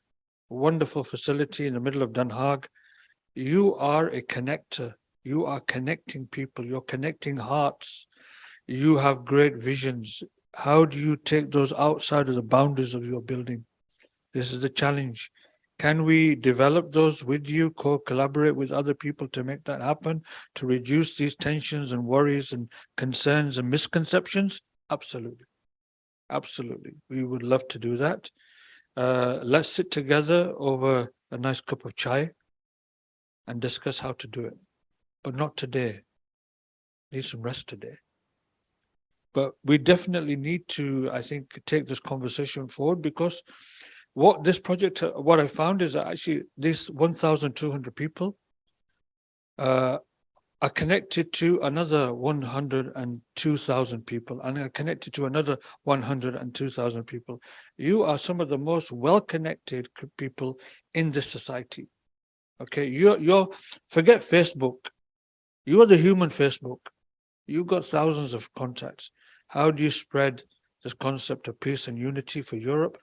[SPEAKER 5] a wonderful facility in the middle of Den Haag. You are a connector. You are connecting people. You're connecting hearts. You have great visions. How do you take those outside of the boundaries of your building? This is the challenge. Can we develop those with you, collaborate with other people to make that happen, to reduce these tensions and worries and concerns and misconceptions? Absolutely. Absolutely. We would love to do that. Let's sit together over a nice cup of chai and discuss how to do it. But not today. Need some rest today. But we definitely need to, I think, take this conversation forward, because what this project, what I found is that actually these 1,200 people are connected to another 102,000 people, and are connected to another 102,000 people. You are some of the most well-connected people in this society. Okay, you're forget Facebook. You are the human Facebook. You've got thousands of contacts. How do you spread this concept of peace and unity for Europe?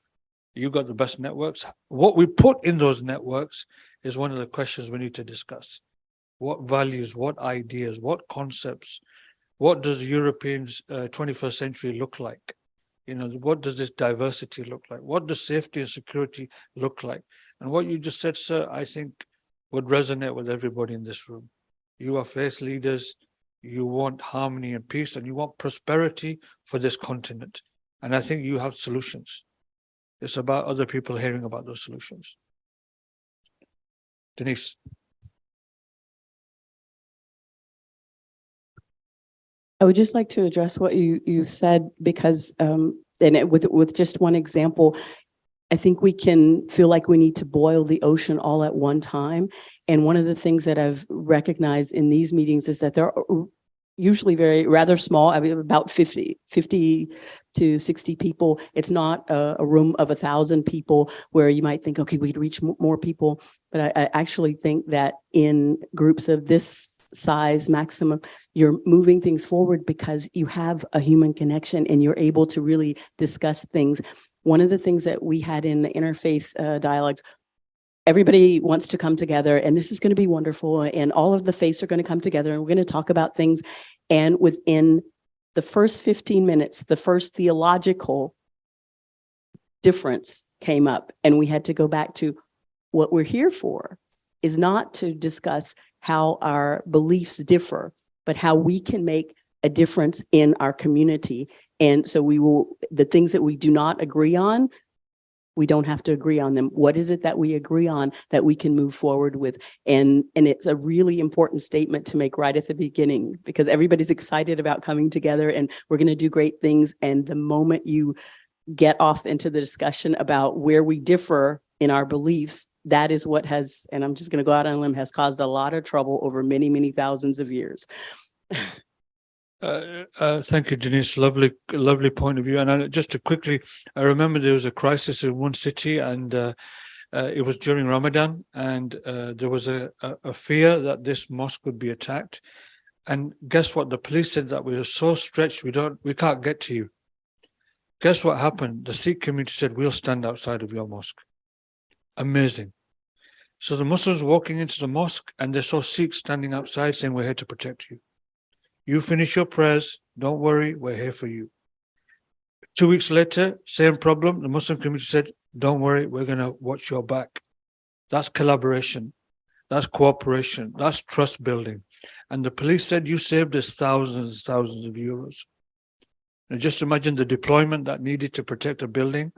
[SPEAKER 5] You've got the best networks. What we put in those networks is one of the questions we need to discuss. What values, what ideas, what concepts, what does European 21st century look like? You know, what does this diversity look like? What does safety and security look like? And what you just said, sir, I think would resonate with everybody in this room. You are faith leaders. You want harmony and peace, and you want prosperity for this continent. And I think you have solutions. It's about other people hearing about those solutions. Denise.
[SPEAKER 7] I would just like to address what you said, because with just one example, I think we can feel like we need to boil the ocean all at one time. And one of the things that I've recognized in these meetings is that usually rather small. I mean, about 50 to 60 people. It's not a room of 1,000 people where you might think, okay, we could reach more people. But I actually think that in groups of this size maximum, you're moving things forward because you have a human connection and you're able to really discuss things. One of the things that we had in the interfaith dialogues, everybody wants to come together and this is going to be wonderful and all of the faiths are going to come together and we're going to talk about things. And within the first 15 minutes, the first theological difference came up and we had to go back to what we're here for is not to discuss how our beliefs differ, but how we can make a difference in our community. And so the things that we do not agree on, we don't have to agree on them. What is it that we agree on that we can move forward with? And it's a really important statement to make right at the beginning because everybody's excited about coming together and we're going to do great things. And the moment you get off into the discussion about where we differ in our beliefs, that is what has, and I'm just going to go out on a limb, has caused a lot of trouble over many, many thousands of years.
[SPEAKER 5] Thank you, Janice. Lovely point of view. And just to quickly, I remember there was a crisis in one city, and it was during Ramadan, and there was a fear that this mosque would be attacked. And guess what? The police said that we are so stretched, we can't get to you. Guess what happened? The Sikh community said, we'll stand outside of your mosque. Amazing. So the Muslims walking into the mosque, and they saw Sikhs standing outside saying, we're here to protect you. You finish your prayers, don't worry, we're here for you. 2 weeks later, same problem. The Muslim community said, don't worry, we're going to watch your back. That's collaboration. That's cooperation. That's trust building. And the police said, you saved us thousands of euros. And just imagine the deployment that needed to protect a building.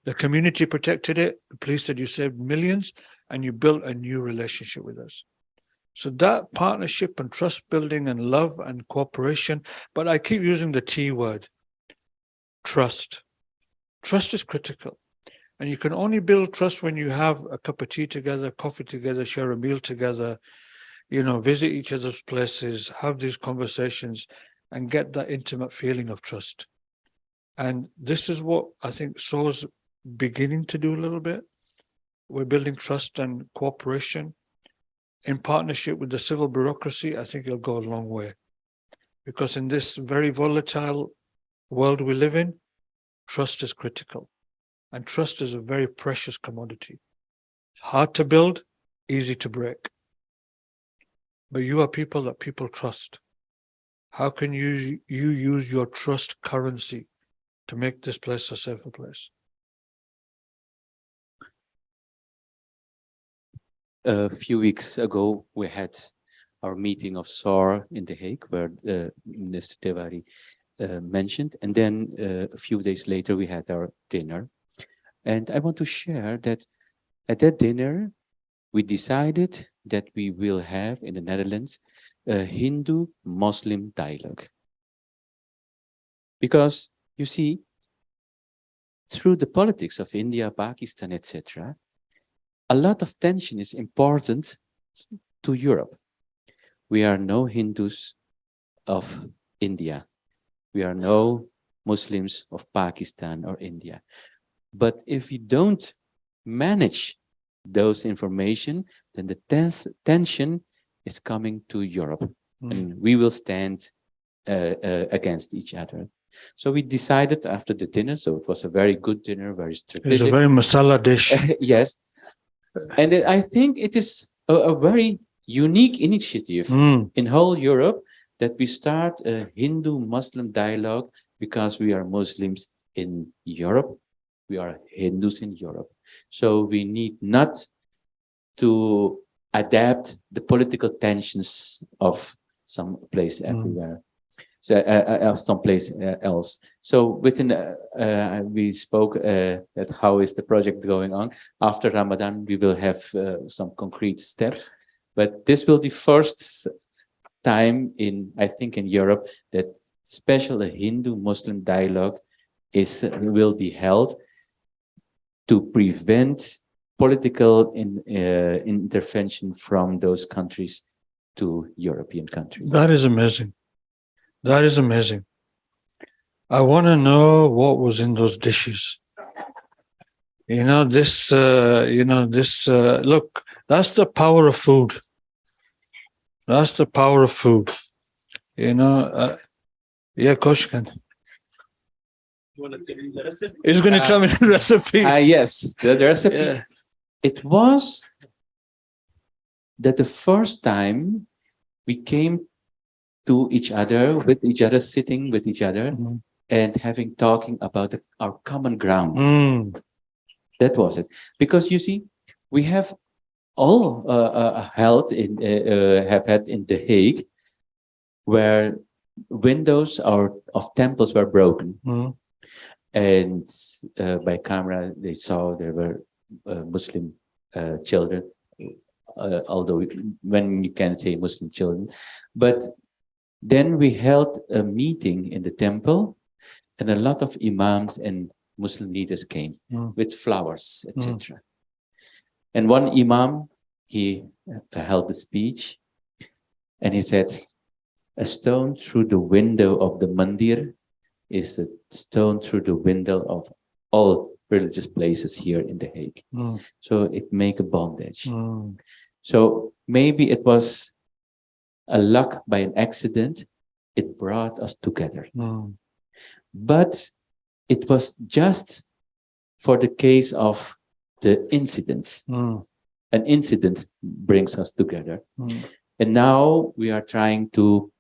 [SPEAKER 5] The community protected it. The police said, you saved millions and you built a new relationship with us. So that partnership and trust building and love and cooperation, but I keep using the T word, trust. Trust is critical. And you can only build trust when you have a cup of tea together, coffee together, share a meal together, visit each other's places, have these conversations and get that intimate feeling of trust. And this is what I think SOAR's beginning to do a little bit. We're building trust and cooperation. In partnership with the civil bureaucracy, I think it'll go a long way. Because in this very volatile world we live in, trust is critical. And trust is a very precious commodity. Hard to build, easy to break. But you are people that people trust. How can you use your trust currency to make this place a safer place?
[SPEAKER 10] A few weeks ago, we had our meeting of SOAR in The Hague, where Mr. Tiwari mentioned. And then a few days later, we had our dinner. And I want to share that at that dinner, we decided that we will have in the Netherlands a Hindu-Muslim dialogue. Because, you see, through the politics of India, Pakistan, etc., a lot of tension is important to Europe. We are no Hindus of India. We are no Muslims of Pakistan or India. But if we don't manage those information, then the tension is coming to Europe. And we will stand against each other. So we decided after the dinner, so it was a very good dinner, very strategic.
[SPEAKER 5] It's a very masala dish.
[SPEAKER 10] Yes. And I think it is a very unique initiative in whole Europe that we start a Hindu-Muslim dialogue because we are Muslims in Europe. We are Hindus in Europe. So we need not to adapt the political tensions of some place everywhere. So someplace else. So within we spoke that how is the project going on. After Ramadan, we will have some concrete steps. But this will be the first time I think in Europe that special Hindu-Muslim dialogue will be held to prevent political intervention from those countries to European countries.
[SPEAKER 5] That is amazing. That is amazing. I want to know what was in those dishes. Look, that's the power of food. That's the power of food. Yeah, Koshkan.
[SPEAKER 17] You want to tell me the recipe?
[SPEAKER 5] He's going to tell me the recipe.
[SPEAKER 10] Yes, the recipe.
[SPEAKER 5] Yeah.
[SPEAKER 10] It was that the first time we came to each other, with each other, sitting with each other, and talking about our common ground. That was it. Because you see, we have all held in have had in The Hague, where windows of temples were broken, and by camera they saw there were Muslim children, although when you can say Muslim children, but then we held a meeting in the temple, and a lot of imams and Muslim leaders came with flowers, etc. And one imam, he held a speech, and he said, "A stone through the window of the mandir is a stone through the window of all religious places here in The Hague." So it make a bondage. So maybe it was a luck by an accident. It brought us together. But it was just for the case of the incidents. An incident brings us together. And now we are trying to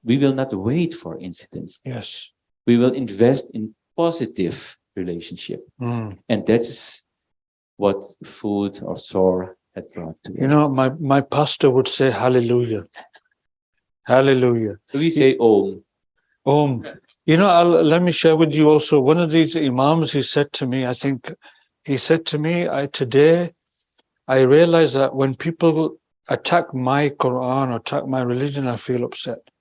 [SPEAKER 10] we will not wait for incidents.
[SPEAKER 5] Yes.
[SPEAKER 10] We will invest in positive relationship. And that's what food or SOAR had brought to
[SPEAKER 5] my pastor would say hallelujah. Hallelujah.
[SPEAKER 10] We say Om.
[SPEAKER 5] Om. Let me share with you also, one of these imams, he said to me, today I realize that when people attack my Quran or attack my religion, I feel upset.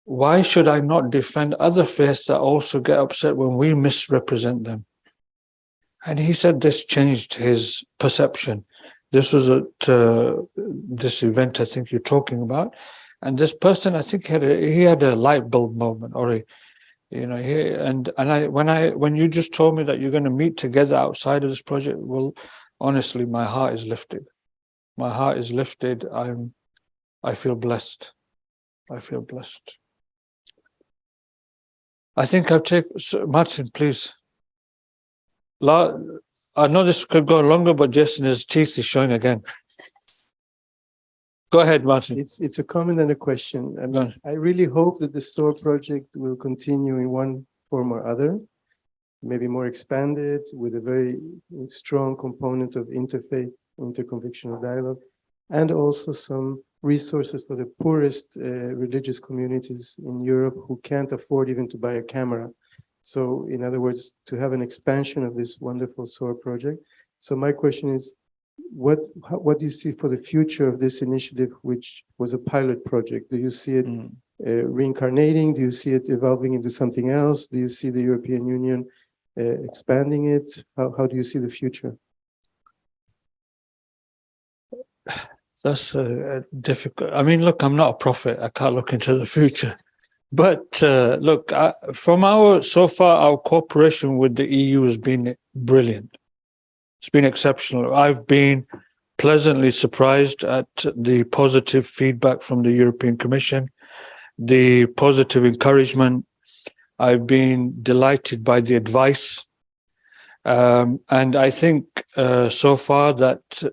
[SPEAKER 5] Why should I not defend other faiths that also get upset when we misrepresent them? And he said this changed his perception. This was at this event I think you're talking about. And this person, I think he had a light bulb moment, or when you just told me that you're going to meet together outside of this project, well, honestly, my heart is lifted. My heart is lifted. I feel blessed. I feel blessed. I think I'll take Martin, please. I know this could go longer, but Jason, his teeth is showing again. Go ahead, Martin.
[SPEAKER 13] It's a comment and a question. I really hope that the SOAR project will continue in one form or other, maybe more expanded with a very strong component of interfaith, interconvictional dialogue, and also some resources for the poorest religious communities in Europe who can't afford even to buy a camera. So in other words, to have an expansion of this wonderful SOAR project. So my question is, what do you see for the future of this initiative, which was a pilot project? Do you see it reincarnating? Do you see it evolving into something else? Do you see the European Union expanding it? How do you see the future?
[SPEAKER 5] That's difficult. I mean, look, I'm not a prophet. I can't look into the future. But look, so far, our cooperation with the EU has been brilliant. It's been exceptional. I've been pleasantly surprised at the positive feedback from the European Commission, the positive encouragement. I've been delighted by the advice. And I think so far that,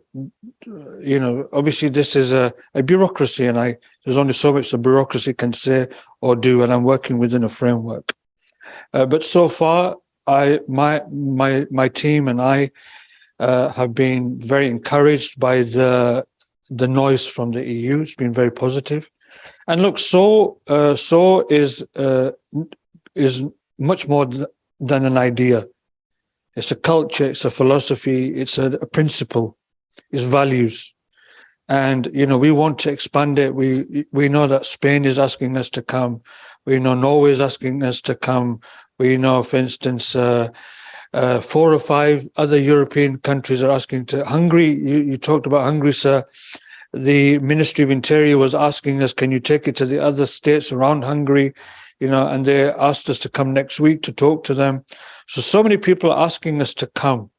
[SPEAKER 5] obviously this is a bureaucracy, and there's only so much the bureaucracy can say or do, and I'm working within a framework. But so far, my team and I have been very encouraged by the noise from the EU. It's been very positive. And look, SOAR is much more than an idea. It's a culture, it's a philosophy, it's a principle, it's values. And, we want to expand it. We know that Spain is asking us to come. We know Norway is asking us to come. We know, for instance, 4 or 5 other European countries are asking to. Hungary, you talked about Hungary, sir. the Ministry of Interior was asking us, can you take it to the other states around Hungary? And they asked us to come next week to talk to them. So many people are asking us to come.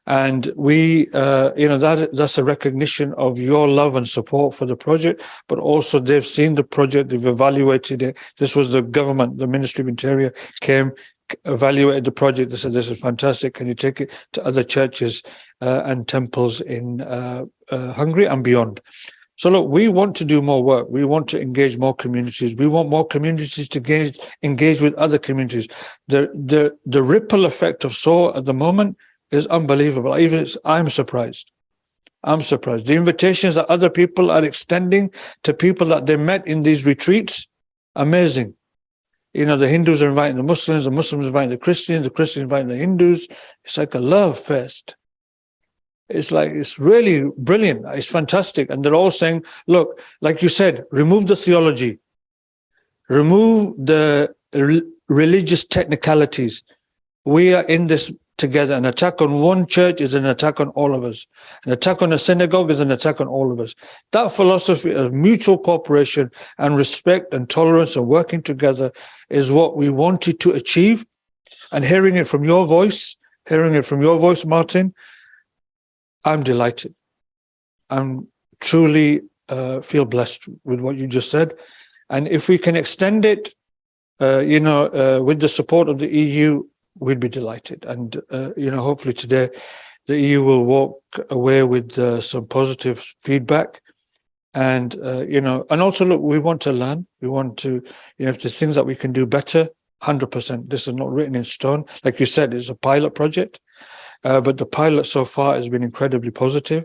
[SPEAKER 5] And we, that's a recognition of your love and support for the project, but also they've seen the project, they've evaluated it. This was the government, the Ministry of Interior came, evaluated the project. They said, this is fantastic. Can you take it to other churches and temples in Hungary and beyond? So look, we want to do more work. We want to engage more communities. We want more communities to engage with other communities. The ripple effect of SOAR at the moment is unbelievable. I'm surprised. I'm surprised. The invitations that other people are extending to people that they met in these retreats, amazing. The Hindus are inviting the Muslims are inviting the Christians inviting the Hindus. It's like a love fest. It's really brilliant. It's fantastic. And they're all saying, look, like you said, remove the theology, remove the religious technicalities. We are in this together. An attack on one church is an attack on all of us. An attack on a synagogue is an attack on all of us. That philosophy of mutual cooperation and respect and tolerance and working together is what we wanted to achieve. And hearing it from your voice, Martin, I'm delighted. I'm truly feel blessed with what you just said. And if we can extend it, with the support of the EU, we'd be delighted. And, hopefully today the EU will walk away with some positive feedback. And, and also, look, we want to learn. We want to, if there's things that we can do better, 100%. This is not written in stone. Like you said, it's a pilot project. But the pilot so far has been incredibly positive.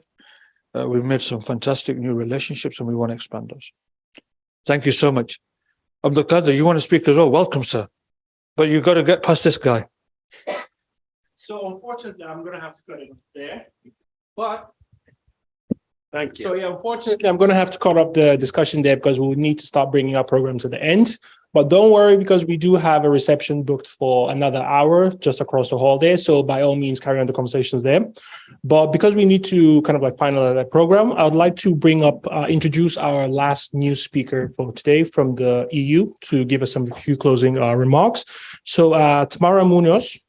[SPEAKER 5] We've made some fantastic new relationships and we want to expand those. Thank you so much. Abdul Qadir, you want to speak as well? Welcome, sir. But you've got to get past this guy.
[SPEAKER 1] So unfortunately, I'm going to have to cut it there. But
[SPEAKER 17] thank you.
[SPEAKER 1] So yeah, unfortunately, I'm going to have to cut up the discussion there because we'll need to start bringing our program to the end. But don't worry, because we do have a reception booked for another hour just across the hall there. So by all means, carry on the conversations there. But because we need to kind of like finalize that program, I would like to introduce our last new speaker for today from the EU to give us a few closing remarks. So Tamara Munoz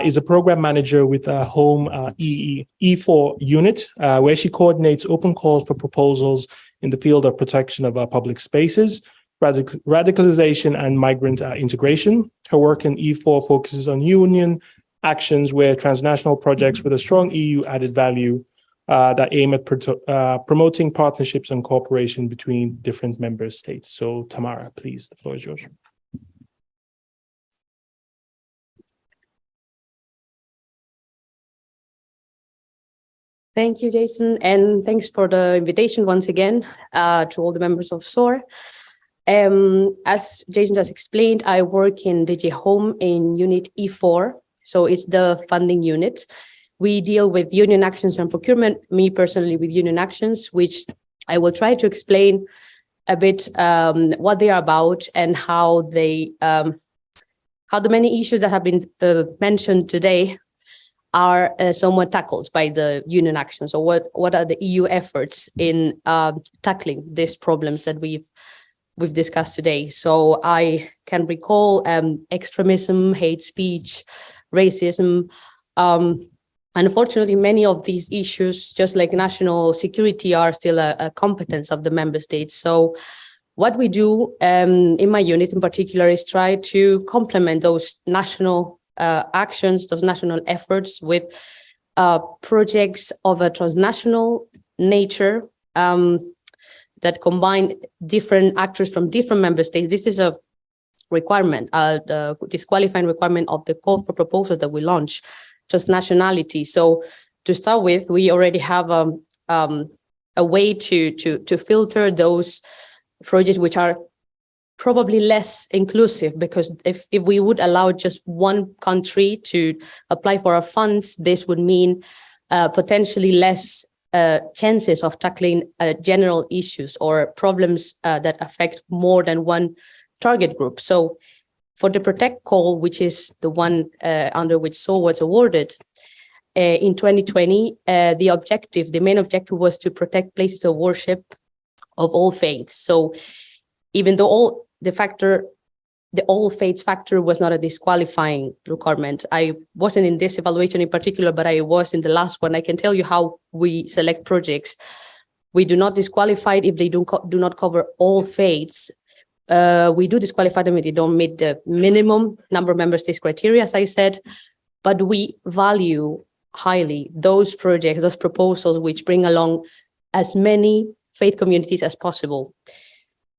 [SPEAKER 1] is a program manager with a home E4 unit, where she coordinates open calls for proposals in the field of protection of public spaces, radicalization and migrant integration. Her work in E4 focuses on union actions where transnational projects with a strong EU added value that aim at promoting partnerships and cooperation between different member states. So Tamara, please, the floor is yours.
[SPEAKER 11] Thank you, Jason, and thanks for the invitation once again to all the members of SOAR. As Jason just explained, I work in DG Home in Unit E4, so it's the funding unit. We deal with union actions and procurement, me personally with union actions, which I will try to explain a bit what they are about and how the many issues that have been mentioned today are somewhat tackled by the union action. So what are the EU efforts in tackling these problems that we've discussed today? So I can recall extremism, hate speech, racism. Unfortunately, many of these issues, just like national security, are still a competence of the member states. So what we do in my unit in particular is try to complement those national actions, those national efforts with projects of a transnational nature that combine different actors from different member states. This is a requirement, the disqualifying requirement of the call for proposals that we launch, transnationality. So to start with, we already have a way to filter those projects which are probably less inclusive, because if we would allow just one country to apply for our funds, this would mean potentially less chances of tackling general issues or problems that affect more than one target group. So for the Protect call, which is the one under which SOAR was awarded, in 2020, the main objective was to protect places of worship of all faiths. So even though the all faiths factor was not a disqualifying requirement, I wasn't in this evaluation in particular, but I was in the last one. I can tell you how we select projects. We do not disqualify it if they do not cover all faiths. We do disqualify them if they don't meet the minimum number of member states criteria, as I said, but we value highly those projects, those proposals which bring along as many faith communities as possible.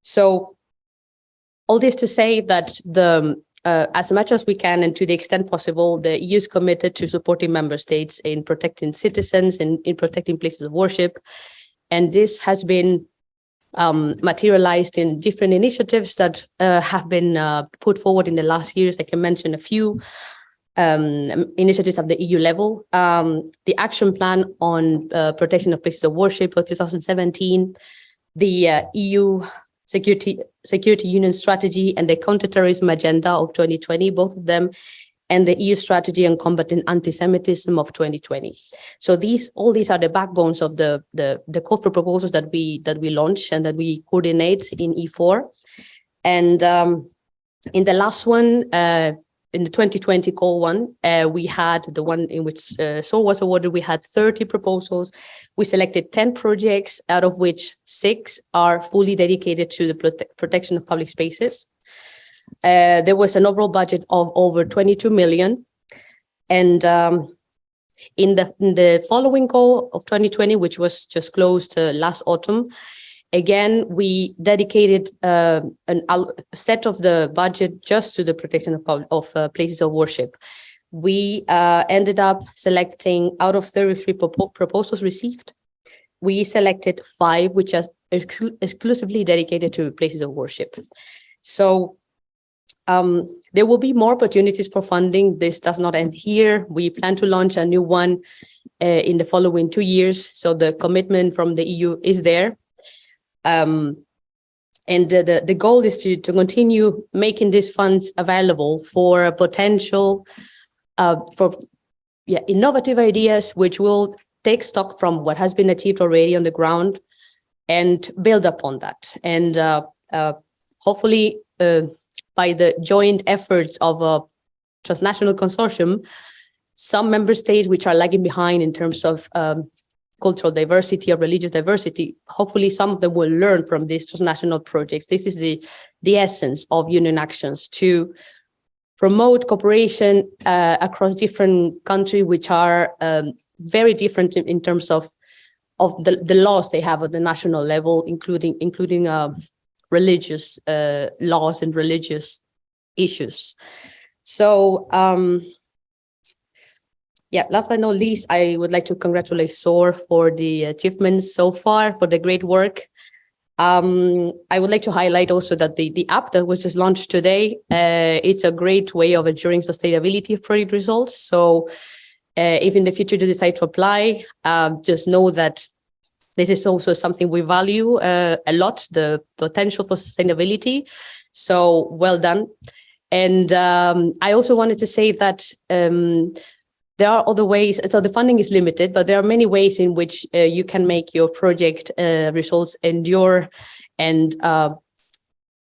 [SPEAKER 11] So all this to say that as much as we can and to the extent possible, the EU is committed to supporting member states in protecting citizens and in protecting places of worship. And this has been materialized in different initiatives that have been put forward in the last years. I can mention a few initiatives at the EU level. The action plan on protection of places of worship for 2017, the EU Security Union Strategy and the Counterterrorism Agenda of 2020, both of them, and the EU Strategy on Combating Anti-Semitism of 2020. So all these are the backbones of the call for proposals that we launch and that we coordinate in E4. And in the last one, in the 2020 call one, we had the one in which SOAR was awarded. We had 30 proposals. We selected 10 projects, out of which 6 are fully dedicated to the protection of public spaces. There was an overall budget of over 22 million. And in the following call of 2020, which was just closed last autumn, again, we dedicated a set of the budget just to the protection of places of worship. We ended up selecting, out of 33 proposals received, we selected 5, which are exclusively dedicated to places of worship. So there will be more opportunities for funding. This does not end here. We plan to launch a new one in the following 2 years. So the commitment from the EU is there. And the goal is to continue making these funds available for a potential innovative ideas, which will take stock from what has been achieved already on the ground and build upon that. And hopefully, by the joint efforts of a transnational consortium, some member states which are lagging behind in terms of cultural diversity or religious diversity, hopefully some of them will learn from these transnational projects. This is the essence of union actions, to promote cooperation across different countries which are very different in terms of the laws they have at the national level, including religious laws and religious issues. So last but not least, I would like to congratulate SOAR for the achievements so far, for the great work. I would like to highlight also that the app that was just launched today, it's a great way of ensuring sustainability of project results. So if in the future you decide to apply, just know that this is also something we value a lot, the potential for sustainability. So well done. And I also wanted to say that there are other ways. So the funding is limited, but there are many ways in which you can make your project results endure and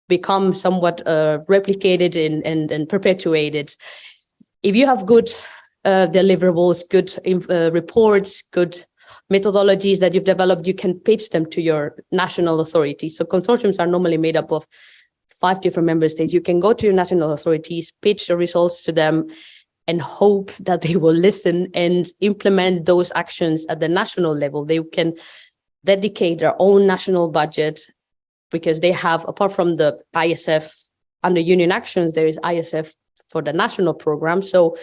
[SPEAKER 11] become somewhat replicated and perpetuated. If you have good deliverables, good reports, good methodologies that you've developed, you can pitch them to your national authorities. So consortiums are normally made up of 5 different member states. You can go to your national authorities, pitch the results to them, and hope that they will listen and implement those actions at the national level. They can dedicate their own national budget, because they have, apart from the ISF under union actions, there is ISF for the national program. So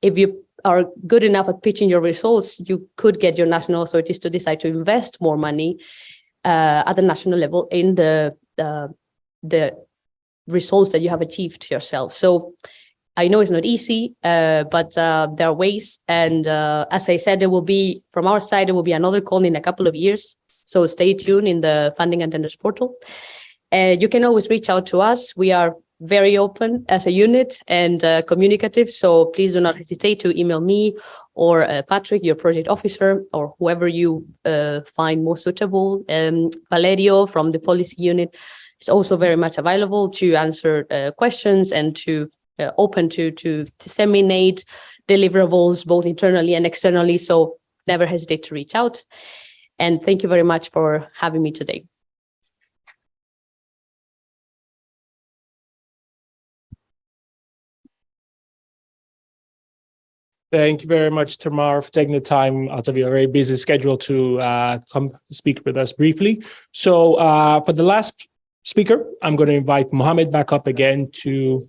[SPEAKER 11] if you are good enough at pitching your results, you could get your national authorities to decide to invest more money at the national level in the results that you have achieved yourself. So I know it's not easy, but there are ways. And as I said, there will be, from our side, there will be another call in a couple of years. So stay tuned in the Funding and Tenders portal. You can always reach out to us. We are very open as a unit and communicative. So please do not hesitate to email me or Patrick, your project officer, or whoever you find most suitable. Valerio from the policy unit is also very much available to answer questions and to open to disseminate deliverables both internally and externally. So never hesitate to reach out. And thank you very much for having me today.
[SPEAKER 1] Thank you very much, Tamar, for taking the time out of your very busy schedule to come speak with us briefly. So for the last speaker, I'm going to invite Mohammed back up again to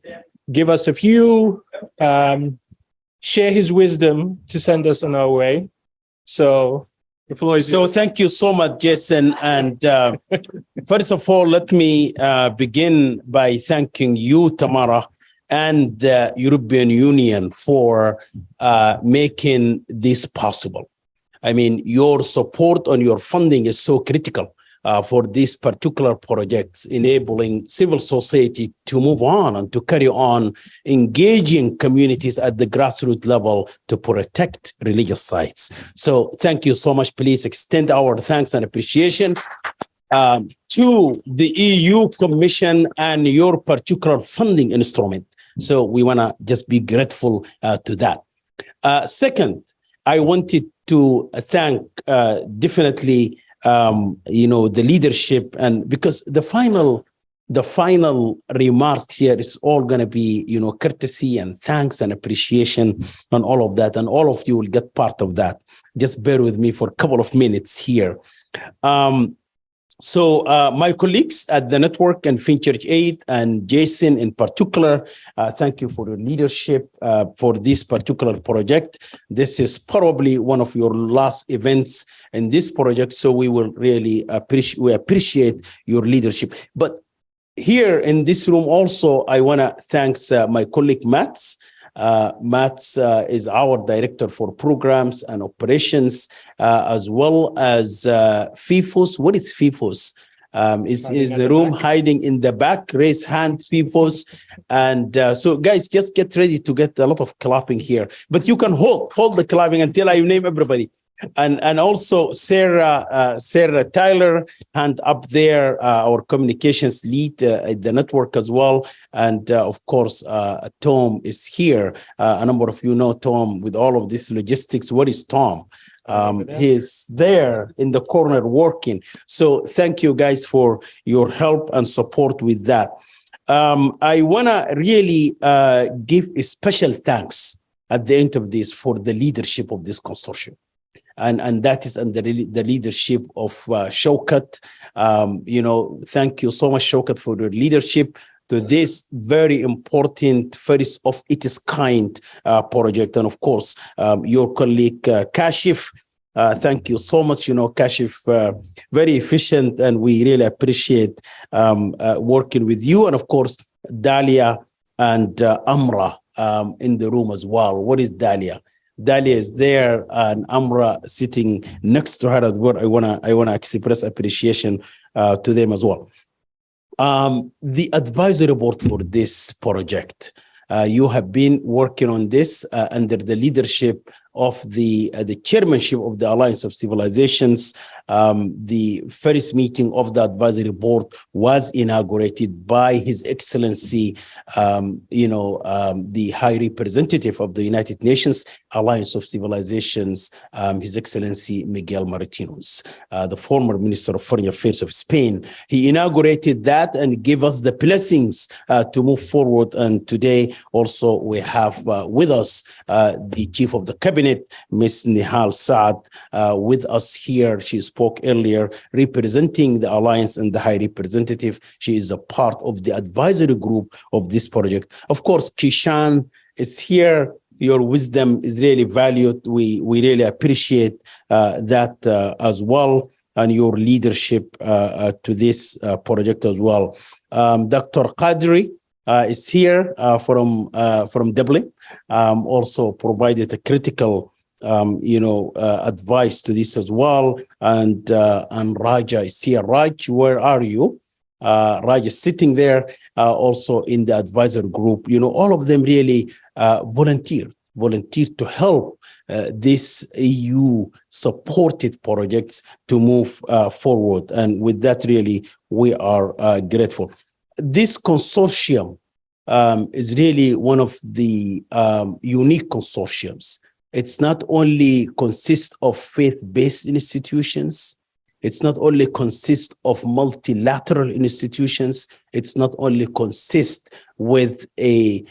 [SPEAKER 1] give us a few, share his wisdom to send us on our way. So the floor is yours.
[SPEAKER 17] Thank you so much, Jason. And first of all, let me begin by thanking you, Tamara, and the European Union for making this possible. I mean, your support and your funding is so critical for these particular projects, enabling civil society to move on and to carry on engaging communities at the grassroots level to protect religious sites. So thank you so much. Please extend our thanks and appreciation to the EU Commission and your particular funding instrument. So we want to just be grateful to that. Second, I wanted to thank definitely the leadership, and because the final remarks here is all going to be courtesy and thanks and appreciation and all of that, and all of you will get part of that. Just bear with me for a couple of minutes here. So my colleagues at the network and Finchurch 8 and Jason in particular, thank you for your leadership for this particular project. This is probably one of your last events in this project, so we will really appreciate your leadership. But here in this room also, I want to thank my colleague Mats. Mats is our director for programs and operations, as well as FIFOS. What is FIFOS? Is the room hiding in the back? Raise hand, FIFOS. And so guys, just get ready to get a lot of clapping here. But you can hold the clapping until I name everybody. And also Sarah Tyler, hand up there, our communications lead at the network as well. And of course, Tom is here. A number of you know Tom with all of this logistics. What is Tom? He's there in the corner working. So thank you guys for your help and support with that. I want to really give a special thanks at the end of this for the leadership of this consortium. And that is under the leadership of Shaukat. Thank you so much, Shaukat, for your leadership to this very important, first of its kind project. And of course, your colleague Kashif, thank you so much. Kashif, very efficient, and we really appreciate working with you. And of course, Dalia and Amra in the room as well. What is Dalia? Dalia is there, and Amra sitting next to her as well. I wanna express appreciation to them as well. The advisory board for this project, you have been working on this under the leadership of the chairmanship of the Alliance of Civilizations. The first meeting of the advisory board was inaugurated by His Excellency, the High Representative of the United Nations Alliance of Civilizations, His Excellency Miguel Martinez, the former Minister of Foreign Affairs of Spain. He inaugurated that and gave us the blessings to move forward. And today also we have with us the Chief of the Cabinet, Ms. Nihal Saad, with us here. She spoke earlier representing the Alliance and the High Representative. She is a part of the advisory group of this project. Of course, Kishan is here. Your wisdom is really valued. We really appreciate that as well, and your leadership to this project as well. Dr. Qadri is here from Dublin, also provided a critical advice to this as well. And Raja is here. Raj, where are you?
[SPEAKER 2] Raj is sitting there, also in the advisor group. All of them really volunteer to help this EU-supported projects to move forward. And with that, really, we are grateful. This consortium is really one of the unique consortiums. It's not only consists of faith-based institutions, it's not only consists of multilateral institutions, it's not only consists with a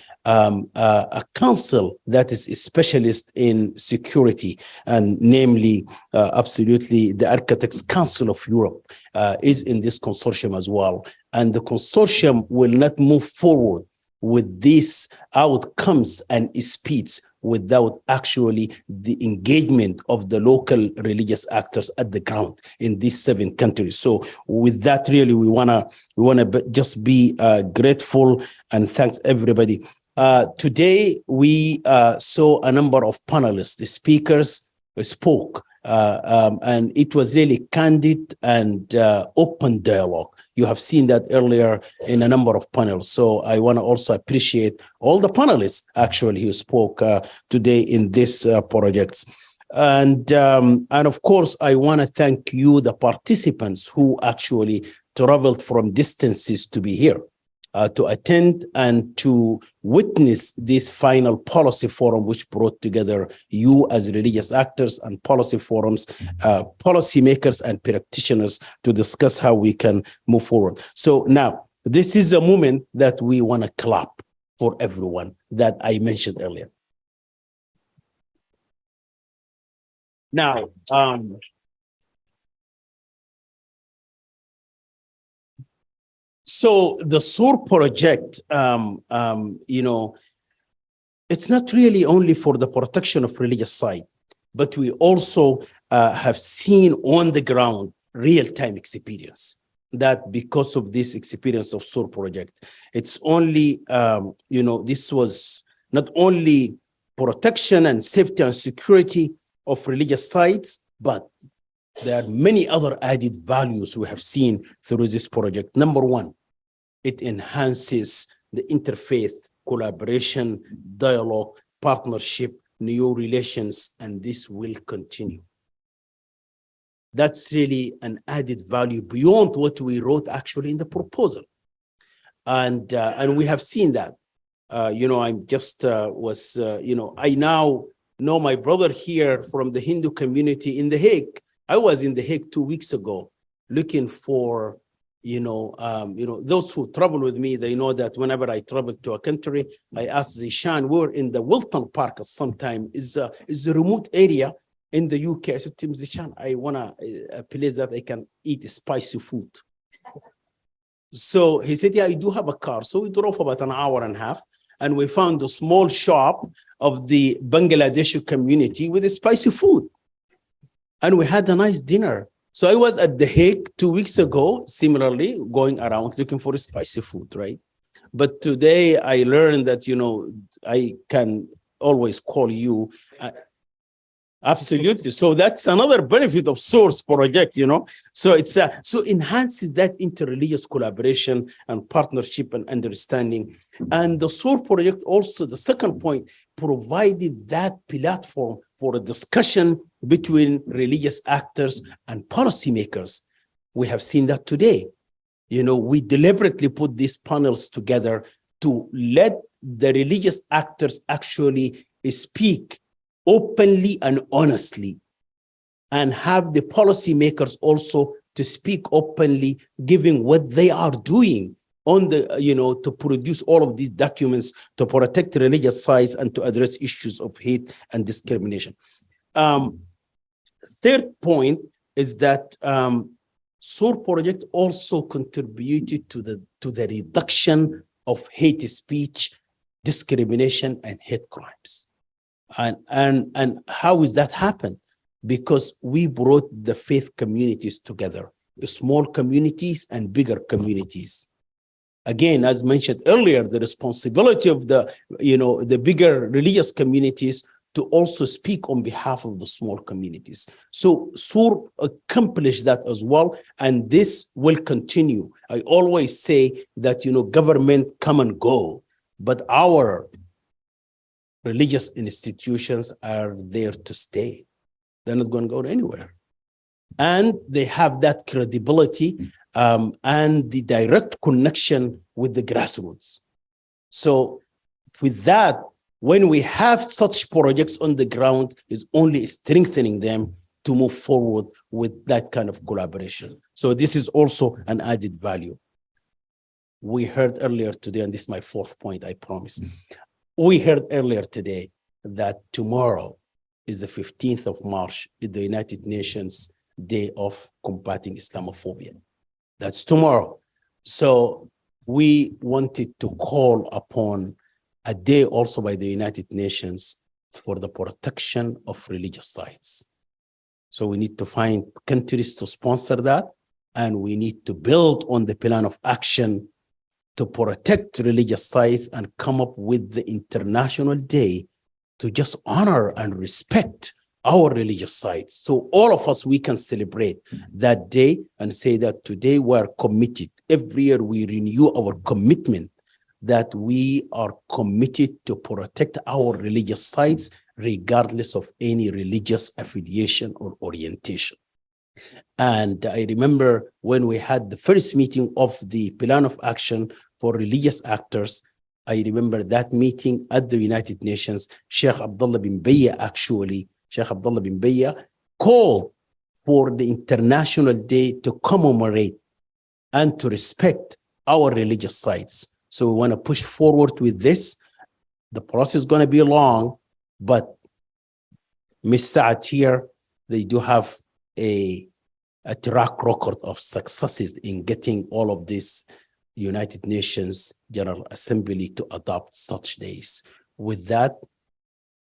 [SPEAKER 2] council that is a specialist in security, and namely, absolutely, the Architects Council of Europe is in this consortium as well. And the consortium will not move forward with these outcomes and speeds without actually the engagement of the local religious actors at the ground in these 7 countries. So with that, really, we wanna just be grateful and thanks everybody. Today, we saw a number of panelists. The speakers spoke, and it was really candid and open dialogue. You have seen that earlier in a number of panels. So I want to also appreciate all the panelists actually who spoke today in this projects. And of course, I want to thank you, the participants who actually traveled from distances to be here, to attend and to witness this final policy forum, which brought together you as religious actors and policy forums, policymakers and practitioners to discuss how we can move forward. So now, this is a moment that we want to clap for everyone that I mentioned earlier. Now, so the SOAR project, it's not really only for the protection of religious site, but we also have seen on the ground real-time experience that because of this experience of SOAR project, it's only, this was not only protection and safety and security of religious sites, but there are many other added values we have seen through this project. Number one, it enhances the interfaith collaboration, dialogue, partnership, new relations, and this will continue. That's really an added value beyond what we wrote actually in the proposal. And we have seen that. I'm just I now know my brother here from the Hindu community in The Hague. I was in The Hague 2 weeks ago looking for those who travel with me, they know that whenever I travel to a country, I ask Zishan, we're in the Wilton Park sometime, is a remote area in the UK. I said to him, Zishan, I want a place that I can eat spicy food. So he said, yeah, I do have a car. So we drove about an hour and a half, and we found a small shop of the Bangladeshi community with spicy food. And we had a nice dinner. So I was at The Hague 2 weeks ago, similarly, going around looking for spicy food, right? But today I learned that, I can always call you. Absolutely. So that's another benefit of SOAR's project, So it's so enhances that interreligious collaboration and partnership and understanding. And the SOAR project also, the second point, provided that platform for a discussion between religious actors and policymakers. We have seen that today. We deliberately put these panels together to let the religious actors actually speak openly and honestly, and have the policymakers also to speak openly, giving what they are doing on the, to produce all of these documents to protect religious sites and to address issues of hate and discrimination. Third point is that SOAR project also contributed to the reduction of hate speech, discrimination, and hate crimes. And how is that happen? Because we brought the faith communities together, small communities and bigger communities. Again, as mentioned earlier, the responsibility of the bigger religious communities to also speak on behalf of the small communities. So SOAR accomplished that as well, and this will continue. I always say that, government come and go, but our religious institutions are there to stay. They're not going to go anywhere. And they have that credibility and the direct connection with the grassroots. So with that, when we have such projects on the ground, is only strengthening them to move forward with that kind of collaboration. So this is also an added value. We heard earlier today, and this is my fourth point, I promise. We heard earlier today that tomorrow is the 15th of March, the United Nations Day of Combating Islamophobia. That's tomorrow. So we wanted to call upon a day also by the United Nations for the protection of religious sites. So we need to find countries to sponsor that, and we need to build on the plan of action to protect religious sites and come up with the International Day to just honor and respect our religious sites. So all of us, we can celebrate that day and say that today we are committed. Every year we renew our commitment that we are committed to protect our religious sites regardless of any religious affiliation or orientation. And I remember when we had the first meeting of the plan of action for religious actors, I remember that meeting at the United Nations, Sheikh Abdullah bin Bayya called for the International Day to commemorate and to respect our religious sites. So we want to push forward with this. The process is going to be long, but Ms. Saad here, they do have a track record of successes in getting all of this United Nations General Assembly to adopt such days. With that,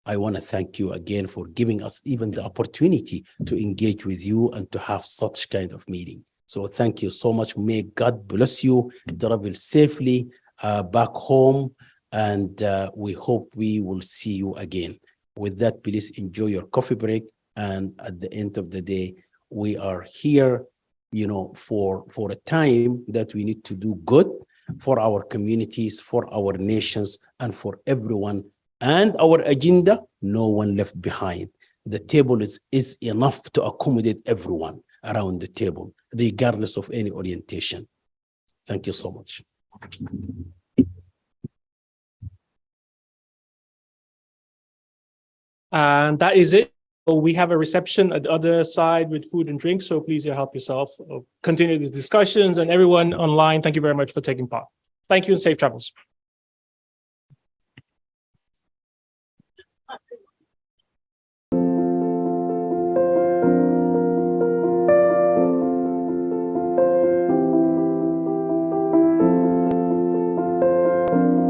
[SPEAKER 2] I want to thank you again for giving us even the opportunity to engage with you and to have such kind of meeting. So thank you so much. May God bless you, travel safely back home, and we hope we will see you again. With that, please enjoy your coffee break. And at the end of the day, we are here, for a time that we need to do good for our communities, for our nations, and for everyone. And our agenda, no one left behind. The table is enough to accommodate everyone around the table, regardless of any orientation. Thank you so much.
[SPEAKER 1] And that is it. So we have a reception at the other side with food and drinks. So please help yourself. Continue these discussions, and everyone online, thank you very much for taking part. Thank you and safe travels.